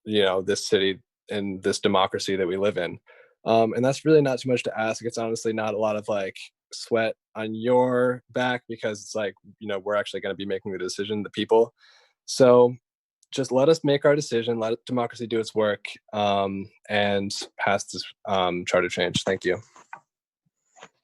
this city, in this democracy that we live in. And that's really not too much to ask. It's honestly not a lot of sweat on your back, because it's we're actually going to be making the decision, the people. So just let us make our decision, let democracy do its work, and pass this charter change. Thank you.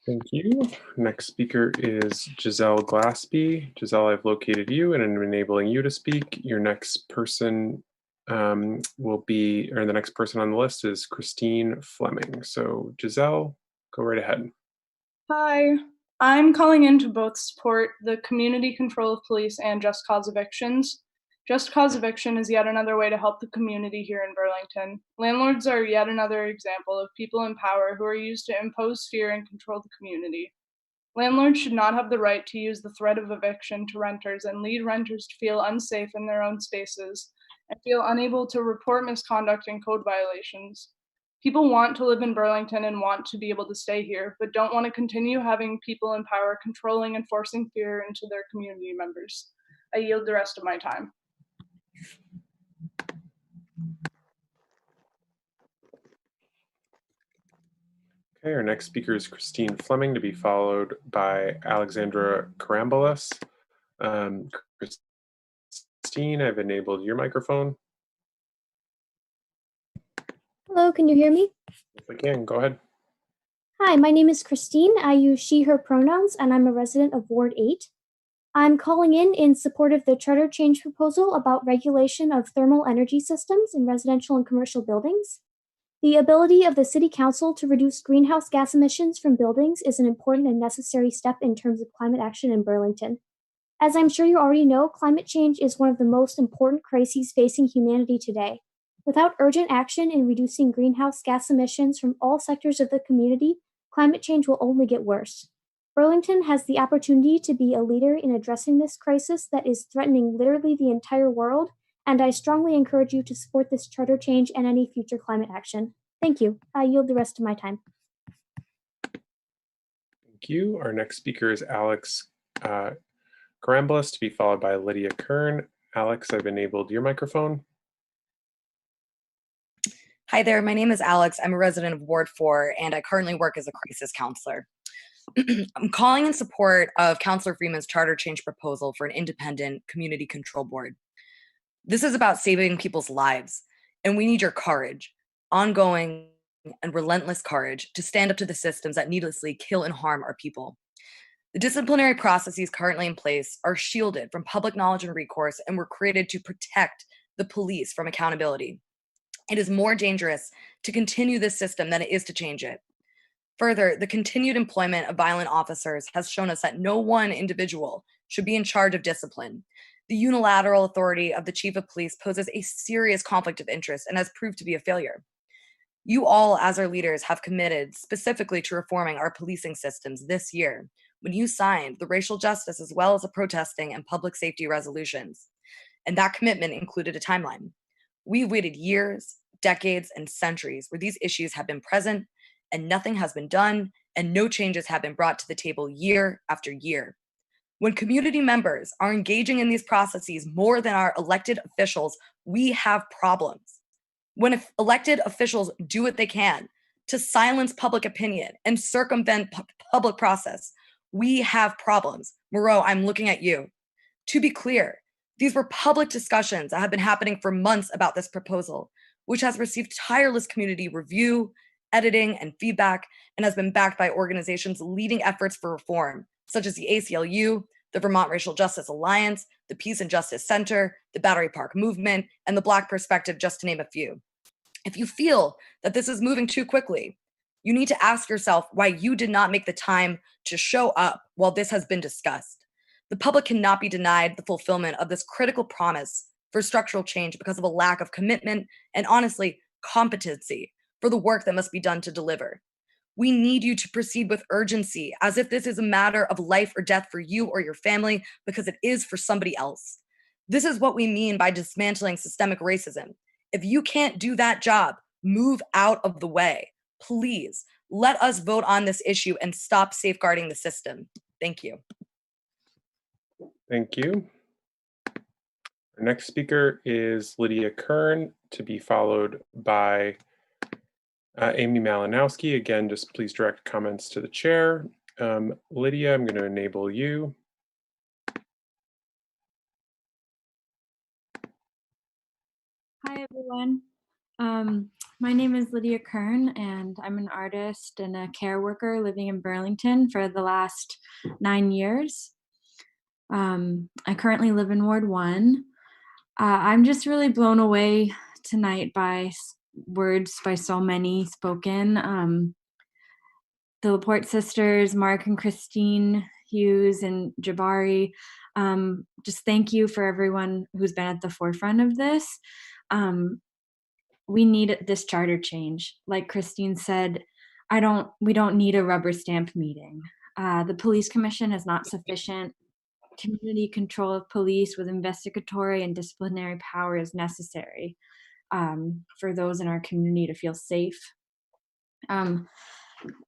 Thank you. Next speaker is Giselle Glaspie. Giselle, I've located you and I'm enabling you to speak. Your next person will be, or the next person on the list is Christine Fleming. So Giselle, go right ahead. Hi, I'm calling in to both support the community control of police and just cause evictions. Just cause eviction is yet another way to help the community here in Burlington. Landlords are yet another example of people in power who are used to impose fear and control the community. Landlords should not have the right to use the threat of eviction to renters and lead renters to feel unsafe in their own spaces and feel unable to report misconduct and code violations. People want to live in Burlington and want to be able to stay here, but don't want to continue having people in power controlling and forcing fear into their community members. I yield the rest of my time. Okay, our next speaker is Christine Fleming, to be followed by Alexandra Karambolas. Christine, I've enabled your microphone. Hello, can you hear me? If I can, go ahead. Hi, my name is Christine. I use she, her pronouns, and I'm a resident of Ward 8. I'm calling in support of the charter change proposal about regulation of thermal energy systems in residential and commercial buildings. The ability of the City Council to reduce greenhouse gas emissions from buildings is an important and necessary step in terms of climate action in Burlington. As I'm sure you already know, climate change is one of the most important crises facing humanity today. Without urgent action in reducing greenhouse gas emissions from all sectors of the community, climate change will only get worse. Burlington has the opportunity to be a leader in addressing this crisis that is threatening literally the entire world, and I strongly encourage you to support this charter change and any future climate action. Thank you. I yield the rest of my time. Thank you. Our next speaker is Alex Karambolas, to be followed by Lydia Kern. Alex, I've enabled your microphone. Hi there, my name is Alex. I'm a resident of Ward 4, and I currently work as a crisis counselor. I'm calling in support of Councillor Freeman's charter change proposal for an independent community control board. This is about saving people's lives, and we need your courage, ongoing and relentless courage to stand up to the systems that needlessly kill and harm our people. The disciplinary processes currently in place are shielded from public knowledge and recourse and were created to protect the police from accountability. It is more dangerous to continue this system than it is to change it. Further, the continued employment of violent officers has shown us that no one individual should be in charge of discipline. The unilateral authority of the chief of police poses a serious conflict of interest and has proved to be a failure. You all, as our leaders, have committed specifically to reforming our policing systems this year when you signed the racial justice as well as the protesting and public safety resolutions. And that commitment included a timeline. We've waited years, decades, and centuries where these issues have been present and nothing has been done and no changes have been brought to the table year after year. When community members are engaging in these processes more than our elected officials, we have problems. When elected officials do what they can to silence public opinion and circumvent public process, we have problems. Moreau, I'm looking at you. To be clear, these were public discussions that have been happening for months about this proposal, which has received tireless community review, editing, and feedback, and has been backed by organizations leading efforts for reform, such as the ACLU, the Vermont Racial Justice Alliance, the Peace and Justice Center, the Battery Park Movement, and the Black Perspective, just to name a few. If you feel that this is moving too quickly, you need to ask yourself why you did not make the time to show up while this has been discussed. The public cannot be denied the fulfillment of this critical promise for structural change because of a lack of commitment and, honestly, competency for the work that must be done to deliver. We need you to proceed with urgency, as if this is a matter of life or death for you or your family, because it is for somebody else. This is what we mean by dismantling systemic racism. If you can't do that job, move out of the way. Please, let us vote on this issue and stop safeguarding the system. Thank you. Thank you. Our next speaker is Lydia Kern, to be followed by Amy Malinowski. Again, just please direct comments to the chair. Lydia, I'm going to enable you. Hi, everyone. My name is Lydia Kern, and I'm an artist and a care worker living in Burlington for the last 9 years. I currently live in Ward 1. I'm just really blown away tonight by words by so many spoken. The Laporte sisters, Mark and Christine Hughes and Jabari, just thank you for everyone who's been at the forefront of this. We need this charter change. Like Christine said, we don't need a rubber stamp meeting. The police commission has not sufficient community control of police with investigatory and disciplinary power is necessary for those in our community to feel safe.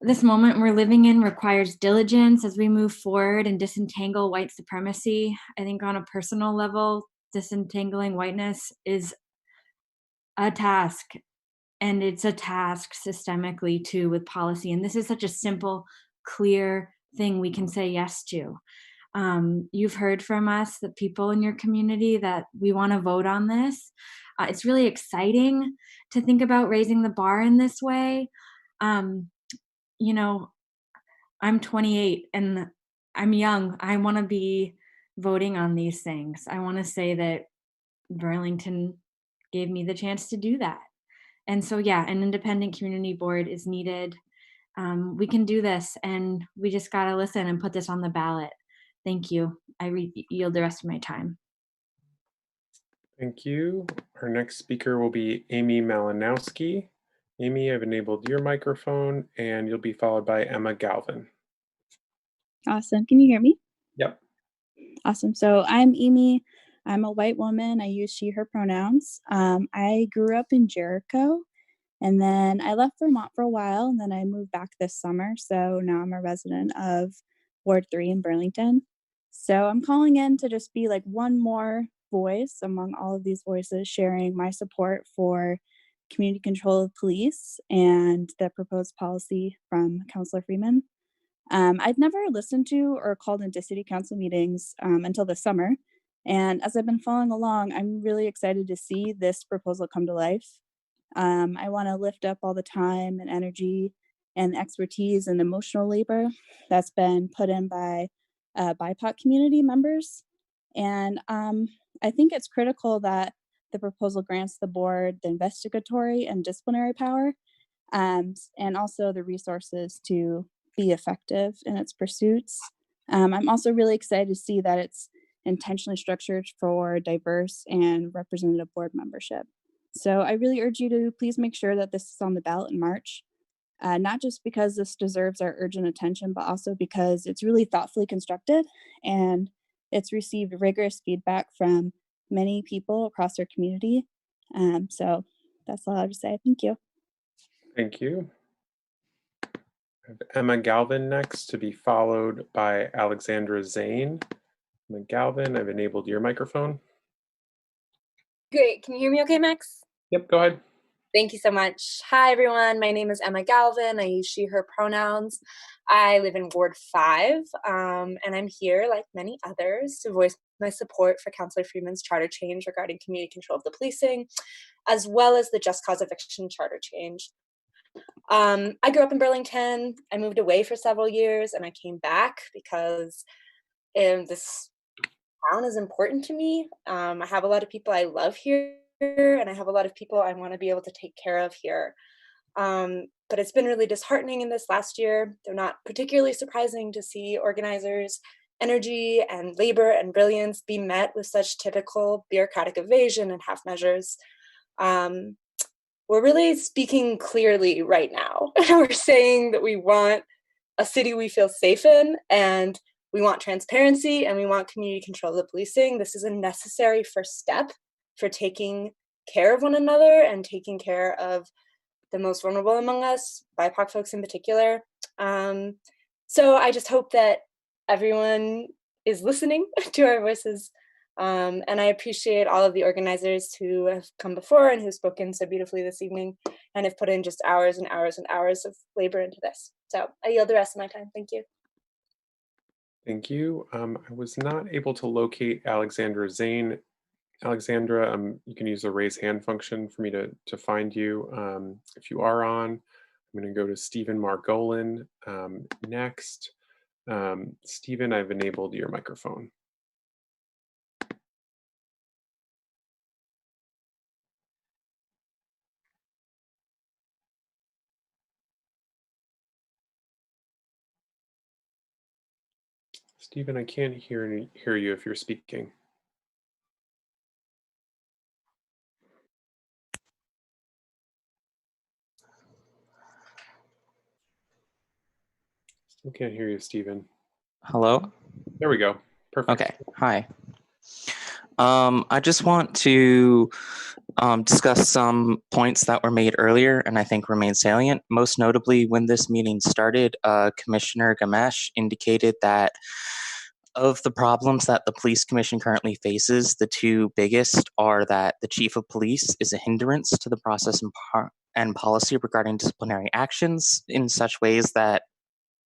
This moment we're living in requires diligence as we move forward and disentangle white supremacy. I think on a personal level, disentangling whiteness is a task, and it's a task systemically too with policy. And this is such a simple, clear thing we can say yes to. You've heard from us, the people in your community, that we want to vote on this. It's really exciting to think about raising the bar in this way. You know, I'm 28 and I'm young. I want to be voting on these things. I want to say that Burlington gave me the chance to do that. And so, yeah, an independent community board is needed. We can do this, and we just got to listen and put this on the ballot. Thank you. I yield the rest of my time. Thank you. Our next speaker will be Amy Malinowski. Amy, I've enabled your microphone, and you'll be followed by Emma Galvin. Awesome. Can you hear me? Yep. Awesome. So I'm Amy. I'm a white woman. I use she, her pronouns. I grew up in Jericho, and then I left Vermont for a while, and then I moved back this summer. So now I'm a resident of Ward 3 in Burlington. So I'm calling in to just be like one more voice among all of these voices, sharing my support for community control of police and the proposed policy from Councilor Freeman. I'd never listened to or called into city council meetings until this summer. And as I've been following along, I'm really excited to see this proposal come to life. I want to lift up all the time and energy and expertise and emotional labor that's been put in by BIPOC community members. And I think it's critical that the proposal grants the board the investigatory and disciplinary power, and also the resources to be effective in its pursuits. I'm also really excited to see that it's intentionally structured for diverse and representative board membership. So I really urge you to please make sure that this is on the ballot in March, not just because this deserves our urgent attention, but also because it's really thoughtfully constructed and it's received rigorous feedback from many people across our community. So that's all I have to say. Thank you. Thank you. I have Emma Galvin next, to be followed by Alexandra Zane. Emma Galvin, I've enabled your microphone. Great. Can you hear me okay, Max? Yep, go ahead. Thank you so much. Hi, everyone. My name is Emma Galvin. I use she, her pronouns. I live in Ward 5, and I'm here, like many others, to voice my support for Councillor Freeman's charter change regarding community control of the policing, as well as the just cause eviction charter change. I grew up in Burlington. I moved away for several years, and I came back because this town is important to me. I have a lot of people I love here, and I have a lot of people I want to be able to take care of here. But it's been really disheartening in this last year. They're not particularly surprising to see organizers' energy and labor and brilliance be met with such typical bureaucratic evasion and half measures. We're really speaking clearly right now. We're saying that we want a city we feel safe in, and we want transparency, and we want community control of the policing. This is a necessary first step for taking care of one another and taking care of the most vulnerable among us, BIPOC folks in particular. So I just hope that everyone is listening to our voices. And I appreciate all of the organizers who have come before and who've spoken so beautifully this evening and have put in just hours and hours and hours of labor into this. So I yield the rest of my time. Thank you. Thank you. I was not able to locate Alexandra Zane. Alexandra, you can use the raise hand function for me to find you. If you are on, I'm going to go to Stephen Margolin next. Stephen, I've enabled your microphone. Stephen, I can't hear you if you're speaking. Still can't hear you, Stephen. Hello? There we go. Perfect. Okay. Hi. I just want to discuss some points that were made earlier and I think remain salient. Most notably, when this meeting started, Commissioner Gamesh indicated that of the problems that the police commission currently faces, the two biggest are that the chief of police is a hindrance to the process and policy regarding disciplinary actions in such ways that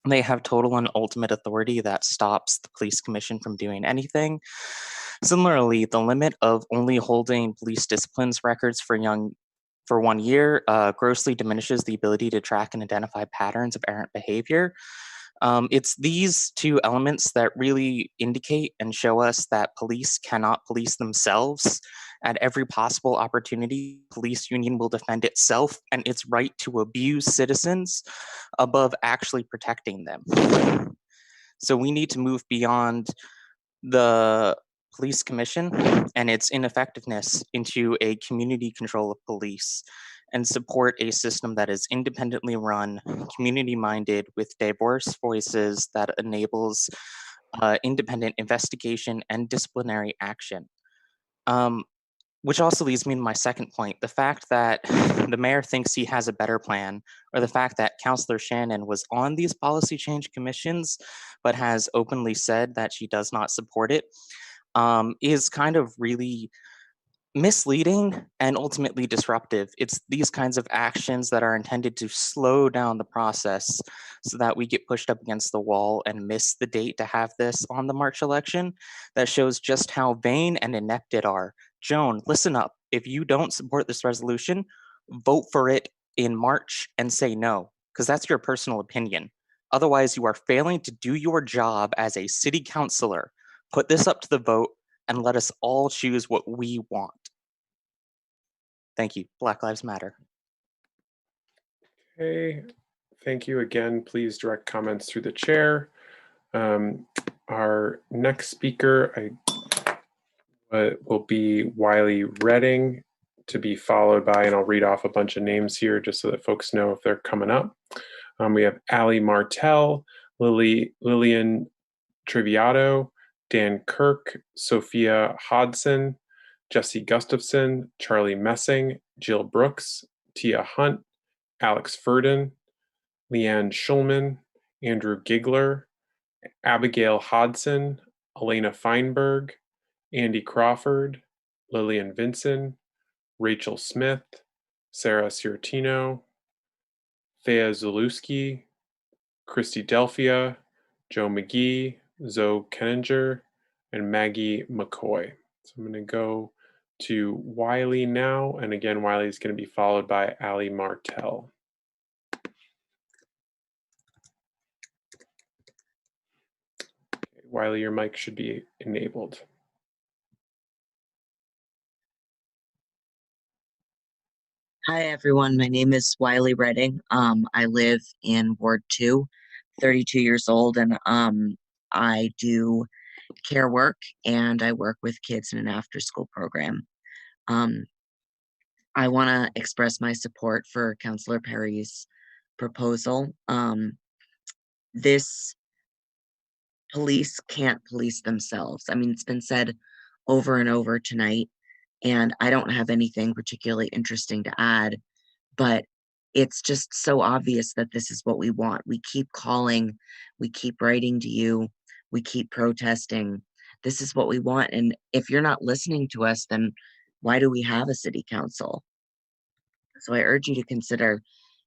they have total and ultimate authority that stops the police commission from doing anything. Similarly, the limit of only holding police disciplines records for 1 year grossly diminishes the ability to track and identify patterns of errant behavior. It's these two elements that really indicate and show us that police cannot police themselves. At every possible opportunity, police union will defend itself and its right to abuse citizens above actually protecting them. So we need to move beyond the police commission and its ineffectiveness into a community control of police and support a system that is independently run, community-minded, with diverse voices that enables independent investigation and disciplinary action. Which also leads me to my second point, the fact that the mayor thinks he has a better plan, or the fact that Councillor Shannon was on these policy change commissions, but has openly said that she does not support it, is kind of really misleading and ultimately disruptive. It's these kinds of actions that are intended to slow down the process so that we get pushed up against the wall and miss the date to have this on the March election that shows just how vain and inept it are. Joan, listen up. If you don't support this resolution, vote for it in March and say no, because that's your personal opinion. Otherwise, you are failing to do your job as a city councilor. Put this up to the vote and let us all choose what we want. Thank you. Black Lives Matter. Okay, thank you again. Please direct comments through the chair. Our next speaker will be Wiley Redding, to be followed by, and I'll read off a bunch of names here just so that folks know if they're coming up. We have Allie Martell, Lillian Triviato, Dan Kirk, Sophia Hodson, Jesse Gustafson, Charlie Messing, Jill Brooks, Tia Hunt, Alex Furden, Leanne Schulman, Andrew Gigler, Abigail Hodson, Elena Feinberg, Andy Crawford, Lillian Vinson, Rachel Smith, Sarah Ciortino, Thea Zalewski, Christy Delphia, Joe McGee, Zoe Kenninger, and Maggie McCoy. So I'm going to go to Wiley now, and again, Wiley is going to be followed by Allie Martell. Okay, Wiley, your mic should be enabled. Hi, everyone. My name is Wiley Redding. I live in Ward 2, 32 years old, and I do care work, and I work with kids in an after-school program. I want to express my support for Councilor Perry's proposal. This police can't police themselves. I mean, it's been said over and over tonight, and I don't have anything particularly interesting to add, but it's just so obvious that this is what we want. We keep calling, we keep writing to you, we keep protesting. This is what we want. And if you're not listening to us, then why do we have a city council? So I urge you to consider,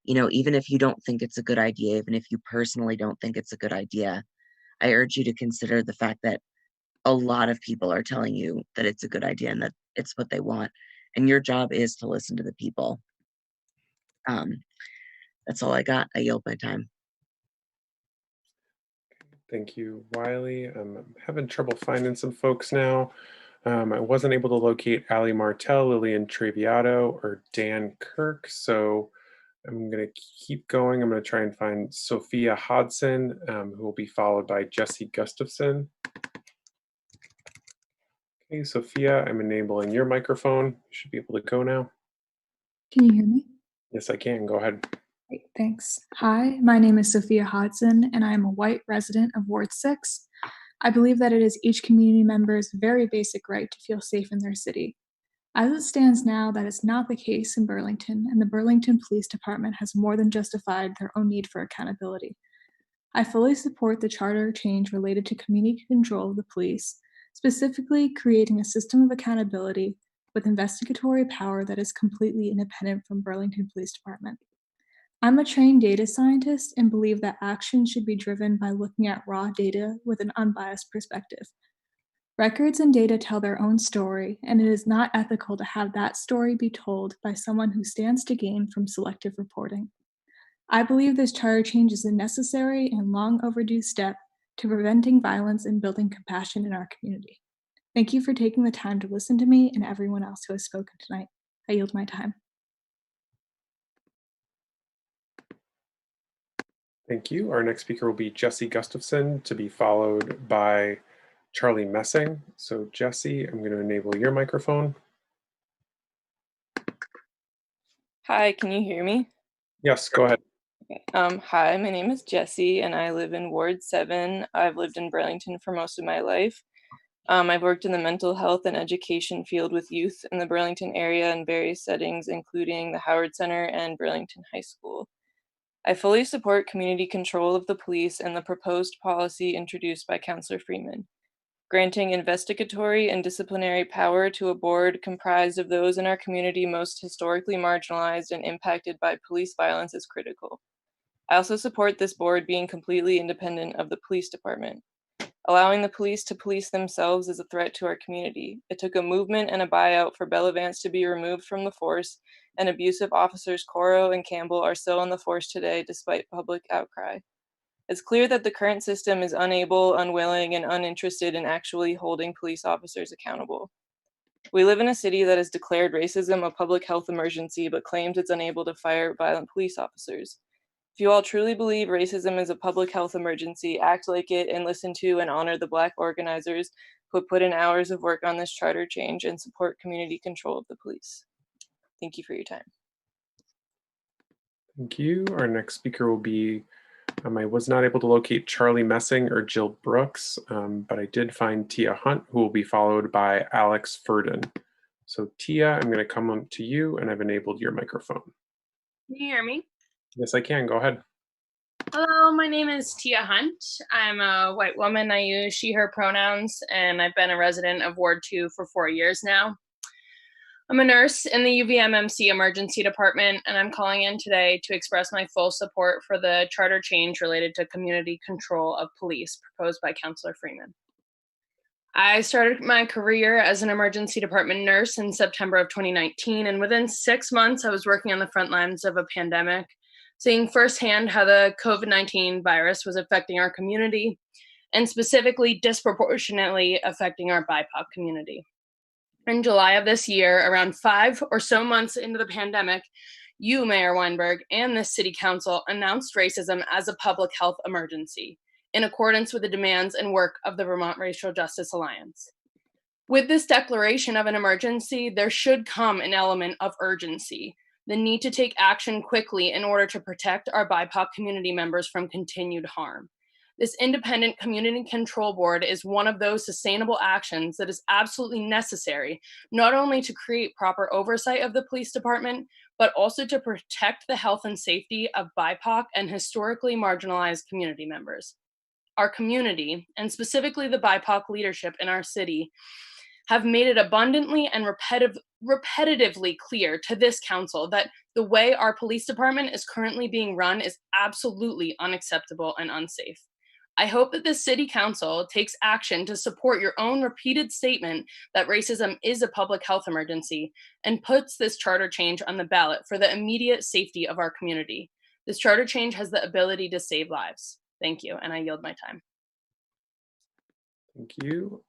even if you don't think it's a good idea, even if you personally don't think it's a good idea, I urge you to consider the fact that a lot of people are telling you that it's a good idea and that it's what they want. And your job is to listen to the people. That's all I got. I yield my time. Thank you, Wiley. I'm having trouble finding some folks now. I wasn't able to locate Allie Martell, Lillian Traviato, or Dan Kirk, so I'm going to keep going. I'm going to try and find Sophia Hodson, who will be followed by Jesse Gustafson. Okay, Sophia, I'm enabling your microphone. You should be able to go now. Can you hear me? Yes, I can. Go ahead. Great, thanks. Hi, my name is Sophia Hodson, and I am a white resident of Ward 6. I believe that it is each community member's very basic right to feel safe in their city. As it stands now, that is not the case in Burlington, and the Burlington Police Department has more than justified their own need for accountability. I fully support the charter change related to community control of the police, specifically creating a system of accountability with investigatory power that is completely independent from Burlington Police Department. I'm a trained data scientist and believe that action should be driven by looking at raw data with an unbiased perspective. Records and data tell their own story, and it is not ethical to have that story be told by someone who stands to gain from selective reporting. I believe this charter change is a necessary and long overdue step to preventing violence and building compassion in our community. Thank you for taking the time to listen to me and everyone else who has spoken tonight. I yield my time. Thank you. Our next speaker will be Jesse Gustafson, to be followed by Charlie Messing. So Jesse, I'm going to enable your microphone. Hi, can you hear me? Yes, go ahead. Okay. Hi, my name is Jesse and I live in Ward 7. I've lived in Burlington for most of my life. I've worked in the mental health and education field with youth in the Burlington area in various settings, including the Howard Center and Burlington High School. I fully support community control of the police and the proposed policy introduced by Councilor Freeman. Granting investigatory and disciplinary power to a board comprised of those in our community most historically marginalized and impacted by police violence is critical. I also support this board being completely independent of the police department. Allowing the police to police themselves is a threat to our community. It took a movement and a buyout for Bella Vance to be removed from the force, and abusive officers Coro and Campbell are still on the force today despite public outcry. It's clear that the current system is unable, unwilling, and uninterested in actually holding police officers accountable. We live in a city that has declared racism a public health emergency but claims it's unable to fire violent police officers. If you all truly believe racism is a public health emergency, act like it and listen to and honor the Black organizers who have put in hours of work on this charter change and support community control of the police. Thank you for your time. Thank you. Our next speaker will be, I was not able to locate Charlie Messing or Jill Brooks, but I did find Tia Hunt, who will be followed by Alex Furden. So Tia, I'm going to come on to you, and I've enabled your microphone. Can you hear me? Yes, I can. Go ahead. Hello, my name is Tia Hunt. I'm a white woman. I use she, her pronouns, and I've been a resident of Ward 2 for 4 years now. I'm a nurse in the UVMMC Emergency Department, and I'm calling in today to express my full support for the charter change related to community control of police proposed by Councilor Freeman. I started my career as an emergency department nurse in September of 2019, and within 6 months, I was working on the front lines of a pandemic, seeing firsthand how the COVID-19 virus was affecting our community, and specifically disproportionately affecting our BIPOC community. In July of this year, around 5 or so months into the pandemic, you, Mayor Weinberg, and this city council announced racism as a public health emergency, in accordance with the demands and work of the Vermont Racial Justice Alliance. With this declaration of an emergency, there should come an element of urgency, the need to take action quickly in order to protect our BIPOC community members from continued harm. This independent community control board is one of those sustainable actions that is absolutely necessary, not only to create proper oversight of the police department, but also to protect the health and safety of BIPOC and historically marginalized community members. Our community, and specifically the BIPOC leadership in our city, have made it abundantly and repetitively clear to this council that the way our police department is currently being run is absolutely unacceptable and unsafe. I hope that the city council takes action to support your own repeated statement that racism is a public health emergency and puts this charter change on the ballot for the immediate safety of our community. This charter change has the ability to save lives. Thank you, and I yield my time. Thank you.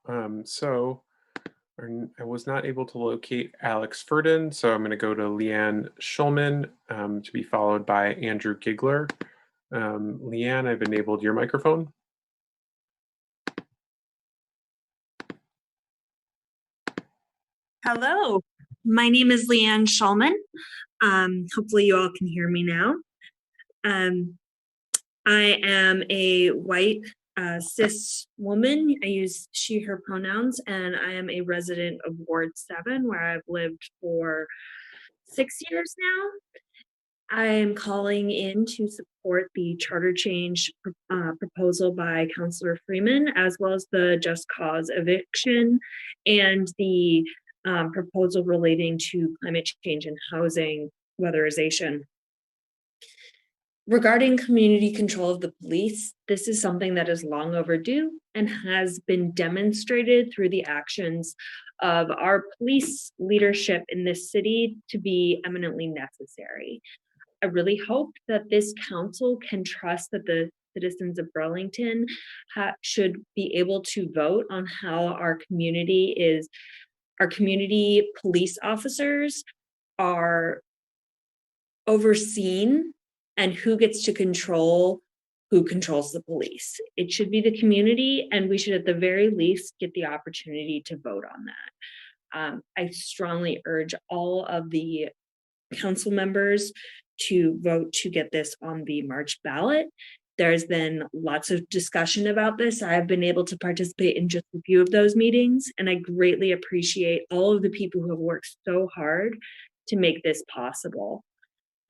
I was not able to locate Alex Furden, so I'm going to go to Leanne Schulman to be followed by Andrew Gigler. Leanne, I've enabled your microphone. Hello, my name is Leanne Schulman. Hopefully you all can hear me now. I am a white cis woman. I use she, her pronouns, and I am a resident of Ward 7, where I've lived for 6 years now. I am calling in to support the charter change proposal by Councilor Freeman, as well as the just cause eviction and the proposal relating to climate change and housing weatherization. Regarding community control of the police, this is something that is long overdue and has been demonstrated through the actions of our police leadership in this city to be eminently necessary. I really hope that this council can trust that the citizens of Burlington should be able to vote on how our community police officers are overseen and who gets to control who controls the police. It should be the community, and we should at the very least get the opportunity to vote on that. I strongly urge all of the council members to vote to get this on the March ballot. There's been lots of discussion about this. I've been able to participate in just a few of those meetings, and I greatly appreciate all of the people who have worked so hard to make this possible.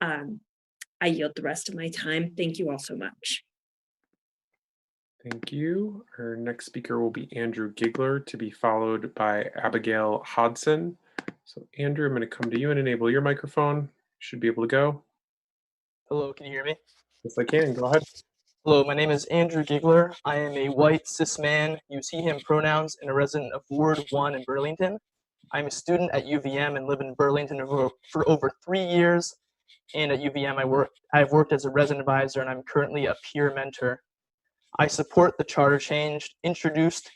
I yield the rest of my time. Thank you all so much. Thank you. Our next speaker will be Andrew Gigler, to be followed by Abigail Hodson. So Andrew, I'm going to come to you and enable your microphone. You should be able to go. Hello, can you hear me? Yes, I can. Go ahead. Hello, my name is Andrew Giggler. I am a white cis man, use he, him pronouns, and a resident of Ward 1 in Burlington. I'm a student at UVM and live in Burlington for over 3 years. And at UVM, I've worked as a resident advisor, and I'm currently a peer mentor. I support the charter change introduced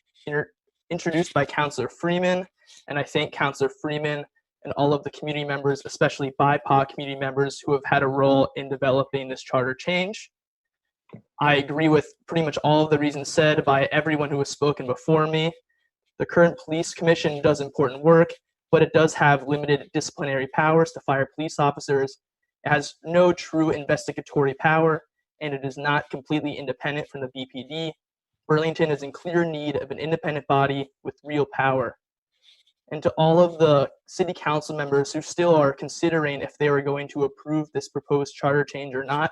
by Councillor Freeman, and I thank Councillor Freeman and all of the community members, especially BIPOC community members, who have had a role in developing this charter change. I agree with pretty much all of the reasons said by everyone who has spoken before me. The current police commission does important work, but it does have limited disciplinary powers to fire police officers. It has no true investigatory power, and it is not completely independent from the BPD. Burlington is in clear need of an independent body with real power. And to all of the city council members who still are considering if they are going to approve this proposed charter change or not,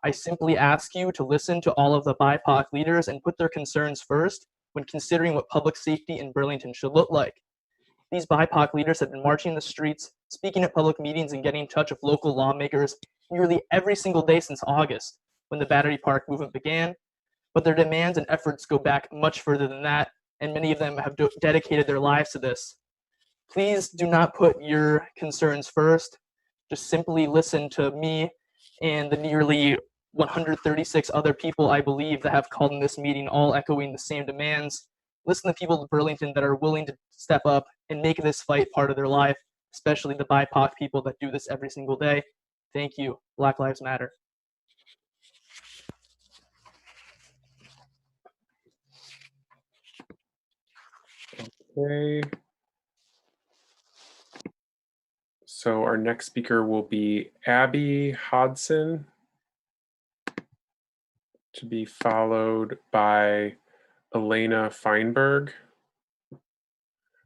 I simply ask you to listen to all of the BIPOC leaders and put their concerns first when considering what public safety in Burlington should look like. These BIPOC leaders have been marching the streets, speaking at public meetings, and getting in touch with local lawmakers nearly every single day since August, when the Battery Park movement began. But their demands and efforts go back much further than that, and many of them have dedicated their lives to this. Please do not put your concerns first. Just simply listen to me and the nearly 136 other people, I believe, that have called in this meeting, all echoing the same demands. Listen to people in Burlington that are willing to step up and make this fight part of their life, especially the BIPOC people that do this every single day. Thank you. Black Lives Matter. Okay. So our next speaker will be Abby Hodson, to be followed by Elena Feinberg.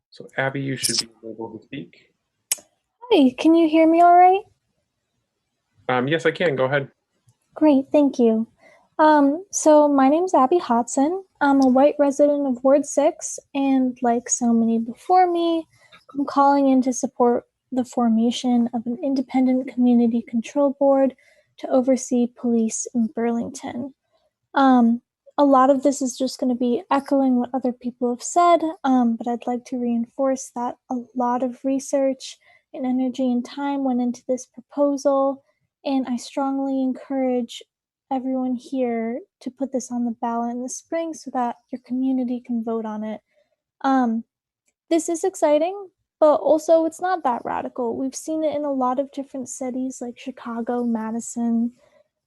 So Abby, you should be able to speak. Hi, can you hear me all right? Yes, I can. Go ahead. Great, thank you. So my name's Abby Hodson. I'm a white resident of Ward 6, and like so many before me, I'm calling in to support the formation of an independent community control board to oversee police in Burlington. A lot of this is just going to be echoing what other people have said, but I'd like to reinforce that a lot of research and energy and time went into this proposal, and I strongly encourage everyone here to put this on the ballot in the spring so that your community can vote on it. This is exciting, but also it's not that radical. We've seen it in a lot of different cities like Chicago, Madison,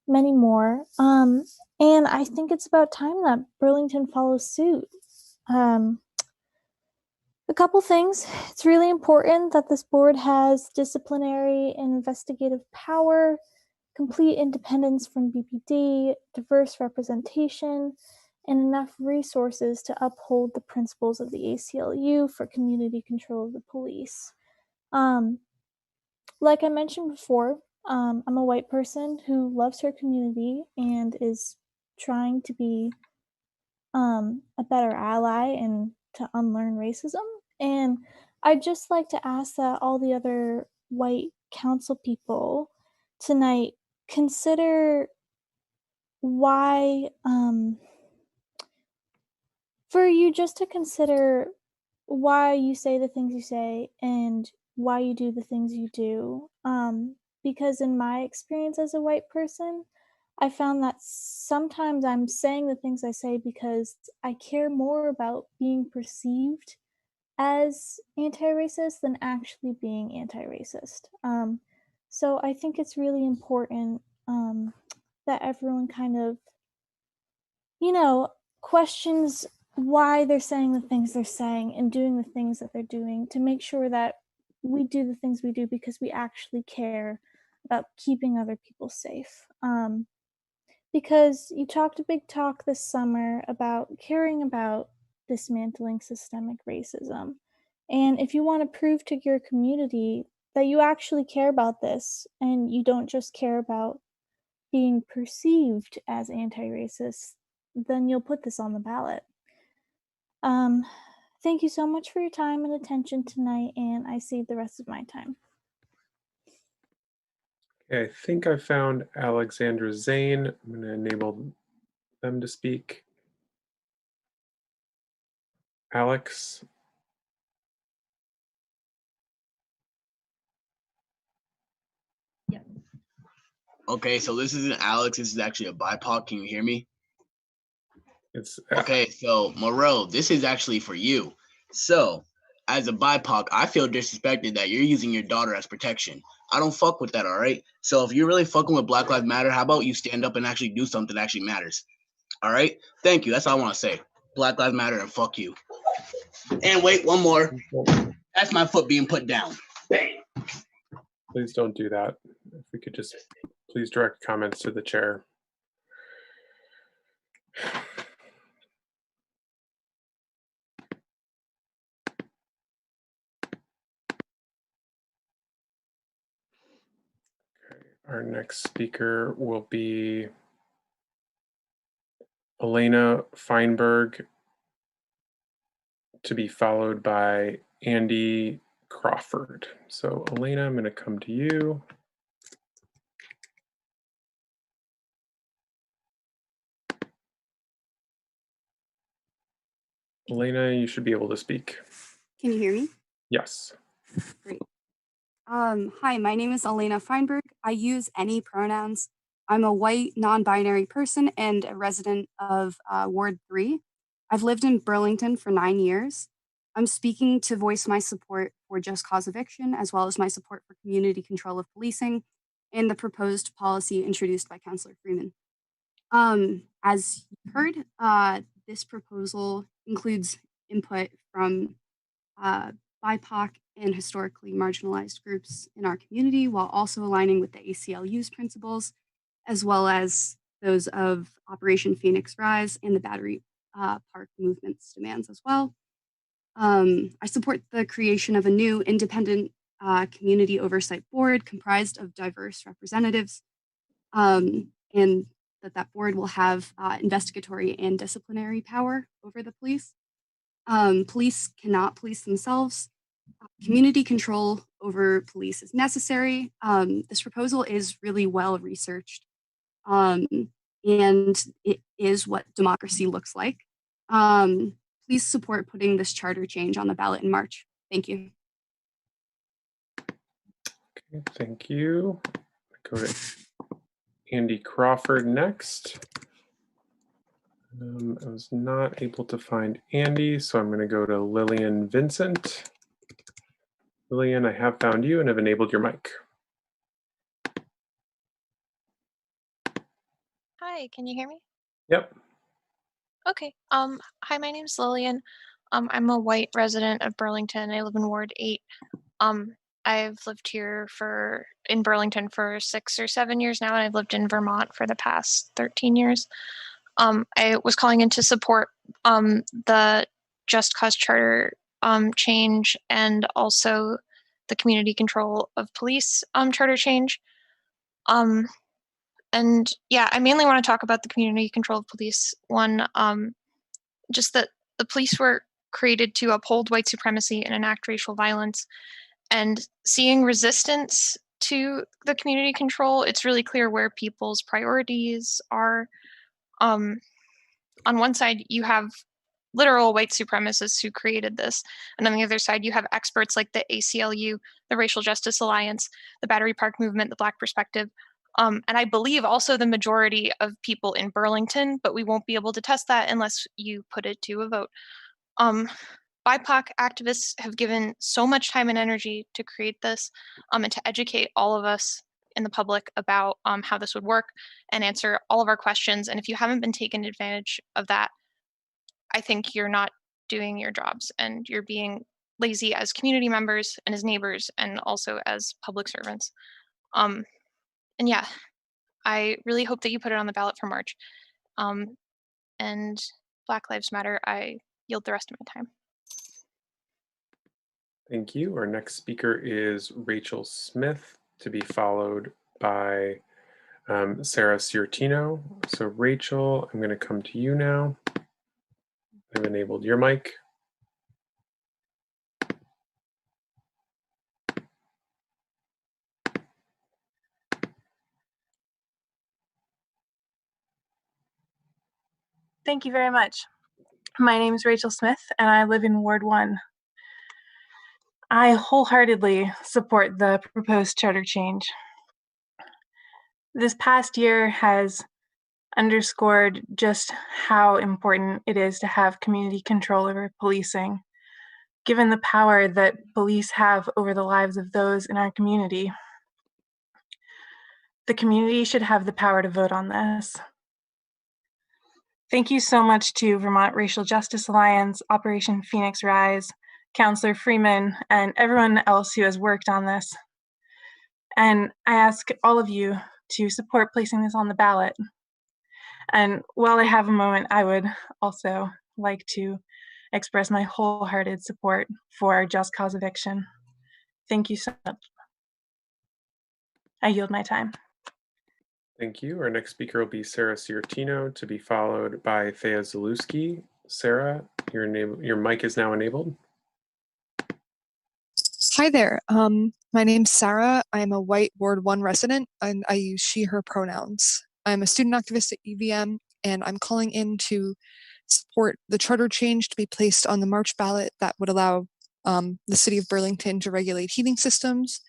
many more. And I think it's about time that Burlington follows suit. A couple things. It's really important that this board has disciplinary and investigative power, complete independence from BPD, diverse representation, and enough resources to uphold the principles of the ACLU for community control of the police. Like I mentioned before, I'm a white person who loves her community and is trying to be a better ally and to unlearn racism. And I'd just like to ask that all the other white council people tonight consider why, for you just to consider why you say the things you say and why you do the things you do. Because in my experience as a white person, I found that sometimes I'm saying the things I say because I care more about being perceived as anti-racist than actually being anti-racist. So I think it's really important that everyone kind of, questions why they're saying the things they're saying and doing the things that they're doing to make sure that we do the things we do because we actually care about keeping other people safe. Because you talked a big talk this summer about caring about dismantling systemic racism. And if you want to prove to your community that you actually care about this and you don't just care about being perceived as anti-racist, then you'll put this on the ballot. Thank you so much for your time and attention tonight, and I cede the rest of my time. Okay, I think I found Alexandra Zane. I'm going to enable them to speak? Alex? Okay, so this isn't Alex. This is actually a BIPOC. Can you hear me? It's okay. So Morel, this is actually for you. So, as a BIPOC, I feel disrespected that you're using your daughter as protection. I don't fuck with that. All right. So if you're really fucking with Black Lives Matter, how about you stand up and actually do something that actually matters? All right. Thank you. That's all I want to say. Black Lives Matter and fuck you. And wait, one more. That's my foot being put down. Bang. Please don't do that. If we could just please direct comments to the chair. Okay, our next speaker will be Elena Feinberg, to be followed by Andy Crawford. So Elena, I'm going to come to you. Elena, you should be able to speak. Can you hear me? Yes. Great. Hi, my name is Elena Feinberg. I use any pronouns. I'm a white, non-binary person and a resident of Ward 3. I've lived in Burlington for 9 years. I'm speaking to voice my support for just cause eviction, as well as my support for community control of policing and the proposed policy introduced by Councillor Freeman. As you heard, this proposal includes input from BIPOC and historically marginalized groups in our community, while also aligning with the ACLU's principles, as well as those of Operation Phoenix Rise and the Battery Park Movement's demands as well. I support the creation of a new independent community oversight board comprised of diverse representatives, and that board will have investigatory and disciplinary power over the police. Police cannot police themselves. Community control over police is necessary. This proposal is really well researched, and it is what democracy looks like. Please support putting this charter change on the ballot in March. Thank you. Okay, thank you. Go to Andy Crawford next. I was not able to find Andy, so I'm going to go to Lillian Vincent. Lillian, I have found you and have enabled your mic. Hi, can you hear me? Yep. Okay. Hi, my name's Lillian. I'm a white resident of Burlington. I live in Ward 8. I've lived here in Burlington for 6 or 7 years now, and I've lived in Vermont for the past 13 years. I was calling in to support the Just Cause Charter change and also the community control of police charter change. And yeah, I mainly want to talk about the community control of police one, just that the police were created to uphold white supremacy and enact racial violence. And seeing resistance to the community control, it's really clear where people's priorities are. On one side, you have literal white supremacists who created this. And on the other side, you have experts like the ACLU, the Racial Justice Alliance, the Battery Park Movement, the Black Perspective, and I believe also the majority of people in Burlington, but we won't be able to test that unless you put it to a vote. BIPOC activists have given so much time and energy to create this and to educate all of us in the public about how this would work and answer all of our questions. And if you haven't been taken advantage of that, I think you're not doing your jobs and you're being lazy as community members and as neighbors and also as public servants. And yeah, I really hope that you put it on the ballot for March. And Black Lives Matter, I yield the rest of my time. Thank you. Our next speaker is Rachel Smith, to be followed by Sarah Ciortino. So Rachel, I'm going to come to you now. I've enabled your mic. Thank you very much. My name is Rachel Smith, and I live in Ward 1. I wholeheartedly support the proposed charter change. This past year has underscored just how important it is to have community control over policing, given the power that police have over the lives of those in our community. The community should have the power to vote on this. Thank you so much to Vermont Racial Justice Alliance, Operation Phoenix Rise, Councillor Freeman, and everyone else who has worked on this. And I ask all of you to support placing this on the ballot. And while I have a moment, I would also like to express my wholehearted support for just cause eviction. Thank you so much. I yield my time. Thank you. Our next speaker will be Sarah Ciortino, to be followed by Thea Zalewski. Sarah, your mic is now enabled. Hi there. My name's Sarah. I'm a white Ward 1 resident, and I use she, her pronouns. I'm a student activist at UVM, and I'm calling in to support the charter change to be placed on the March ballot that would allow the city of Burlington to regulate heating systems,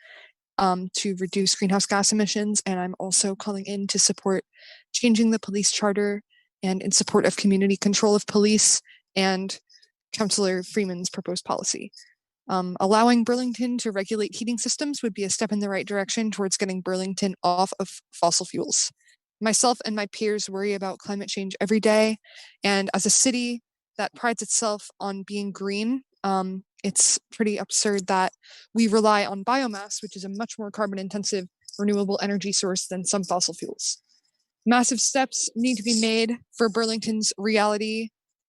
to reduce greenhouse gas emissions. And I'm also calling in to support changing the police charter and in support of community control of police and Councillor Freeman's proposed policy. Allowing Burlington to regulate heating systems would be a step in the right direction towards getting Burlington off of fossil fuels. Myself and my peers worry about climate change every day, and as a city that prides itself on being green, it's pretty absurd that we rely on biomass, which is a much more carbon-intensive renewable energy source than some fossil fuels. Massive steps need to be made for Burlington's reality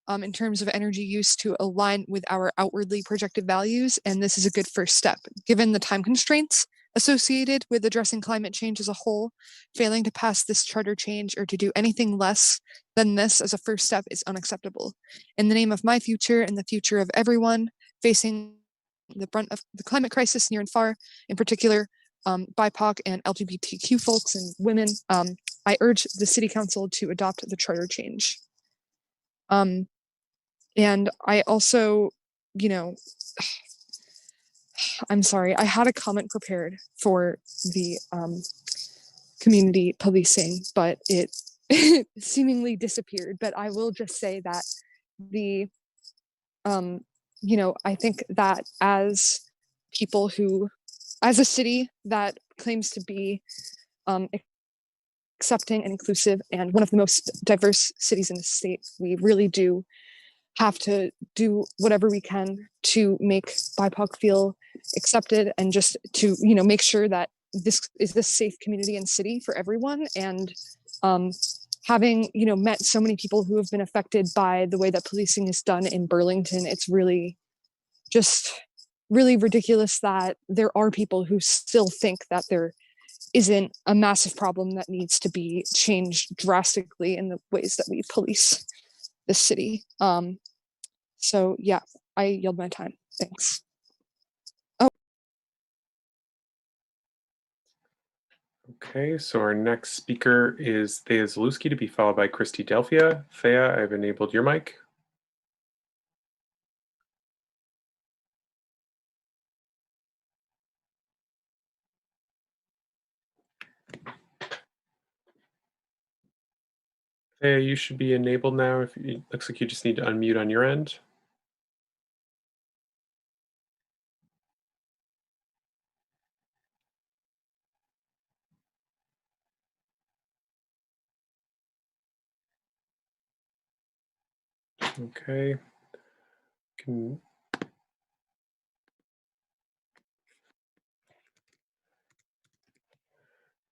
in terms of energy use to align with our outwardly projected values, and this is a good first step. Given the time constraints associated with addressing climate change as a whole, failing to pass this charter change or to do anything less than this as a first step is unacceptable. In the name of my future and the future of everyone facing the brunt of the climate crisis near and far, in particular BIPOC and LGBTQ folks and women, I urge the City Council to adopt the charter change. And I also, I'm sorry, I had a comment prepared for the community policing, but it seemingly disappeared. But I will just say that I think that as people who, as a city that claims to be accepting and inclusive and one of the most diverse cities in the state, we really do have to do whatever we can to make BIPOC feel accepted and just to, make sure that this is the safe community and city for everyone. And having, met so many people who have been affected by the way that policing is done in Burlington, it's really just really ridiculous that there are people who still think that there isn't a massive problem that needs to be changed drastically in the ways that we police this city. So yeah, I yield my time. Thanks. Oh. Okay, so our next speaker is Thea Zalewski, to be followed by Christy Delphia. Thea, I've enabled your mic. Thea, you should be enabled now. It looks like you just need to unmute on your end. Okay. Go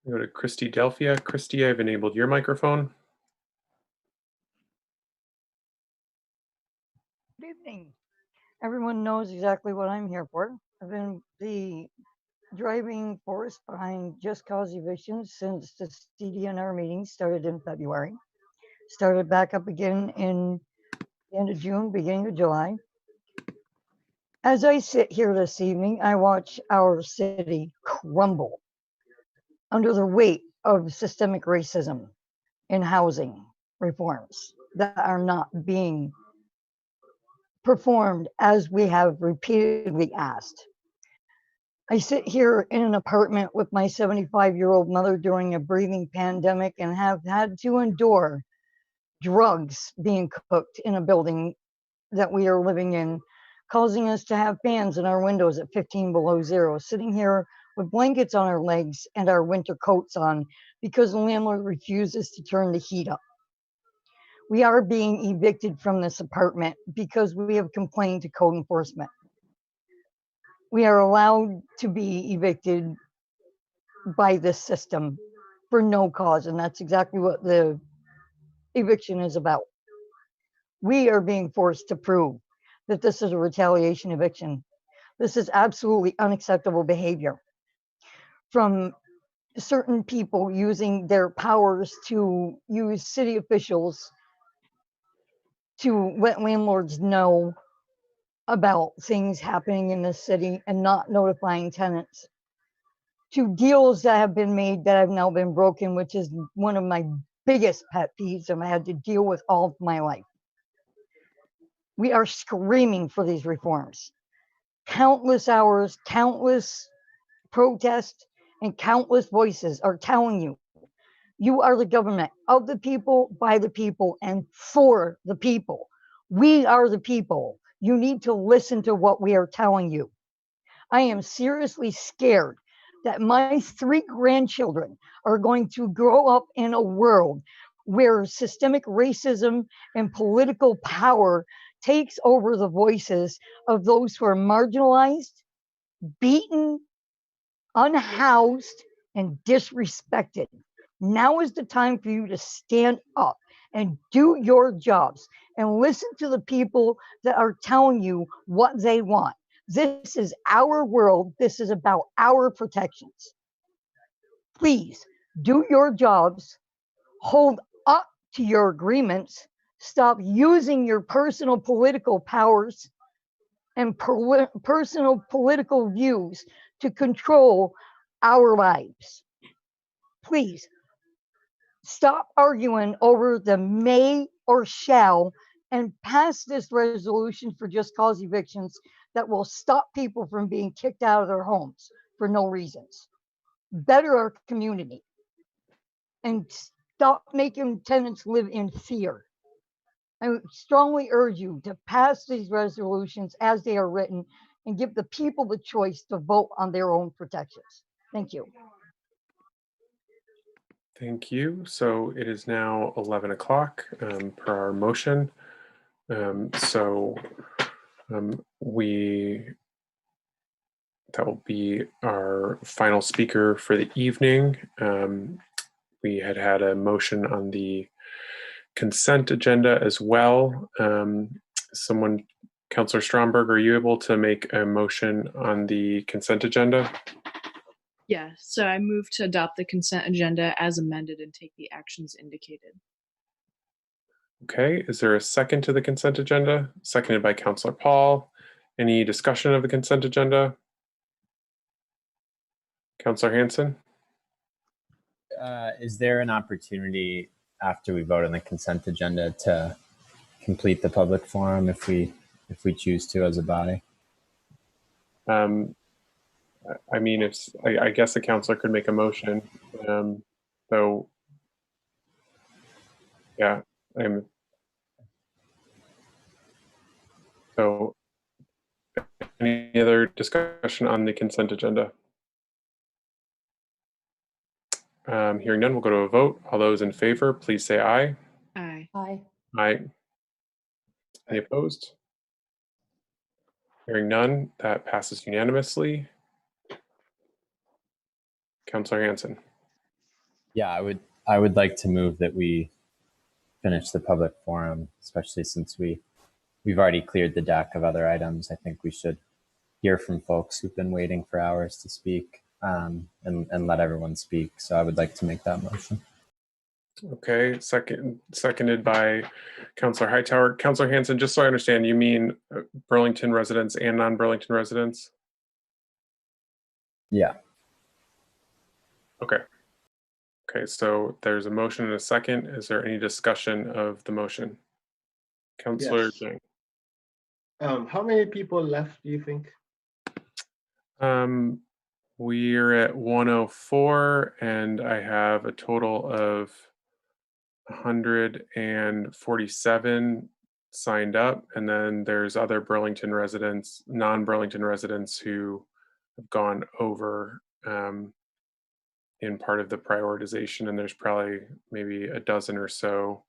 to Christy Delphia. Christy, I've enabled your microphone. Good evening. Everyone knows exactly what I'm here for. I've been the driving force behind Just Cause Evictions since the CDNR meeting started in February. Started back up again in the end of June, beginning of July. As I sit here this evening, I watch our city crumble under the weight of systemic racism in housing reforms. that are not being performed as we have repeatedly asked. I sit here in an apartment with my 75-year-old mother during a breathing pandemic and have had to endure drugs being cooked in a building that we are living in, causing us to have fans in our windows at 15 below zero, sitting here with blankets on our legs and our winter coats on because the landlord refuses to turn the heat up. We are being evicted from this apartment because we have complained to code enforcement. We are allowed to be evicted by this system for no cause, and that's exactly what the eviction is about. We are being forced to prove that this is a retaliation eviction. This is absolutely unacceptable behavior from certain people using their powers to use city officials to let landlords know about things happening in the city and not notifying tenants, to deals that have been made that have now been broken, which is one of my biggest pet peeves I've had to deal with all of my life. We are screaming for these reforms. Countless hours, countless protests, and countless voices are telling you, you are the government of the people, by the people, and for the people. We are the people. You need to listen to what we are telling you. I am seriously scared that my 3 grandchildren are going to grow up in a world where systemic racism and political power takes over the voices of those who are marginalized, beaten, unhoused, and disrespected. Now is the time for you to stand up and do your jobs and listen to the people that are telling you what they want. This is our world. This is about our protections. Please do your jobs, hold up to your agreements, stop using your personal political powers and personal political views to control our lives. Please stop arguing over the may or shall and pass this resolution for just cause evictions that will stop people from being kicked out of their homes for no reasons. Better our community and stop making tenants live in fear. I strongly urge you to pass these resolutions as they are written and give the people the choice to vote on their own protections. Thank you. Thank you. So it is now 11 o'clock per our motion. That will be our final speaker for the evening. We had a motion on the consent agenda as well. Councillor Stromberg, are you able to make a motion on the consent agenda? Yeah, so I move to adopt the consent agenda as amended and take the actions indicated. Okay, is there a second to the consent agenda? Seconded by Councillor Paul. Any discussion of the consent agenda? Councillor Hanson? Is there an opportunity after we vote on the consent agenda to complete the public forum if we choose to as a body? I mean, I guess the councillor could make a motion. So, yeah, so any other discussion on the consent agenda? Hearing none, we'll go to a vote. All those in favor, please say aye. Aye. Aye. Aye. Any opposed? Hearing none, that passes unanimously. Councillor Hanson. Yeah, I would like to move that we finish the public forum, especially since we've already cleared the deck of other items. I think we should hear from folks who've been waiting for hours to speak and let everyone speak. So I would like to make that motion. Okay, seconded by Councillor Hightower. Councillor Hanson, just so I understand, you mean Burlington residents and non-Burlington residents? Yeah. Okay. Okay, so there's a motion and a second. Is there any discussion of the motion? Councillor Yes. Jang. How many people left, do you think? We're at 104, and I have a total of 147 signed up, and then there's other Burlington residents, non-Burlington residents who have gone over in part of the prioritization, and there's probably maybe a dozen or so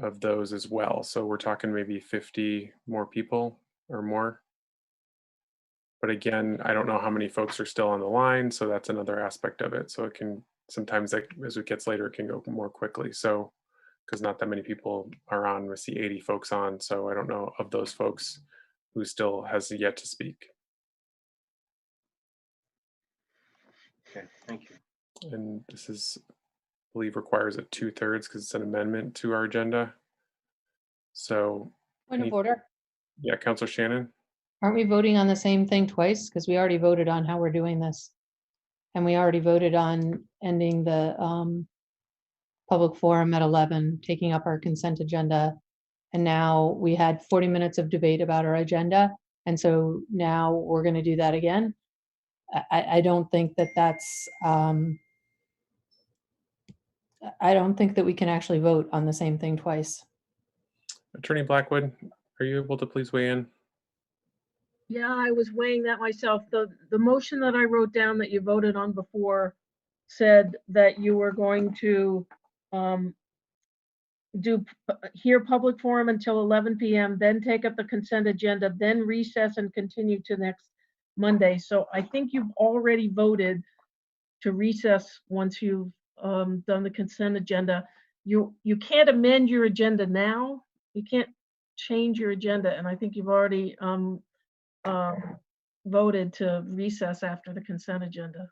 of those as well. So we're talking maybe 50 more people or more. But again, I don't know how many folks are still on the line, so that's another aspect of it. So it can sometimes, like, as it gets later, it can go more quickly. So because not that many people are on, we see 80 folks on. So I don't know of those folks who still has yet to speak. Okay, thank you. And this is, I believe, requires a 2/3 because it's an amendment to our agenda. So Point of order. Yeah, Councilor Shannon. Aren't we voting on the same thing twice? Because we already voted on how we're doing this. And we already voted on ending the public forum at 11, taking up our consent agenda. And now we had 40 minutes of debate about our agenda. And so now we're going to do that again. I don't think that that's, I don't think that we can actually vote on the same thing twice. Attorney Blackwood, are you able to please weigh in? Yeah, I was weighing that myself. The motion that I wrote down that you voted on before said that you were going to hear public forum until 11 p.m., then take up the consent agenda, then recess and continue to next Monday. So I think you've already voted to recess once you've done the consent agenda. You can't amend your agenda now. You can't change your agenda, and I think you've already voted to recess after the consent agenda.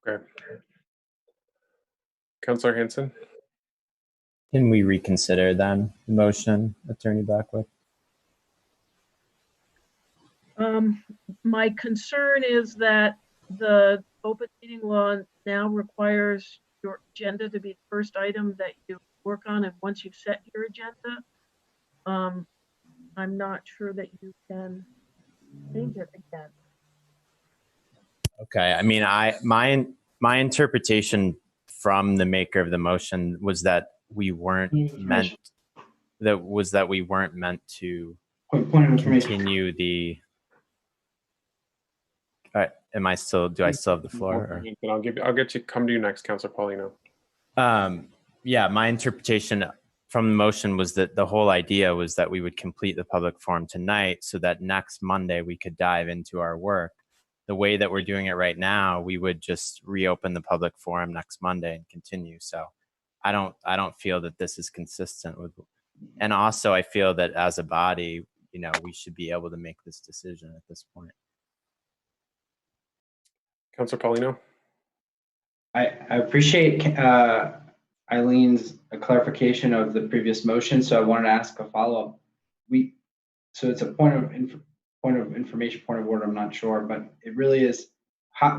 Okay. Councilor Hanson. Can we reconsider then the motion, Attorney Blackwood? My concern is that the open meeting law now requires your agenda to be the first item that you work on, and once you've set your agenda, I'm not sure that you can change it again. Okay, I mean, my interpretation from the maker of the motion was that we weren't meant to continue the. Do I still have the floor? Or? I'll come to you next, Councilor Paulino. Yeah, my interpretation from the motion was that the whole idea was that we would complete the public forum tonight so that next Monday we could dive into our work. The way that we're doing it right now, we would just reopen the public forum next Monday and continue. So I don't feel that this is consistent with, and also I feel that as a body, we should be able to make this decision at this point. Councilor Paulino. I appreciate Eileen's clarification of the previous motion, so I wanted to ask a follow-up. So it's a point of information, point of order, I'm not sure, but it really is,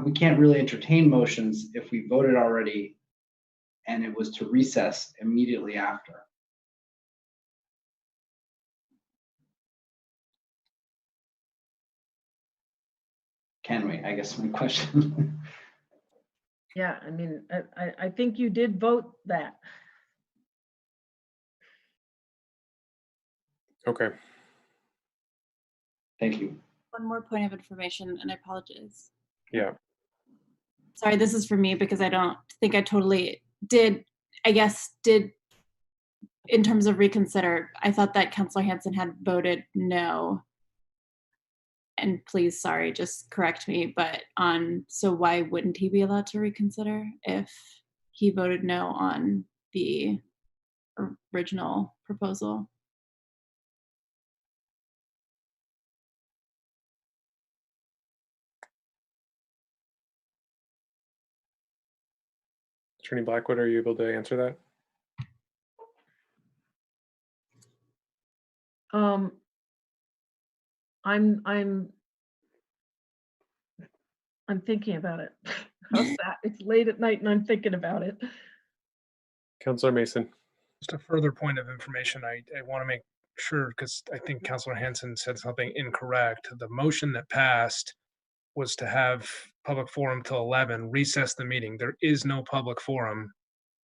we can't really entertain motions if we voted already and it was to recess immediately after. Can we? I guess my question. Yeah, I mean, I think you did vote that. Okay. Thank you. One more point of information, and I apologize. Yeah. Sorry, this is for me because I don't think I totally did, in terms of reconsider, I thought that Councilor Hanson had voted no. And please, sorry, just correct me, but so why wouldn't he be allowed to reconsider if he voted no on the original proposal? Attorney Blackwood, are you able to answer that? I'm thinking about it. How's that? It's late at night and I'm thinking about it. Councilor Mason. Just a further point of information, I want to make sure, because I think Councilor Hanson said something incorrect. The motion that passed was to have public forum till 11, recess the meeting. There is no public forum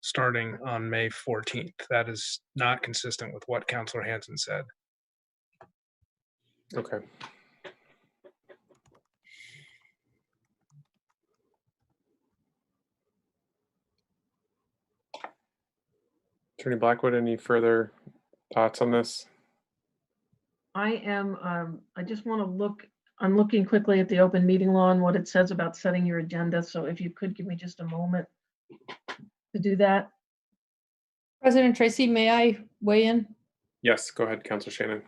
starting on May 14th. That is not consistent with what Councilor Hanson said. Okay. Attorney Blackwood, any further thoughts on this? I just want to look, I'm looking quickly at the open meeting law and what it says about setting your agenda. So if you could give me just a moment to do that. President Tracy, may I weigh in? Yes, go ahead, Councilor Shannon.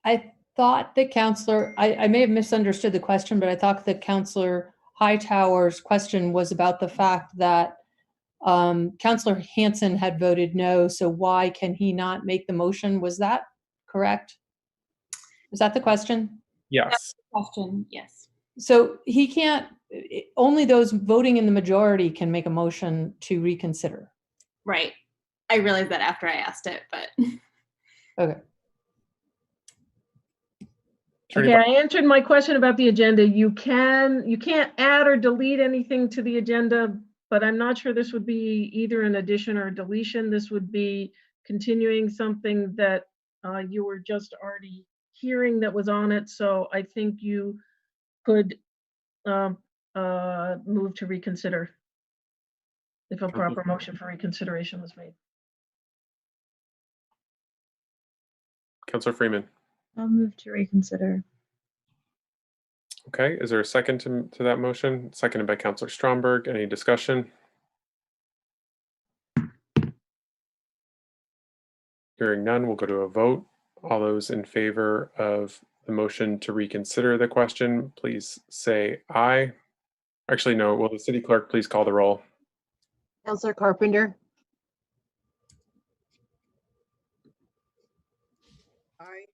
I thought that I may have misunderstood the question, but I thought that Councilor Hightower's question was about the fact that Councilor Hanson had voted no, so why can he not make the motion? Was that correct? Is that the question? Yes. Question, yes. So he can't, only those voting in the majority can make a motion to reconsider. Right. I realized that after I asked it, but. Okay. Okay, I answered my question about the agenda. You can't add or delete anything to the agenda, but I'm not sure this would be either an addition or a deletion. This would be continuing something that you were just already hearing that was on it. So I think you could move to reconsider if a proper motion for reconsideration was made. Councilor Freeman. I'll move to reconsider. Okay, is there a second to that motion? Seconded by Councilor Stromberg. Any discussion? Hearing none, we'll go to a vote. All those in favor of the motion to reconsider the question, please say aye. Actually, no, will the city clerk please call the roll? Councilor Carpenter. Aye.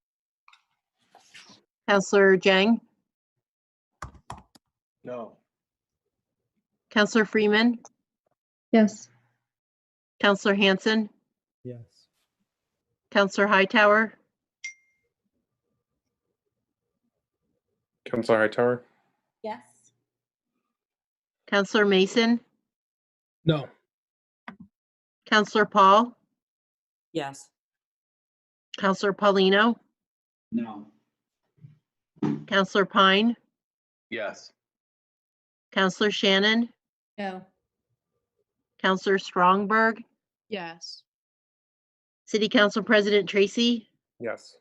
Councilor Jang. No. Councilor Freeman. Yes. Councilor Hanson. Yes. Councilor Hightower. Councilor Hightower? Yes. Councilor Mason. No. Councilor Paul. Yes. Councilor Paulino. No. Councilor Pine. Yes. Councilor Shannon. No. Councilor Strongberg. Yes. City Council President Tracy. Yes.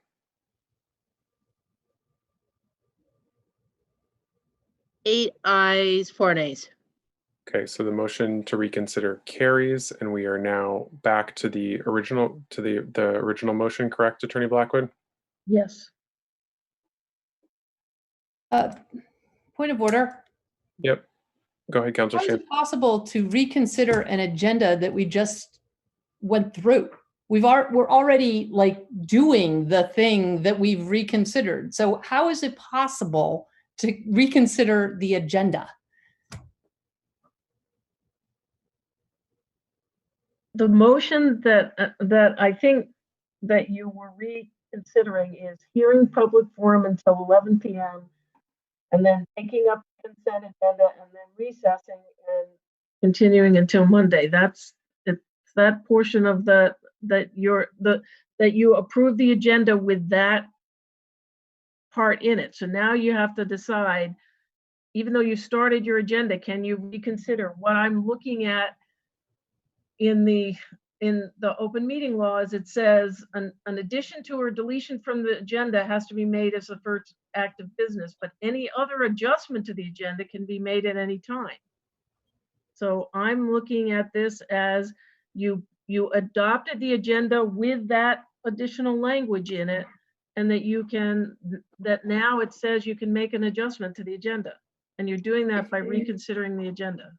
Eight ayes, 4 nays. Okay, so the motion to reconsider carries, and we are now back to the original motion, correct, Attorney Blackwood? Yes. Point of order. Yep. Go ahead, Councilor How is Shannon. it possible to reconsider an agenda that we just went through? We're already like doing the thing that we've reconsidered. So how is it possible to reconsider the agenda? The motion that I think that you were reconsidering is hearing public forum until 11 p.m. and then taking up the consent agenda and then recessing and continuing until Monday. It's that portion of that you approve the agenda with that part in it. So now you have to decide, even though you started your agenda, can you reconsider? What I'm looking at in the open meeting laws, it says an addition to or deletion from the agenda has to be made as the first act of business, but any other adjustment to the agenda can be made at any time. So I'm looking at this as you adopted the agenda with that additional language in it, and that now it says you can make an adjustment to the agenda, and you're doing that by reconsidering the agenda.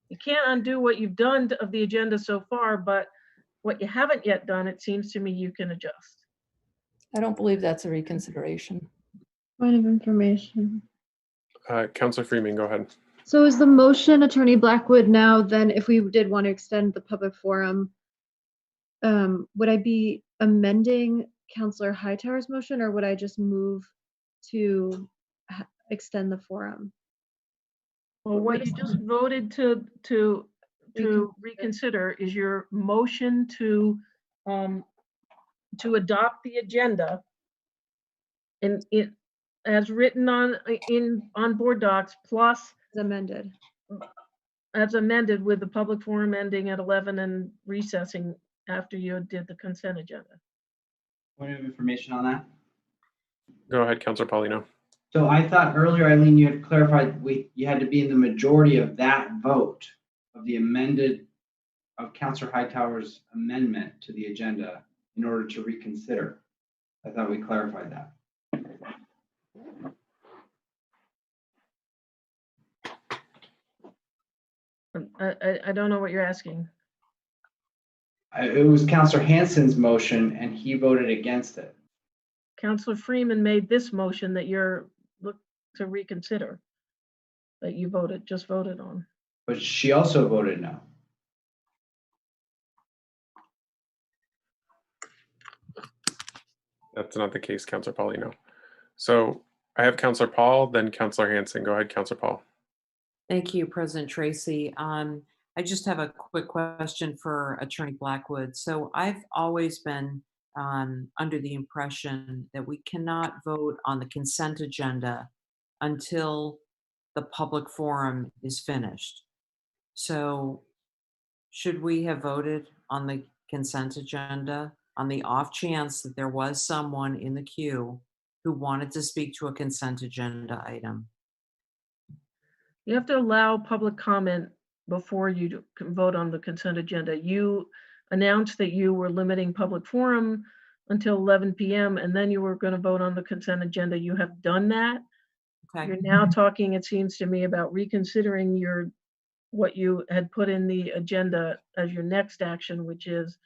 You can't undo what you've done of the agenda so far, but what you haven't yet done, it seems to me you can adjust. I don't believe that's a reconsideration. Point of information. Councilor Freeman, go ahead. So is the motion, Attorney Blackwood, now then if we did want to extend the public forum Would I be amending Counselor Hightower's motion, or would I just move to extend the forum? Well, what you just voted to reconsider is your motion to adopt the agenda and it as written on board docs plus as amended with the public forum ending at 11 and recessing after you did the consent agenda. Point of information on that. Go ahead, Councilor Paulino. So I thought earlier, Eileen, you had clarified you had to be in the majority of that vote of the of Councilor Hightower's amendment to the agenda in order to reconsider. I thought we clarified that. I don't know what you're asking. It was Councilor Hansen's motion and he voted against it. Councilor Freeman made this motion that you're looking to reconsider, that you just voted on. But she also voted no. That's not the case, Councilor Paulino. So I have Councilor Paul, then Councilor Hansen. Go ahead, Councilor Paul. Thank you, President Tracy. I just have a quick question for Attorney Blackwood. So I've always been under the impression that we cannot vote on the consent agenda until the public forum is finished. So should we have voted on the consent agenda on the off chance that there was someone in the queue who wanted to speak to a consent agenda item? You have to allow public comment before you can vote on the consent agenda. You announced that you were limiting public forum until 11 p.m. and then you were going to vote on the consent agenda. You have done that. Okay. You're now talking, it seems to me, about reconsidering what you had put in the agenda as your next action, which is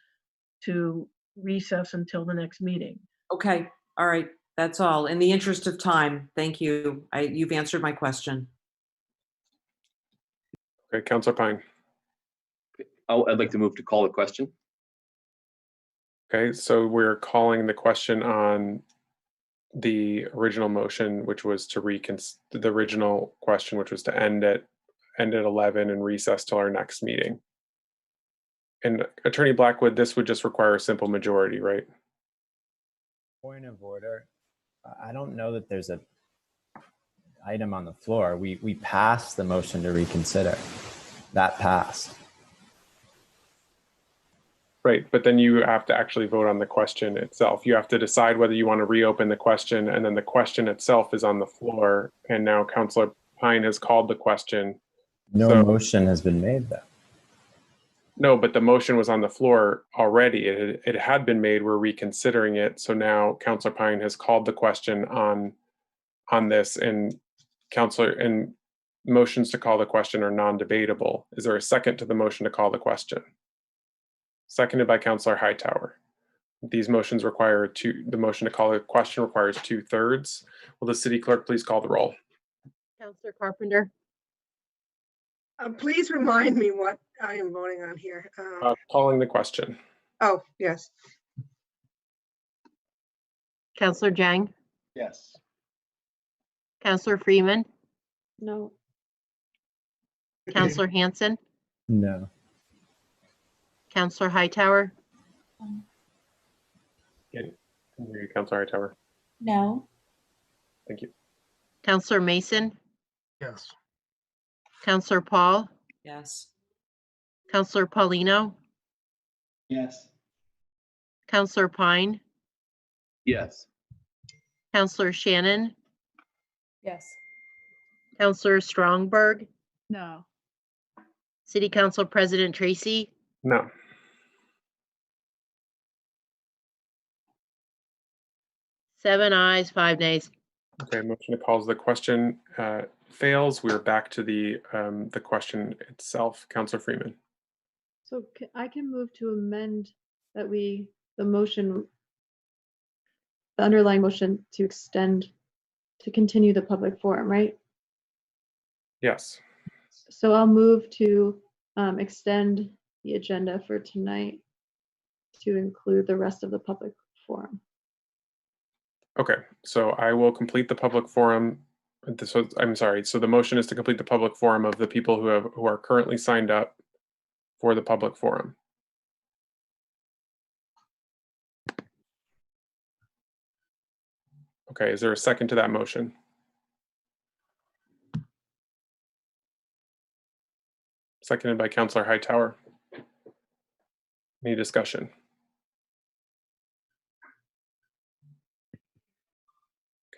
to recess until the next meeting. Okay. All right. That's all. In the interest of time, thank you. You've answered my question. Okay, Councilor Pine. I'd like to move to call the question. Okay, so we're calling the question on the original motion, which was to the original question, which was to end at 11 and recess till our next meeting. And Attorney Blackwood, this would just require a simple majority, right? Point of order. I don't know that there's a item on the floor. We passed the motion to reconsider. That passed. Right, but then you have to actually vote on the question itself. You have to decide whether you want to reopen the question, and then the question itself is on the floor. And now Councilor Pine has called the question. No motion has been made though. No, but the motion was on the floor already. It had been made. We're reconsidering it. So now Councilor Pine has called the question on this, and motions to call the question are non-debatable. Is there a second to the motion to call the question? Seconded by Councilor Hightower. These motions require the motion to call the question requires 2/3. Will the city clerk please call the roll? Councilor Carpenter. Please remind me what I am voting on here. Calling the question. Oh, yes. Councilor Jang. Yes. Councilor Freeman. No. Councilor Hansen. No. Councilor Hightower. Councilor Hightower. No. Thank you. Councilor Mason. Yes. Councilor Paul. Yes. Councilor Paulino. Yes. Councilor Pine. Yes. Councilor Shannon. Yes. Councilor Strongberg. No. City Council President Tracy. No. Seven ayes, 5 nays. Okay, motion to call the question fails. We're back to the question itself. Councilor Freeman. So I can move to amend that the underlying motion to continue the public forum, right? Yes. So I'll move to extend the agenda for tonight to include the rest of the public forum. Okay, so I will complete the public forum. So I'm sorry. So the motion is to complete the public forum of the people who are currently signed up for the public forum. Okay, is there a second to that motion? Seconded by Councilor Hightower. Any discussion?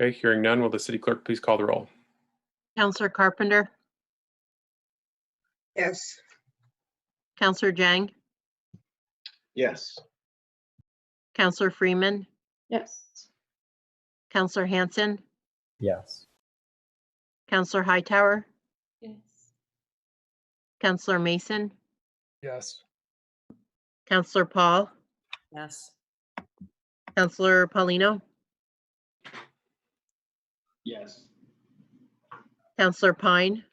Okay, hearing none, will the city clerk please call the roll? Counselor Carpenter, Yes. Counselor Jang, Yes. Counselor Freeman, Yes. Counselor Hanson, Yes. Counselor Hightower, Yes. Counselor Mason, Yes. Counselor Paul, Yes. Counselor Paulino, Yes. Counselor Pine,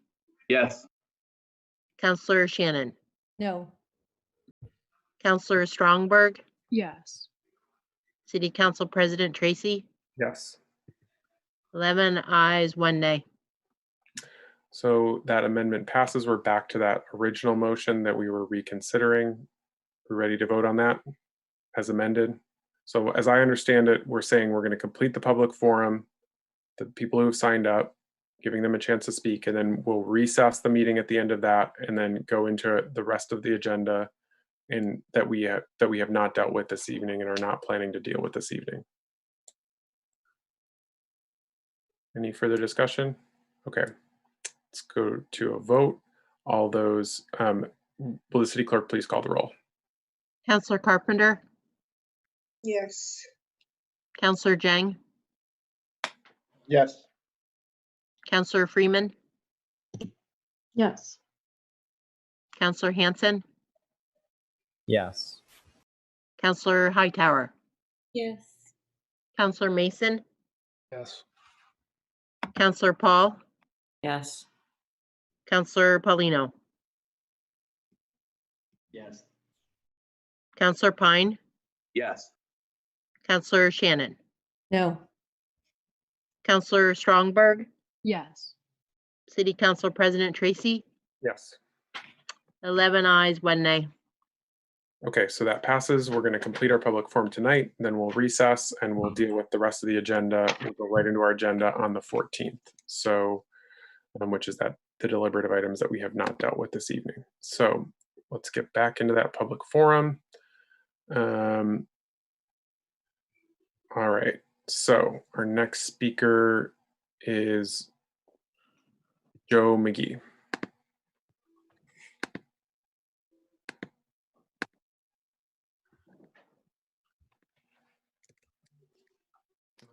Yes. Counselor Shannon, No. Counselor Strongberg, Yes. City Council President Tracy, Yes. 11 ayes, 1 nay. So that amendment passes. We're back to that original motion that we were reconsidering. We're ready to vote on that as amended. So as I understand it, we're saying we're going to complete the public forum, the people who have signed up, giving them a chance to speak, and then we'll recess the meeting at the end of that and then go into the rest of the agenda in that we have not dealt with this evening and are not planning to deal with this evening. Any further discussion? Okay, let's go to a vote. All those, will the city clerk please call the roll? Counselor Carpenter, Yes. Counselor Jang, Yes. Counselor Freeman, Yes. Counselor Hanson, Yes. Counselor Hightower, Yes. Counselor Mason, Yes. Counselor Paul, Yes. Counselor Paulino, Yes. Counselor Pine, Yes. Counselor Shannon, No. Counselor Strongberg, Yes. City Council President Tracy, Yes. 11 ayes, 1 nay. Okay, so that passes. We're going to complete our public forum tonight, then we'll recess and we'll deal with the rest of the agenda. We'll go right into our agenda on the 14th. So, which is the deliberative items that we have not dealt with this evening. So let's get back into that public forum. All right, so our next speaker is Joe McGee.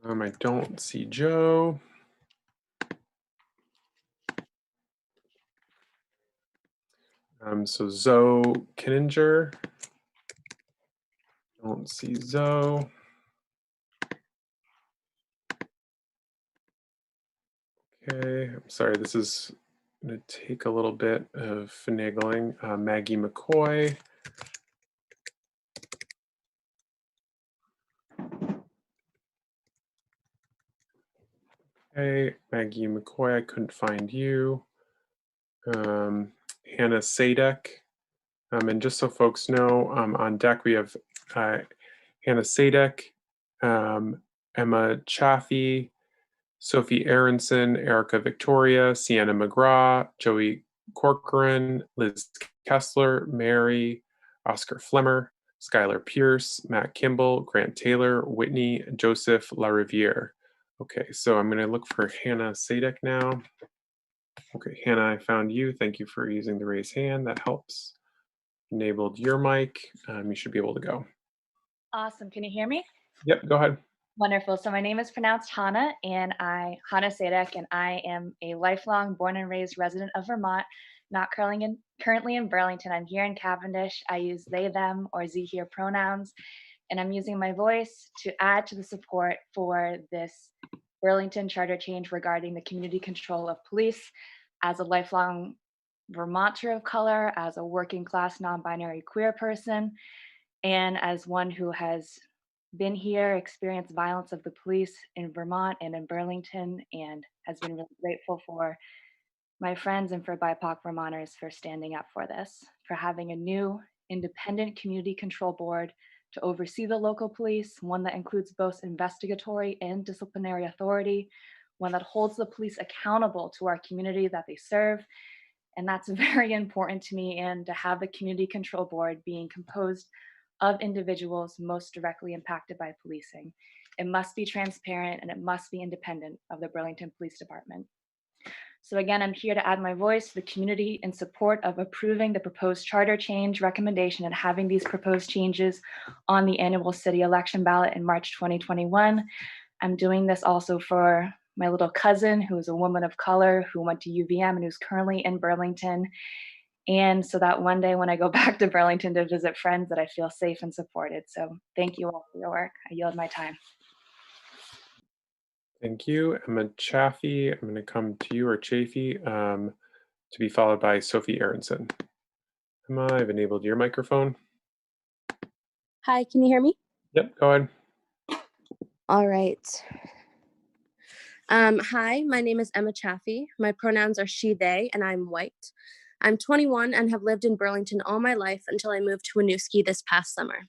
I don't see Joe. So Zoe Kinninger. Don't see Zoe. Okay, I'm sorry, this is going to take a little bit of finagling. Maggie McCoy. Okay, Maggie McCoy, I couldn't find you. Hannah Sadek. And just so folks know, on deck we have Hannah Sadek, Emma Chaffee, Sophie Aronson, Erica Victoria, Sienna McGraw, Joey Corcoran, Liz Kessler, Mary, Oscar Flemmer, Skylar Pierce, Matt Kimball, Grant Taylor, Whitney, Joseph LaRiviere. Okay, so I'm going to look for Hannah Sadek now. Okay, Hannah, I found you. Thank you for using the raise hand. That helps. Enabled your mic. You should be able to go. Awesome. Can you hear me? Yep, go ahead. Wonderful. So my name is pronounced Hannah, and Hannah Sadek, and I am a lifelong born and raised resident of Vermont, not currently in Burlington. I'm here in Cavendish. I use they, them, or ze, here pronouns, and I'm using my voice to add to the support for this Burlington charter change regarding the community control of police. As a lifelong Vermonter of color, as a working class non-binary queer person, And as one who has been here, experienced violence of the police in Vermont and in Burlington, and has been really grateful for my friends and for BIPOC Vermonters for standing up for this, for having a new independent community control board to oversee the local police, one that includes both investigatory and disciplinary authority, one that holds the police accountable to our community that they serve. And that's very important to me, and to have the community control board being composed of individuals most directly impacted by policing. It must be transparent and it must be independent of the Burlington Police Department. So again, I'm here to add my voice to the community in support of approving the proposed charter change recommendation and having these proposed changes on the annual city election ballot in March 2021. I'm doing this also for my little cousin, who is a woman of color, who went to UVM and who's currently in Burlington. And so that one day when I go back to Burlington to visit friends, that I feel safe and supported. So thank you all for your work. I yield my time. Thank you. Emma Chaffee, I'm going to come to you, or Chafee, to be followed by Sophie Aronson. Emma, I've enabled your microphone. Hi, can you hear me? Yep, go ahead. All right. Hi, my name is Emma Chaffee. My pronouns are she, they, and I'm white. I'm 21 and have lived in Burlington all my life until I moved to Winooski this past summer.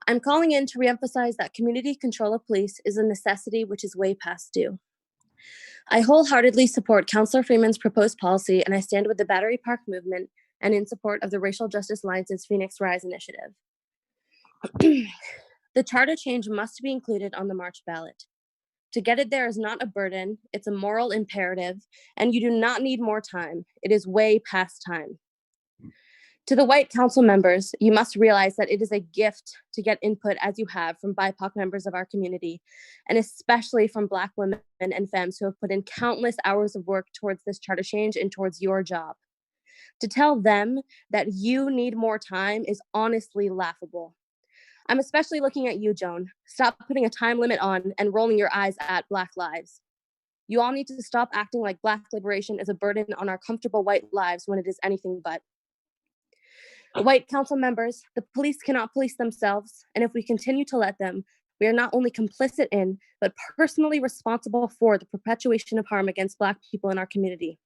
I'm calling in to reemphasize that community control of police is a necessity which is way past due. I wholeheartedly support Councillor Freeman's proposed policy, and I stand with the Battery Park movement and in support of the Racial Justice Alliance's Phoenix Rise initiative. The charter change must be included on the March ballot. To get it there is not a burden, it's a moral imperative, and you do not need more time. It is way past time. To the white council members, you must realize that it is a gift to get input as you have from BIPOC members of our community, and especially from Black women and femmes who have put in countless hours of work towards this charter change and towards your job. To tell them that you need more time is honestly laughable. I'm especially looking at you, Joan. Stop putting a time limit on and rolling your eyes at Black lives. You all need to stop acting like Black liberation is a burden on our comfortable white lives when it is anything but. White council members, the police cannot police themselves, and if we continue to let them, we are not only complicit in, but personally responsible for the perpetuation of harm against Black people in our community.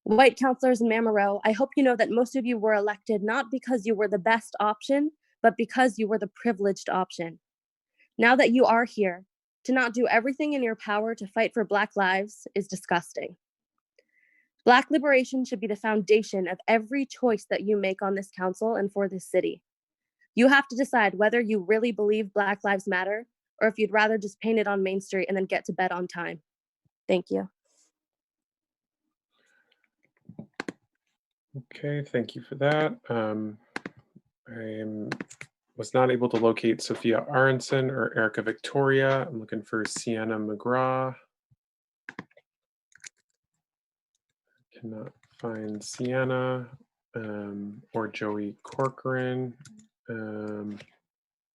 White councilors in Mammoth, I hope you know that most of you were elected not because you were the best option, but because you were the privileged option. Now that you are here, to not do everything in your power to fight for Black lives is disgusting. Black liberation should be the foundation of every choice that you make on this council and for this city. You have to decide whether you really believe Black lives matter, or if you'd rather just paint it on Main Street and then get to bed on time. Thank you. Okay, thank you for that. I was not able to locate Sophia Aronson or Erica Victoria. I'm looking for Sienna McGraw. Cannot find Sienna or Joey Corcoran.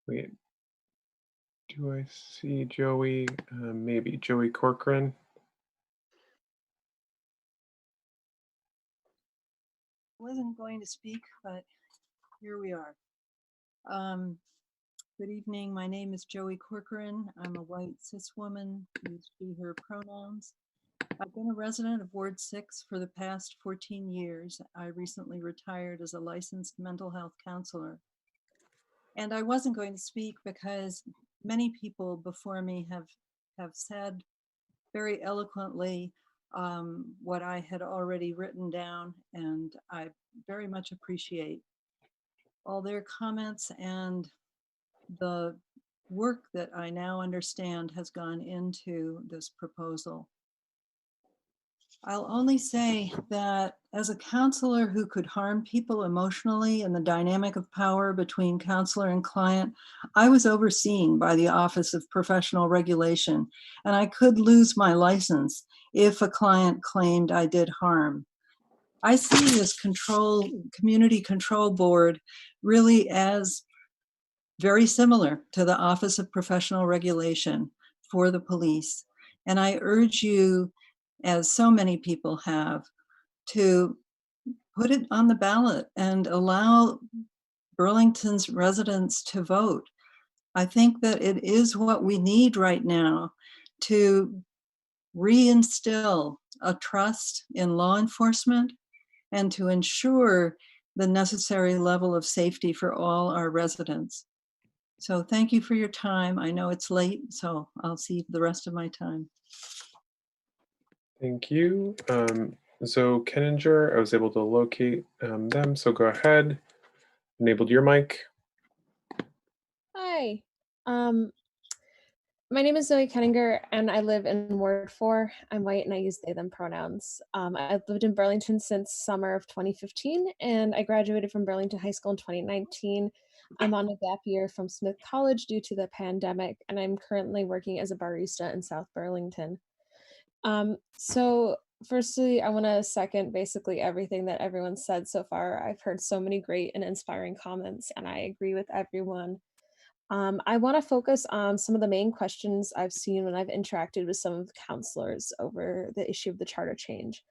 Wait, do I see Joey? Maybe Joey Corcoran. Wasn't going to speak, but here we are. Good evening. My name is Joey Corcoran. I'm a white cis woman, use she, her pronouns. I've been a resident of Ward 6 for the past 14 years. I recently retired as a licensed mental health counselor. And I wasn't going to speak because many people before me have said very eloquently what I had already written down, and I very much appreciate all their comments and the work that I now understand has gone into this proposal. I'll only say that as a counselor who could harm people emotionally in the dynamic of power between counselor and client, I was overseen by the Office of Professional Regulation, and I could lose my license if a client claimed I did harm. I see this community control board really as very similar to the Office of Professional Regulation for the police. And I urge you, as so many people have, to put it on the ballot and allow Burlington's residents to vote. I think that it is what we need right now to reinstill a trust in law enforcement and to ensure the necessary level of safety for all our residents. So thank you for your time. I know it's late, so I'll see the rest of my time. Thank you. Zoe Kenninger, I was able to locate them, so go ahead. Enabled your mic. Hi. My name is Zoe Kenninger, and I live in Ward 4. I'm white, and I use they, them pronouns. I've lived in Burlington since summer of 2015, and I graduated from Burlington High School in 2019. I'm on a gap year from Smith College due to the pandemic, and I'm currently working as a barista in South Burlington. So firstly, I want to second basically everything that everyone said so far. I've heard so many great and inspiring comments, and I agree with everyone. I want to focus on some of the main questions I've seen when I've interacted with some of the counselors over the issue of the charter change.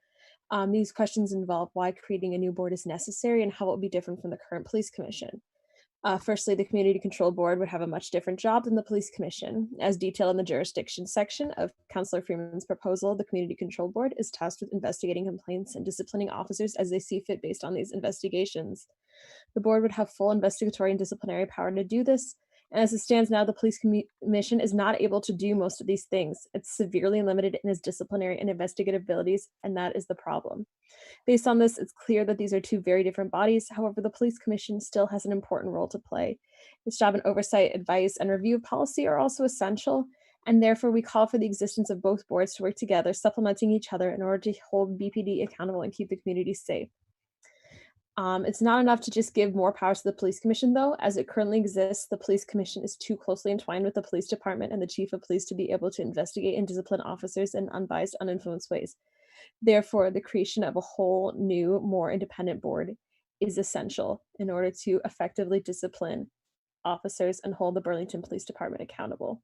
These questions involve why creating a new board is necessary and how it will be different from the current police commission. Firstly, the Community Control Board would have a much different job than the Police Commission. As detailed in the jurisdiction section of Councillor Freeman's proposal, the Community Control Board is tasked with investigating complaints and disciplining officers as they see fit based on these investigations. The board would have full investigatory and disciplinary power to do this, and as it stands now, the Police Commission is not able to do most of these things. It's severely limited in its disciplinary and investigative abilities, and that is the problem. Based on this, it's clear that these are two very different bodies. However, the Police Commission still has an important role to play. Its job in oversight, advice, and review of policy are also essential, and therefore we call for the existence of both boards to work together, supplementing each other in order to hold BPD accountable and keep the community safe. It's not enough to just give more power to the Police Commission, though. As it currently exists, the Police Commission is too closely entwined with the Police Department and the Chief of Police to be able to investigate and discipline officers in unbiased, uninfluenced ways. Therefore, the creation of a whole new, more independent board is essential in order to effectively discipline officers and hold the Burlington Police Department accountable.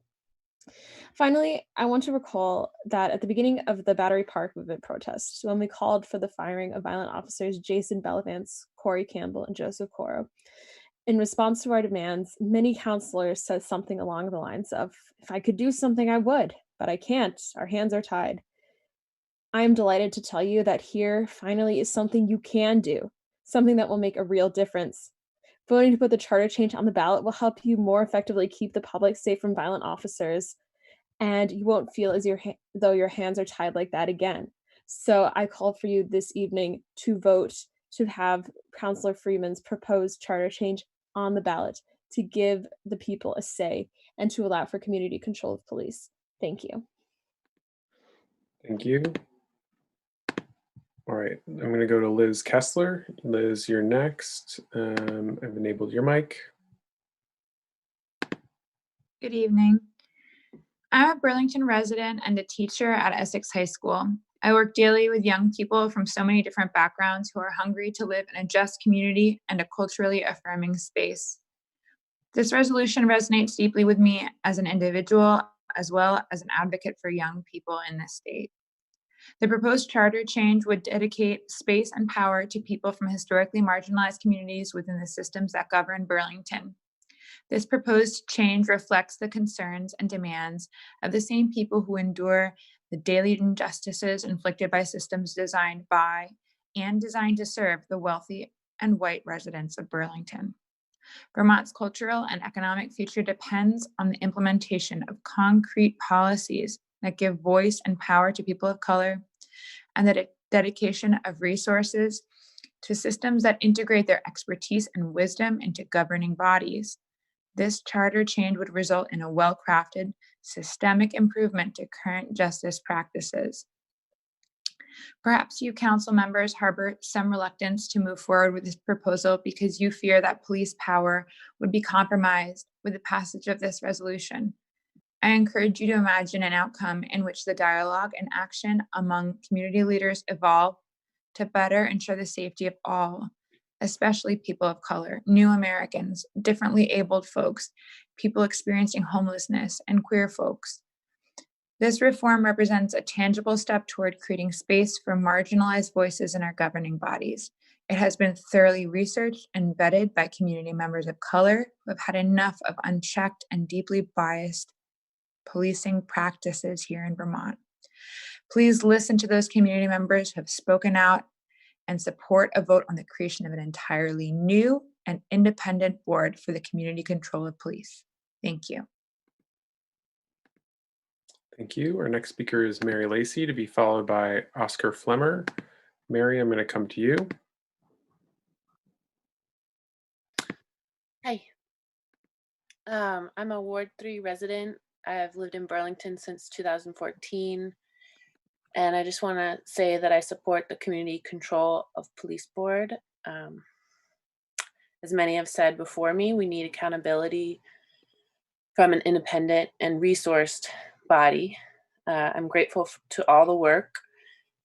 Finally, I want to recall that at the beginning of the Battery Park movement protests, when we called for the firing of violent officers Jason Bellavance, Corey Campbell, and Joseph Coro, in response to our demands, many counselors said something along the lines of, "If I could do something, I would, but I can't. Our hands are tied." I am delighted to tell you that here finally is something you can do, something that will make a real difference. Voting to put the charter change on the ballot will help you more effectively keep the public safe from violent officers, and you won't feel as though your hands are tied like that again. So I call for you this evening to vote to have Councillor Freeman's proposed charter change on the ballot to give the people a say and to allow for community control of police. Thank you. Thank you. All right, I'm going to go to Liz Kessler. Liz, you're next. I've enabled your mic. Good evening. I'm a Burlington resident and a teacher at Essex High School. I work daily with young people from so many different backgrounds who are hungry to live in a just community and a culturally affirming space. This resolution resonates deeply with me as an individual, as well as an advocate for young people in this state. The proposed charter change would dedicate space and power to people from historically marginalized communities within the systems that govern Burlington. This proposed change reflects the concerns and demands of the same people who endure the daily injustices inflicted by systems designed by and designed to serve the wealthy and white residents of Burlington. Vermont's cultural and economic future depends on the implementation of concrete policies that give voice and power to people of color, and the dedication of resources to systems that integrate their expertise and wisdom into governing bodies. This charter change would result in a well-crafted, systemic improvement to current justice practices. Perhaps you council members harbor some reluctance to move forward with this proposal because you fear that police power would be compromised with the passage of this resolution. I encourage you to imagine an outcome in which the dialogue and action among community leaders evolve to better ensure the safety of all, especially people of color, new Americans, differently abled folks, people experiencing homelessness, and queer folks. This reform represents a tangible step toward creating space for marginalized voices in our governing bodies. It has been thoroughly researched and vetted by community members of color who have had enough of unchecked and deeply biased policing practices here in Vermont. Please listen to those community members who have spoken out and support a vote on the creation of an entirely new and independent board for the community control of police. Thank you. Thank you. Our next speaker is Mary Lacey, to be followed by Oscar Flemmer. Mary, I'm going to come to you. Hi. I'm a Ward 3 resident. I've lived in Burlington since 2014. And I just want to say that I support the Community Control of Police Board. As many have said before me, we need accountability from an independent and resourced body. I'm grateful to all the work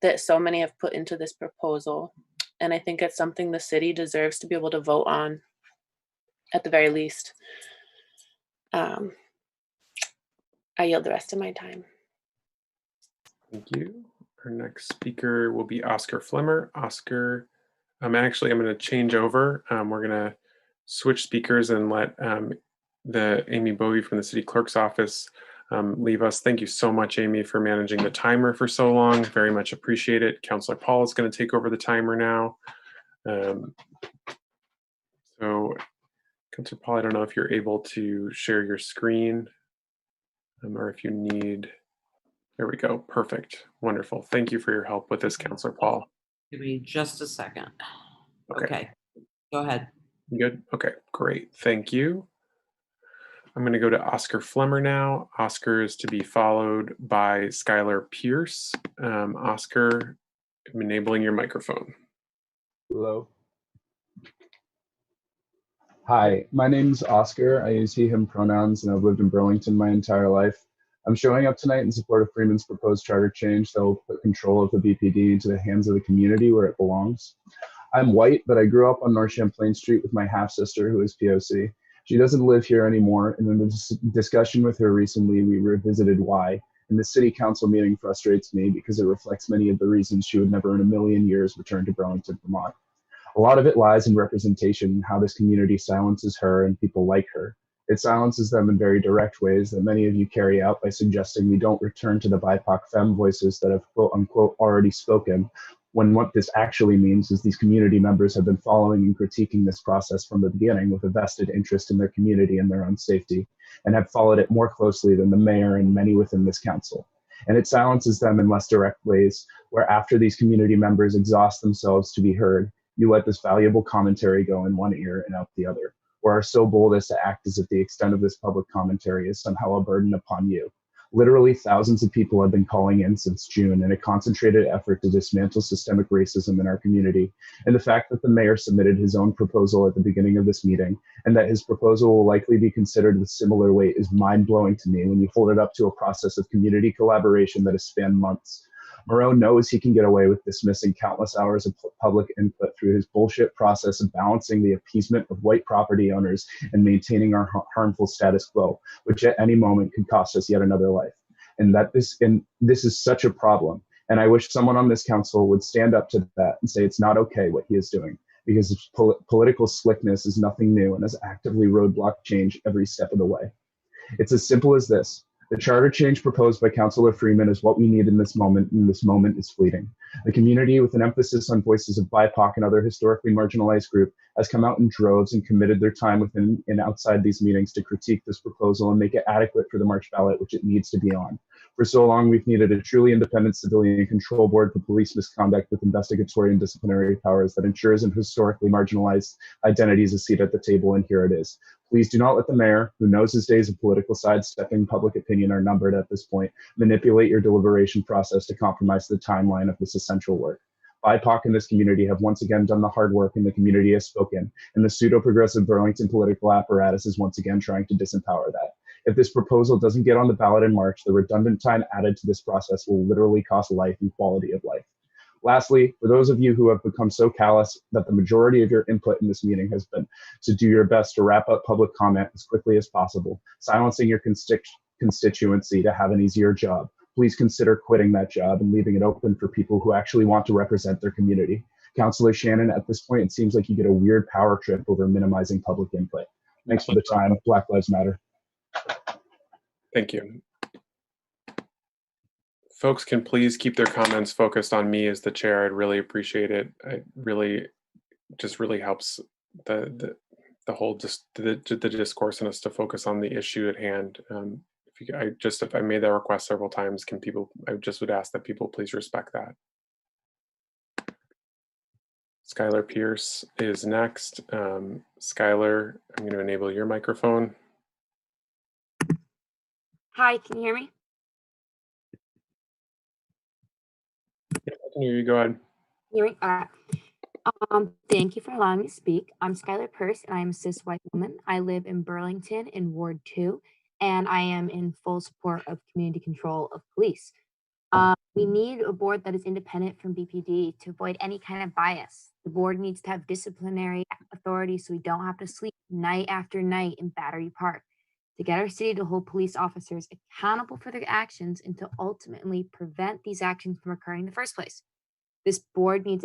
that so many have put into this proposal. And I think it's something the city deserves to be able to vote on at the very least. I yield the rest of my time. Thank you. Our next speaker will be Oscar Flemmer. Oscar, actually, I'm going to change over. We're going to switch speakers and let the Amy Bovey from the City Clerk's office leave us. Thank you so much, Amy, for managing the timer for so long. Very much appreciate it. Councilor Paul is going to take over the timer now. So, Councilor Paul, I don't know if you're able to share your screen or if you need. There we go. Perfect. Wonderful. Thank you for your help with this, Councilor Paul. Give me just a second. Okay. Okay. Go ahead. Good. Okay, great. Thank you. I'm going to go to Oscar Flemmer now. Oscar is to be followed by Skylar Pierce. Oscar, I'm enabling your microphone. Hello. Hi, my name's Oscar. I use he, him pronouns, and I've lived in Burlington my entire life. I'm showing up tonight in support of Freeman's proposed charter change that will put control of the BPD into the hands of the community where it belongs. I'm white, but I grew up on North Champlain Street with my half-sister who is POC. She doesn't live here anymore, and in a discussion with her recently, we revisited why. And the city council meeting frustrates me because it reflects many of the reasons she would never in a million years return to Burlington, Vermont. A lot of it lies in representation and how this community silences her and people like her. It silences them in very direct ways that many of you carry out by suggesting we don't return to the BIPOC femme voices that have quote unquote already spoken, when what this actually means is these community members have been following and critiquing this process from the beginning with a vested interest in their community and their own safety, and have followed it more closely than the mayor and many within this council. And it silences them in less direct ways, where after these community members exhaust themselves to be heard, you let this valuable commentary go in one ear and out the other, or are so bold as to act as if the extent of this public commentary is somehow a burden upon you. Literally thousands of people have been calling in since June in a concentrated effort to dismantle systemic racism in our community. And the fact that the mayor submitted his own proposal at the beginning of this meeting, and that his proposal will likely be considered with similar weight, is mind-blowing to me when you hold it up to a process of community collaboration that has spanned months. Moreau knows he can get away with dismissing countless hours of public input through his bullshit process of balancing the appeasement of white property owners and maintaining our harmful status quo, which at any moment could cost us yet another life. And this is such a problem. And I wish someone on this council would stand up to that and say it's not okay what he is doing, because political slickness is nothing new and has actively roadblocked change every step of the way. It's as simple as this. The charter change proposed by Councillor Freeman is what we need in this moment, and this moment is fleeting. The community, with an emphasis on voices of BIPOC and other historically marginalized groups, has come out in droves and committed their time within and outside these meetings to critique this proposal and make it adequate for the March ballot, which it needs to be on. For so long, we've needed a truly independent civilian control board for police misconduct with investigatory and disciplinary powers that ensures in historically marginalized identities a seat at the table, and here it is. Please do not let the mayor, who knows his days of political sidestepping public opinion are numbered at this point, manipulate your deliberation process to compromise the timeline of this essential work. BIPOC in this community have once again done the hard work, and the community has spoken, and the pseudo-progressive Burlington political apparatus is once again trying to disempower that. If this proposal doesn't get on the ballot in March, the redundant time added to this process will literally cost life and quality of life. Lastly, for those of you who have become so callous that the majority of your input in this meeting has been to do your best to wrap up public comment as quickly as possible, silencing your constituency to have an easier job, please consider quitting that job and leaving it open for people who actually want to represent their community. Councilor Shannon, at this point, it seems like you get a weird power trip over minimizing public input. Thanks for the time. Black Lives Matter. Thank you. Folks can please keep their comments focused on me as the chair. I'd really appreciate it. It really just really helps the whole the discourse and us to focus on the issue at hand. If I made that request several times, I just would ask that people please respect that. Skylar Pierce is next. Skylar, I'm going to enable your microphone. Hi, can you hear me? Yeah, I can hear you. Go ahead. Hear me? All right. Thank you for allowing me to speak. I'm Skylar Pierce, and I am a cis white woman. I live in Burlington in Ward 2, and I am in full support of community control of police. We need a board that is independent from BPD to avoid any kind of bias. The board needs to have disciplinary authority so we don't have to sleep night after night in Battery Park, to get our city to hold police officers accountable for their actions and to ultimately prevent these actions from occurring in the first place. This board needs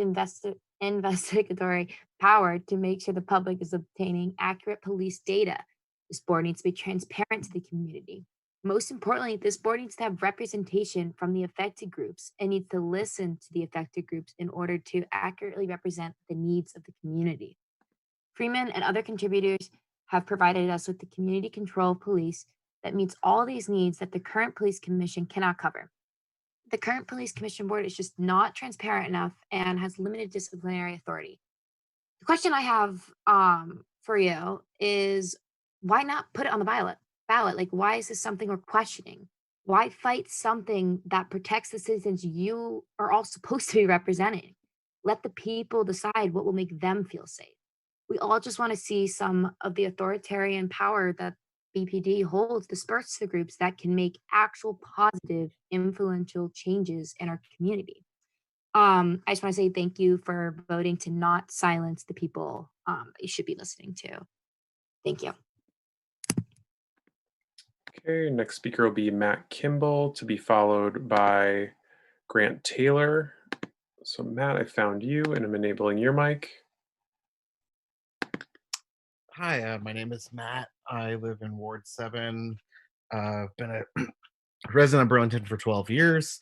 investigatory power to make sure the public is obtaining accurate police data. This board needs to be transparent to the community. Most importantly, this board needs to have representation from the affected groups and needs to listen to the affected groups in order to accurately represent the needs of the community. Freeman and other contributors have provided us with the community control of police that meets all these needs that the current police commission cannot cover. The current police commission board is just not transparent enough and has limited disciplinary authority. The question I have for you is, why not put it on the ballot? Like, why is this something we're questioning? Why fight something that protects the citizens you are all supposed to be representing? Let the people decide what will make them feel safe. We all just want to see some of the authoritarian power that BPD holds dispersed to groups that can make actual positive, influential changes in our community. I just want to say thank you for voting to not silence the people that you should be listening to. Thank you. Okay, next speaker will be Matt Kimball, to be followed by Grant Taylor. So Matt, I found you and I'm enabling your mic. Hi, my name is Matt. I live in Ward 7. I've been a resident of Burlington for 12 years.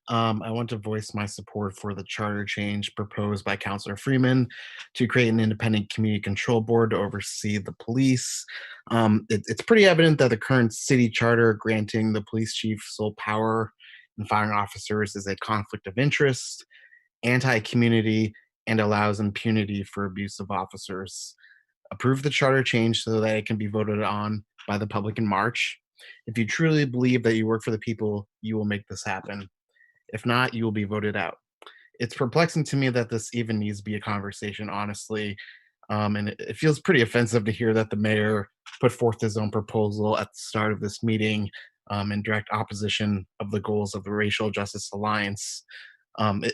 I want to voice my support for the charter change proposed by Councilor Freeman to create an independent community control board to oversee the police. It's pretty evident that the current city charter granting the police chief sole power in firing officers is a conflict of interest, anti-community, and allows impunity for abusive officers. Approve the charter change so that it can be voted on by the public in March. If you truly believe that you work for the people, you will make this happen. If not, you will be voted out. It's perplexing to me that this even needs to be a conversation, honestly. And it feels pretty offensive to hear that the mayor put forth his own proposal at the start of this meeting in direct opposition of the goals of the Racial Justice Alliance.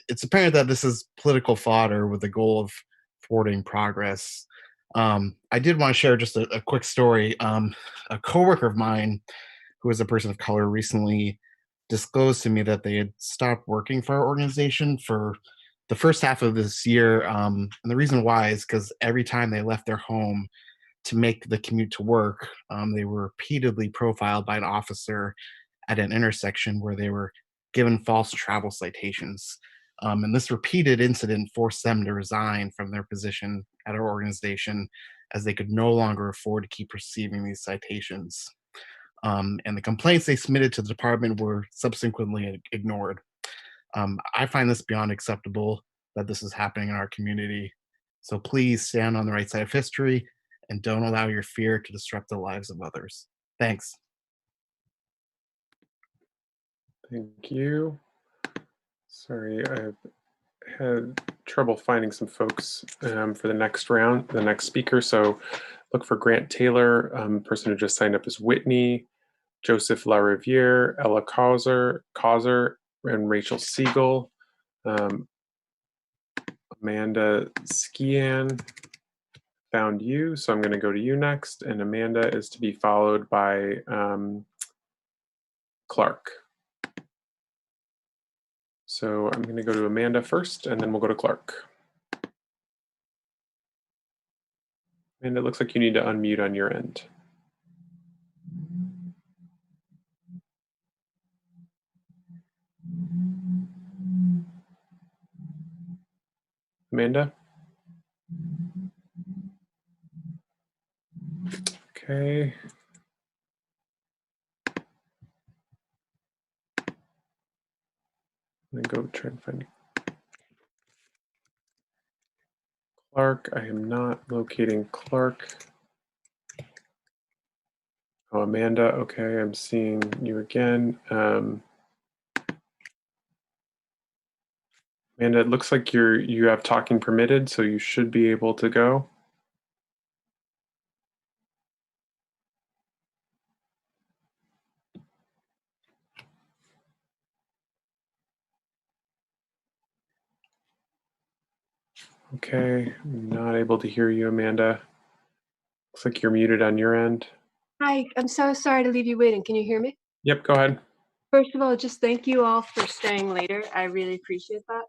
It's apparent that this is political fodder with the goal of thwarting progress. I did want to share just a quick story. A coworker of mine, who is a person of color, recently disclosed to me that they had stopped working for our organization for the first half of this year. And the reason why is because every time they left their home to make the commute to work, they were repeatedly profiled by an officer at an intersection where they were given false travel citations. And this repeated incident forced them to resign from their position at our organization, as they could no longer afford to keep receiving these citations. And the complaints they submitted to the department were subsequently ignored. I find this beyond acceptable that this is happening in our community. So please stand on the right side of history and don't allow your fear to disrupt the lives of others. Thanks. Thank you. Sorry, I've had trouble finding some folks for the next round, the next speaker. So look for Grant Taylor, person who just signed up as Whitney, Joseph LaRiviere, Ella Causer, and Rachel Siegel, Amanda Skian. Found you, so I'm going to go to you next, and Amanda is to be followed by Clark. So I'm going to go to Amanda first, and then we'll go to Clark. And it looks like you need to unmute on your end. Amanda? Okay. Then go try and find Clark. I am not locating Clark. Oh, Amanda. Okay, I'm seeing you again. Amanda, it looks like you have talking permitted, so you should be able to go. Okay, I'm not able to hear you, Amanda. Looks like you're muted on your end. Hi, I'm so sorry to leave you waiting. Can you hear me? Yep, go ahead. First of all, just thank you all for staying later. I really appreciate that.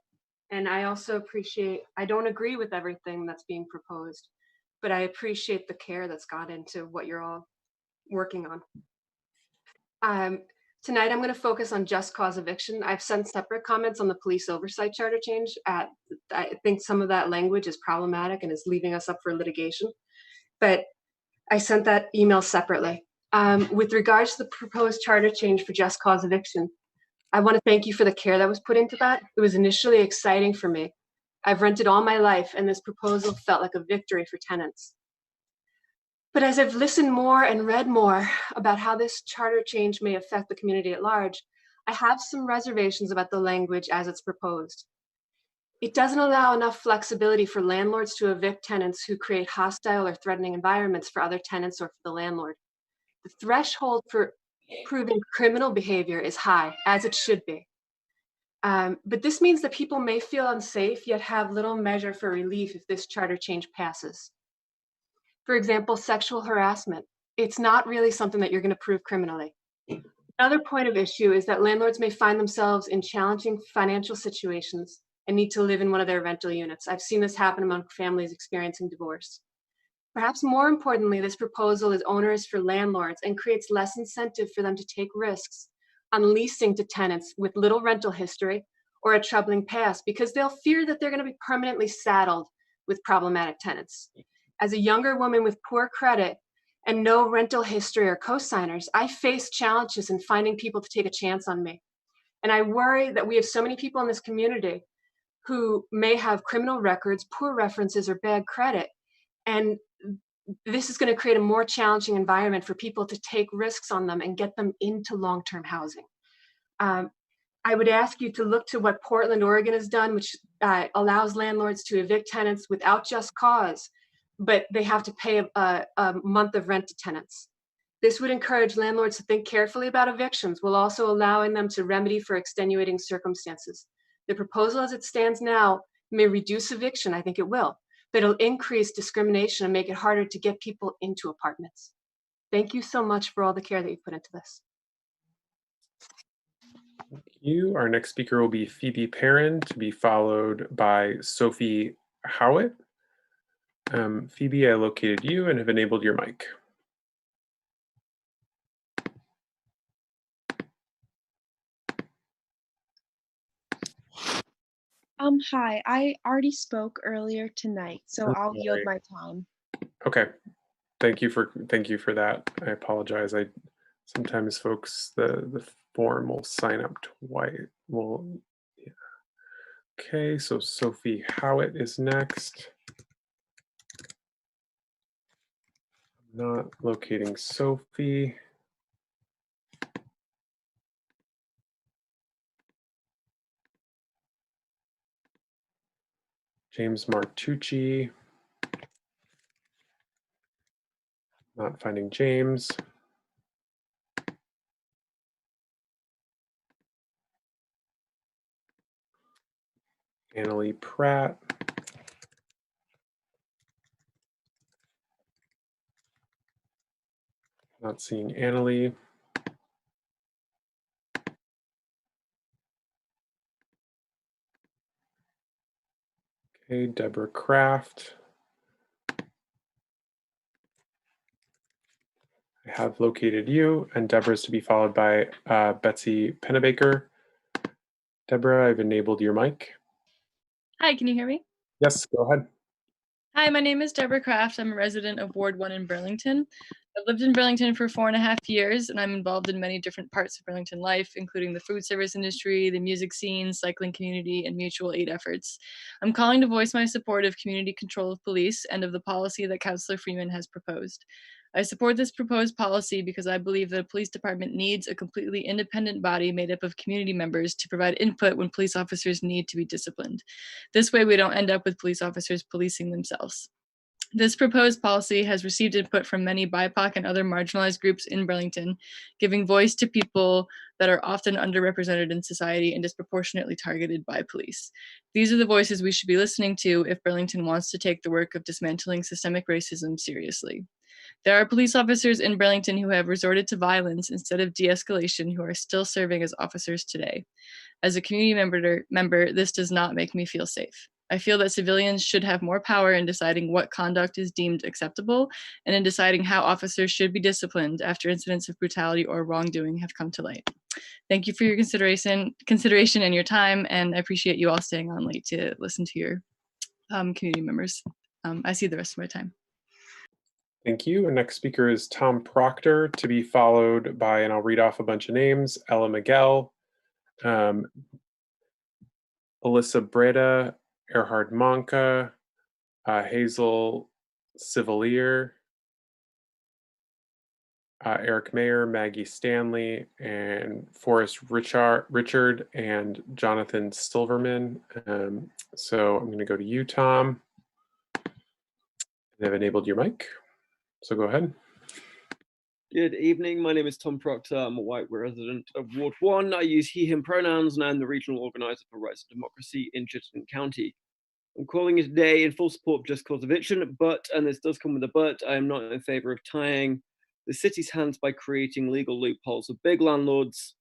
And I also appreciate, I don't agree with everything that's being proposed, but I appreciate the care that's gone into what you're all working on. Tonight, I'm going to focus on just cause eviction. I've sent separate comments on the police oversight charter change. I think some of that language is problematic and is leaving us up for litigation, but I sent that email separately. With regards to the proposed charter change for just cause eviction, I want to thank you for the care that was put into that. It was initially exciting for me. I've rented all my life, and this proposal felt like a victory for tenants. But as I've listened more and read more about how this charter change may affect the community at large, I have some reservations about the language as it's proposed. It doesn't allow enough flexibility for landlords to evict tenants who create hostile or threatening environments for other tenants or for the landlord. The threshold for proving criminal behavior is high, as it should be. But this means that people may feel unsafe, yet have little measure for relief if this charter change passes. For example, sexual harassment. It's not really something that you're going to prove criminally. Another point of issue is that landlords may find themselves in challenging financial situations and need to live in one of their rental units. I've seen this happen among families experiencing divorce. Perhaps more importantly, this proposal is onerous for landlords and creates less incentive for them to take risks on leasing to tenants with little rental history or a troubling past, because they'll fear that they're going to be permanently saddled with problematic tenants. As a younger woman with poor credit and no rental history or co-signers, I face challenges in finding people to take a chance on me. And I worry that we have so many people in this community who may have criminal records, poor references, or bad credit. And this is going to create a more challenging environment for people to take risks on them and get them into long-term housing. I would ask you to look to what Portland, Oregon has done, which allows landlords to evict tenants without just cause, but they have to pay a month of rent to tenants. This would encourage landlords to think carefully about evictions, while also allowing them to remedy for extenuating circumstances. The proposal as it stands now may reduce eviction, I think it will, but it'll increase discrimination and make it harder to get people into apartments. Thank you so much for all the care that you put into this. Thank you. Our next speaker will be Phoebe Perrin, to be followed by Sophie Howitt. Phoebe, I located you and have enabled your mic. Hi, I already spoke earlier tonight, so I'll yield my time. Okay. Thank you for that. I apologize. Sometimes folks, the form will sign up twice. Yeah. Okay, so Sophie Howitt is next. I'm not locating Sophie. James Martucci. Not finding James. Annalie Pratt. Not seeing Annalie. Okay, Deborah Kraft. I have located you, and Deborah's to be followed by Betsy Pennebaker. Deborah, I've enabled your mic. Hi, can you hear me? Yes, go ahead. Hi, my name is Deborah Kraft. I'm a resident of Ward 1 in Burlington. I've lived in Burlington for 4.5 years, and I'm involved in many different parts of Burlington life, including the food service industry, the music scene, cycling community, and mutual aid efforts. I'm calling to voice my support of community control of police and of the policy that Councillor Freeman has proposed. I support this proposed policy because I believe that a police department needs a completely independent body made up of community members to provide input when police officers need to be disciplined. This way, we don't end up with police officers policing themselves. This proposed policy has received input from many BIPOC and other marginalized groups in Burlington, giving voice to people that are often underrepresented in society and disproportionately targeted by police. These are the voices we should be listening to if Burlington wants to take the work of dismantling systemic racism seriously. There are police officers in Burlington who have resorted to violence instead of de-escalation who are still serving as officers today. As a community member, this does not make me feel safe. I feel that civilians should have more power in deciding what conduct is deemed acceptable and in deciding how officers should be disciplined after incidents of brutality or wrongdoing have come to light. Thank you for your consideration and your time, and I appreciate you all staying on late to listen to your community members. I see the rest of my time. Thank you. Our next speaker is Tom Proctor, to be followed by, and I'll read off a bunch of names, Ella Miguel, Alyssa Breda, Erhard Monka, Hazel Civalier, Eric Mayer, Maggie Stanley, and Forrest Richard, and Jonathan Silverman. So I'm going to go to you, Tom. I've enabled your mic, so go ahead. Good evening. My name is Tom Proctor. I'm a white resident of Ward 1. I use he, him pronouns, and I'm the regional organizer for Rights and Democracy in Chittenden County. I'm calling you today in full support of just cause eviction, but, and this does come with a but, I am not in favor of tying the city's hands by creating legal loopholes that big landlords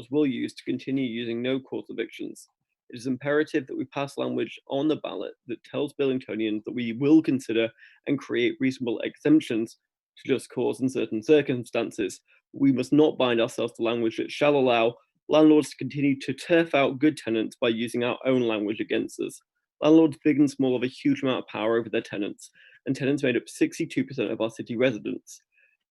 will use to continue using no cause evictions. It is imperative that we pass language on the ballot that tells Burlingtonians that we will consider and create reasonable exemptions to just cause in certain circumstances. We must not bind ourselves to language that shall allow landlords to continue to turf out good tenants by using our own language against us. Landlords, big and small, have a huge amount of power over their tenants, and tenants made up 62% of our city residents.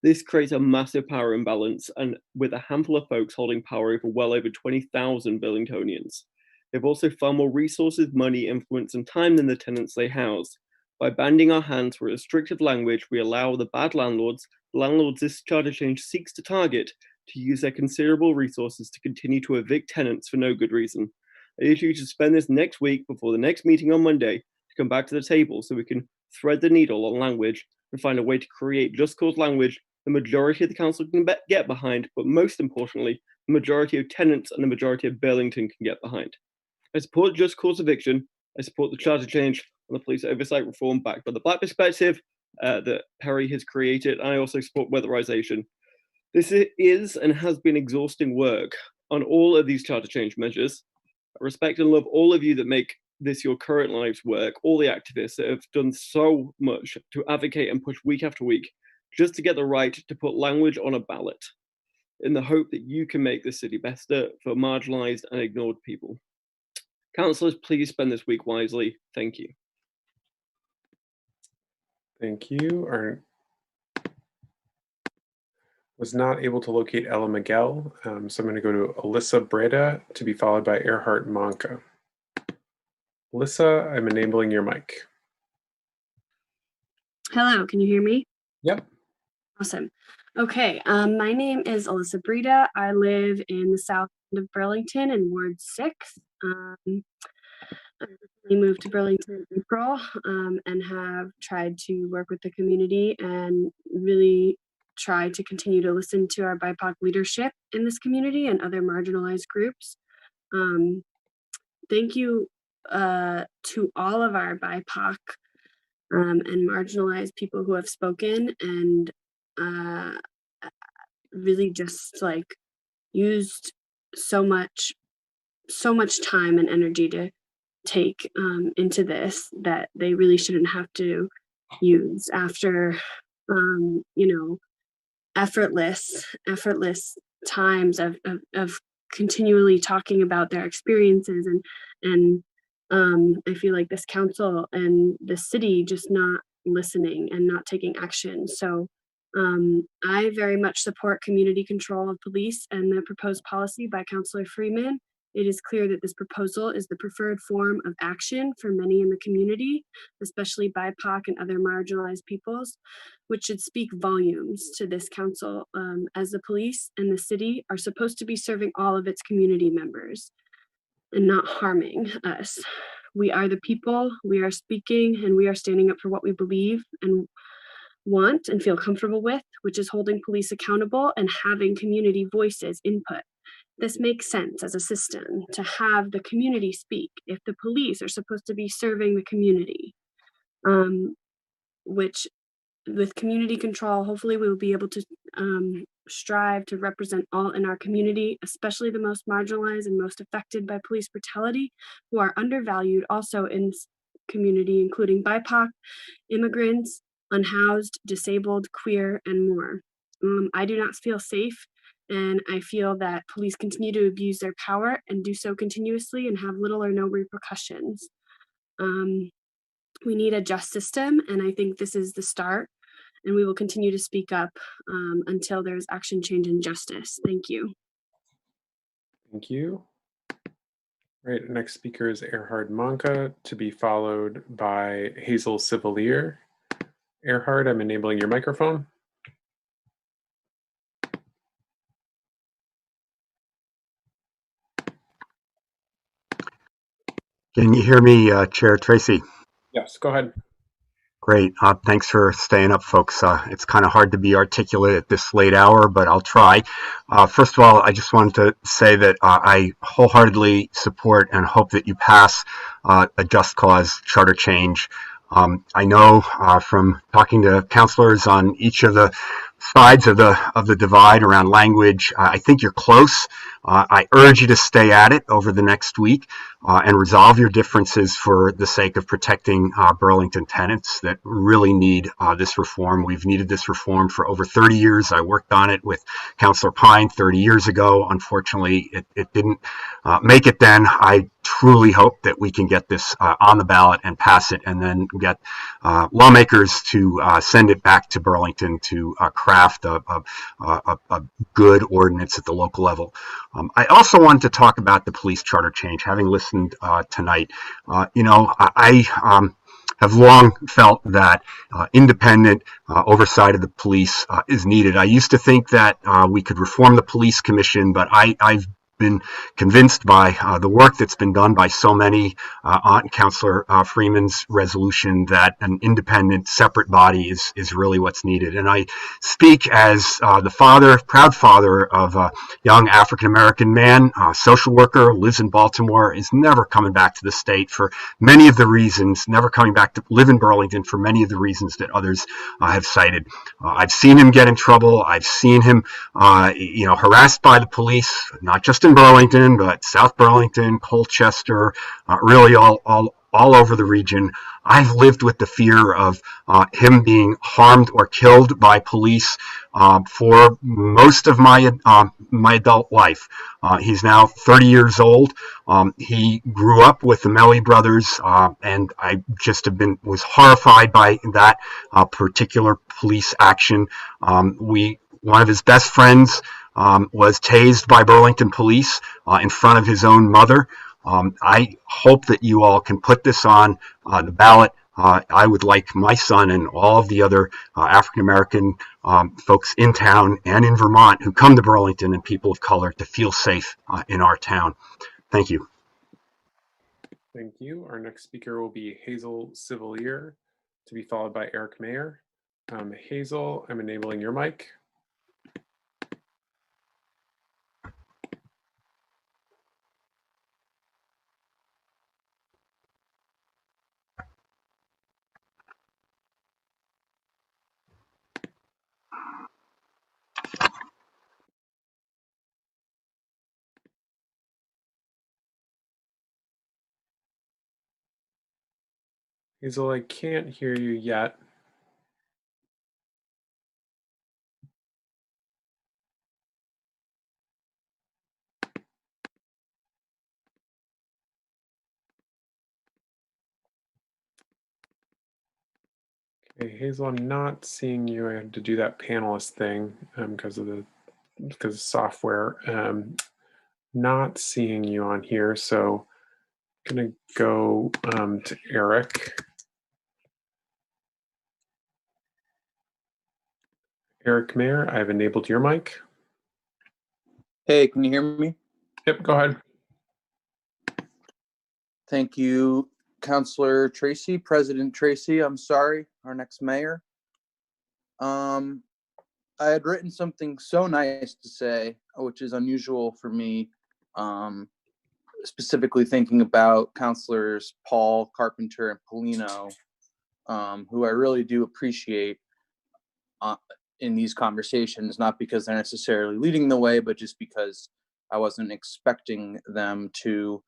This creates a massive power imbalance, and with a handful of folks holding power over well over 20,000 Burlingtonians. They have also far more resources, money, influence, and time than the tenants they house. By banding our hands for restrictive language, we allow the bad landlords this charter change seeks to target, to use their considerable resources to continue to evict tenants for no good reason. I urge you to spend this next week before the next meeting on Monday to come back to the table so we can thread the needle on language and find a way to create just cause language the majority of the council can get behind, but most importantly, the majority of tenants and the majority of Burlington can get behind. I support just cause eviction. I support the charter change on the police oversight reform backed by the Black perspective that Perry has created. I also support weatherization. This is and has been exhausting work on all of these charter change measures. I respect and love all of you that make this your current lives work, all the activists that have done so much to advocate and push week after week just to get the right to put language on a ballot in the hope that you can make this city better for marginalized and ignored people. Councillors, please spend this week wisely. Thank you. Thank you. I was not able to locate Ella Miguel, so I'm going to go to Alyssa Breda, to be followed by Erhard Monka. Alyssa, I'm enabling your mic. Hello, can you hear me? Yep. Awesome. Okay, my name is Alyssa Breda. I live in the south end of Burlington in Ward 6. I recently moved to Burlington in April and have tried to work with the community and really try to continue to listen to our BIPOC leadership in this community and other marginalized groups. Thank you to all of our BIPOC and marginalized people who have spoken and really just like used so much time and energy to take into this that they really shouldn't have to use after you know, effortless times of continually talking about their experiences and I feel like this council and the city just not listening and not taking action. So I very much support community control of police and the proposed policy by Councillor Freeman. It is clear that this proposal is the preferred form of action for many in the community, especially BIPOC and other marginalized peoples, which should speak volumes to this council, as the police and the city are supposed to be serving all of its community members and not harming us. We are the people, we are speaking, and we are standing up for what we believe and want and feel comfortable with, which is holding police accountable and having community voices input. This makes sense as a system to have the community speak if the police are supposed to be serving the community, which with community control, hopefully we will be able to strive to represent all in our community, especially the most marginalized and most affected by police brutality, who are undervalued also in community, including BIPOC, immigrants, unhoused, disabled, queer, and more. I do not feel safe, and I feel that police continue to abuse their power and do so continuously and have little or no repercussions. We need a just system, and I think this is the start, and we will continue to speak up until there's action, change, and justice. Thank you. Thank you. All right, next speaker is Erhard Manka, to be followed by Hazel Civilier. Erhard, I'm enabling your microphone. Can you hear me, Chair Tracy? Yes, go ahead. Great. Thanks for staying up, folks. It's kind of hard to be articulate at this late hour, but I'll try. First of all, I just wanted to say that I wholeheartedly support and hope that you pass a just cause charter change. I know from talking to counselors on each of the sides of the divide around language, I think you're close. I urge you to stay at it over the next week and resolve your differences for the sake of protecting Burlington tenants that really need this reform. We've needed this reform for over 30 years. I worked on it with Councillor Pine 30 years ago. Unfortunately, it didn't make it then. I truly hope that we can get this on the ballot and pass it, and then get lawmakers to send it back to Burlington to craft a good ordinance at the local level. I also wanted to talk about the police charter change. Having listened tonight, I have long felt that independent oversight of the police is needed. I used to think that we could reform the police commission, but I've been convinced by the work that's been done by so many on Councillor Freeman's resolution that an independent, separate body is really what's needed. And I speak as the proud father of a young African-American man, social worker, lives in Baltimore, is never coming back to the state for many of the reasons, never coming back to live in Burlington for many of the reasons that others have cited. I've seen him get in trouble. I've seen him, harassed by the police, not just in Burlington, but South Burlington, Colchester, really all over the region. I've lived with the fear of him being harmed or killed by police for most of my adult life. He's now 30 years old. He grew up with the Melly brothers, and I just was horrified by that particular police action. One of his best friends was tased by Burlington police in front of his own mother. I hope that you all can put this on the ballot. I would like my son and all of the other African-American folks in town and in Vermont who come to Burlington and people of color to feel safe in our town. Thank you. Thank you. Our next speaker will be Hazel Civilier, to be followed by Eric Mayer. Hazel, I'm enabling your mic. Hazel, I can't hear you yet. Hey, Hazel, I'm not seeing you. I had to do that panelist thing because of software. Not seeing you on here, so I'm gonna go to Eric. Eric Mayer, I've enabled your mic. Hey, can you hear me? Yep, go ahead. Thank you, Councilor Tracy, President Tracy. I'm sorry, our next mayor. I had written something so nice to say, which is unusual for me, specifically thinking about Councilors Paul, Carpenter, and Polino, who I really do appreciate in these conversations, not because they're necessarily leading the way, but just because I wasn't expecting them to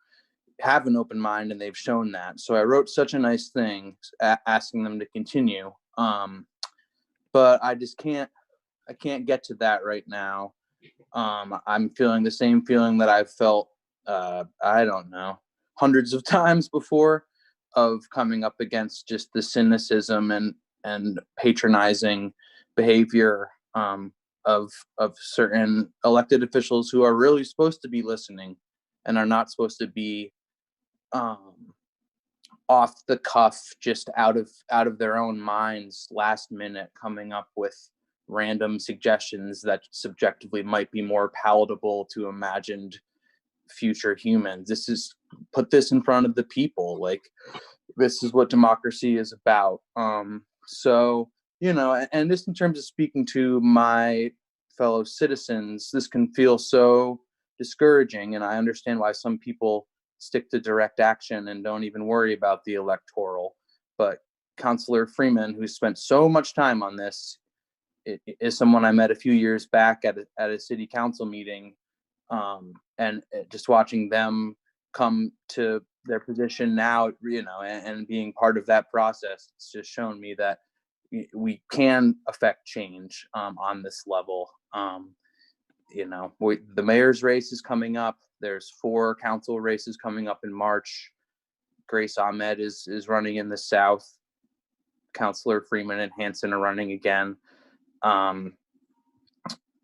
have an open mind, and they've shown that. So I wrote such a nice thing asking them to continue. But I just can't get to that right now. I'm feeling the same feeling that I've felt, I don't know, hundreds of times before, of coming up against just the cynicism and patronizing behavior of certain elected officials who are really supposed to be listening and are not supposed to be off the cuff, just out of their own minds, last minute, coming up with random suggestions that subjectively might be more palatable to imagined future humans. Put this in front of the people. Like, this is what democracy is about. So, and just in terms of speaking to my fellow citizens, this can feel so discouraging, and I understand why some people stick to direct action and don't even worry about the electoral. But Councilor Freeman, who spent so much time on this, is someone I met a few years back at a city council meeting, and just watching them come to their position now, and being part of that process, it's just shown me that we can affect change on this level. The mayor's race is coming up. There's 4 council races coming up in March. Grace Ahmed is running in the South. Councilor Freeman and Hanson are running again,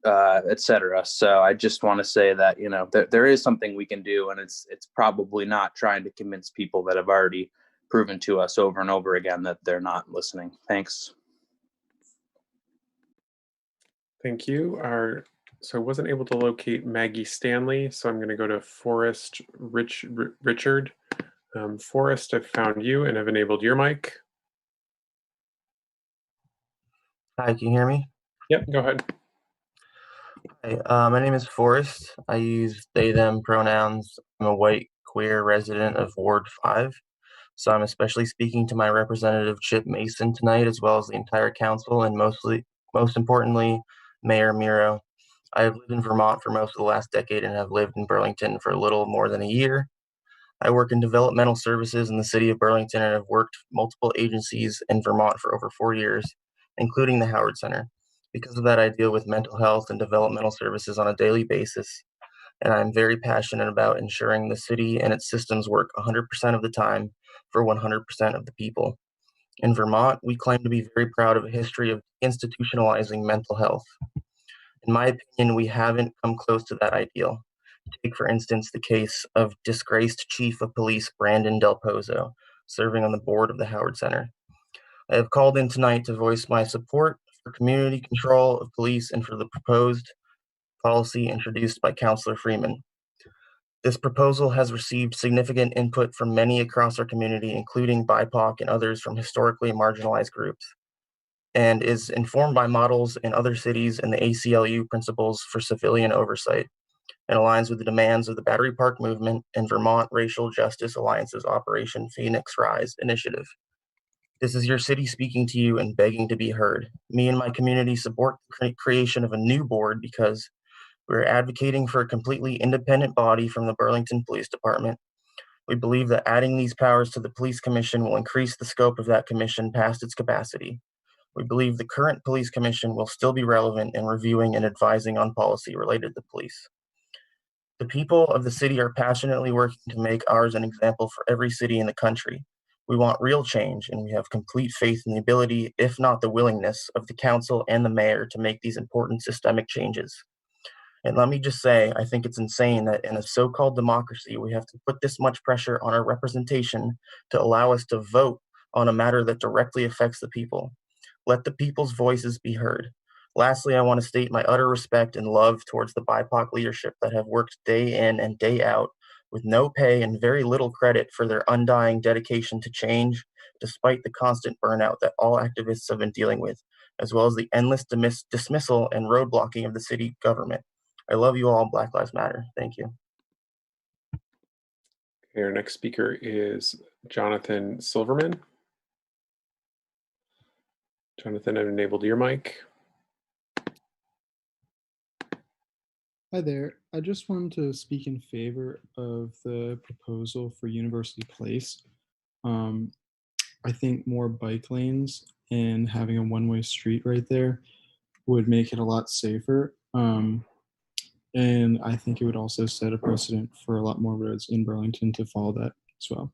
etc. So I just want to say that, there is something we can do, and it's probably not trying to convince people that have already proven to us over and over again that they're not listening. Thanks. Thank you. So I wasn't able to locate Maggie Stanley, so I'm going to go to Forrest Richard. Forrest, I've found you and have enabled your mic. Hi, can you hear me? Yep, go ahead. Hi, my name is Forrest. I use they, them pronouns. I'm a white, queer resident of Ward 5. So I'm especially speaking to my representative, Chip Mason, tonight, as well as the entire council, and most importantly, Mayor Miro. I have lived in Vermont for most of the last decade and have lived in Burlington for a little more than a year. I work in developmental services in the city of Burlington and have worked multiple agencies in Vermont for over 4 years, including the Howard Center. Because of that, I deal with mental health and developmental services on a daily basis, and I'm very passionate about ensuring the city and its systems work 100% of the time for 100% of the people. In Vermont, we claim to be very proud of a history of institutionalizing mental health. In my opinion, we haven't come close to that ideal. Take, for instance, the case of disgraced Chief of Police Brandon Del Pozo, serving on the board of the Howard Center. I have called in tonight to voice my support for community control of police and for the proposed policy introduced by Councilor Freeman. This proposal has received significant input from many across our community, including BIPOC and others from historically marginalized groups, and is informed by models in other cities and the ACLU principles for civilian oversight, and aligns with the demands of the Battery Park Movement and Vermont Racial Justice Alliance's Operation Phoenix Rise initiative. This is your city speaking to you and begging to be heard. Me and my community support the creation of a new board because we're advocating for a completely independent body from the Burlington Police Department. We believe that adding these powers to the Police Commission will increase the scope of that commission past its capacity. We believe the current Police Commission will still be relevant in reviewing and advising on policy related to police. The people of the city are passionately working to make ours an example for every city in the country. We want real change, and we have complete faith in the ability, if not the willingness, of the council and the mayor to make these important systemic changes. And let me just say, I think it's insane that in a so-called democracy, we have to put this much pressure on our representation to allow us to vote on a matter that directly affects the people. Let the people's voices be heard. Lastly, I want to state my utter respect and love towards the BIPOC leadership that have worked day in and day out with no pay and very little credit for their undying dedication to change, despite the constant burnout that all activists have been dealing with, as well as the endless dismissal and roadblocking of the city government. I love you all. Black Lives Matter. Thank you. Okay, our next speaker is Jonathan Silverman. Jonathan, I've enabled your mic. Hi there. I just wanted to speak in favor of the proposal for University Place. I think more bike lanes and having a one-way street right there would make it a lot safer. And I think it would also set a precedent for a lot more roads in Burlington to follow that as well.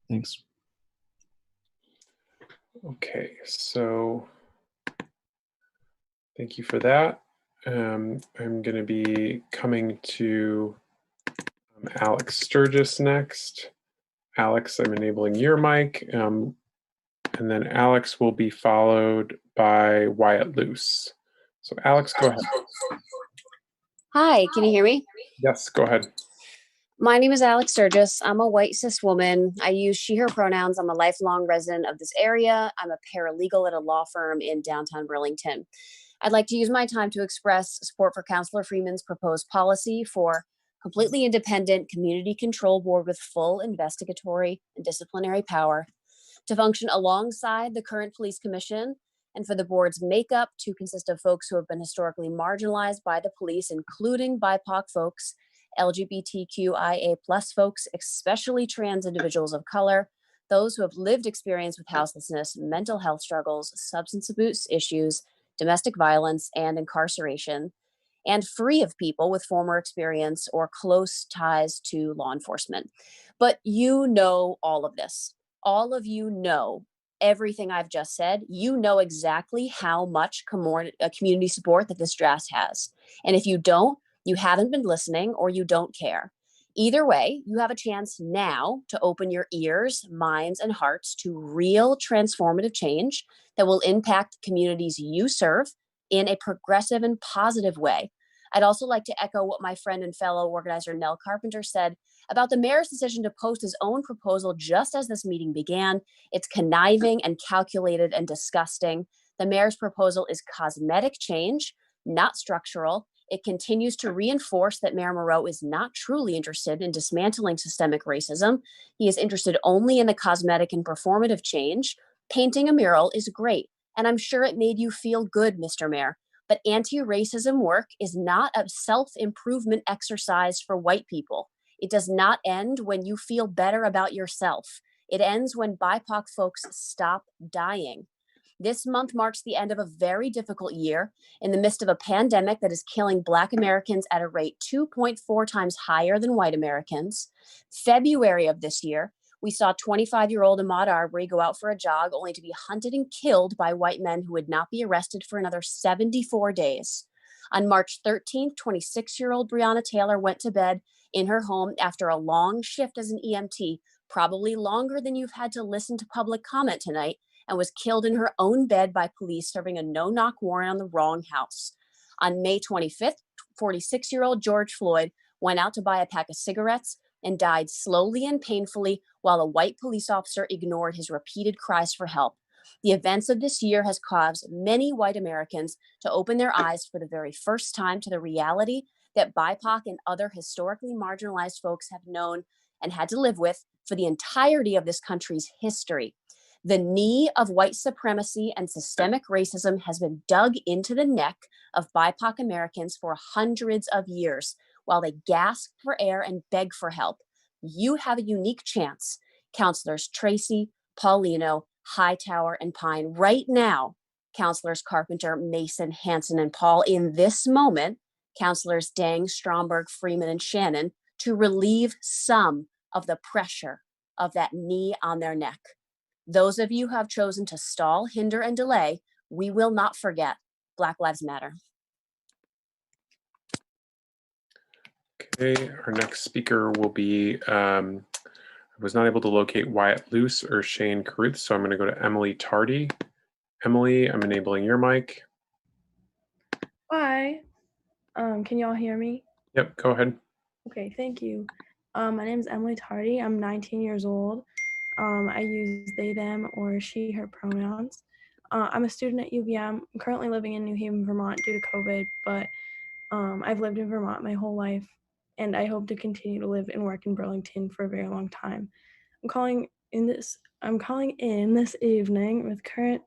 Thanks. Okay, so thank you for that. I'm going to be coming to Alex Sturgis next. Alex, I'm enabling your mic. And then Alex will be followed by Wyatt Luce. So Alex, go ahead. Hi, can you hear me? Yes, go ahead. My name is Alex Sturgis. I'm a white cis woman. I use she, her pronouns. I'm a lifelong resident of this area. I'm a paralegal at a law firm in downtown Burlington. I'd like to use my time to express support for Councilor Freeman's proposed policy for completely independent community control board with full investigatory and disciplinary power to function alongside the current police commission, and for the board's makeup to consist of folks who have been historically marginalized by the police, including BIPOC folks, LGBTQIA+ folks, especially trans individuals of color, those who have lived experience with houselessness, mental health struggles, substance abuse issues, domestic violence, and incarceration, and free of people with former experience or close ties to law enforcement. But you know all of this. All of you know everything I've just said. You know exactly how much community support that this draft has. And if you don't, you haven't been listening or you don't care. Either way, you have a chance now to open your ears, minds, and hearts to real transformative change that will impact communities you serve in a progressive and positive way. I'd also like to echo what my friend and fellow organizer Nell Carpenter said about the mayor's decision to post his own proposal just as this meeting began. It's conniving and calculated and disgusting. The mayor's proposal is cosmetic change, not structural. It continues to reinforce that Mayor Moreau is not truly interested in dismantling systemic racism. He is interested only in the cosmetic and performative change. Painting a mural is great, and I'm sure it made you feel good, Mr. Mayor. But anti-racism work is not a self-improvement exercise for white people. It does not end when you feel better about yourself. It ends when BIPOC folks stop dying. This month marks the end of a very difficult year in the midst of a pandemic that is killing Black Americans at a rate 2.4 times higher than white Americans. February of this year, we saw 25-year-old Ahmaud Arbery go out for a jog only to be hunted and killed by white men who would not be arrested for another 74 days. On March 13th, 26-year-old Breonna Taylor went to bed in her home after a long shift as an EMT, probably longer than you've had to listen to public comment tonight, and was killed in her own bed by police serving a no-knock warrant on the wrong house. On May 25th, 46-year-old George Floyd went out to buy a pack of cigarettes and died slowly and painfully while a white police officer ignored his repeated cries for help. The events of this year has caused many white Americans to open their eyes for the very first time to the reality that BIPOC and other historically marginalized folks have known and had to live with for the entirety of this country's history. The knee of white supremacy and systemic racism has been dug into the neck of BIPOC Americans for hundreds of years while they gasp for air and beg for help. You have a unique chance, Councilors Tracy, Paulino, Hightower, and Pine, right now, Councilors Carpenter, Mason, Hanson, and Paul, in this moment, Councilors Dang, Stromberg, Freeman, and Shannon, to relieve some of the pressure of that knee on their neck. Those of you who have chosen to stall, hinder, and delay, we will not forget. Black Lives Matter. Okay, our next speaker will be, I was not able to locate Wyatt Luce or Shane Caruth, so I'm going to go to Emily Tardy. Emily, I'm enabling your mic. Hi, can y'all hear me? Yep, go ahead. Okay, thank you. My name is Emily Tardy. I'm 19 years old. I use they, them, or she, her pronouns. I'm a student at UVM. I'm currently living in New Haven, Vermont due to COVID, but I've lived in Vermont my whole life, and I hope to continue to live and work in Burlington for a very long time. I'm calling in this evening with current,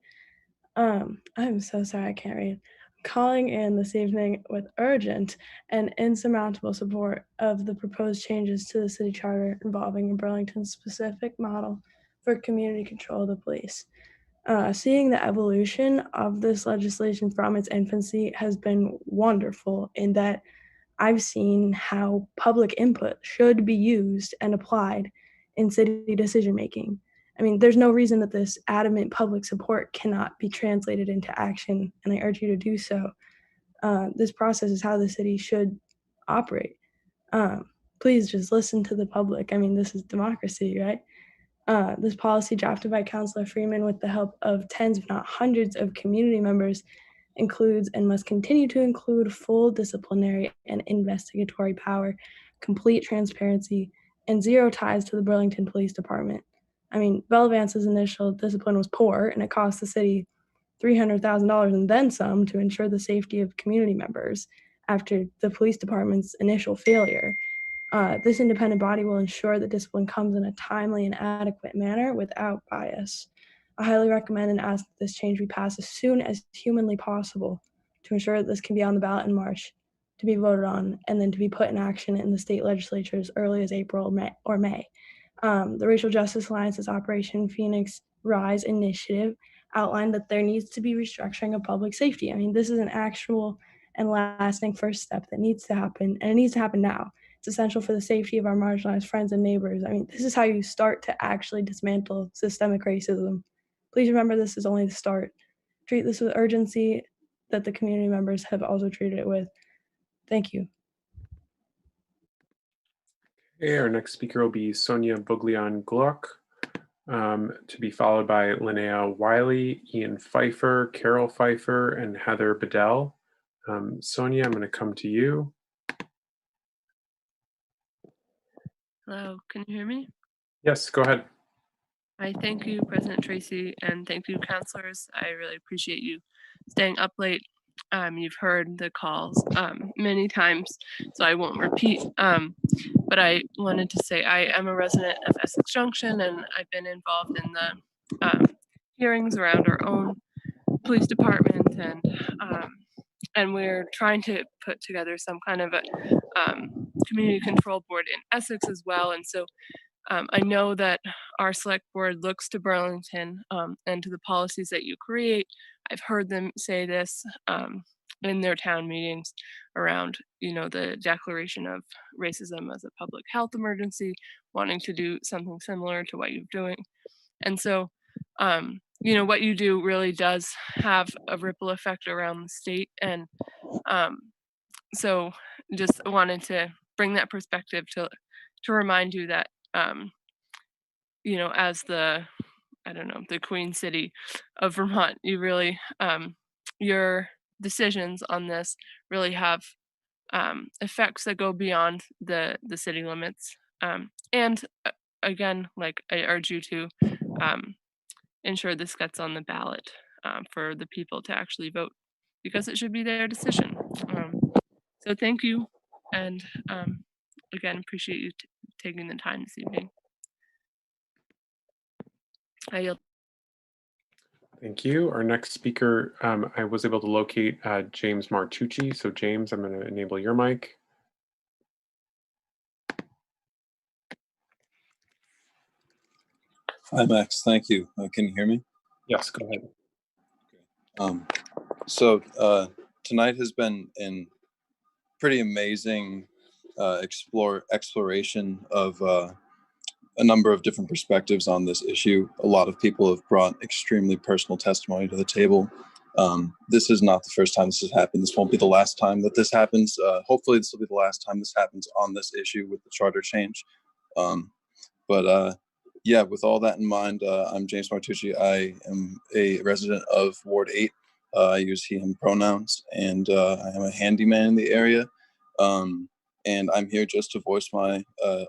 I'm so sorry, I can't read. Calling in this evening with urgent and insurmountable support of the proposed changes to the city charter involving a Burlington-specific model for community control of the police. Seeing the evolution of this legislation from its infancy has been wonderful in that I've seen how public input should be used and applied in city decision-making. I mean, there's no reason that this adamant public support cannot be translated into action, and I urge you to do so. This process is how the city should operate. Please just listen to the public. I mean, this is democracy, right? This policy, drafted by Councilor Freeman with the help of tens, if not hundreds, of community members, includes and must continue to include full disciplinary and investigatory power, complete transparency, and zero ties to the Burlington Police Department. I mean, Bell Vance's initial discipline was poor, and it cost the city $300,000 and then some to ensure the safety of community members after the police department's initial failure. This independent body will ensure that discipline comes in a timely and adequate manner without bias. I highly recommend and ask that this change be passed as soon as humanly possible to ensure that this can be on the ballot in March, to be voted on, and then to be put in action in the state legislature as early as April or May. The Racial Justice Alliance's Operation Phoenix Rise initiative outlined that there needs to be restructuring of public safety. I mean, this is an actual and lasting first step that needs to happen, and it needs to happen now. It's essential for the safety of our marginalized friends and neighbors. I mean, this is how you start to actually dismantle systemic racism. Please remember this is only the start. Treat this with urgency that the community members have also treated it with. Thank you. Okay, our next speaker will be Sonia Buglion-Gluck, to be followed by Linnea Wiley, Ian Pfeiffer, Carol Pfeiffer, and Heather Bedell. Sonia, I'm going to come to you. Hello, can you hear me? Yes, go ahead. I thank you, President Tracy, and thank you, counselors. I really appreciate you staying up late. You've heard the calls many times, so I won't repeat. But I wanted to say I am a resident of Essex Junction, and I've been involved in the hearings around our own police department, and we're trying to put together some kind of a community control board in Essex as well. And so I know that our select board looks to Burlington and to the policies that you create. I've heard them say this in their town meetings around, the declaration of racism as a public health emergency, wanting to do something similar to what you're doing. And so, what you do really does have a ripple effect around the state. And so just wanted to bring that perspective to remind you that, as the Queen City of Vermont, you really, your decisions on this really have effects that go beyond the city limits. And again, like, I urge you to ensure this gets on the ballot for the people to actually vote, because it should be their decision. So thank you, and again, appreciate you taking the time this evening. I yield. Thank you. Our next speaker, I was able to locate James Martucci. So James, I'm going to enable your mic. Hi, Max. Thank you. Can you hear me? Yes, go ahead. So tonight has been a pretty amazing exploration of a number of different perspectives on this issue. A lot of people have brought extremely personal testimony to the table. This is not the first time this has happened. This won't be the last time that this happens. Hopefully this will be the last time this happens on this issue with the charter change. Yeah, with all that in mind, I'm James Martucci. I am a resident of Ward 8. I use he, him pronouns, and I am a handyman in the area. And I'm here just to voice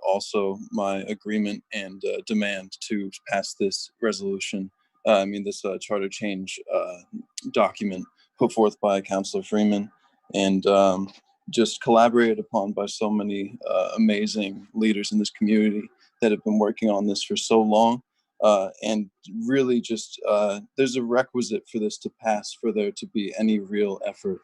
also my agreement and demand to pass this resolution. This charter change document put forth by Councilor Freeman, and just collaborated upon by so many amazing leaders in this community that have been working on this for so long. And really just, there's a requisite for this to pass for there to be any real effort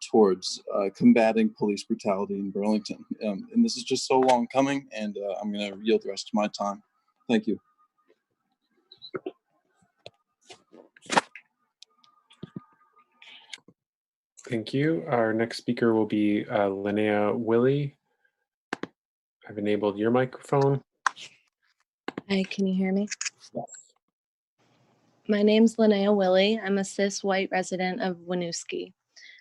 towards combating police brutality in Burlington. And this is just so long coming, and I'm gonna yield the rest of my time. Thank you. Thank you. Our next speaker will be Linnea Willie. I've enabled your microphone. Hi, can you hear me? Yes. My name's Linnea Willie. I'm a cis white resident of Winooski.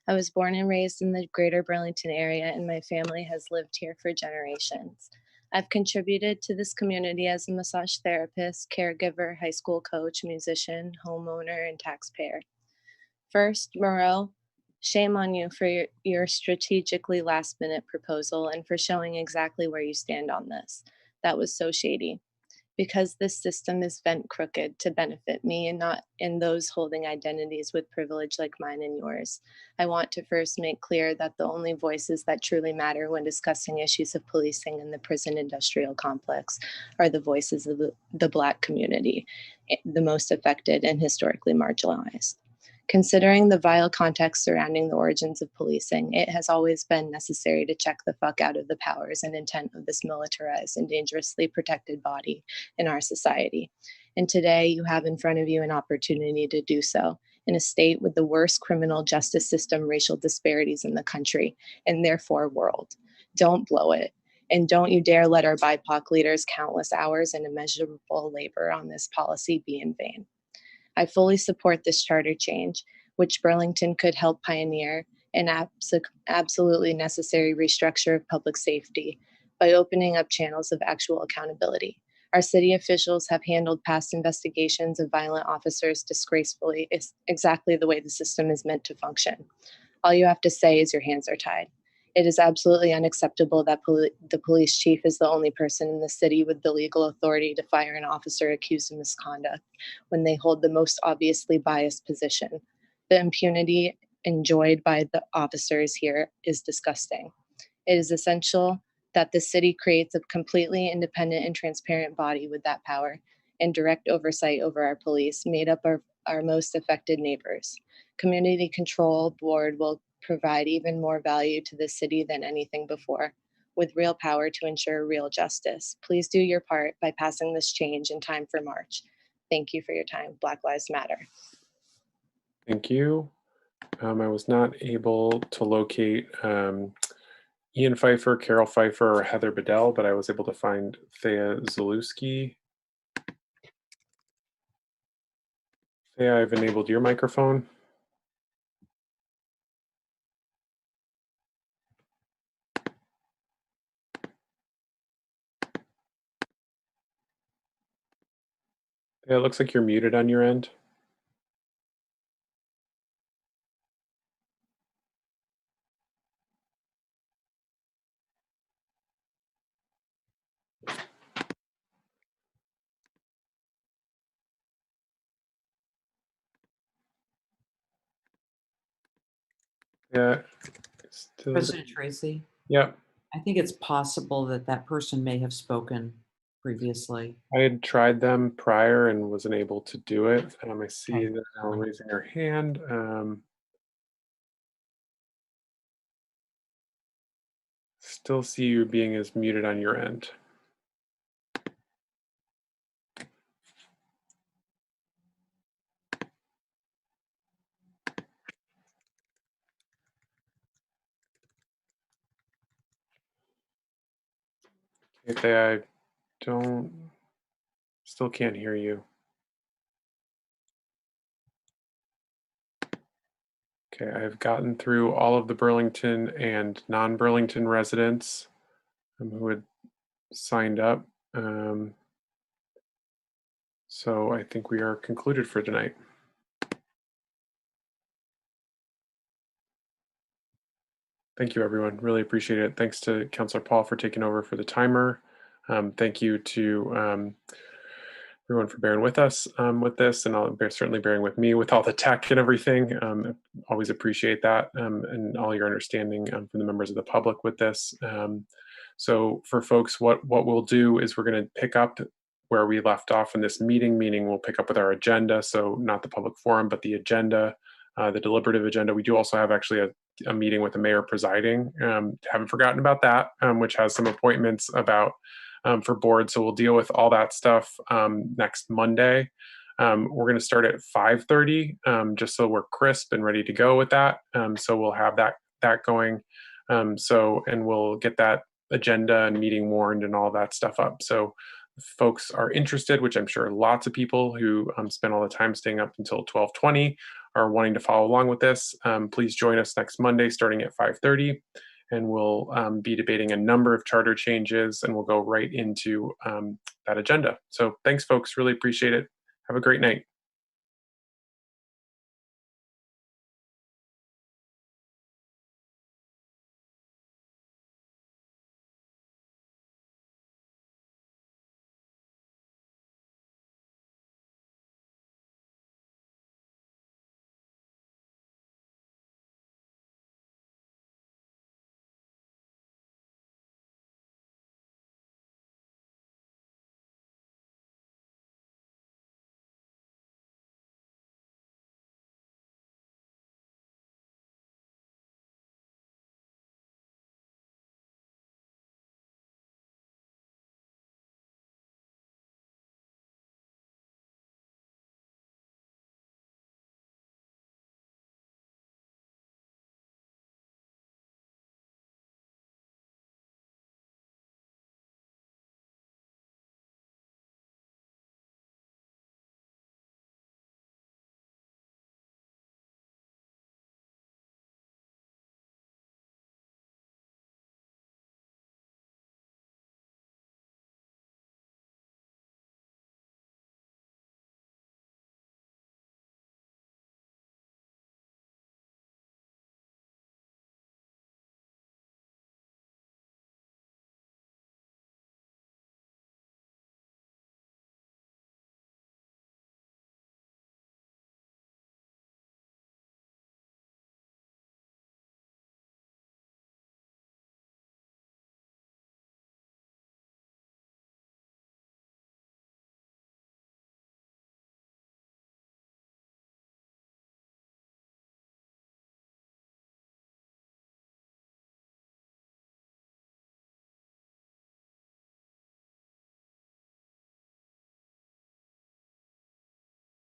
I was born and raised in the greater Burlington area, and my family has lived here for generations. I've contributed to this community as a massage therapist, caregiver, high school coach, musician, homeowner, and taxpayer. First, Moreau, shame on you for your strategically last-minute proposal and for showing exactly where you stand on this. That was so shady. Because this system is bent crooked to benefit me and not in those holding identities with privilege like mine and yours. I want to first make clear that the only voices that truly matter when discussing issues of policing in the prison industrial complex are the voices of the Black community, the most affected and historically marginalized. Considering the vile context surrounding the origins of policing, it has always been necessary to check the fuck out of the powers and intent of this militarized and dangerously protected body in our society. And today you have in front of you an opportunity to do so in a state with the worst criminal justice system racial disparities in the country and therefore world. Don't blow it. And don't you dare let our BIPOC leaders' countless hours and immeasurable labor on this policy be in vain. I fully support this charter change, which Burlington could help pioneer an absolutely necessary restructure of public safety by opening up channels of actual accountability. Our city officials have handled past investigations of violent officers disgracefully, exactly the way the system is meant to function. All you have to say is your hands are tied. It is absolutely unacceptable that the police chief is the only person in the city with the legal authority to fire an officer accused of misconduct when they hold the most obviously biased position. The impunity enjoyed by the officers here is disgusting. It is essential that the city creates a completely independent and transparent body with that power and direct oversight over our police made up of our most affected neighbors. Community Control Board will provide even more value to the city than anything before, with real power to ensure real justice. Please do your part by passing this change in time for March. Thank you for your time. Black Lives Matter. Thank you. I was not able to locate Ian Pfeiffer, Carol Pfeiffer, or Heather Bedell, but I was able to find Thea Zalewski. Thea, I've enabled your microphone. Yeah, it looks like you're muted on your end. Yeah. Still... President Tracy? Yep. I think it's possible that that person may have spoken previously. I had tried them prior and wasn't able to do it. I see that now raising her hand. Still see you being as muted on your end. Okay, I don't Still can't hear you. Okay, I've gotten through all of the Burlington and non-Burlington residents who had signed up. So I think we are concluded for tonight. Thank you, everyone. Really appreciate it. Thanks to Councillor Paul for taking over for the timer. Thank you to everyone for bearing with us with this, and certainly bearing with me with all the tech and everything. Always appreciate that, and all your understanding from the members of the public with this. So for folks, what we'll do is we're going to pick up where we left off in this meeting, meaning we'll pick up with our agenda. So not the public forum, but the agenda, the deliberative agenda. We do also have actually a meeting with the mayor presiding. Haven't forgotten about that, which has some appointments about for board. So we'll deal with all that stuff next Monday. We're going to start at 5:30, just so we're crisp and ready to go with that. So we'll have that going. And we'll get that agenda and meeting warned and all that stuff up. So if folks are interested, which I'm sure lots of people who spend all the time staying up until 12:20 are wanting to follow along with this, please join us next Monday starting at 5:30. And we'll be debating a number of charter changes, and we'll go right into that agenda. So thanks, folks. Really appreciate it. Have a great night.